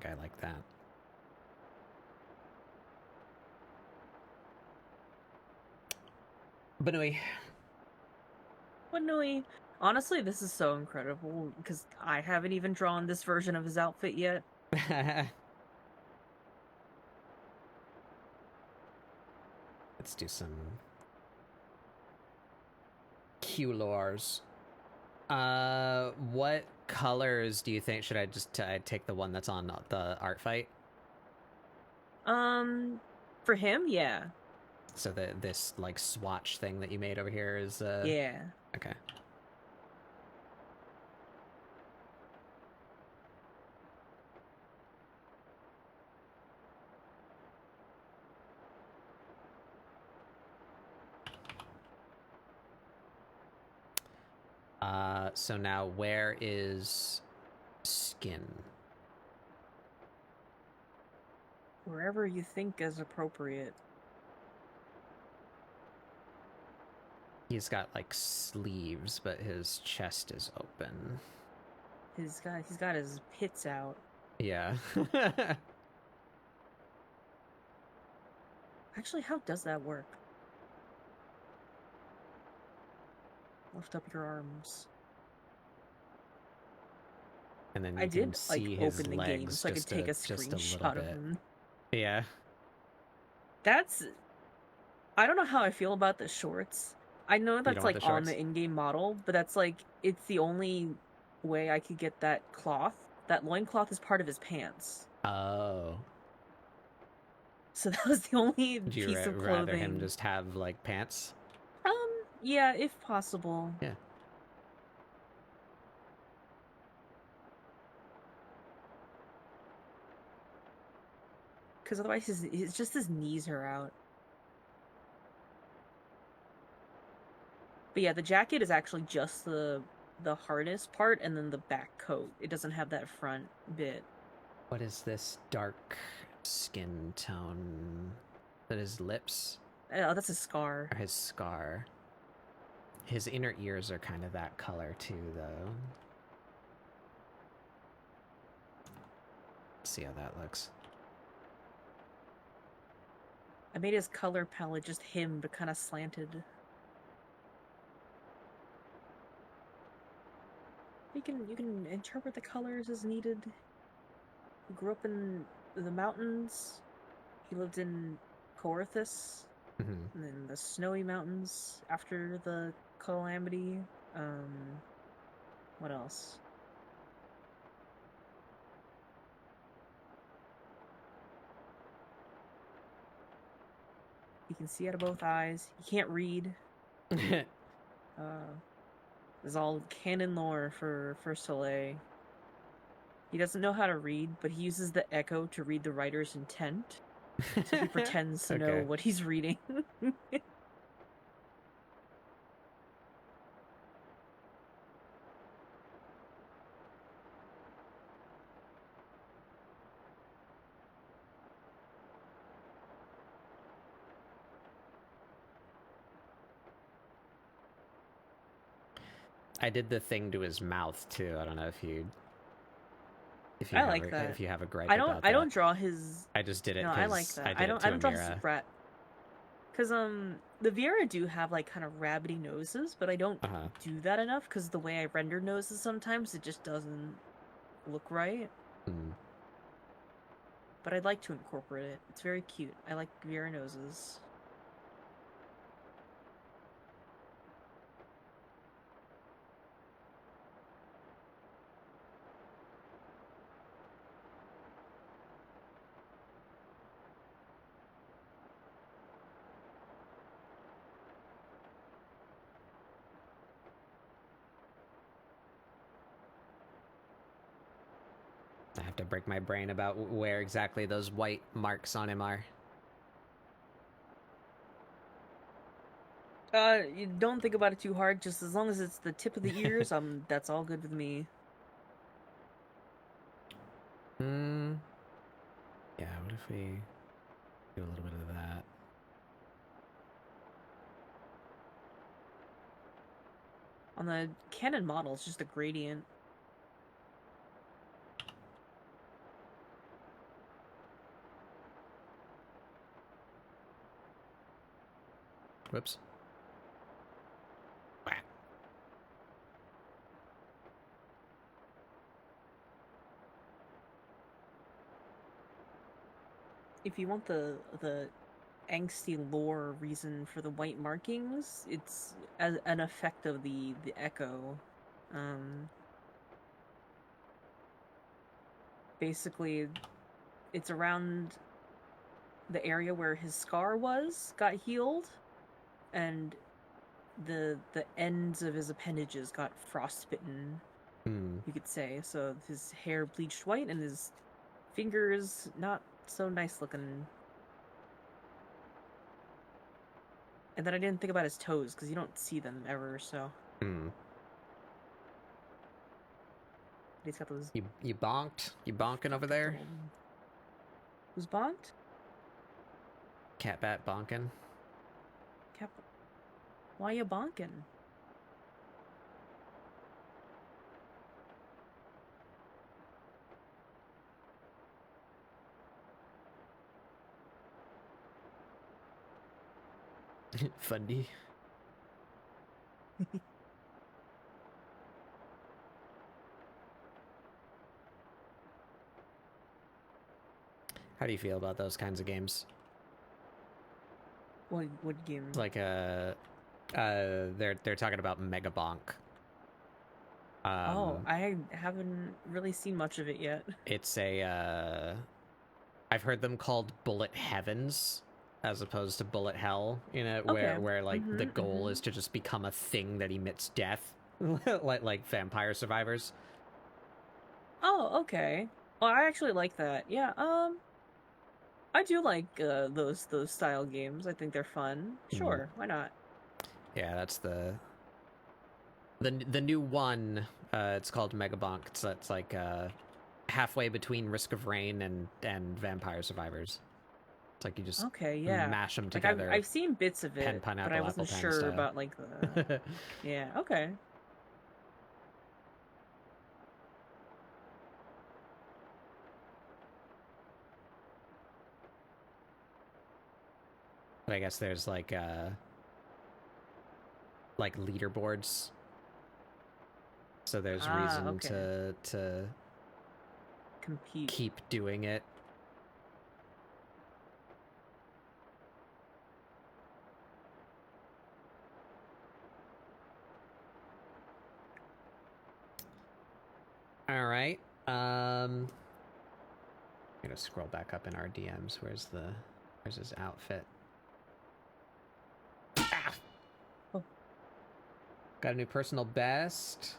think I like that. Banui. Banui. Honestly, this is so incredible because I haven't even drawn this version of his outfit yet. Let's do some Q-lores. What colors do you think? Should I just take the one that's on the art fight? For him, yeah. So this like swatch thing that you made over here is yeah. Okay. So now where is skin? Wherever you think is appropriate. He's got like sleeves, but his chest is open. He's got his pits out. Yeah. Actually, how does that work? Lift up your arms. And then you I can did see like his open the legs game so I could take a screenshot of him. Yeah. That's... I don't know how I feel about the shorts. I know that's like on the shorts? in-game model, but that's like, it's the only way I could get that cloth. That loincloth is part of his pants. Oh. So that was the only Would you piece of clothing. rather him just have like pants? Yeah, if possible. Yeah. Because otherwise his knees are out. But yeah, the jacket is actually just the harness part and then the back coat. It doesn't have that front bit. What is this dark skin tone? That his lips? Oh, that's a scar. Or his scar. His inner ears are kind of that color too, though. Let's see how that looks. I made his color palette just him, but kind of slanted. You can interpret the colors as needed. He grew up in the mountains. He lived in Corythus, Mm-hmm. and then the snowy mountains after the calamity. What else? He can see out of both eyes. He can't read. This is all canon lore for Soleil. He doesn't know how to read, but he uses the echo to read the writer's intent. So he pretends to know what he's reading. I did the thing to his mouth too. I don't know if you I like that. If you have a gripe I about that. I don't draw his. I just did it. No, I like that. I don't draw his rat. Because the Viera do have like kind of rabbity noses, but I don't do that enough because the way I render noses sometimes it just doesn't look right. Mm. But I'd like to incorporate it. It's very cute. I like Viera noses. I have to break my brain about where exactly those white marks on him are. You don't think about it too hard. Just as long as it's the tip of the ears, that's all good with me. Yeah, what if we do a little bit of that? On the Canon model, it's just a gradient. Whoops. Ah. If you want the angsty lore reason for the white markings, it's as an effect of the echo. Basically, it's around the area where his scar got healed, and the ends of his appendages got frostbitten, you could say. So his hair bleached white and his fingers not so nice looking. And then I didn't think about his toes, because you don't see them ever, so... He's got those... You bonked? You bonking over there? Who's bonked? Catbat bonking. Why you bonking? Fundy. How do you feel about those kinds of games? What game? Like they're talking about Mega Bonk. I haven't really seen much of it yet. It's I've heard them called Bullet Heavens as opposed to Bullet Hell, where like the goal is to just become a thing that emits death, like Vampire Survivors. Oh, okay. Well, I actually like that. Yeah, I do like those style games. I think they're fun. Sure, why not? Yeah, that's the new one. It's called Mega Bonk. It's like halfway between Risk of Rain and Vampire Survivors. It's like you just mash them together. I've seen bits of it, pen, pineapple, but I wasn't apple, sure style. about like the. Yeah. Okay. But I guess there's like leaderboards. So there's reason to compete. Keep doing it. All right. I'm gonna scroll back up in our DMs. Where's his outfit? Ah! Oh. Got a new personal best.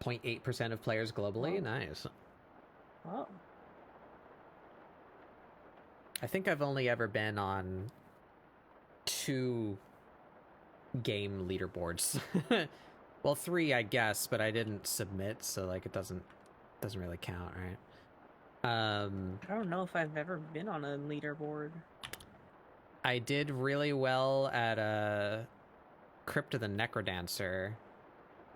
0.8% of players globally. Whoa. Nice. Oh. I think I've only ever been on 2 game leaderboards. Well, 3, I guess, but I didn't submit, so like it doesn't really count, right? I don't know if I've ever been on a leaderboard. I did really well at Crypt of the Necrodancer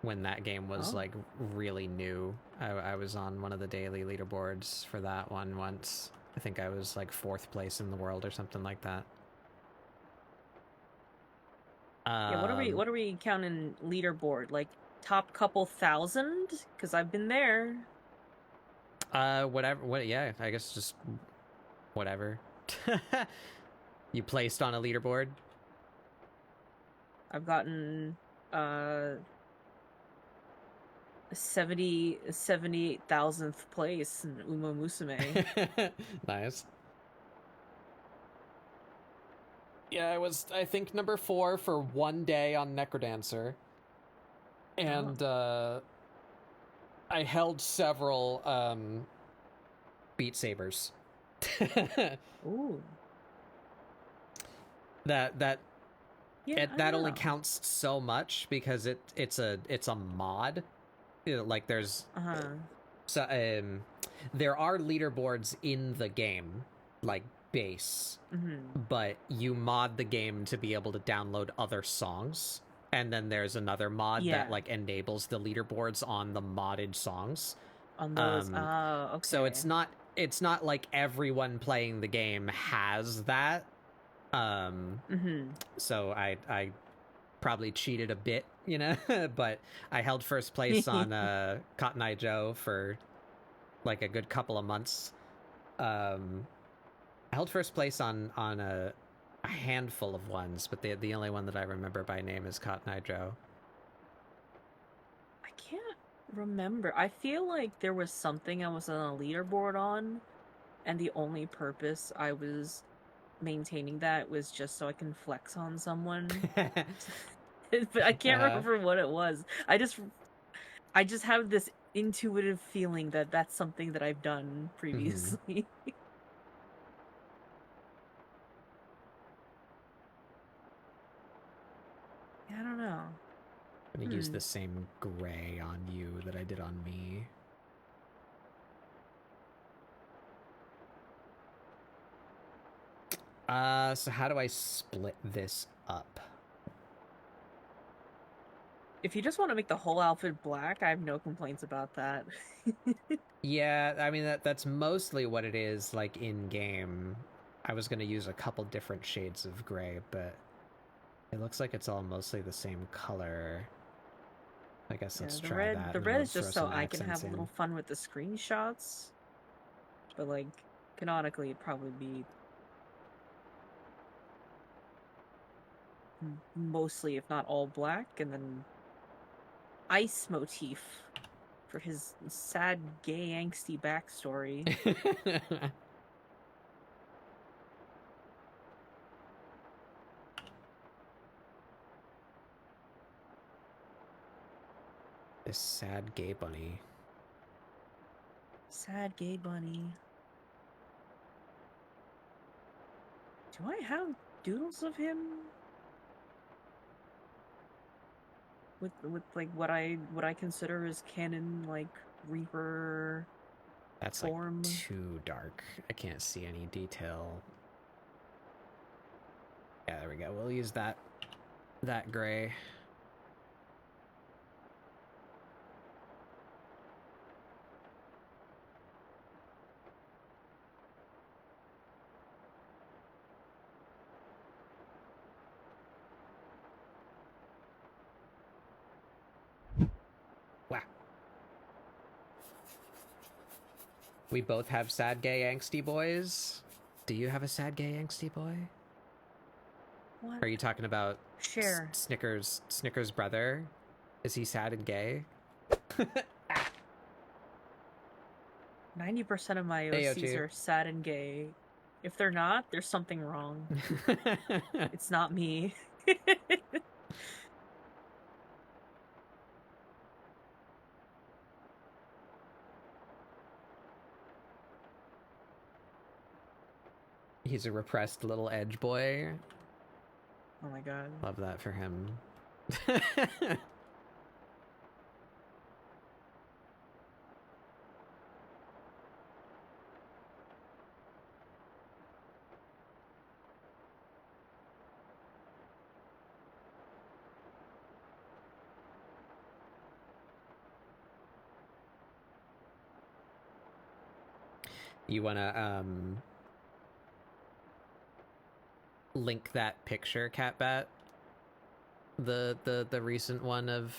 when that game was like really new. I was on one of the daily leaderboards for that one once. I think I was like 4th place in the world or something like that. Yeah, what are we counting leaderboard? Like top couple thousand? Because I've been there. Whatever. Yeah, I guess just whatever. You placed on a leaderboard? I've gotten 78,000th place in Uma Musume. Nice. Yeah, I was, I think, number 4 for one day on Necrodancer. And, I held several, Beat Sabers. Ooh. That only know. counts so much because it's a mod. Like there's so there are leaderboards in the game, like base, but you mod the game to be able to download other songs, and then there's another mod that like enables the leaderboards on the modded songs. On those, okay. So it's not like everyone playing the game has that. So I probably cheated a bit, you know, but I held first place on Cotton Eye Joe for like a good couple of months. I held first place on a handful of ones, but the only one that I remember by name is Cotton Eye Joe. I can't remember. I feel like there was something I was on a leaderboard on, and the only purpose I was maintaining that was just so I can flex on someone. But I can't remember what it was. I just have this intuitive feeling that that's something that I've done previously. I don't know. I'm gonna use the same gray on you that I did on me. So how do I split this up? If you just want to make the whole outfit black, I have no complaints about that. Yeah, I mean that's mostly what it is, like in game. I was gonna use a couple different shades of gray, but it looks like it's all mostly the same color. I guess let's try that. The red is just so I can have a little fun with the screenshots. But like, canonically, it'd probably be mostly, if not all, black, and then ice motif for his sad, gay, angsty backstory. This sad gay bunny. Sad gay bunny. Do I have doodles of him? With like what I consider as canon, like Reaper. That's form. Like too dark. I can't see any detail. Yeah, there we go. We'll use that gray. We both have sad, gay, angsty boys. Do you have a sad, gay, angsty boy? What? Are you talking about Snickers' brother? Is he sad and gay? 90% of my OCs are sad and gay. If they're not, there's something wrong. It's not me. He's a repressed little edge boy. Oh my god. Love that for him. You wanna link that picture, Catbat? The recent one of,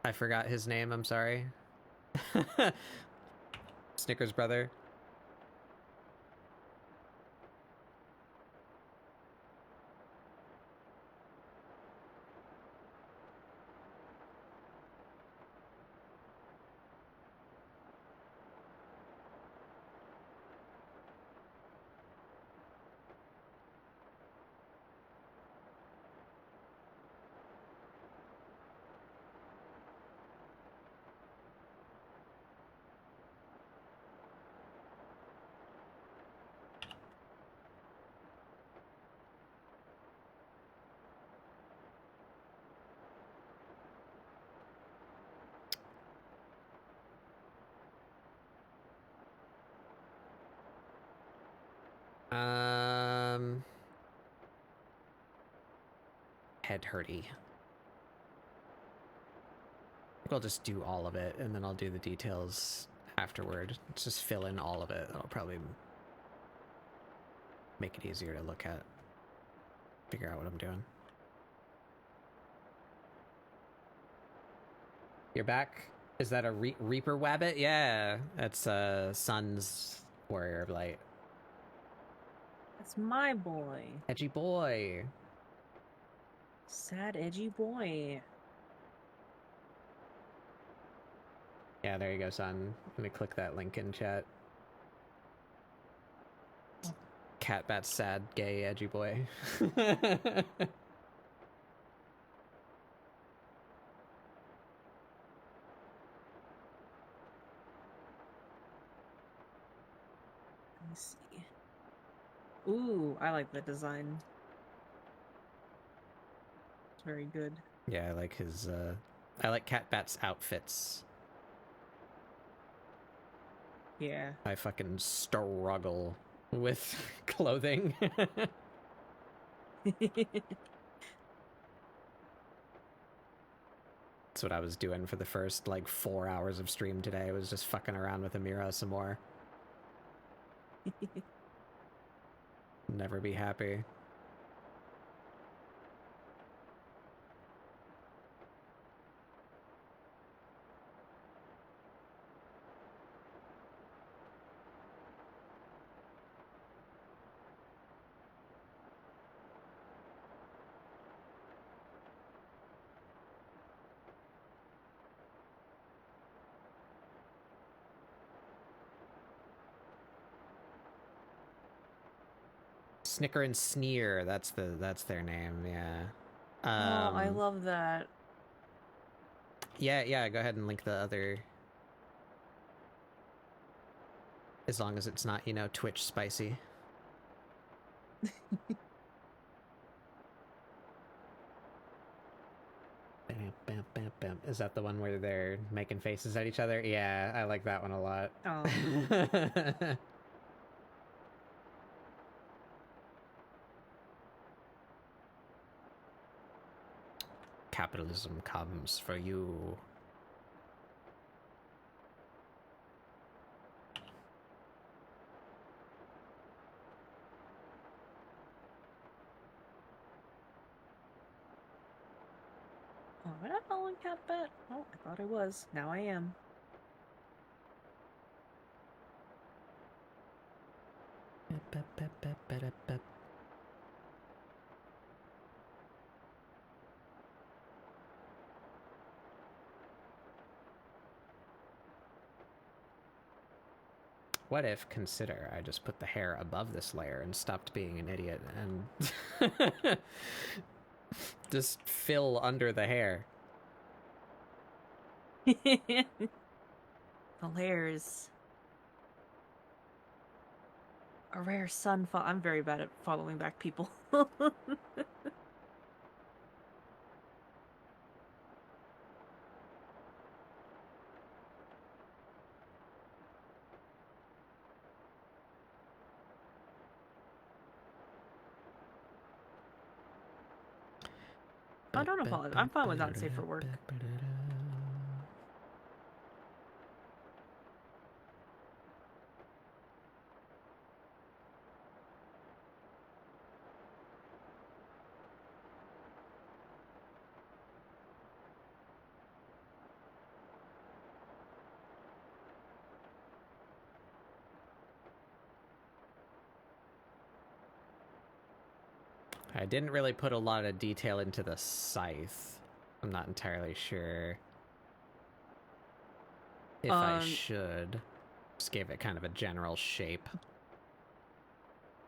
I forgot his name, I'm sorry. Snickers' brother. Head hurty. I'll just do all of it, and then I'll do the details afterward. Just fill in all of it. That'll probably make it easier to look at. Figure out what I'm doing. You're back? Is that a Reaper Wabbit? Yeah, that's Sun's Warrior of Light. That's my boy. Edgy boy. Sad, edgy boy. Yeah, there you go, Sun. I'm gonna click that link in chat. Catbat's sad, gay, edgy boy. Let me see. Ooh, I like the design. It's very good. Yeah, I like his, I like Catbat's outfits. Yeah. I fucking struggle with clothing. That's what I was doing for the first, like, 4 hours of stream today. I was just fucking around with Amira some more. Never be happy. Snicker and Sneer, that's their name, yeah. Oh, I love that. Yeah, go ahead and link the other. As long as it's not, you know, Twitch spicy. Bam, bam, bam, bam. Is that the one where they're making faces at each other? Yeah, I like that one a lot. Oh. Capitalism comes for you. Oh, am I not following Catbat? Oh, I thought I was. Now I am. What if, consider, I just put the hair above this layer and stopped being an idiot and just fill under the hair? The layers. A rare sun fall. I'm very bad at following back people. Oh, don't apologize. I'm fine with not safe for work. I didn't really put a lot of detail into the scythe. I'm not entirely sure if I should. Just gave it kind of a general shape.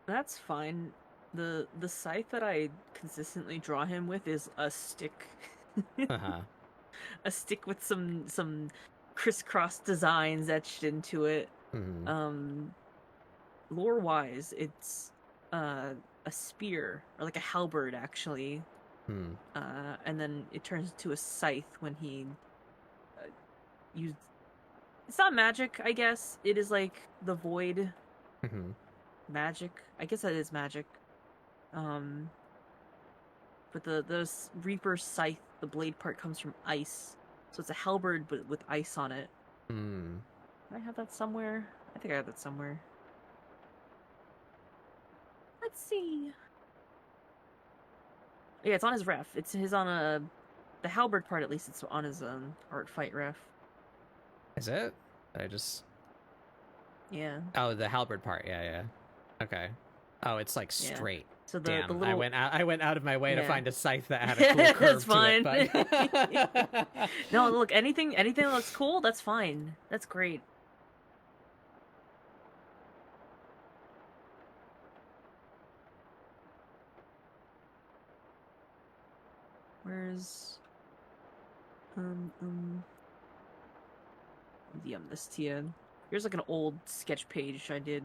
That's fine. The scythe that I consistently draw him with is a stick. Uh-huh. A stick with some crisscross designs etched into it. Mm-hmm. Lore wise, it's a spear, or like a halberd actually. And then it turns into a scythe when he used. It's not magic, I guess. It is like the void magic. I guess that is magic. But the Reaper scythe, the blade part comes from ice, so it's a halberd but with ice on it. I have that somewhere. I think I have that somewhere. I Let's see. Yeah, it's on his ref. It's his on the halberd part, at least it's on his art fight ref. Is it? I just... Yeah. Oh, the halberd part. Yeah. Okay. Oh, it's like straight. So the Damn, little... I went out of my way to Yeah. find a scythe that had a cool curve It's fine. to it. But... No, look, anything that looks cool, that's fine. That's great. Where's this TN. Here's like an old sketch page I did.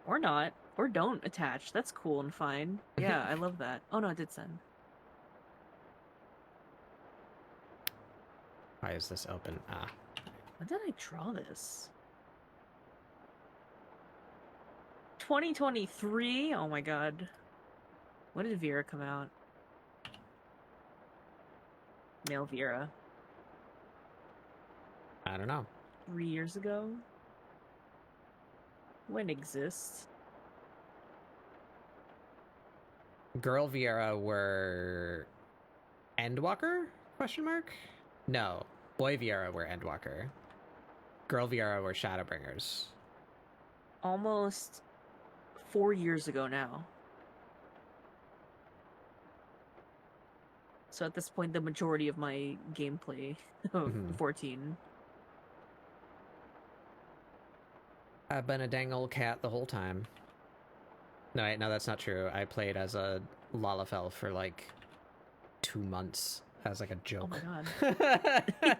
Or not. Or don't attach. That's cool and fine. Yeah, I love that. Oh no, it did send. Why is this open? Ah. When did I draw this? 2023? Oh my god. When did Vera come out? Male Vera. I don't know. 3 years ago? When exists? Girl Viera were Endwalker? Question mark? No. Boy Viera were Endwalker. Girl Viera were Shadowbringers. Almost 4 years ago now. So at this point, the majority of my gameplay of 14. I've been a dang old cat the whole time. No, wait, no, that's not true. I played as a Lalafell for like 2 months as like a joke. Oh my god.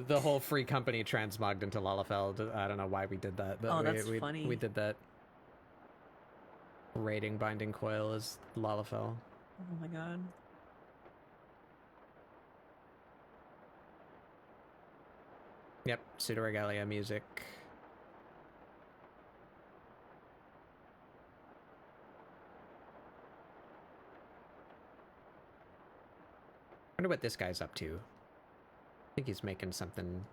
the whole free company transmogged into Lalafell. I don't know why we did that, but that's funny. We did that. Raiding Binding Coil is Lalafell. Oh my god. Yep, Pseudo-Regalia music. Wonder what this guy's up to. I think he's making something.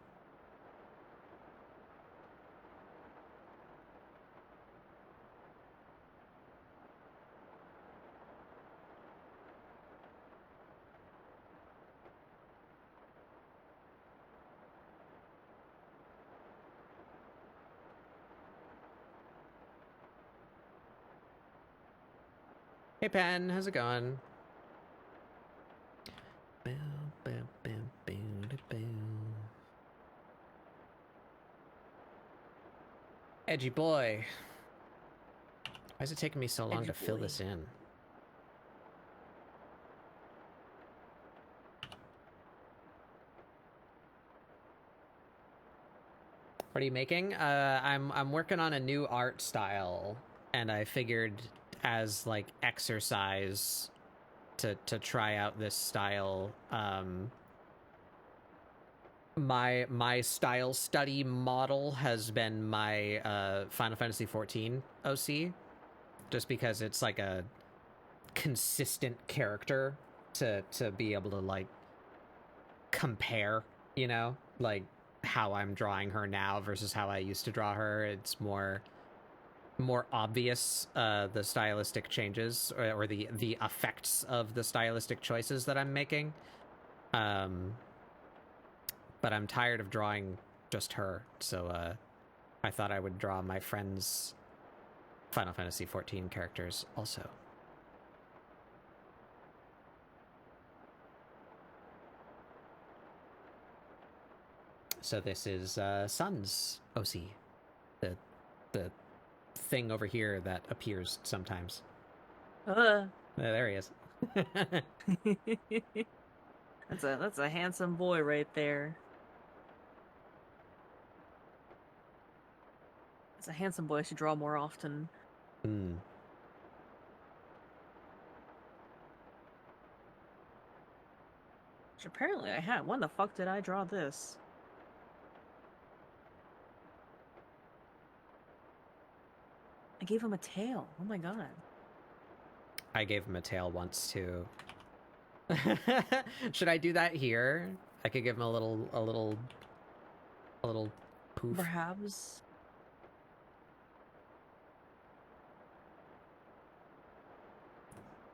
Hey Pen, how's it going? Edgy boy. Why is it taking me so long to fill this in? What are you making? I'm working on a new art style, and I figured as like exercise to try out this style. My style study model has been my Final Fantasy XIV OC, just because it's like a consistent character to be able to like compare, you know, like how I'm drawing her now versus how I used to draw her. It's more obvious the stylistic changes or the effects of the stylistic choices that I'm making. But I'm tired of drawing just her, so I thought I would draw my friends' Final Fantasy XIV characters also. So this is Sun's OC, the thing over here that appears sometimes. There he is. That's a handsome boy right there. It's a handsome boy. I should draw more often. Which apparently I had. When the fuck did I draw this? I gave him a tail. Oh my god. I gave him a tail once too. Should I do that here? I could give him a little poof. Perhaps.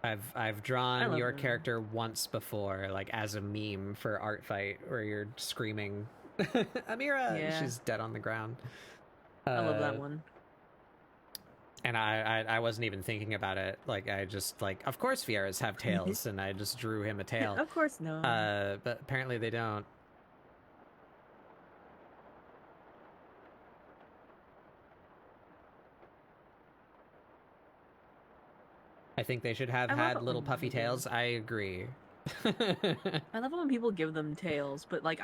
I've drawn love your them. character once before, like as a meme for Art Fight, where you're screaming, "Amira!" and Yeah. she's dead on the ground. I love that one. And I wasn't even thinking about it. Like, I just, like, of course Vieras have tails, and I just drew him a tail. Of course, no. But apparently they don't. I think they should have I love had it little when puffy they do. tails. I agree. I love it when people give them tails, but like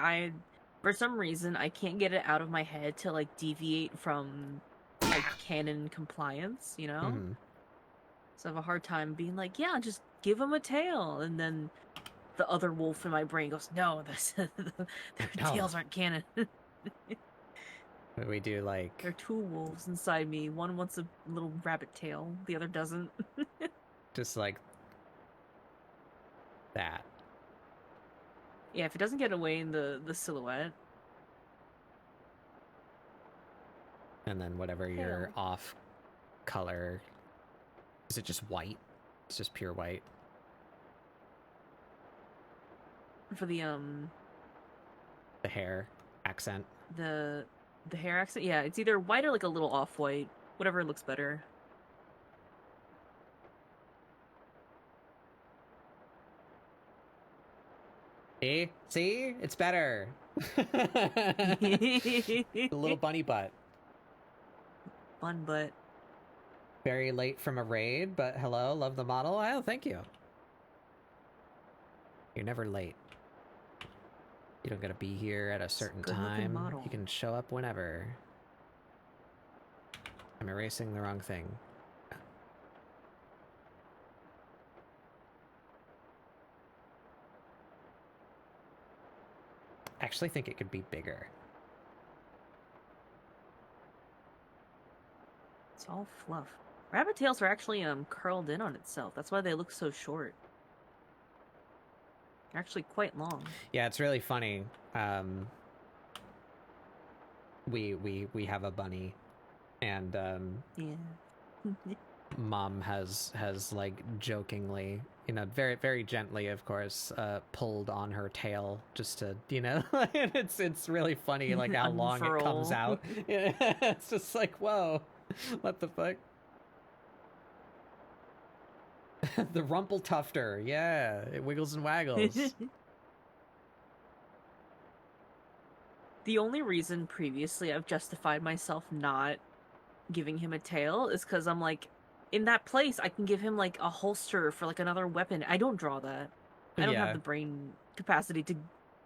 for some reason, I can't get it out of my head to like deviate from like canon compliance, you know? Mhm. So I have a hard time being like, yeah, just give them a tail, and then the other wolf in my brain goes, no, their No. tails aren't canon. We do like There are two wolves inside me. One wants a little rabbit tail, the other doesn't. just like that. Yeah, if it doesn't get away in the silhouette. And then whatever your off color. Is it just white? It's just pure white. For the hair accent. the hair accent, yeah, it's either white or like a little off-white, whatever looks better. See? It's better. The little bunny butt. Fun butt. Very late from a raid, but hello, love the model. Oh, thank you. You're never late. You don't gotta be here at a certain time. Model. You can show up whenever. I'm erasing the wrong thing. I actually think it could be bigger. It's all fluff. Rabbit tails are actually curled in on itself. That's why they look so short. They're actually quite long. Yeah, it's really funny. We have a bunny, and Yeah. Mom has like jokingly, you know, very very gently, of course, pulled on her tail just to, you know, it's really funny like how long it comes out. Yeah, it's just like, whoa, what the fuck. The rumple tufter, yeah, it wiggles and waggles. The only reason previously I've justified myself not giving him a tail is because I'm like, in that place, I can give him like a holster for like another weapon. I don't draw that. I don't have the brain capacity to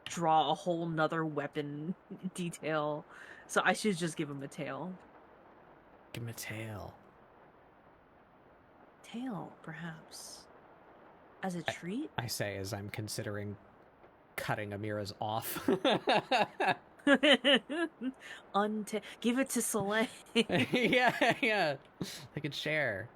draw a whole nother weapon detail. So I should just give him a tail. Give him a tail. Tail, perhaps. As a treat? I say as I'm considering cutting Amira's off. Give it to Soleil. yeah. They could share.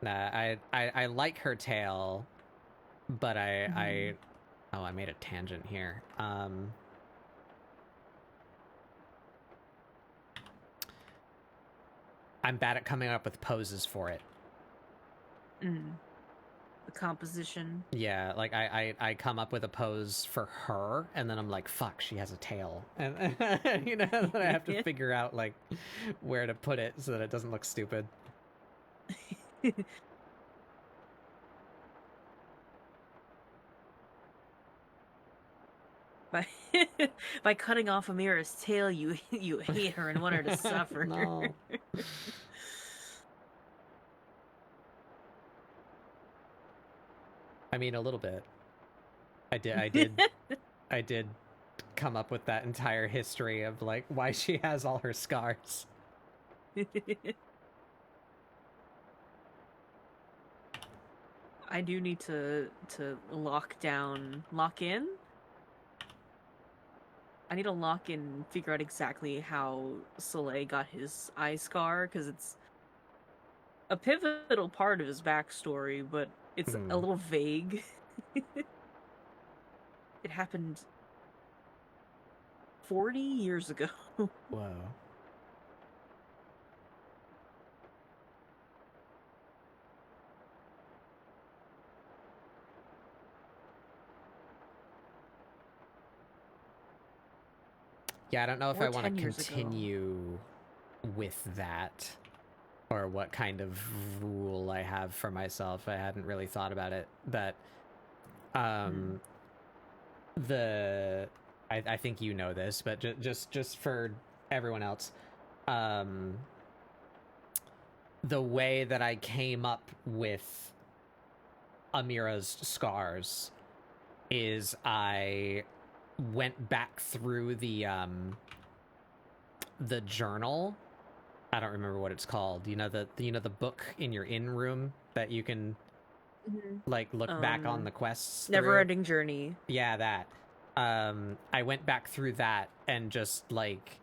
Nah, I like her tail, but I made a tangent here. I'm bad at coming up with poses for it. The composition. Yeah, like I come up with a pose for her, and then I'm like, fuck, she has a tail, and you know, then I have to figure out like where to put it so that it doesn't look stupid. By cutting off Amira's tail, you hate her and want her to suffer. No. I mean, a little bit. I did come up with that entire history of like why she has all her scars. I do need to lock in. I need to lock in and figure out exactly how Soleil got his eye scar, because it's a pivotal part of his backstory, but it's a little vague. it happened 40 years ago. Whoa. Yeah, I don't know if Or I want 10 to years ago. continue with that, or what kind of rule I have for myself. I hadn't really thought about it, but I think you know this, but just for everyone else, the way that I came up with Amira's scars is I went back through the journal. I don't remember what it's called. You know the book in your inn room that you can like look back on the quests through? Never Ending Journey. Yeah, that. I went back through that and just like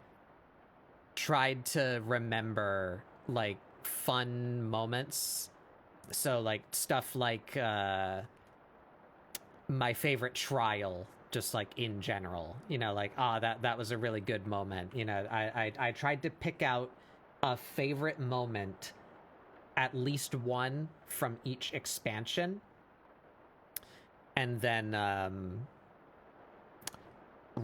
tried to remember like fun moments. So like stuff like my favorite trial, just like in general, you know, like that was a really good moment. You know, I tried to pick out a favorite moment, at least one from each expansion, and then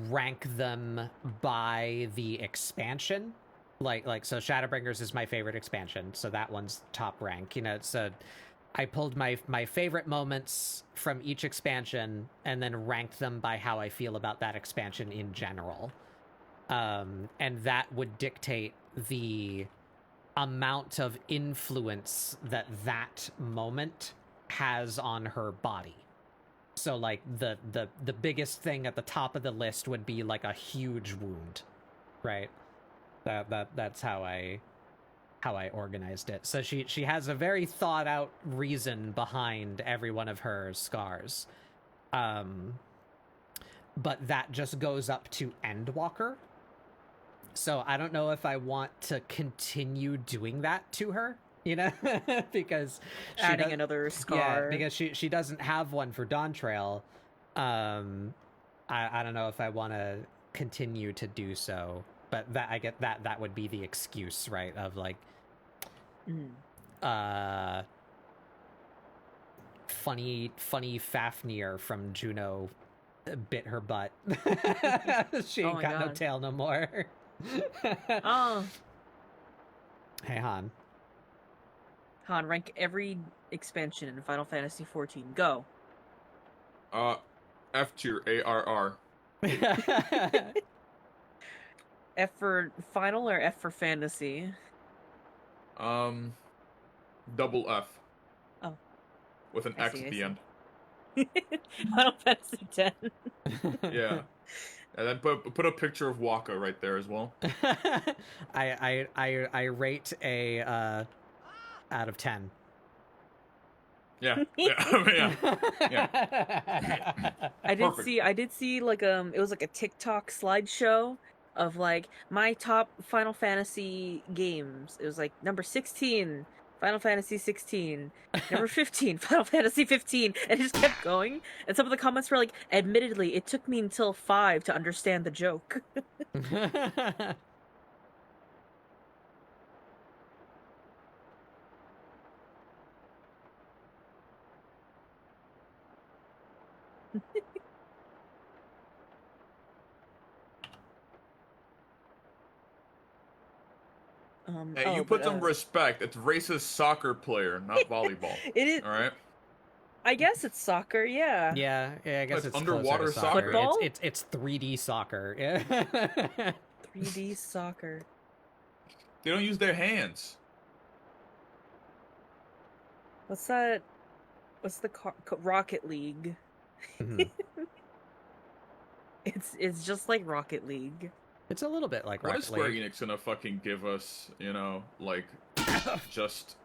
rank them by the expansion. Like so Shadowbringers is my favorite expansion, so that one's top rank, you know. So I pulled my favorite moments from each expansion and then ranked them by how I feel about that expansion in general. And that would dictate the amount of influence that moment has on her body. So like the biggest thing at the top of the list would be like a huge wound, right? That's how I organized it. So she has a very thought out reason behind every one of her scars. But that just goes up to Endwalker. So I don't know if I want to continue doing that to her, you know, because adding another scar. Yeah, because she doesn't have one for Dawn Trail. I don't know if I want to continue to do so, but that I get that would be the excuse, right? Of like, funny Fafnir from Juno bit her butt. She ain't got no tail no more. Oh. Hey Han, rank every expansion in Final Fantasy XIV. Go. F tier, ARR. F for final or F for fantasy? Double F. Oh. With an X at the end. Final Fantasy X. Yeah. And then put a picture of Waka right there as well. I rate a out of 10. Yeah. I did see like it was like a TikTok slideshow of like my top Final Fantasy games. It was like number 16, Final Fantasy 16, number 15, Final Fantasy 15, and it just kept going. And some of the comments were like, admittedly, it took me until 5 to understand the joke. Hey, you put some respect. It's racist soccer player, not volleyball. It is. All right. I guess it's soccer. Yeah. Yeah. I guess it's underwater closer to soccer. Football? It's 3D soccer. Yeah. 3D soccer. They don't use their hands. What's that? What's the Rocket League? Mhm. It's just like Rocket League. It's a little bit like What Rocket is Square League. Enix gonna fucking give us? You know, like just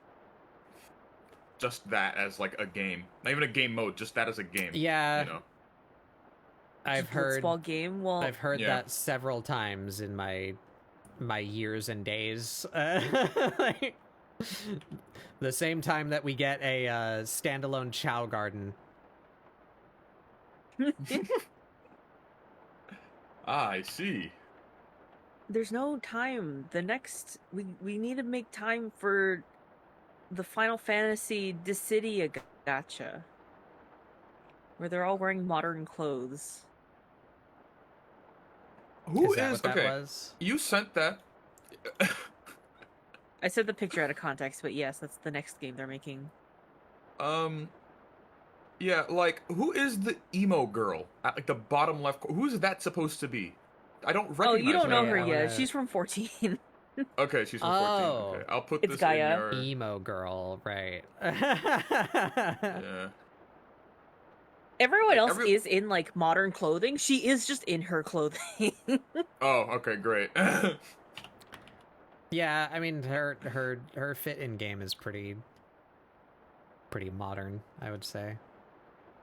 that as like a game. Not even a game mode. Just that as a game. Yeah. You know. I've heard Blitzball game. Well, I've heard Yeah. that several times in my years and days. Like, the same time that we get a standalone Chow Garden. Ah, I see. There's no time. The next we need to make time for the Final Fantasy Dissidia gacha, where they're all wearing modern clothes. Who Is that is what that okay? was? You sent that. I said the picture out of context, but yes, that's the next game they're making. Yeah, like who is the emo girl at like the bottom left? Who is that supposed to be? I don't recognize. Oh, you don't know her. her I yet. wanna- She's from 14. Okay, she's from 14. Okay, I'll put It's this Gaia. in your. Emo girl, right? Yeah. Everyone else Every- is in like modern clothing. She is just in her clothing. Oh, okay, great. Yeah, I mean her fit in game is pretty modern, I would say.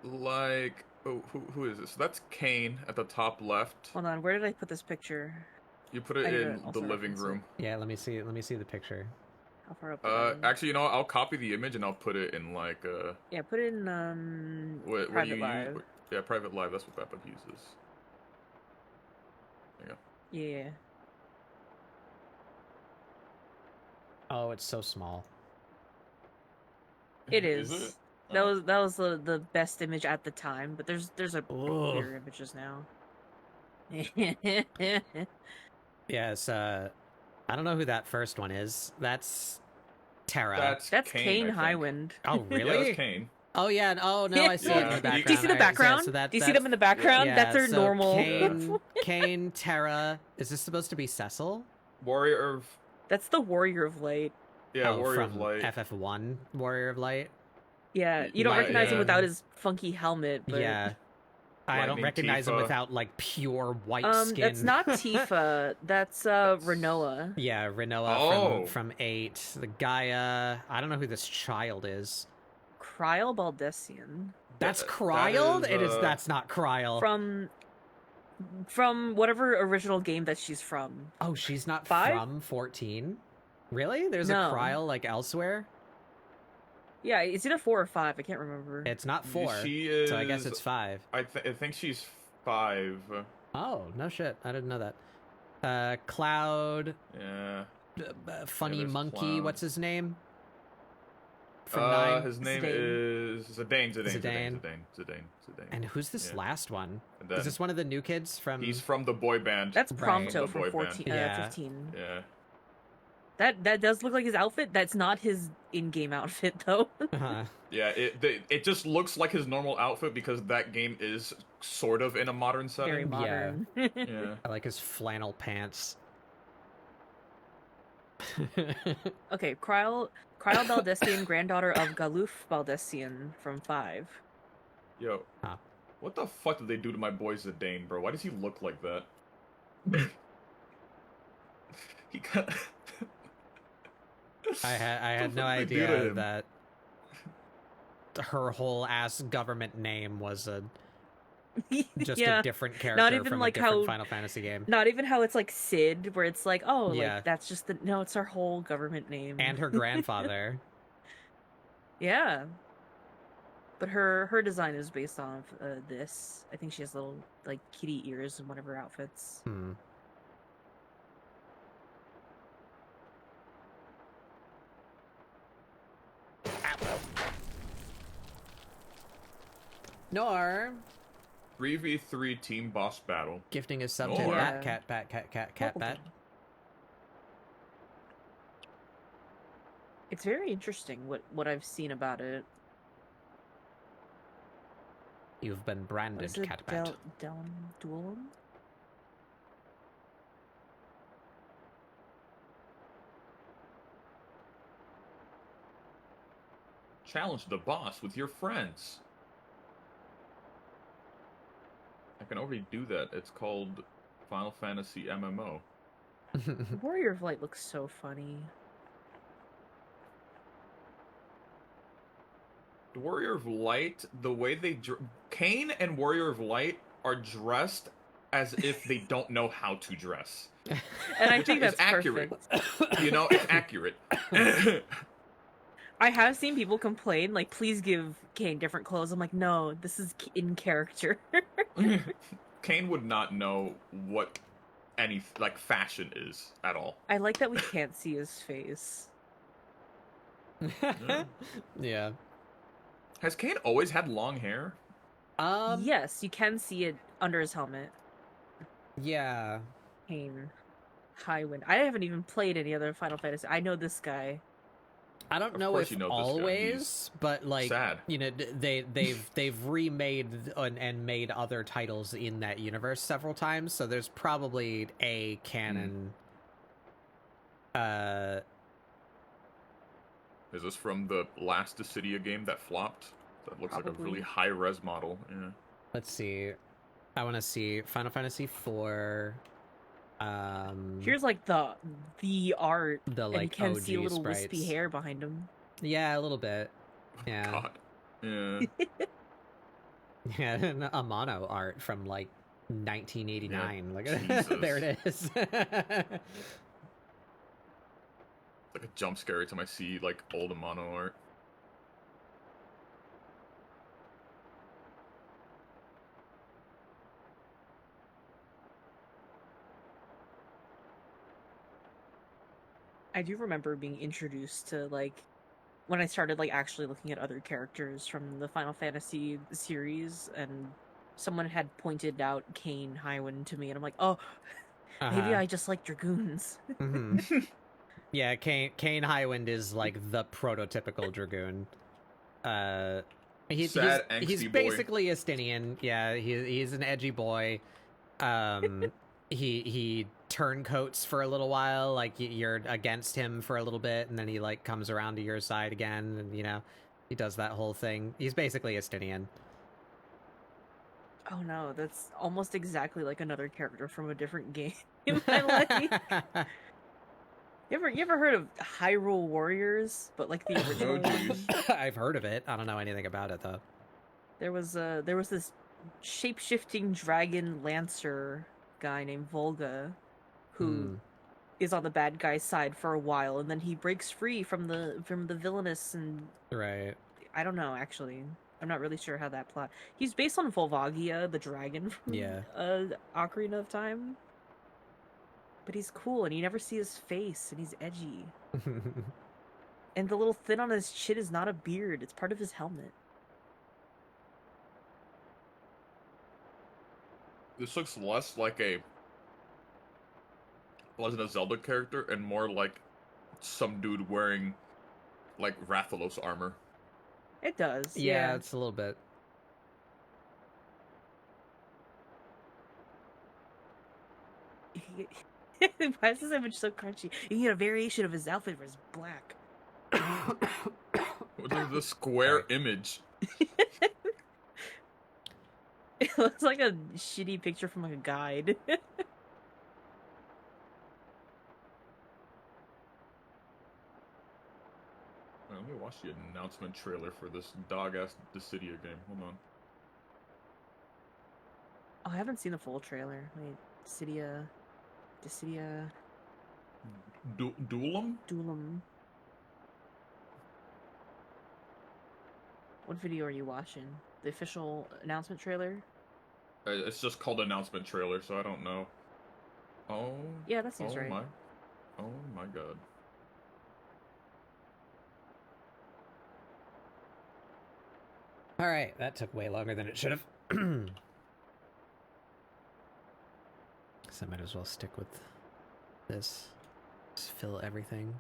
Like, oh, who is this? So that's Kane at the top left. Hold on, where did I put this picture? You put I it need in to also the living reference it. room. Yeah, let me see the picture. How far up? did I- Actually, you know what? I'll copy the image and I'll put it in like Yeah, put it in what do private you live. use? Yeah, private live. That's what Bappa uses. There you go. Yeah. Oh, it's so small. It is. it? That Oh. was the best image at the time, but there's a Ugh. clearer images now. Yes, I don't know who that first one is. That's Terra. That's Kane, Kane I think. Highwind. Oh, Yeah, really? that's Kane. Oh yeah. Oh no, I see it in Yeah. the background. Do you see the Yeah, background? so that, Do you see them in the background? yeah, That's her so normal. Kane, Terra. Is this supposed to be Cecil? Warrior of That's the Warrior of Light. yeah, Oh, Warrior of from Light. FF1, Warrior of Light. Yeah, you don't Light, recognize him yeah. without his funky helmet. But... Yeah. I don't Lightning recognize him Tifa. without like pure white skin. That's not Tifa. That's Renoa. Yeah, Renoa Oh. from 8. The Gaia. I don't know who this child is. Kryl Baldessian. That's That Kryl? is, That's not Kryl. From whatever original game that she's from. Oh, she's not 5? from 14? Really? There's No. a Kryl like elsewhere? Yeah, it's either 4 or 5. I can't remember. It's not 4. She is. So I guess it's 5. I think she's 5. Oh, no shit. I didn't know that. Cloud, Yeah. funny there's monkey, Cloud. what's his name? From 9. His name Zidane. is Zidane. Zidane. And who's this Yeah. last one? And then Is this one of the new kids from... he's from the boy band. That's Right. Prompto The from boy 14, band. Yeah. 15. Yeah. That does look like his outfit. That's not his in-game outfit though. Uh-huh. Yeah, it just looks like his normal outfit because that game is sort of in a modern setting. Very modern. Yeah. I like his flannel pants. Okay, Kryl Baldessian, granddaughter of Galuf Baldessian from 5. Yo. Huh. What the fuck did they do to my boy Zidane, bro? Why does he look like that? He got... I had no What did they do to idea him? that her whole ass government name was just Yeah. a different character even from like a different how- Final Fantasy game. Not even how it's like Sid, where it's like, oh, Yeah. like that's just the no, it's our whole government name. And her grandfather. Yeah. But her design is based on this. I think she has little like kitty ears in one of her outfits. Hmm. Nor 3v3 team boss battle. gifting a sub Oh, to yeah. cat bat. It's very interesting what I've seen about it. You've been What branded is it? cat bat. Duelum? Challenge the boss with your friends. I can already do that. It's called Final Fantasy MMO. Warrior of Light looks so funny. The Warrior of Light, the way they... Kane and Warrior of Light are dressed as if they don't know how to dress. And I think It's that's accurate. perfect. You know, it's accurate. I have seen people complain, like, please give Kane different clothes. I'm like, no, this is in character. Kane would not know what any like fashion is at all. I like that we can't see his face. Yeah. Has Kane always had long hair? Yes, you can see it under his helmet. Yeah. Kane, Highwind. I haven't even played any other Final Fantasy. I know this guy. I don't Of know course if you know this guy. always, but like Sad. you know, they've remade and made other titles in that universe several times, so there's probably a canon. Is this from the last Dissidia game that flopped? That looks like a Probably. really high-res model. Yeah. Let's see. I want to see Final Fantasy IV. Here's like the art, the and you like can OG see a little sprites. wispy hair behind him. Yeah, a little bit. Yeah. God. Yeah. Yeah, a mono art from like 1989. Look at Jesus. there it is. Like a jump scare every time I see like old Amano art. I do remember being introduced to like when I started like actually looking at other characters from the Final Fantasy series, and someone had pointed out Kane Highwind to me, and I'm like, oh, maybe I just like dragoons. Mm-hmm. Yeah, Kane Highwind is like the prototypical dragoon. He's angsty boy. basically a Stinian. Yeah, he's an edgy boy. He turncoats for a little while, like you're against him for a little bit, and then he like comes around to your side again, and you know, he does that whole thing. He's basically a Stinian. Oh no, that's almost exactly like another character from a different game in my life. You ever heard of Hyrule Warriors, but like the original one? I've heard of it. I don't know anything about it though. There was this shape-shifting dragon lancer guy named Volga who is on the bad guy's side for a while, and then he breaks free from the villainous, and Right. I don't know, actually. I'm not really sure how that plot. He's based on Volvagia, the dragon from Ocarina of Time. But he's cool, and you never see his face, and he's edgy. And the little thin on his chin is not a beard, it's part of his helmet. This looks less like a Legend of Zelda character and more like some dude wearing like Rathalos armor. It does, yeah, it's a little bit. Why is this image so crunchy? You get a variation of his outfit where it's black. What is the square image? It looks like a shitty picture from like a guide. Let me watch the announcement trailer for this dog-ass Dissidia game. Hold on. Oh, I haven't seen the full trailer. Wait, Dissidia... Duelum? Duelum. What video are you watching? The official announcement trailer? It's just called announcement trailer, so I don't know. Oh. Yeah, that seems right. Oh my god. All right, that took way longer than it should have. So I might as well stick with this. Just fill everything.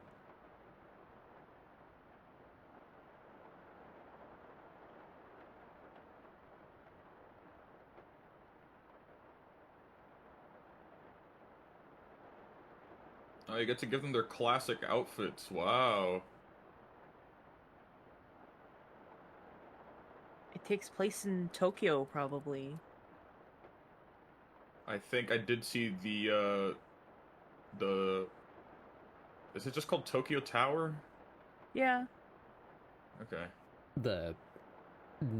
Oh, you get to give them their classic outfits. Wow. It takes place in Tokyo, probably. I think I did see the is it just called Tokyo Tower? Yeah. Okay. The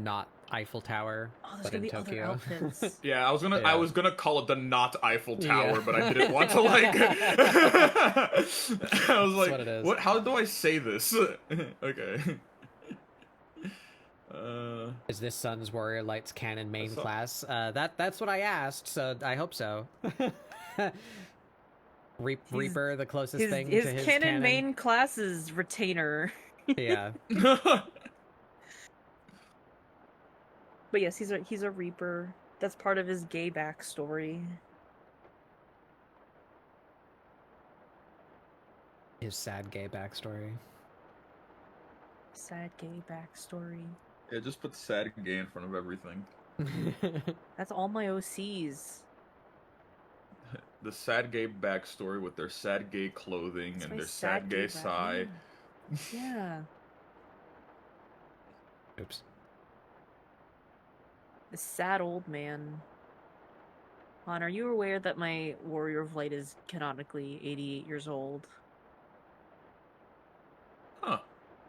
not Eiffel Tower, Oh, there's but gonna in be Tokyo. other outfits. Yeah, I was Yeah. gonna call it the not Eiffel Tower, Yeah. but I didn't want to like I was like, what it is. what how do I say this? Okay. Is this Sun's Warrior Light's canon main What's up? class? That's what I asked, so I hope so. Reaper, the closest thing to his canon main class is Retainer. Yeah. But yes, he's a Reaper. That's part of his gay backstory. His sad gay backstory. Sad gay backstory. Yeah, just put sad gay in front of everything. That's all my OCs. The sad gay backstory with their sad gay clothing That's and my their sad gay sigh. Yeah. Oops. The sad old man. Han, are you aware that my Warrior of Light is canonically 88 years old? Huh.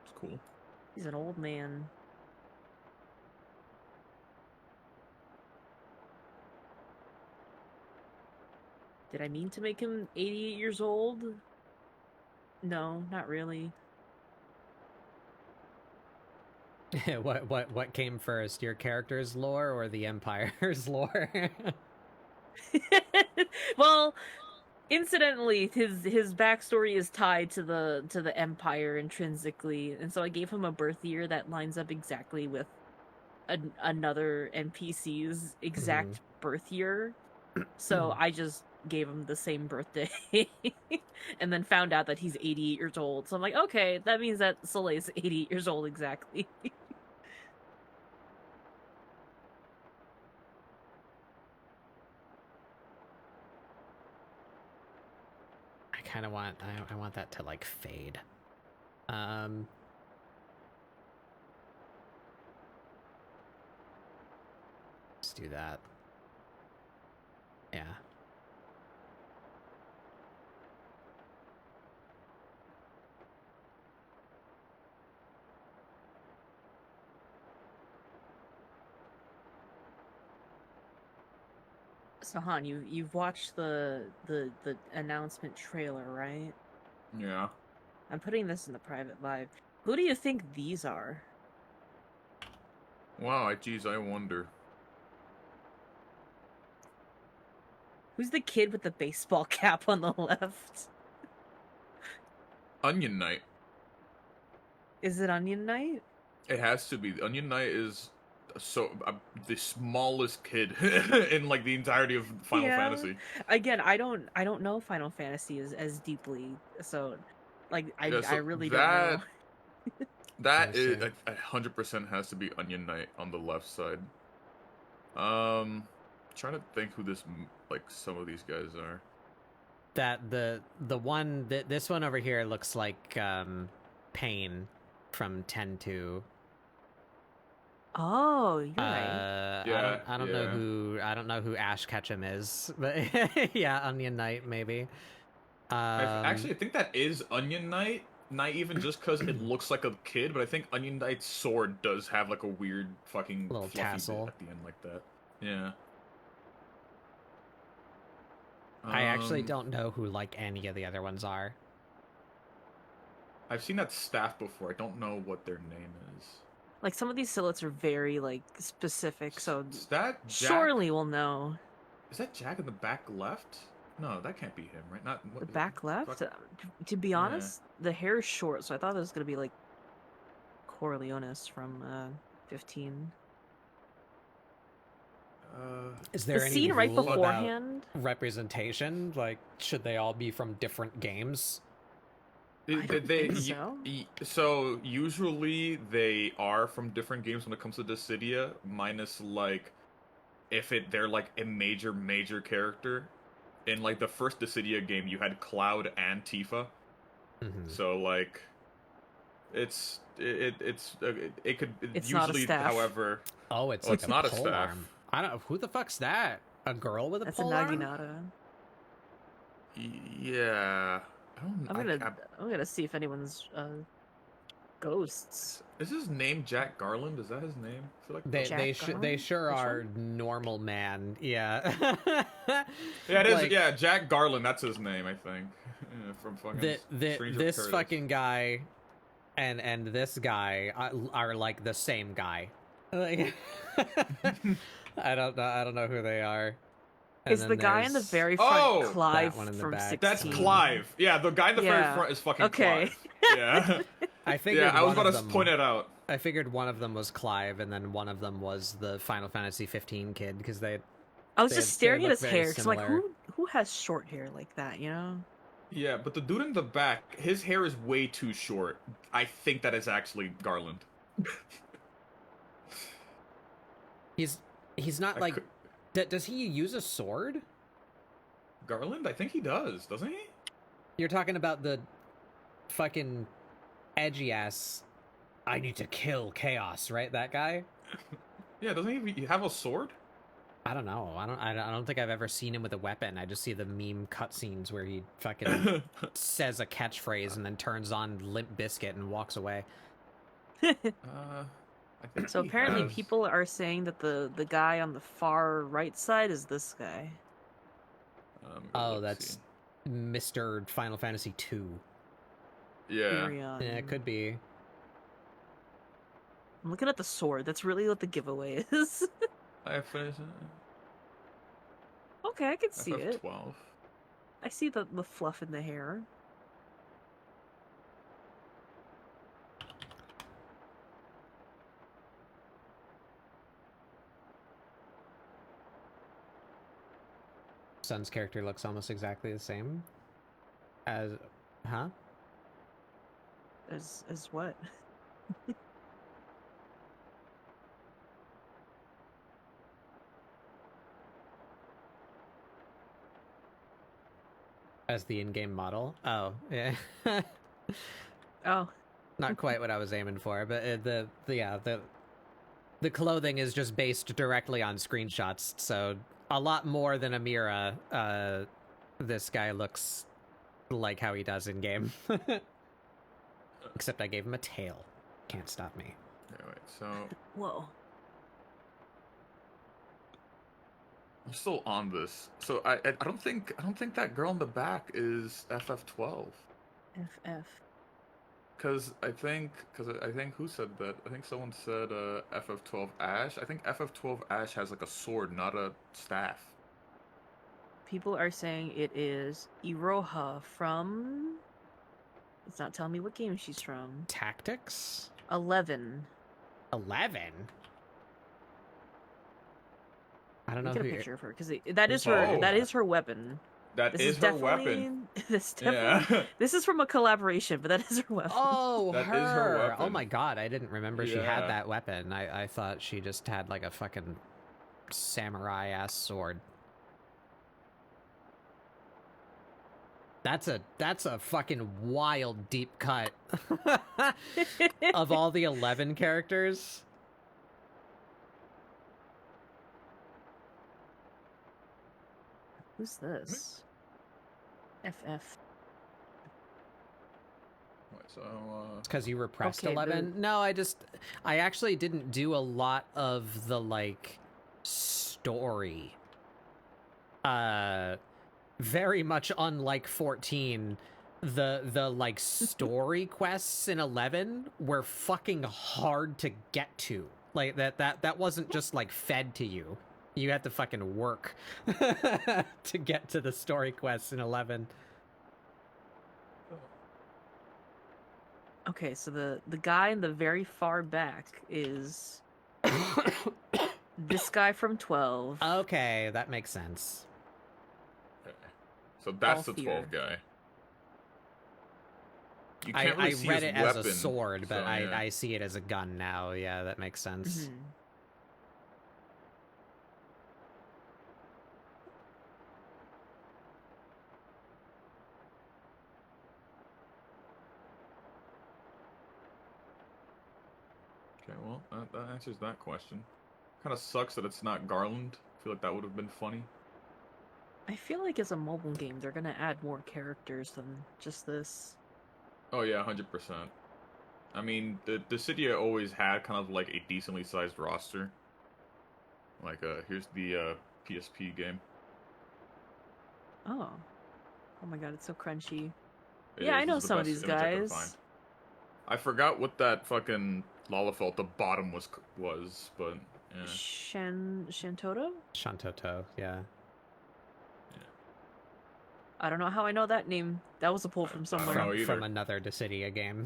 It's cool. He's an old man. Did I mean to make him 88 years old? No, not really. What came first, your character's lore or the Empire's lore? Well, incidentally, his backstory is tied to the Empire intrinsically, and so I gave him a birth year that lines up exactly with another NPC's exact birth year. So I just gave him the same birthday, and then found out that he's 88 years old. So I'm like, okay, that means that Soleil's 88 years old exactly. I kind of want I want that to like fade. Let's do that. Yeah. So Han, you've watched the announcement trailer, right? Yeah. I'm putting this in the private live. Who do you think these are? Wow, geez, I wonder. Who's the kid with the baseball cap on the left? Onion Knight. Is it Onion Knight? It has to be. Onion Knight is the smallest kid in like the entirety of Final Yeah. Fantasy. Again, I don't know Final Fantasy as deeply, so like I really don't know. That I is see. 100% has to be Onion Knight on the left side. Trying to think who some of these guys are. That the one that this one over here looks like Pain from 10-2. Oh, you're right. Yeah, I don't know who Ash Ketchum is, but yeah, Onion Knight maybe. Actually, I think that is Onion Knight. Not even just because it looks like a kid, but I think Onion Knight's sword does have like a weird fucking Little fluffy tassel bit at the end like that. Yeah. I actually don't know who like any of the other ones are. I've seen that staff before. I don't know what their name is. Like some of these silhouettes are very like specific, so Is that Jack? surely we'll know. Is that Jack in the back left? No, that can't be him, right? Not The back left? fuck- To be honest, the hair is short, so I thought it was gonna be like Corleonis from 15. Is there The any scene right rule about beforehand. representation? Like, should they all be from different games? I don't think so. So usually they are from different games when it comes to Dissidia, minus like if they're like a major character. In like the first Dissidia game, you had Cloud and Tifa, so like it could It's not a usually, staff. however, Oh, it's Oh, like it's a not a pole staff. arm. I don't know who the fuck's that. A girl with a That's a pole arm? Naginata. yeah. I'm gonna see if anyone's ghosts. Is his name Jack Garland? Is that his name? I feel like Jack They Garland? sure Which are normal man. Yeah. yeah, it is. Like, Yeah, Jack Garland. That's his name, I think. Yeah, from fucking Stranger this Curtis. fucking guy and this guy are like the same guy. Like, I don't know who they are. And Is then the guy in the there's- very front Oh! Clive That one in the from back. 16? That's Clive. Yeah, the guy in the very Yeah. front is fucking Okay. Clive. Yeah. I figured Yeah, I was one about of to them, point it out. I figured one of them was Clive, and then one of them was the Final Fantasy 15 kid, because they. I was They- just they staring at look his very hair, because like, similar. who has short hair like that, you know? Yeah, but the dude in the back, his hair is way too short. I think that is actually Garland. He's not I like. could- Does he use a sword? Garland? I think he does, doesn't he? You're talking about the fucking edgy ass. I need to kill chaos, right? That guy. Yeah, doesn't he have a sword? I don't know. I don't think I've ever seen him with a weapon. I just see the meme cutscenes where he fucking says a catchphrase and then turns on Limp Bizkit and walks away. I think So he apparently has- people are saying that the guy on the far right side is this guy. Oh, let's that's see. Mr. Final Fantasy 2. Yeah. Tyrion. Yeah, it could be. I'm looking at the sword. That's really what the giveaway is. I finished Okay, I can see it. FF12. I see the fluff in the hair. Sun's character looks almost exactly the same as, huh? As what? As the in-game model. Oh, yeah. Oh, Not quite what I was aiming for, but the clothing is just based directly on screenshots, so a lot more than Amira. This guy looks like how he does in game, except I gave him a tail. Can't stop me. Okay, wait, so whoa. I'm still on this. So I don't think that girl in the back is FF12. FF. Cause I think who said that? I think someone said FF12 Ash. I think FF12 Ash has like a sword, not a staff. People are saying it is Iroha from... It's not telling me what game she's from. Tactics? 11. 11? I don't know Look at who a you're... picture of her, because that is her. Oh. That is her weapon. That This is her weapon. This definitely. Yeah. This is from a collaboration, but that is her weapon. Oh, That is her! her Oh weapon. my god, I didn't remember she had Yeah. that weapon. I thought she just had like a fucking samurai-ass sword. That's a fucking wild deep cut of all the 11 characters. Who's this? FF. Wait, so Because you repressed Okay, 11? No, I actually didn't do a lot of the, like, story. Very much unlike 14, the like, story quests in 11 were fucking hard to get to. Like, that wasn't just, like, fed to you. You had to fucking work to get to the story quests in 11. Okay, so the guy in the very far back is this guy from 12. Okay, that makes sense. okay. So that's All the 12 fear. guy. You I can't really see read his it as weapon, a sword, but so, yeah. I see it as a gun now. Yeah, that makes sense. Mhm. Okay, well, that answers that question. Kind of sucks that it's not Garland. I feel like that would have been funny. I feel like as a mobile game, they're gonna add more characters than just this. Oh yeah, 100%. I mean, the city always had kind of like a decently sized roster. Like, here's the PSP game. Oh. Oh my god, it's so crunchy. It Yeah, I is. know This is the some of best these image I could guys. find. I forgot what that fucking Lalafell, the bottom was, but yeah. Shantoto? Shantoto, yeah. I don't know how I know that name. That was a pull from don't know somewhere. either. From another Dissidia game.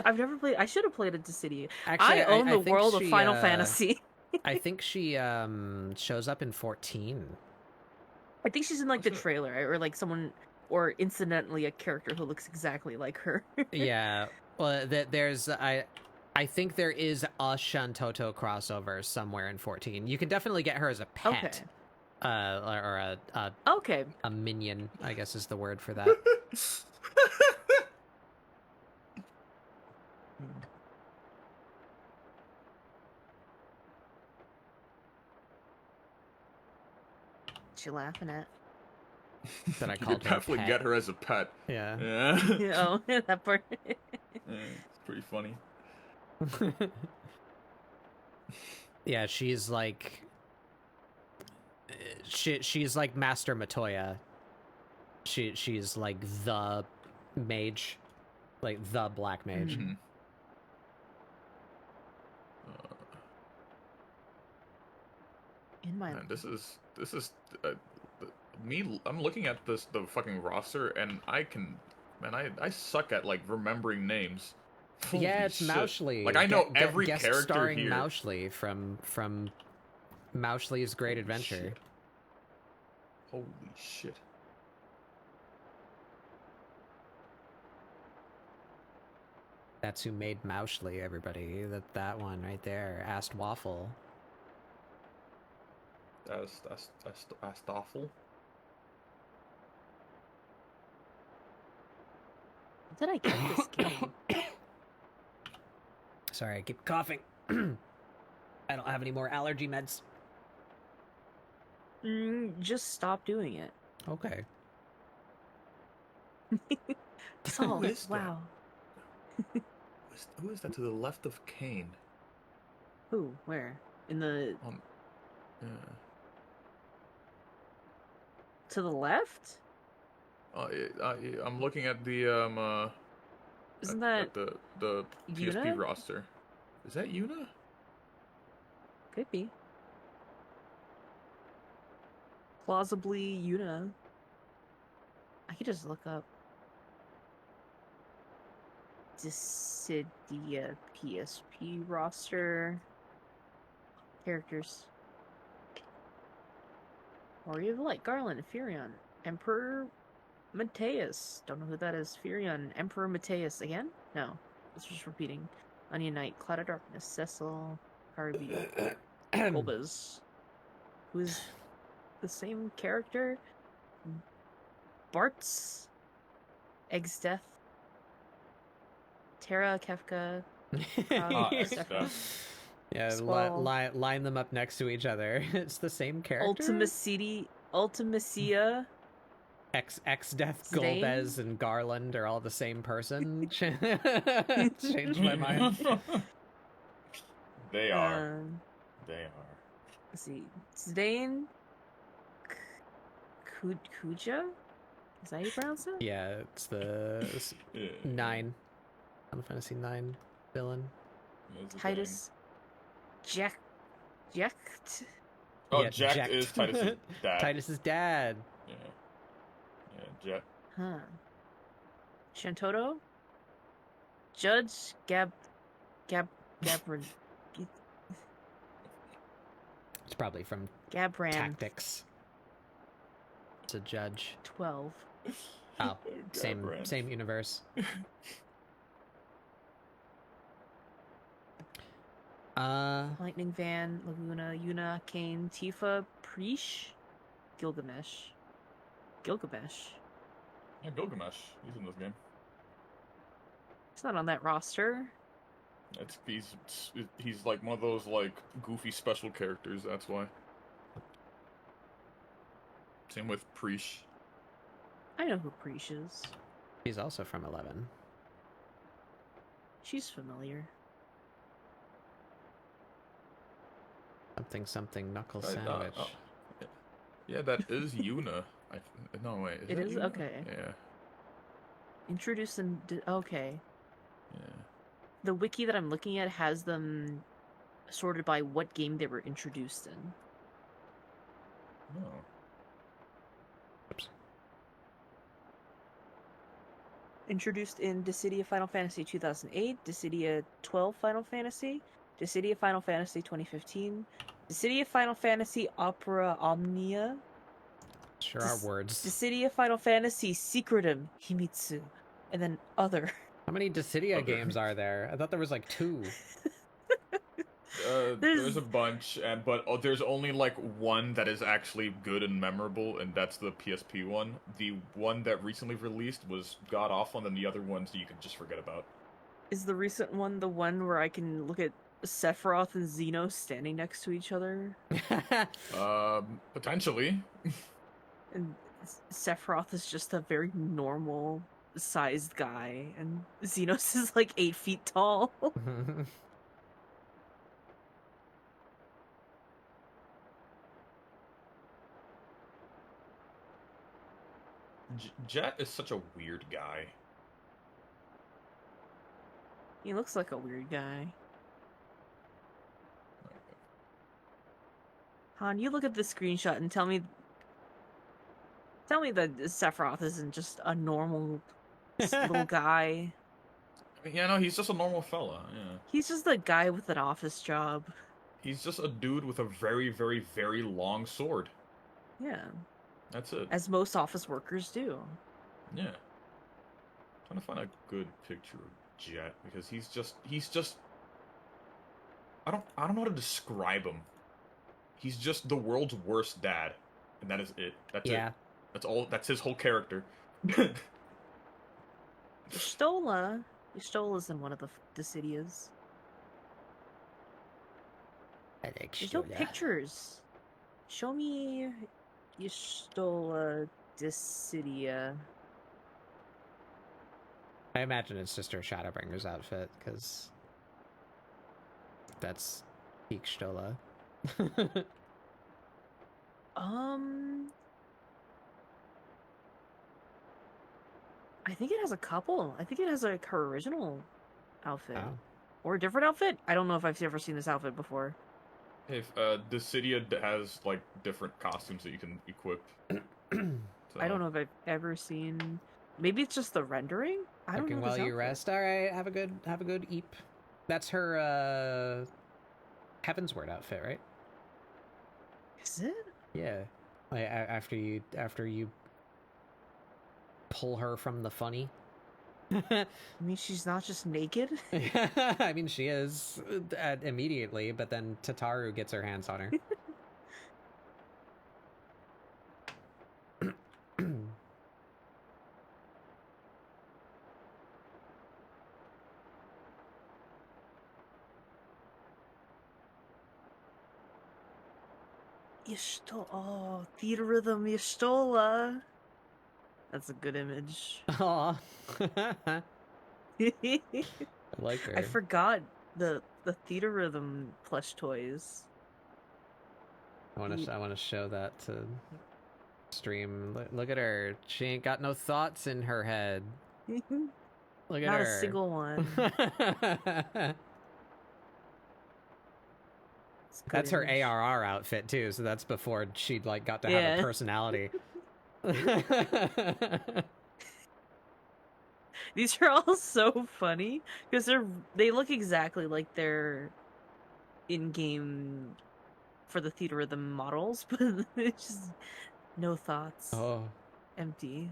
I've never played. I should have played a Dissidia. Actually, I own the think world of she, Final Fantasy. I think she shows up in 14. I think she's in like the trailer, or like someone, or incidentally a character who looks exactly like her. Yeah. Well, there's I think there is a Shantoto crossover somewhere in 14. You can definitely get her as a pet. Okay. Or Okay. a minion, I guess is the word for that. What you laughing at? That I You could called her a definitely pet. get her as a pet. Yeah. Yeah. Oh, that part. Yeah, it's pretty funny. Yeah, she's like she's like Master Matoya. She's like the mage, like the black mage. Mhm. In my Man, this is me. I'm looking at the fucking roster, and I suck at like remembering names. Holy Yeah, it's shit. Mauschly. Like I know every guest character starring here. Mauschly from Mauschly's Great Adventure. Shit. Holy shit. That's who made Mauschly, everybody. That one right there. Asked Waffle. That's awful. Did I get this game? Sorry, I keep coughing. I don't have any more allergy meds. Just stop doing it. Okay. So, Who is that? wow. Who is that to the left of Kane? Who? Where? In the Yeah. to the left? I'm looking at the Isn't that at the PSP Yuna? roster. Is that Yuna? Could be. Plausibly Yuna. I could just look up Dissidia PSP roster characters. Warrior of Light, Garland, Furion, Emperor Mateus. Don't know who that is. Furion, Emperor Mateus again? No, it's just repeating. Onion Knight, Cloud of Darkness, Cecil, Harvey, Golbez. Who's the same character? Bart's, Egg's Death, Terra, Kefka, Sephiroth. Yeah, Squall. line them up next to each other. It's the same character. Ultimacia. X Death, Zidane? Golbez, and Garland are all the same person. Changed my mind. They are. They are. Let's see. Zidane Kuja? Is that how you pronounce it? Yeah, it's the 9. Final Fantasy 9 villain. Titus Jack. Oh, Yeah, Jack Jack. is Titus's dad. Titus's dad. Yeah. Yeah, Jack. Huh. Shantoto? Judge Gabran. It's probably from Gabran. Tactics. It's a judge. 12. Oh, Gabran. same universe. Lightning Van, Laguna, Yuna, Kane, Tifa, Preesh, Gilgamesh. Yeah, Gilgamesh. He's in this game. It's not on that roster. He's like one of those like goofy special characters. That's why. Same with Preesh. I know who Preesh is. He's also from 11. She's familiar. Something knuckle Right, sandwich. Yeah, that is Yuna. No, wait. It that is? Yuna? Okay. Yeah. Introduced and okay. Yeah. the wiki that I'm looking at has them sorted by what game they were introduced in. Oh. Introduced in Dissidia Final Fantasy 2008, Dissidia 12 Final Fantasy, Dissidia Final Fantasy 2015, Dissidia Final Fantasy Opera Omnia, Sure are words. Dissidia Final Fantasy Secretum Himitsu, and then other. How many Dissidia games are there? I thought there was like 2. There's a bunch, but there's only like one that is actually good and memorable, and that's the PSP one. The one that recently released was god awful, and then the other ones you can just forget about. Is the recent one the one where I can look at Sephiroth and Xeno standing next to each other? Potentially. And Sephiroth is just a very normal sized guy, and Xenos is like 8 feet tall. Jet is such a weird guy. He looks like a weird guy. Han, you look at the screenshot and tell me that Sephiroth isn't just a normal little guy. Yeah, no, he's just a normal fella, yeah. He's just a guy with an office job. He's just a dude with a very, very, very long sword. Yeah. That's it. As most office workers do. Yeah. Trying to find a good picture of Jet, because he's just I don't know how to describe him. He's just the world's worst dad. And that is it. That's it. That's all. That's his whole character. Y'Shtola's in one of the Dissidias. There's no pictures. Show me Y'Shtola Dissidia. I imagine it's just her Shadowbringer's outfit, because that's peak Y'Shtola. I think it has a couple. I think it has like her original outfit. Oh. Or a different outfit? I don't know if I've ever seen this outfit before. If Dissidia has like different costumes that you can equip. So. I don't know if I've ever seen. Maybe it's just the rendering. I don't know. While you rest. All right, have a good eep. That's her Heaven's Word outfit, right? Is it? Yeah. Like after you pull her from the funny. I mean, she's not just naked? I mean, she is immediately, but then Tataru gets her hands on her. Oh, Theater Rhythm Y'Shtola. That's a good image. Aw. I like her. I forgot the Theater Rhythm plush toys. I want to show that to stream. Look at her. She ain't got no thoughts in her head. Look at Not her. Not a single one. That's her ARR outfit too, so that's before she like got to have a personality. These are all so funny because they look exactly like they're in-game for the Theater Rhythm models, but it's just no thoughts. Oh. Empty.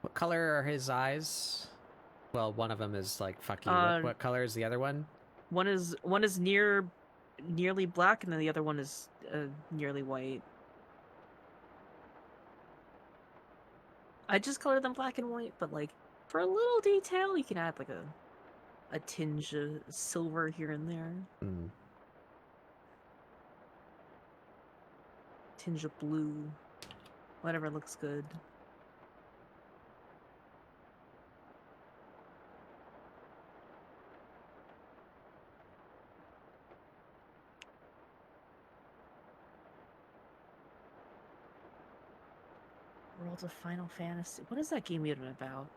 What color are his eyes? Well, one of them is like fuck you. What color is the other one? One is nearly black, and then the other one is nearly white. I just color them black and white, but like for a little detail, you can add like a tinge of silver here and there. Mm. Tinge of blue, whatever looks good. World of Final Fantasy. What is that game even about?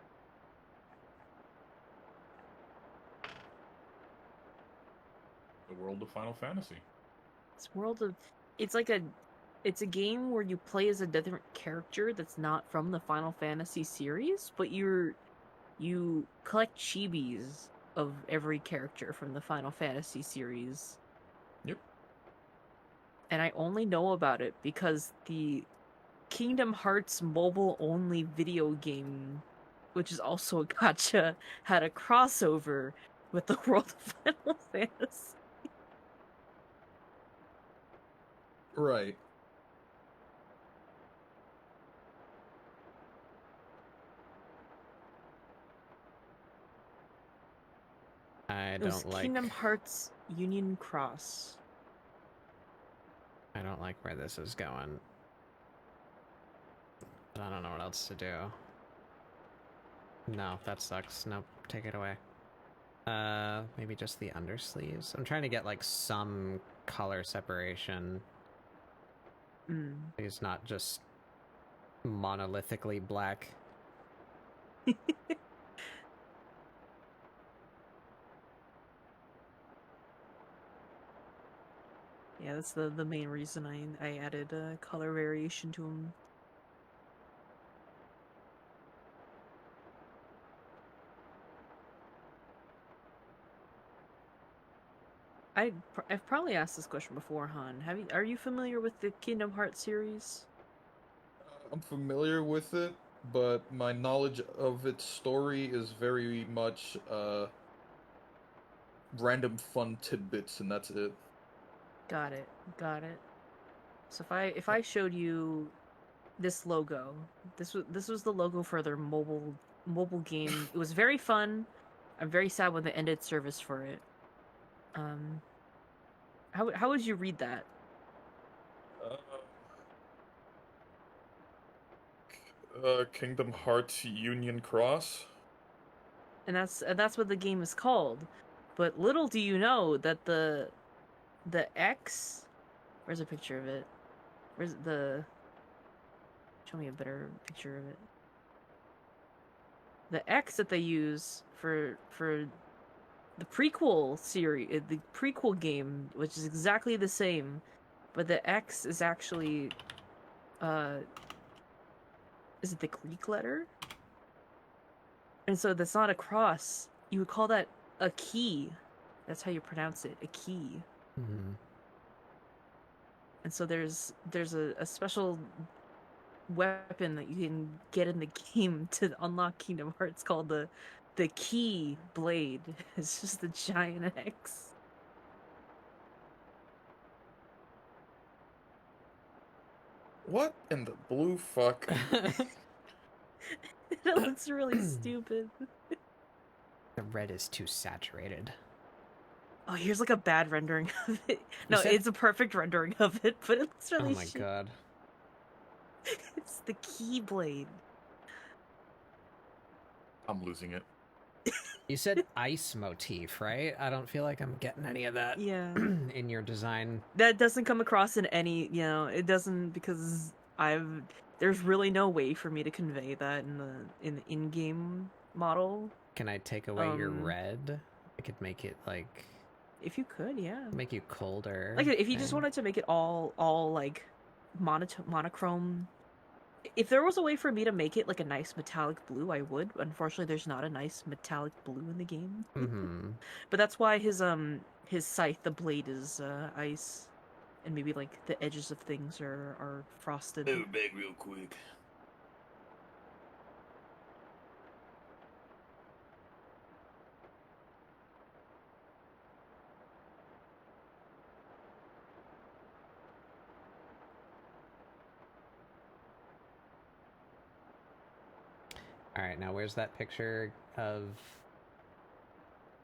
The world of Final Fantasy. It's like it's a game where you play as a different character that's not from the Final Fantasy series, but you collect chibis of every character from the Final Fantasy series. Yep. And I only know about it because the Kingdom Hearts mobile-only video game, which is also a gacha, had a crossover with the world of Final Fantasy. Right. I It was don't like. Kingdom Hearts Union Cross. I don't like where this is going. I don't know what else to do. No, that sucks. Nope, take it away. Maybe just the undersleeves. I'm trying to get like some color separation. It's not just monolithically black. Yeah, that's the main reason I added a color variation to them. I've probably asked this question before, Han. Are you familiar with the Kingdom Hearts series? I'm familiar with it, but my knowledge of its story is very much random fun tidbits, and that's it. Got it. So if I showed you this logo, this was the logo for their mobile game. It was very fun. I'm very sad when they ended service for it. How would you read that? Kingdom Hearts Union Cross. And that's what the game is called. But little do you know that the X, where's a picture of it? Where's the show me a better picture of it. The X that they use for the prequel series, the prequel game, which is exactly the same, but the X is actually is it the Greek letter? And so that's not a cross. You would call that a key. That's how you pronounce it, a key. Mm-hmm. And so there's a special weapon that you can get in the game to unlock Kingdom Hearts called the key blade. It's just a giant X. What in the blue fuck? It looks really stupid. The red is too saturated. Oh, here's like a bad rendering of it. No, it's a perfect rendering of it, but it looks really Oh my god. It's the Keyblade. I'm losing it. You said ice motif, right? I don't feel like I'm getting any of that in your design. That doesn't come across in any, it doesn't, because there's really no way for me to convey that in the in-game model. Can I take away your red? I could make it like... If you could, yeah. Make you colder. Like, if you just wanted to make it all like, monochrome... If there was a way for me to make it like a nice metallic blue, I would. Unfortunately, there's not a nice metallic blue in the game. Mm-hmm. But that's why his scythe, the blade, is ice, and maybe like the edges of things are frosted. Move it back real quick. Alright, now where's that picture of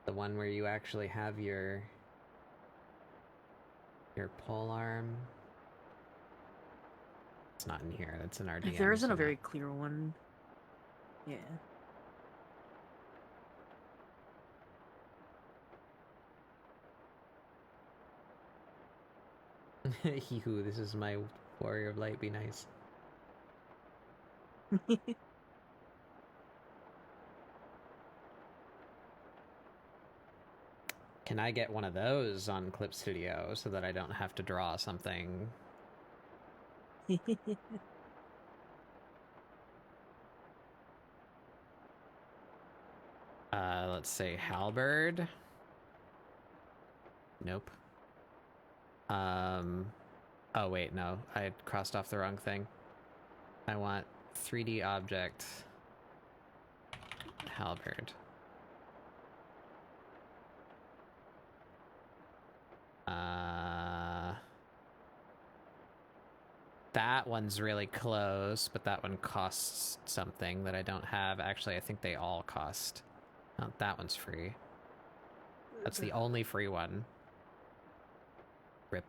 the one where you actually have your pole arm? It's not in here, that's in our DM. There isn't a very clear one. Yeah. Hee-hoo, this is my warrior of light, be nice. Can I get one of those on Clip Studio so that I don't have to draw something? Let's say halberd. Nope. Oh wait, no, I crossed off the wrong thing. I want 3D object halberd. That one's really close, but that one costs something that I don't have. Actually, I think they all cost. Oh, that one's free. That's the only free one. Rip.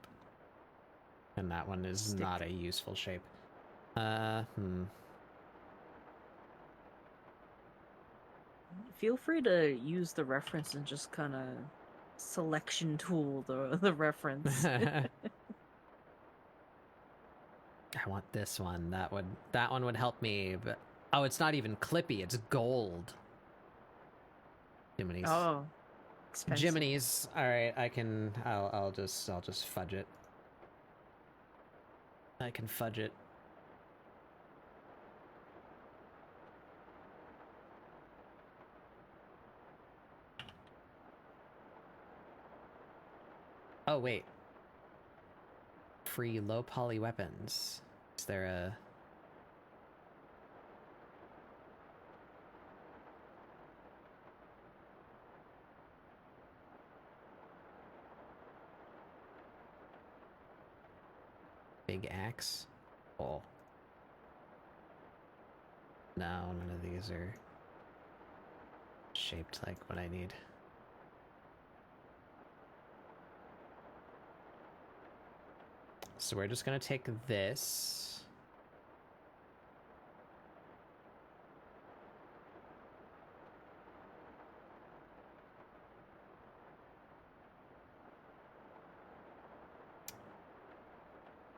And that one is not a useful shape. Feel free to use the reference and just kind of selection tool the reference. I want this one. That one would help me, but oh, it's not even clippy. It's gold. Jiminy's. Oh, expensive. Jiminy's. All right, I'll just fudge it. I can fudge it. Oh wait. Free low poly weapons. Is there a... big axe? Oh. No, none of these are shaped like what I need. So we're just gonna take this.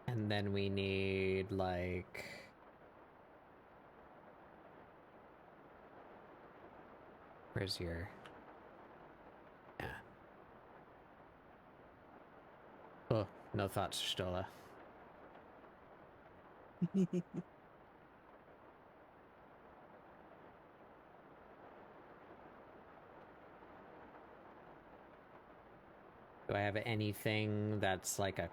And then we need, like... where's your... yeah. Oh, no thoughts, Stola. Do I have anything that's like a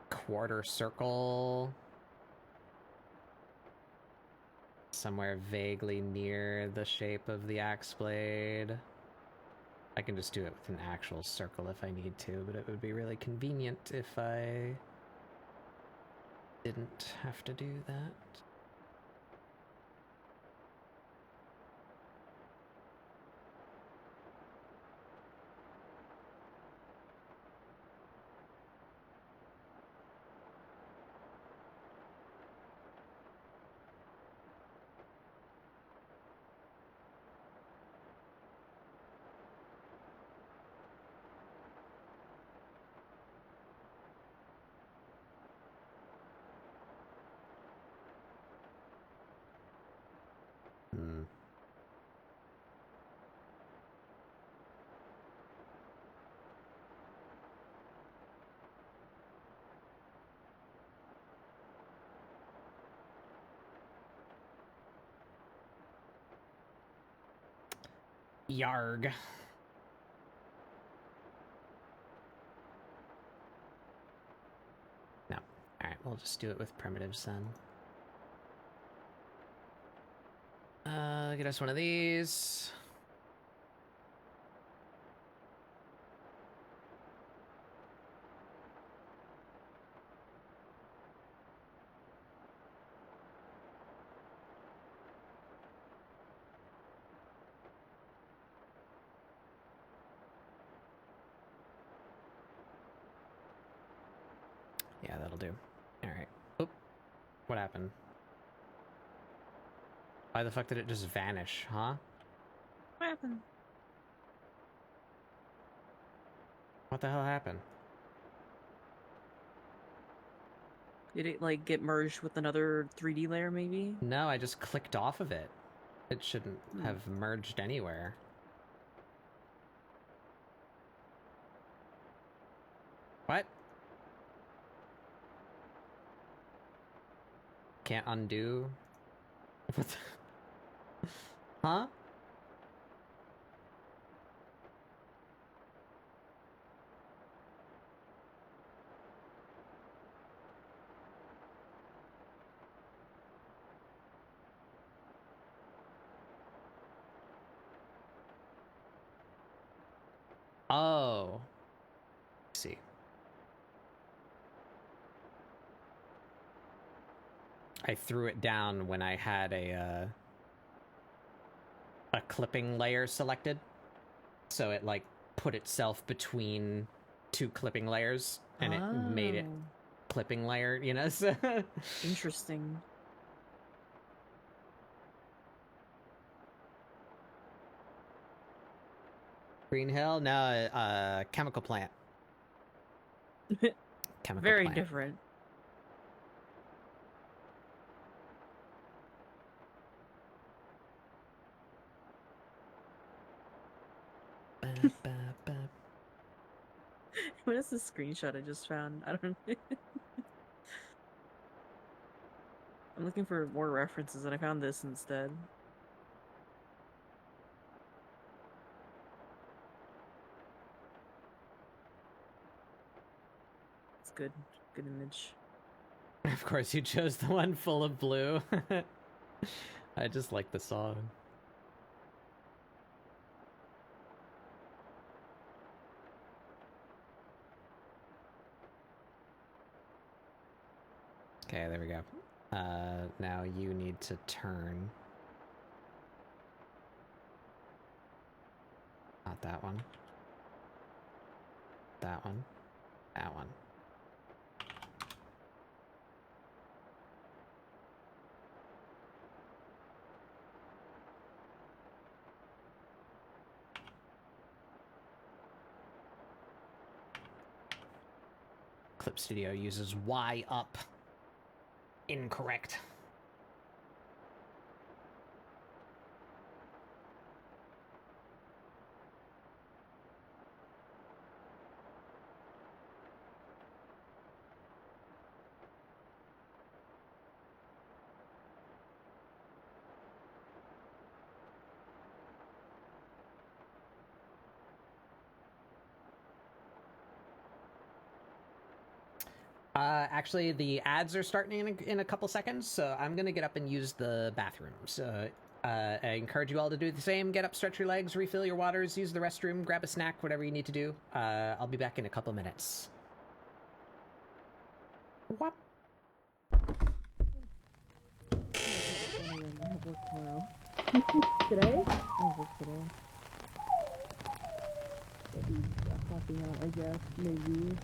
quarter circle? Somewhere vaguely near the shape of the axe blade? I can just do it with an actual circle if I need to, but it would be really convenient if I didn't have to do that. Yarg. No. Alright, we'll just do it with primitives then. Get us one of these. Yeah, that'll do. Alright. Oop. What happened? Why the fuck did it just vanish, huh? What happened? What the hell happened? Did it like get merged with another 3D layer maybe? No, I just clicked off of it. It shouldn't have merged anywhere. What? Can't undo? What the... Huh? Oh. Let's see. I threw it down when I had a clipping layer selected. So it like put itself between two clipping layers and it made it clipping layer, you know? So Interesting. Green Hill? No, chemical plant. Chemical Very plant. different. What is this screenshot I just found? I don't know. I'm looking for more references and I found this instead. It's good. Good image. Of course, you chose the one full of blue. I just like the song. Okay, there we go. Now you need to turn. Not that one. That one. That one. Clip Studio uses Y up. Incorrect. Actually, the ads are starting in a couple seconds, so I'm gonna get up and use the bathroom. So I encourage you all to do the same. Get up, stretch your legs, refill your waters, use the restroom, grab a snack, whatever you need to do. I'll be back in a couple minutes. What? Today? I work today. Popping out, I guess, maybe.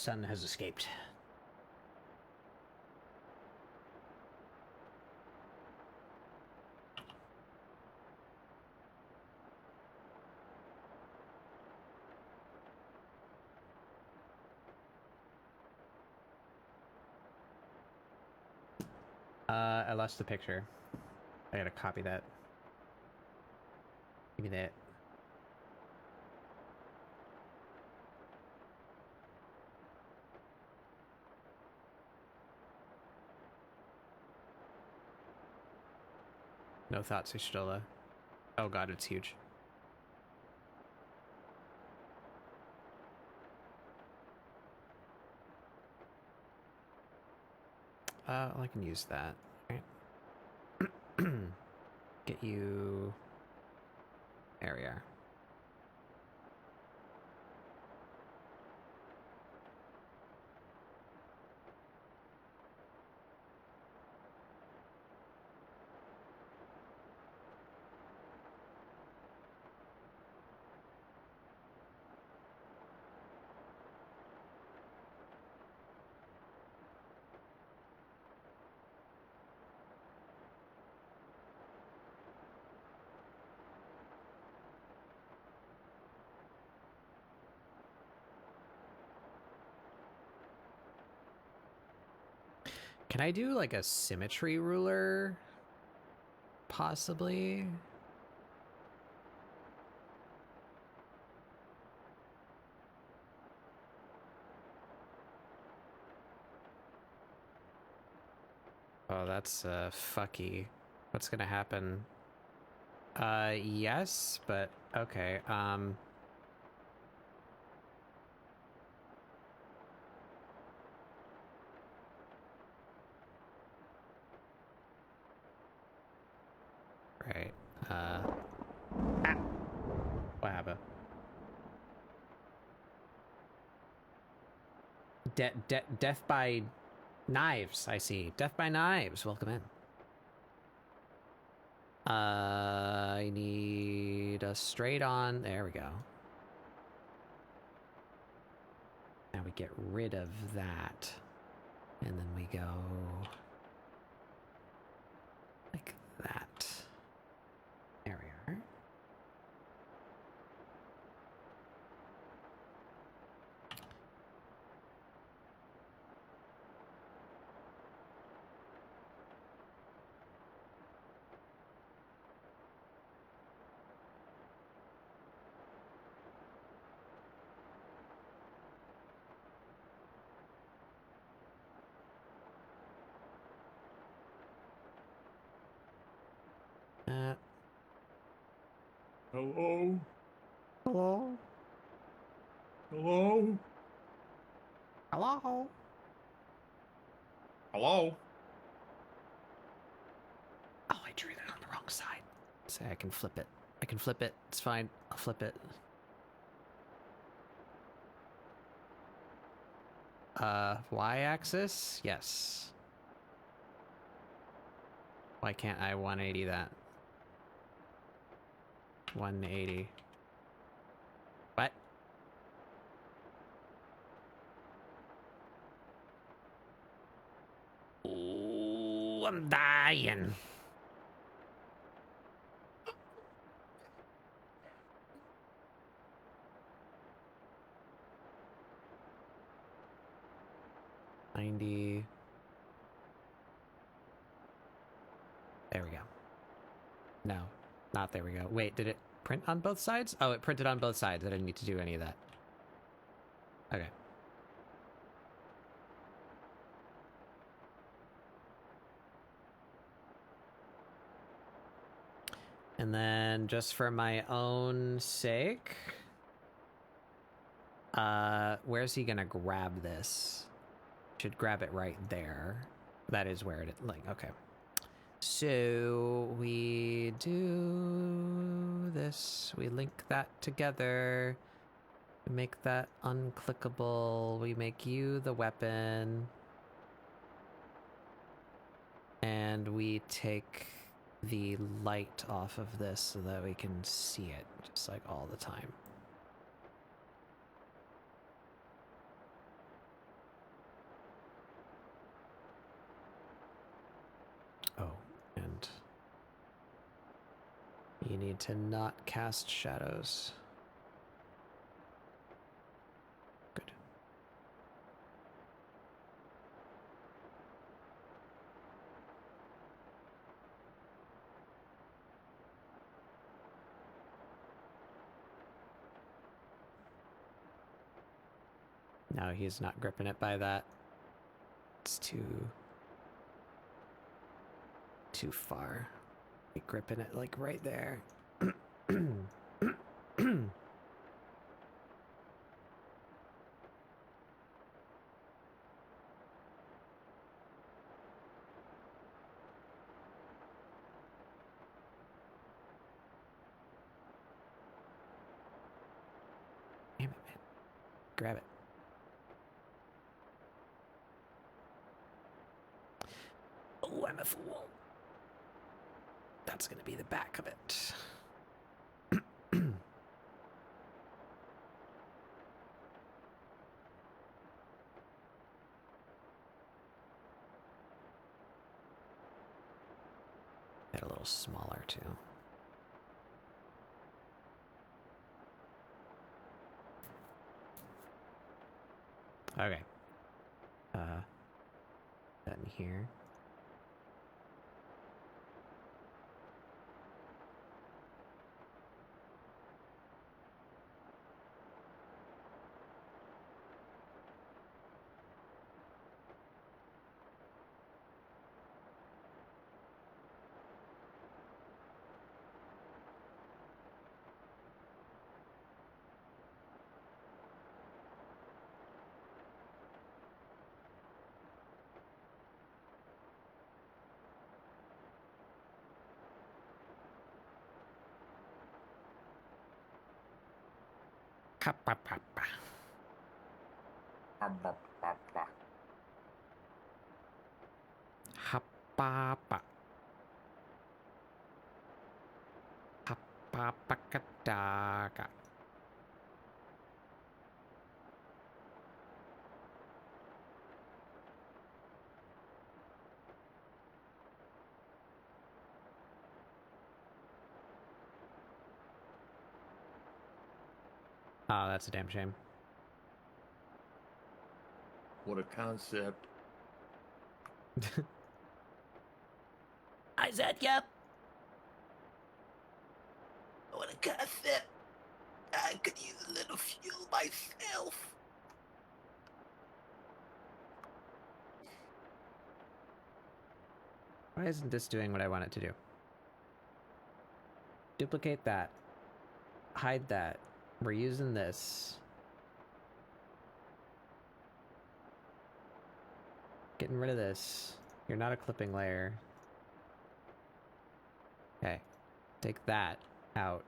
sun has escaped. I lost the picture. I gotta copy that. Give me that. No thoughts, Ishtola. Oh god, it's huge. Well, I can use that. Right. Get you... There we are. Can I do like a symmetry ruler? Possibly? Oh, that's fucky. What's gonna happen? Yes, but okay. Right. What happened? Death by knives, I see. Death by knives, welcome in. I need a straight on, there we go. Now we get rid of that. And then we go like that. There we are. Hello? Hello? Hello? Hello? Hello? Oh, I drew that on the wrong side. Say I can flip it. I can flip it. It's fine. I'll flip it. Y-axis? Yes. Why can't I 180 that? 180. What? Ooh, I'm dying. $90. There we go. No, not there we go. Wait, did it print on both sides? Oh, it printed on both sides. I didn't need to do any of that. Okay. And then just for my own sake, where's he gonna grab this? Should grab it right there. That is where it is. Like, okay. So we do this. We link that together. We make that unclickable. We make you the weapon. And we take the light off of this so that we can see it just like all the time. you need to not cast shadows. Good. No, he's not gripping it by that. It's too far. You're gripping it like right there. Damn it, man. Grab it. Oh, I'm a fool. That's gonna be the back of it. Get a little smaller too. Okay. Button here. Ha-pa-pa-pa. Ha-pa-pa. Ha-pa-pa-ka-da-ka. Oh, that's a damn shame. What a concept. I said yep. What a concept. I could use a little fuel myself. Why isn't this doing what I want it to do? Duplicate that. Hide that. We're using this. Getting rid of this. You're not a clipping layer. Okay. Take that out.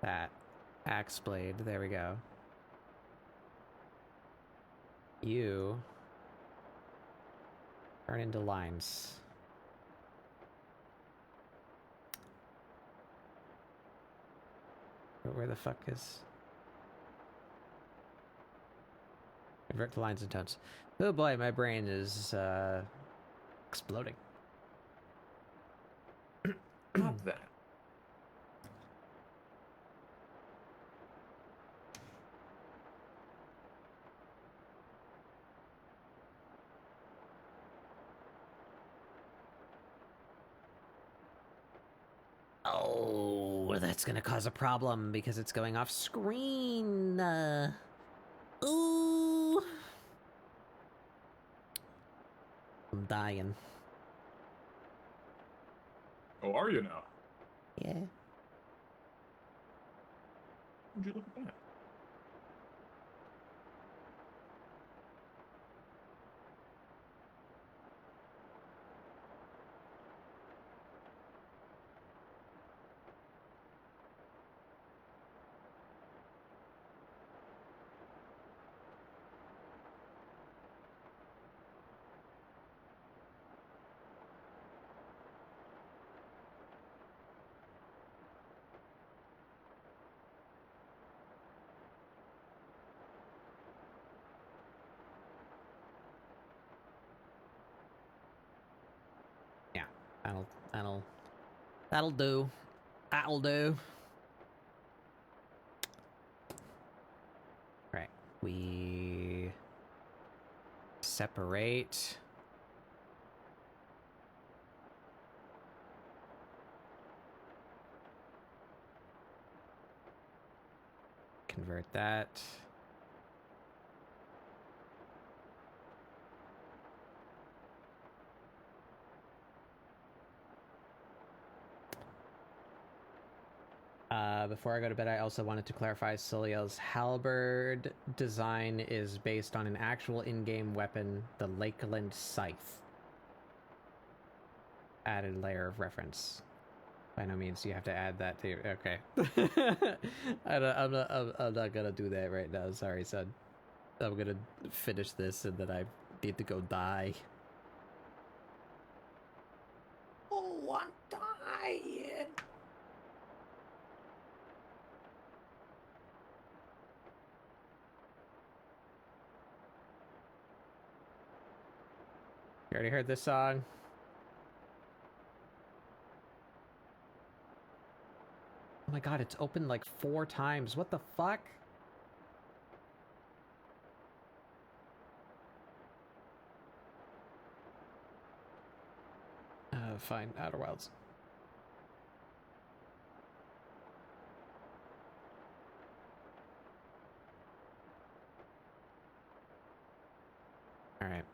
That. Axe blade. There we go. You turn into lines. Where the fuck is... Convert to lines and tones. Oh boy, my brain is exploding. Stop that. Oh, that's gonna cause a problem because it's going off screen. Ooh. I'm dying. Oh, are you now? Yeah. Would you look at that? That'll That'll do. That'll do. Right. We separate. Convert that. Before I go to bed, I also wanted to clarify Soliel's halberd design is based on an actual in-game weapon, the Lakeland Scythe. Added layer of reference. By no means you have to add that to your... Okay. I'm not gonna do that right now. Sorry, son. I'm gonna finish this and then I need to go die. Oh, I'm dying. You already heard this song? Oh my god, it's opened like 4 times. What the fuck? Fine. Outer Wilds. Alright.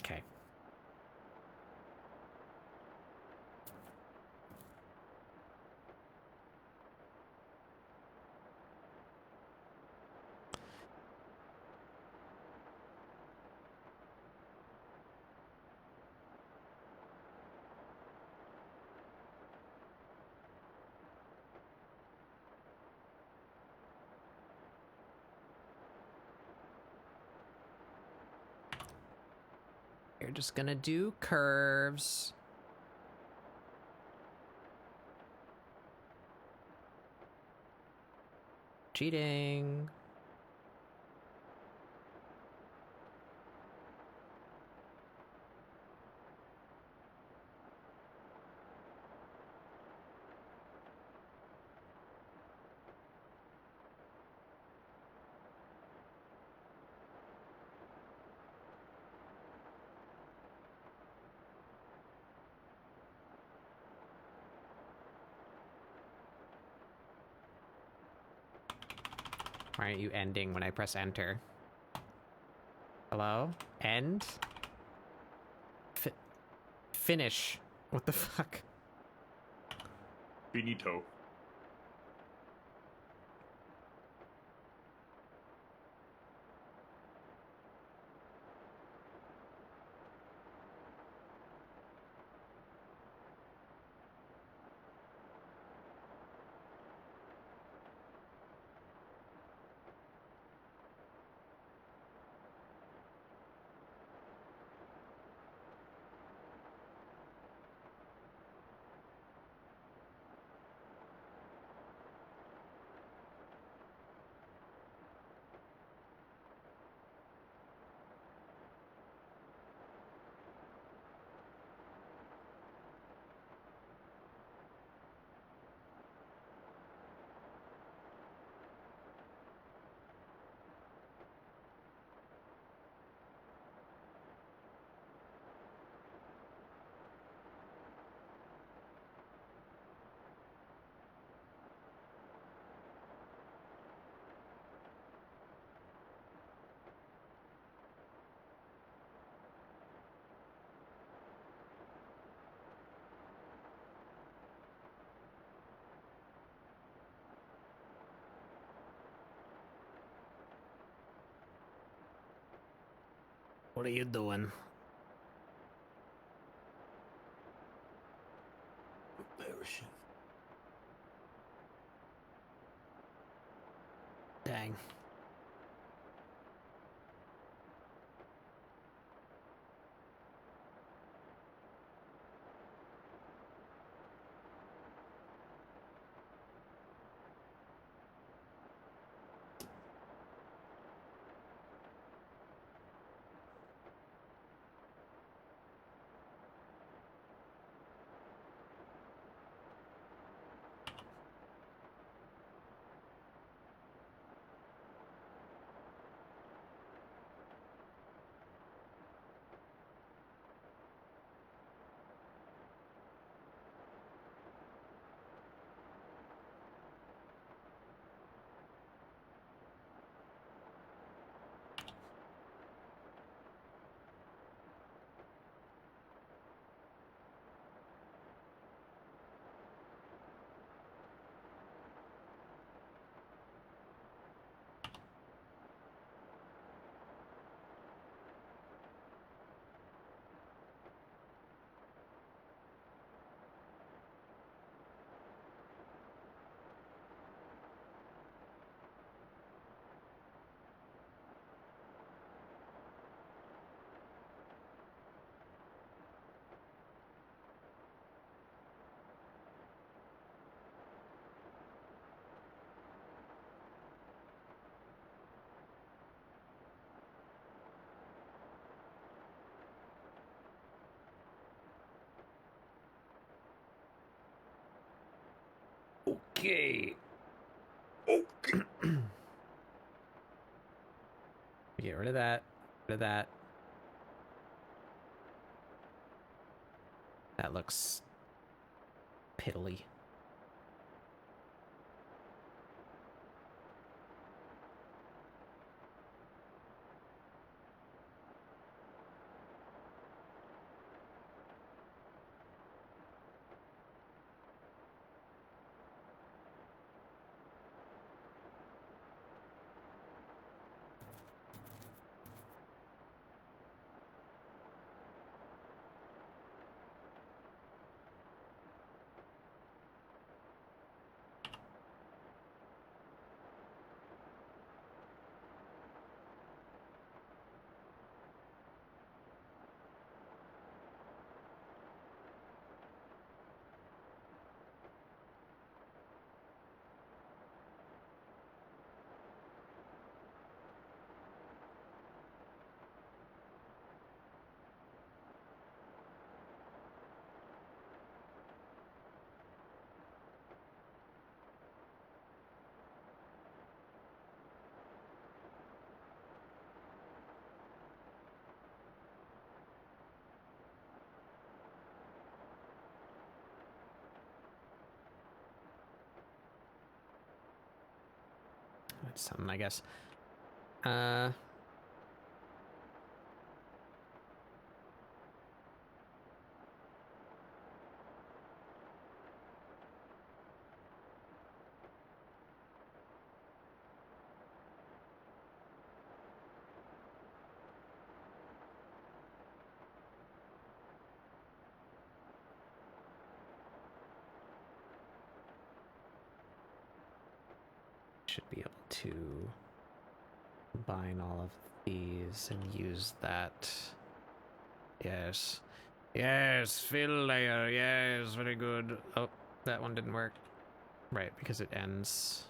Okay. You're just gonna do curves. Cheating. Why aren't you ending when I press enter? Hello? End? Finish. What the fuck? Finito. What are you doing? Perishing. Dang. Okay. Get rid of that. Rid of that. That looks piddly. That's something, I guess. Should be able to combine all of these and use that. Yes. Yes, fill layer. Yes, very good. Oh, that one didn't work. Right, because it ends.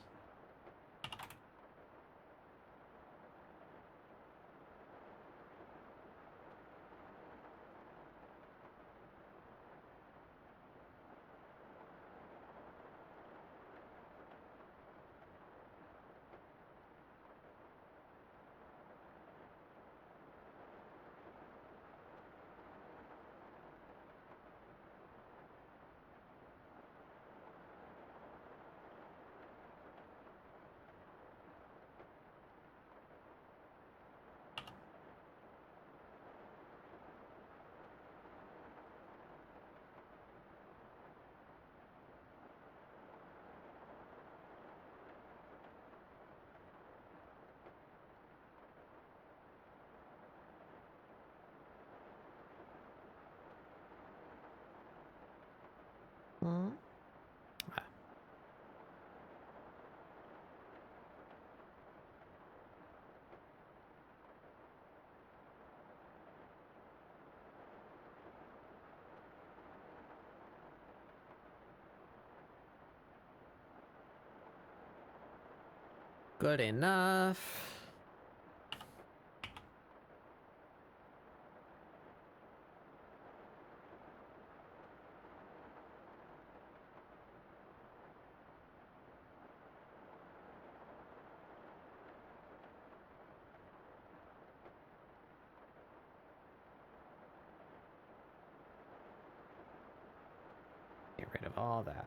Hmm? Ah. Good enough. Get rid of all that.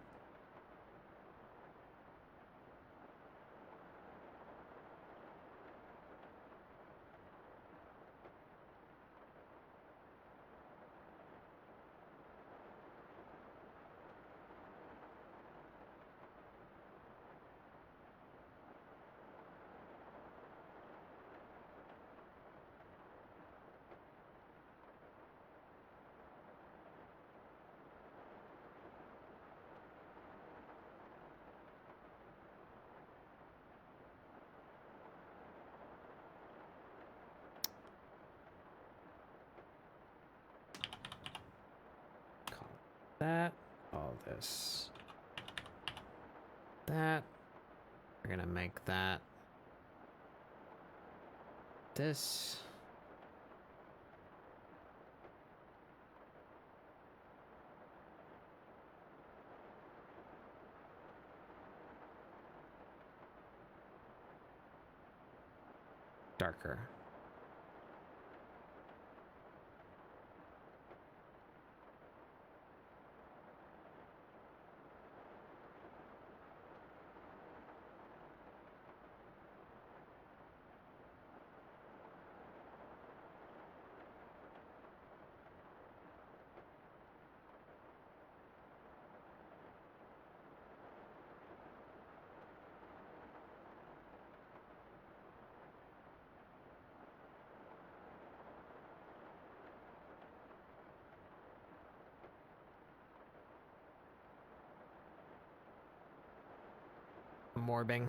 Call that. All this. That. We're gonna make that this. Darker. Morbing.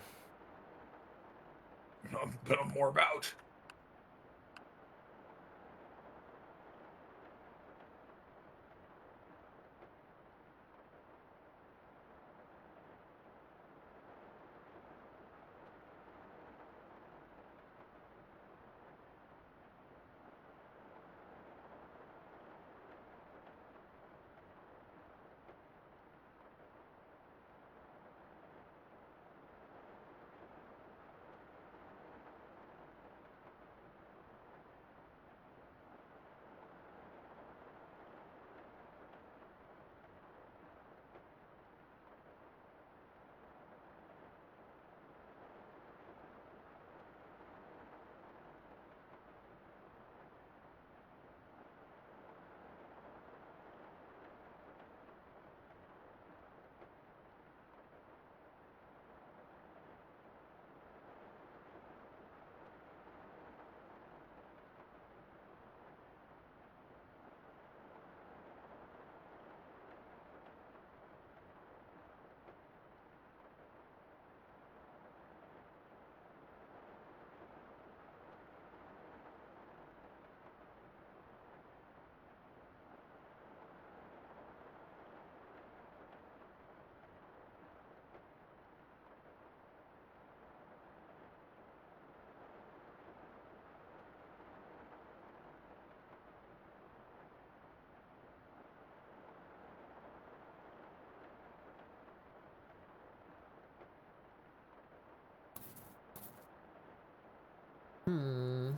But I'm more about. Hmm.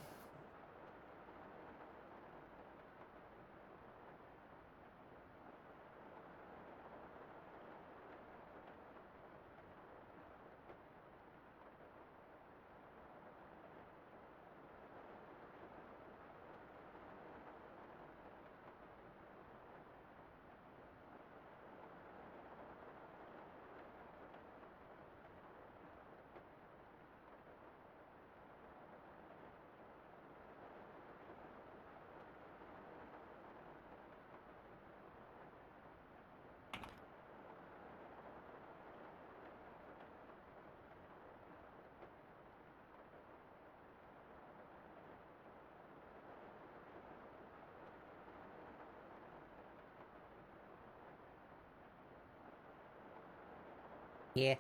Yeah.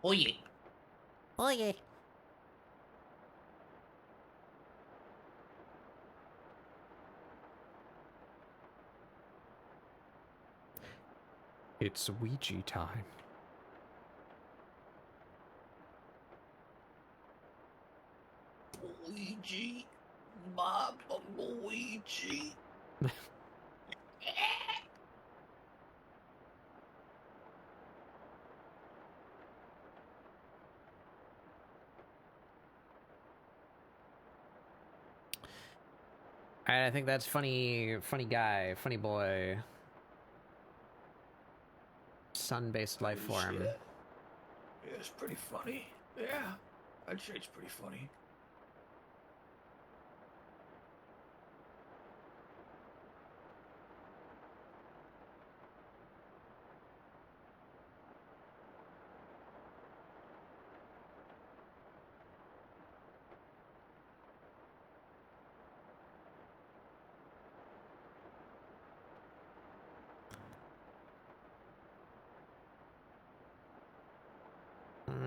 Oh yeah. Oh yeah. It's Ouija time. Luigi. Baba Luigi. Alright, I think that's funny guy, funny boy. Sun-based life form. Yeah, it's pretty funny. Yeah, I'd say it's pretty funny.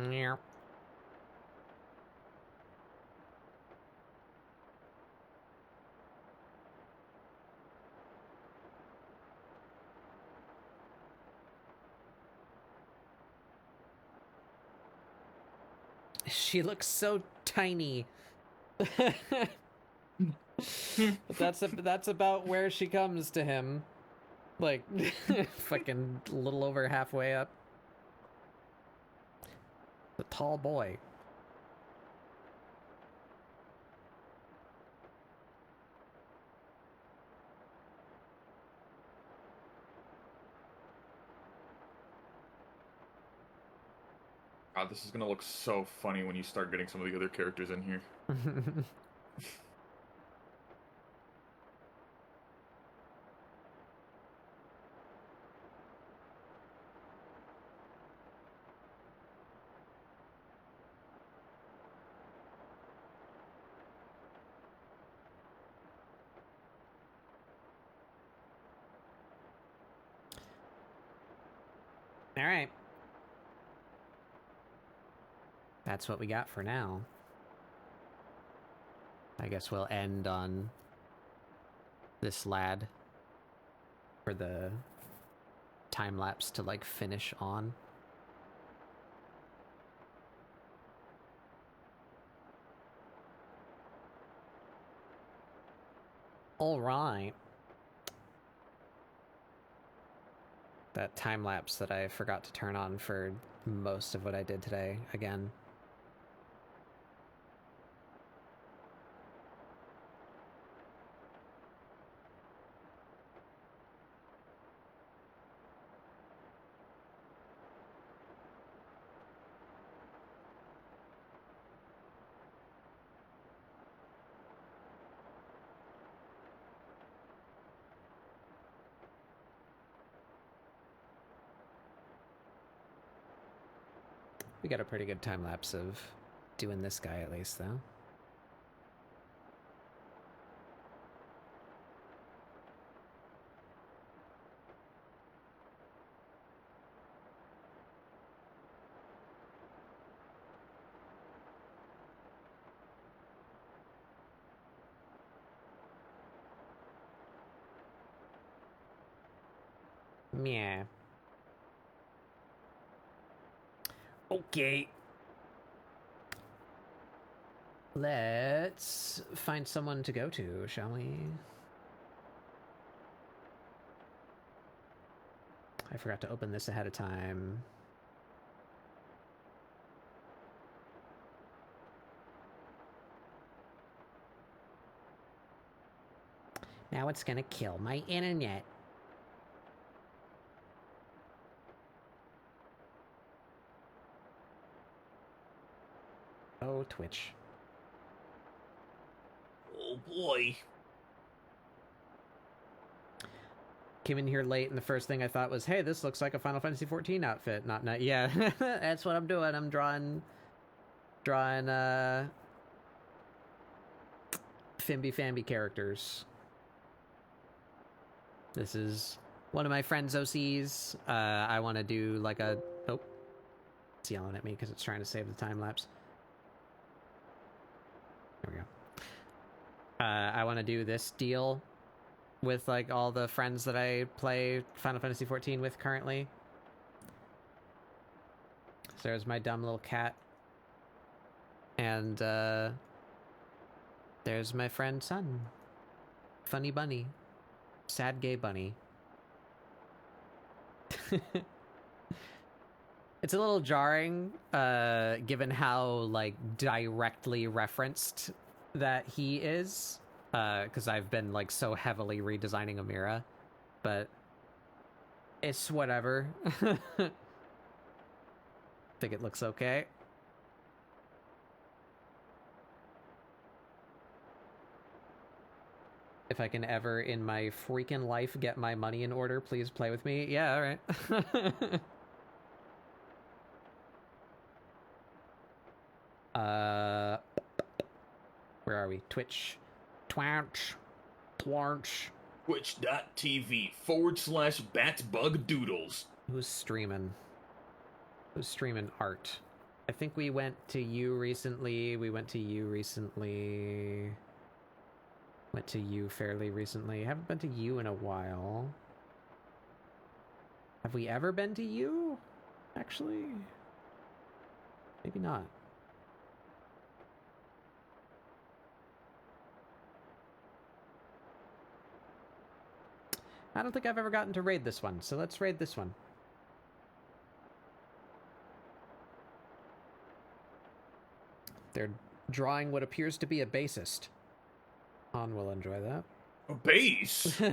Yeah. She looks so tiny. That's about where she comes to him. Like, fucking a little over halfway up. The tall boy. God, this is gonna look so funny when you start getting some of the other characters in here. All right. That's what we got for now. I guess we'll end on this lad for the time lapse to like finish on. All right. That time lapse that I forgot to turn on for most of what I did today again. We got a pretty good time lapse of doing this guy at least, though. Yeah. Okay. Let's find someone to go to, shall we? I forgot to open this ahead of time. Now it's gonna kill my internet. Oh, Twitch. Oh boy. Came in here late, and the first thing I thought was, hey, this looks like a Final Fantasy XIV outfit. Not, yeah. That's what I'm doing. I'm drawing, Fimby Famby characters. This is one of my friends' OCs. I want to do like a... Oh. It's yelling at me because it's trying to save the time lapse. There we go. I want to do this deal with like all the friends that I play Final Fantasy XIV with currently. So there's my dumb little cat. And there's my friend Sun. Funny bunny. Sad gay bunny. It's a little jarring, given how, like, directly referenced that he is. Because I've been, like, so heavily redesigning Amira. But it's whatever. Think it looks okay. If I can ever in my freaking life get my money in order, please play with me. Yeah, all right. Where are we? Twitch. Twitch. Twitch.tv/BatsBugDoodles. Who's streaming? Who's streaming art? I think we went to you recently. Went to you fairly recently. Haven't been to you in a while. Have we ever been to you? Actually? Maybe not. I don't think I've ever gotten to raid this one, so let's raid this one. They're drawing what appears to be a bassist. Han will enjoy that. A bass? All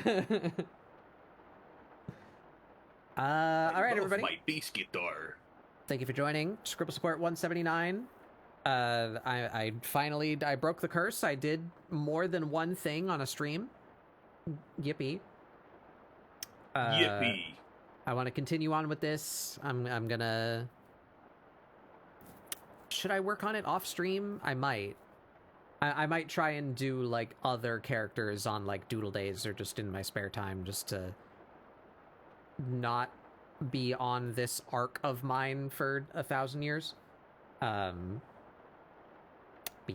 right, everybody. My bass guitar. Thank you for joining. ScribbleSupport 179. I finally broke the curse. I did more than one thing on a stream. Yippee. Yippee. I want to continue on with this. I'm gonna... Should I work on it off stream? I might. I might try and do, like, other characters on, like, doodle days or just in my spare time just to not be on this arc of mine for 1,000 years. But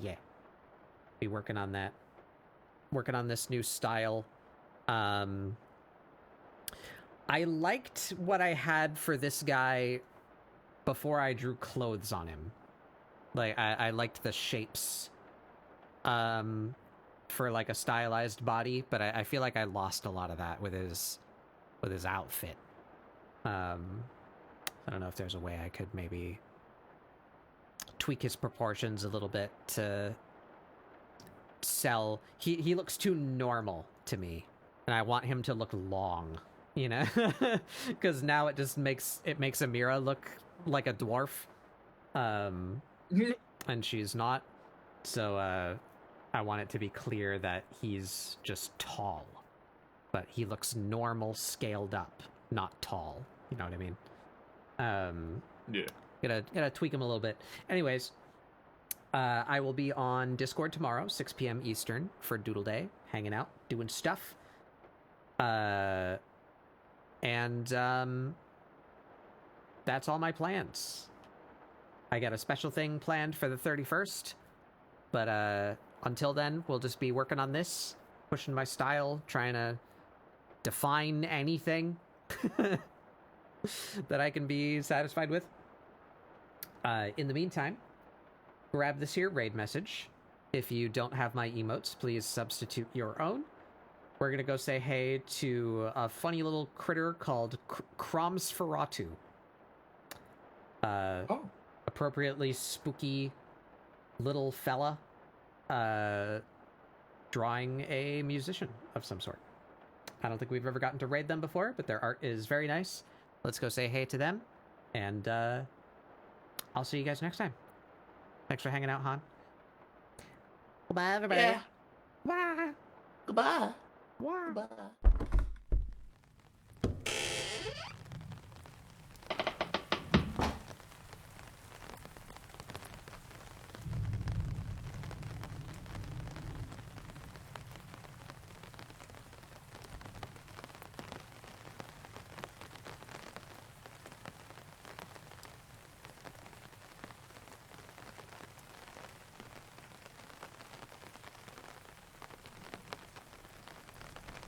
yeah. Be working on that. Working on this new style. I liked what I had for this guy before I drew clothes on him. Like, I liked the shapes for like a stylized body, but I feel like I lost a lot of that with his outfit. I don't know if there's a way I could maybe tweak his proportions a little bit to sell. He looks too normal to me, and I want him to look long, you know? Because now it just makes Amira look like a dwarf. And she's not. So I want it to be clear that he's just tall. But he looks normal scaled up, not tall. You know what I mean? Yeah. Gotta tweak him a little bit. Anyways, I will be on Discord tomorrow, 6 p.m. Eastern, for Doodle Day, hanging out, doing stuff. And that's all my plans. I got a special thing planned for the 31st, but until then, we'll just be working on this, pushing my style, trying to define anything that I can be satisfied with. In the meantime, grab this here raid message. If you don't have my emotes, please substitute your own. We're gonna go say hey to a funny little critter called Kromsferatu. Appropriately spooky little fella drawing a musician of some sort. I don't think we've ever gotten to raid them before, but their art is very nice. Let's go say hey to them, and I'll see you guys next time. Thanks for hanging out, Han. Goodbye, everybody. Yeah. Bye. Goodbye. Bye. Goodbye.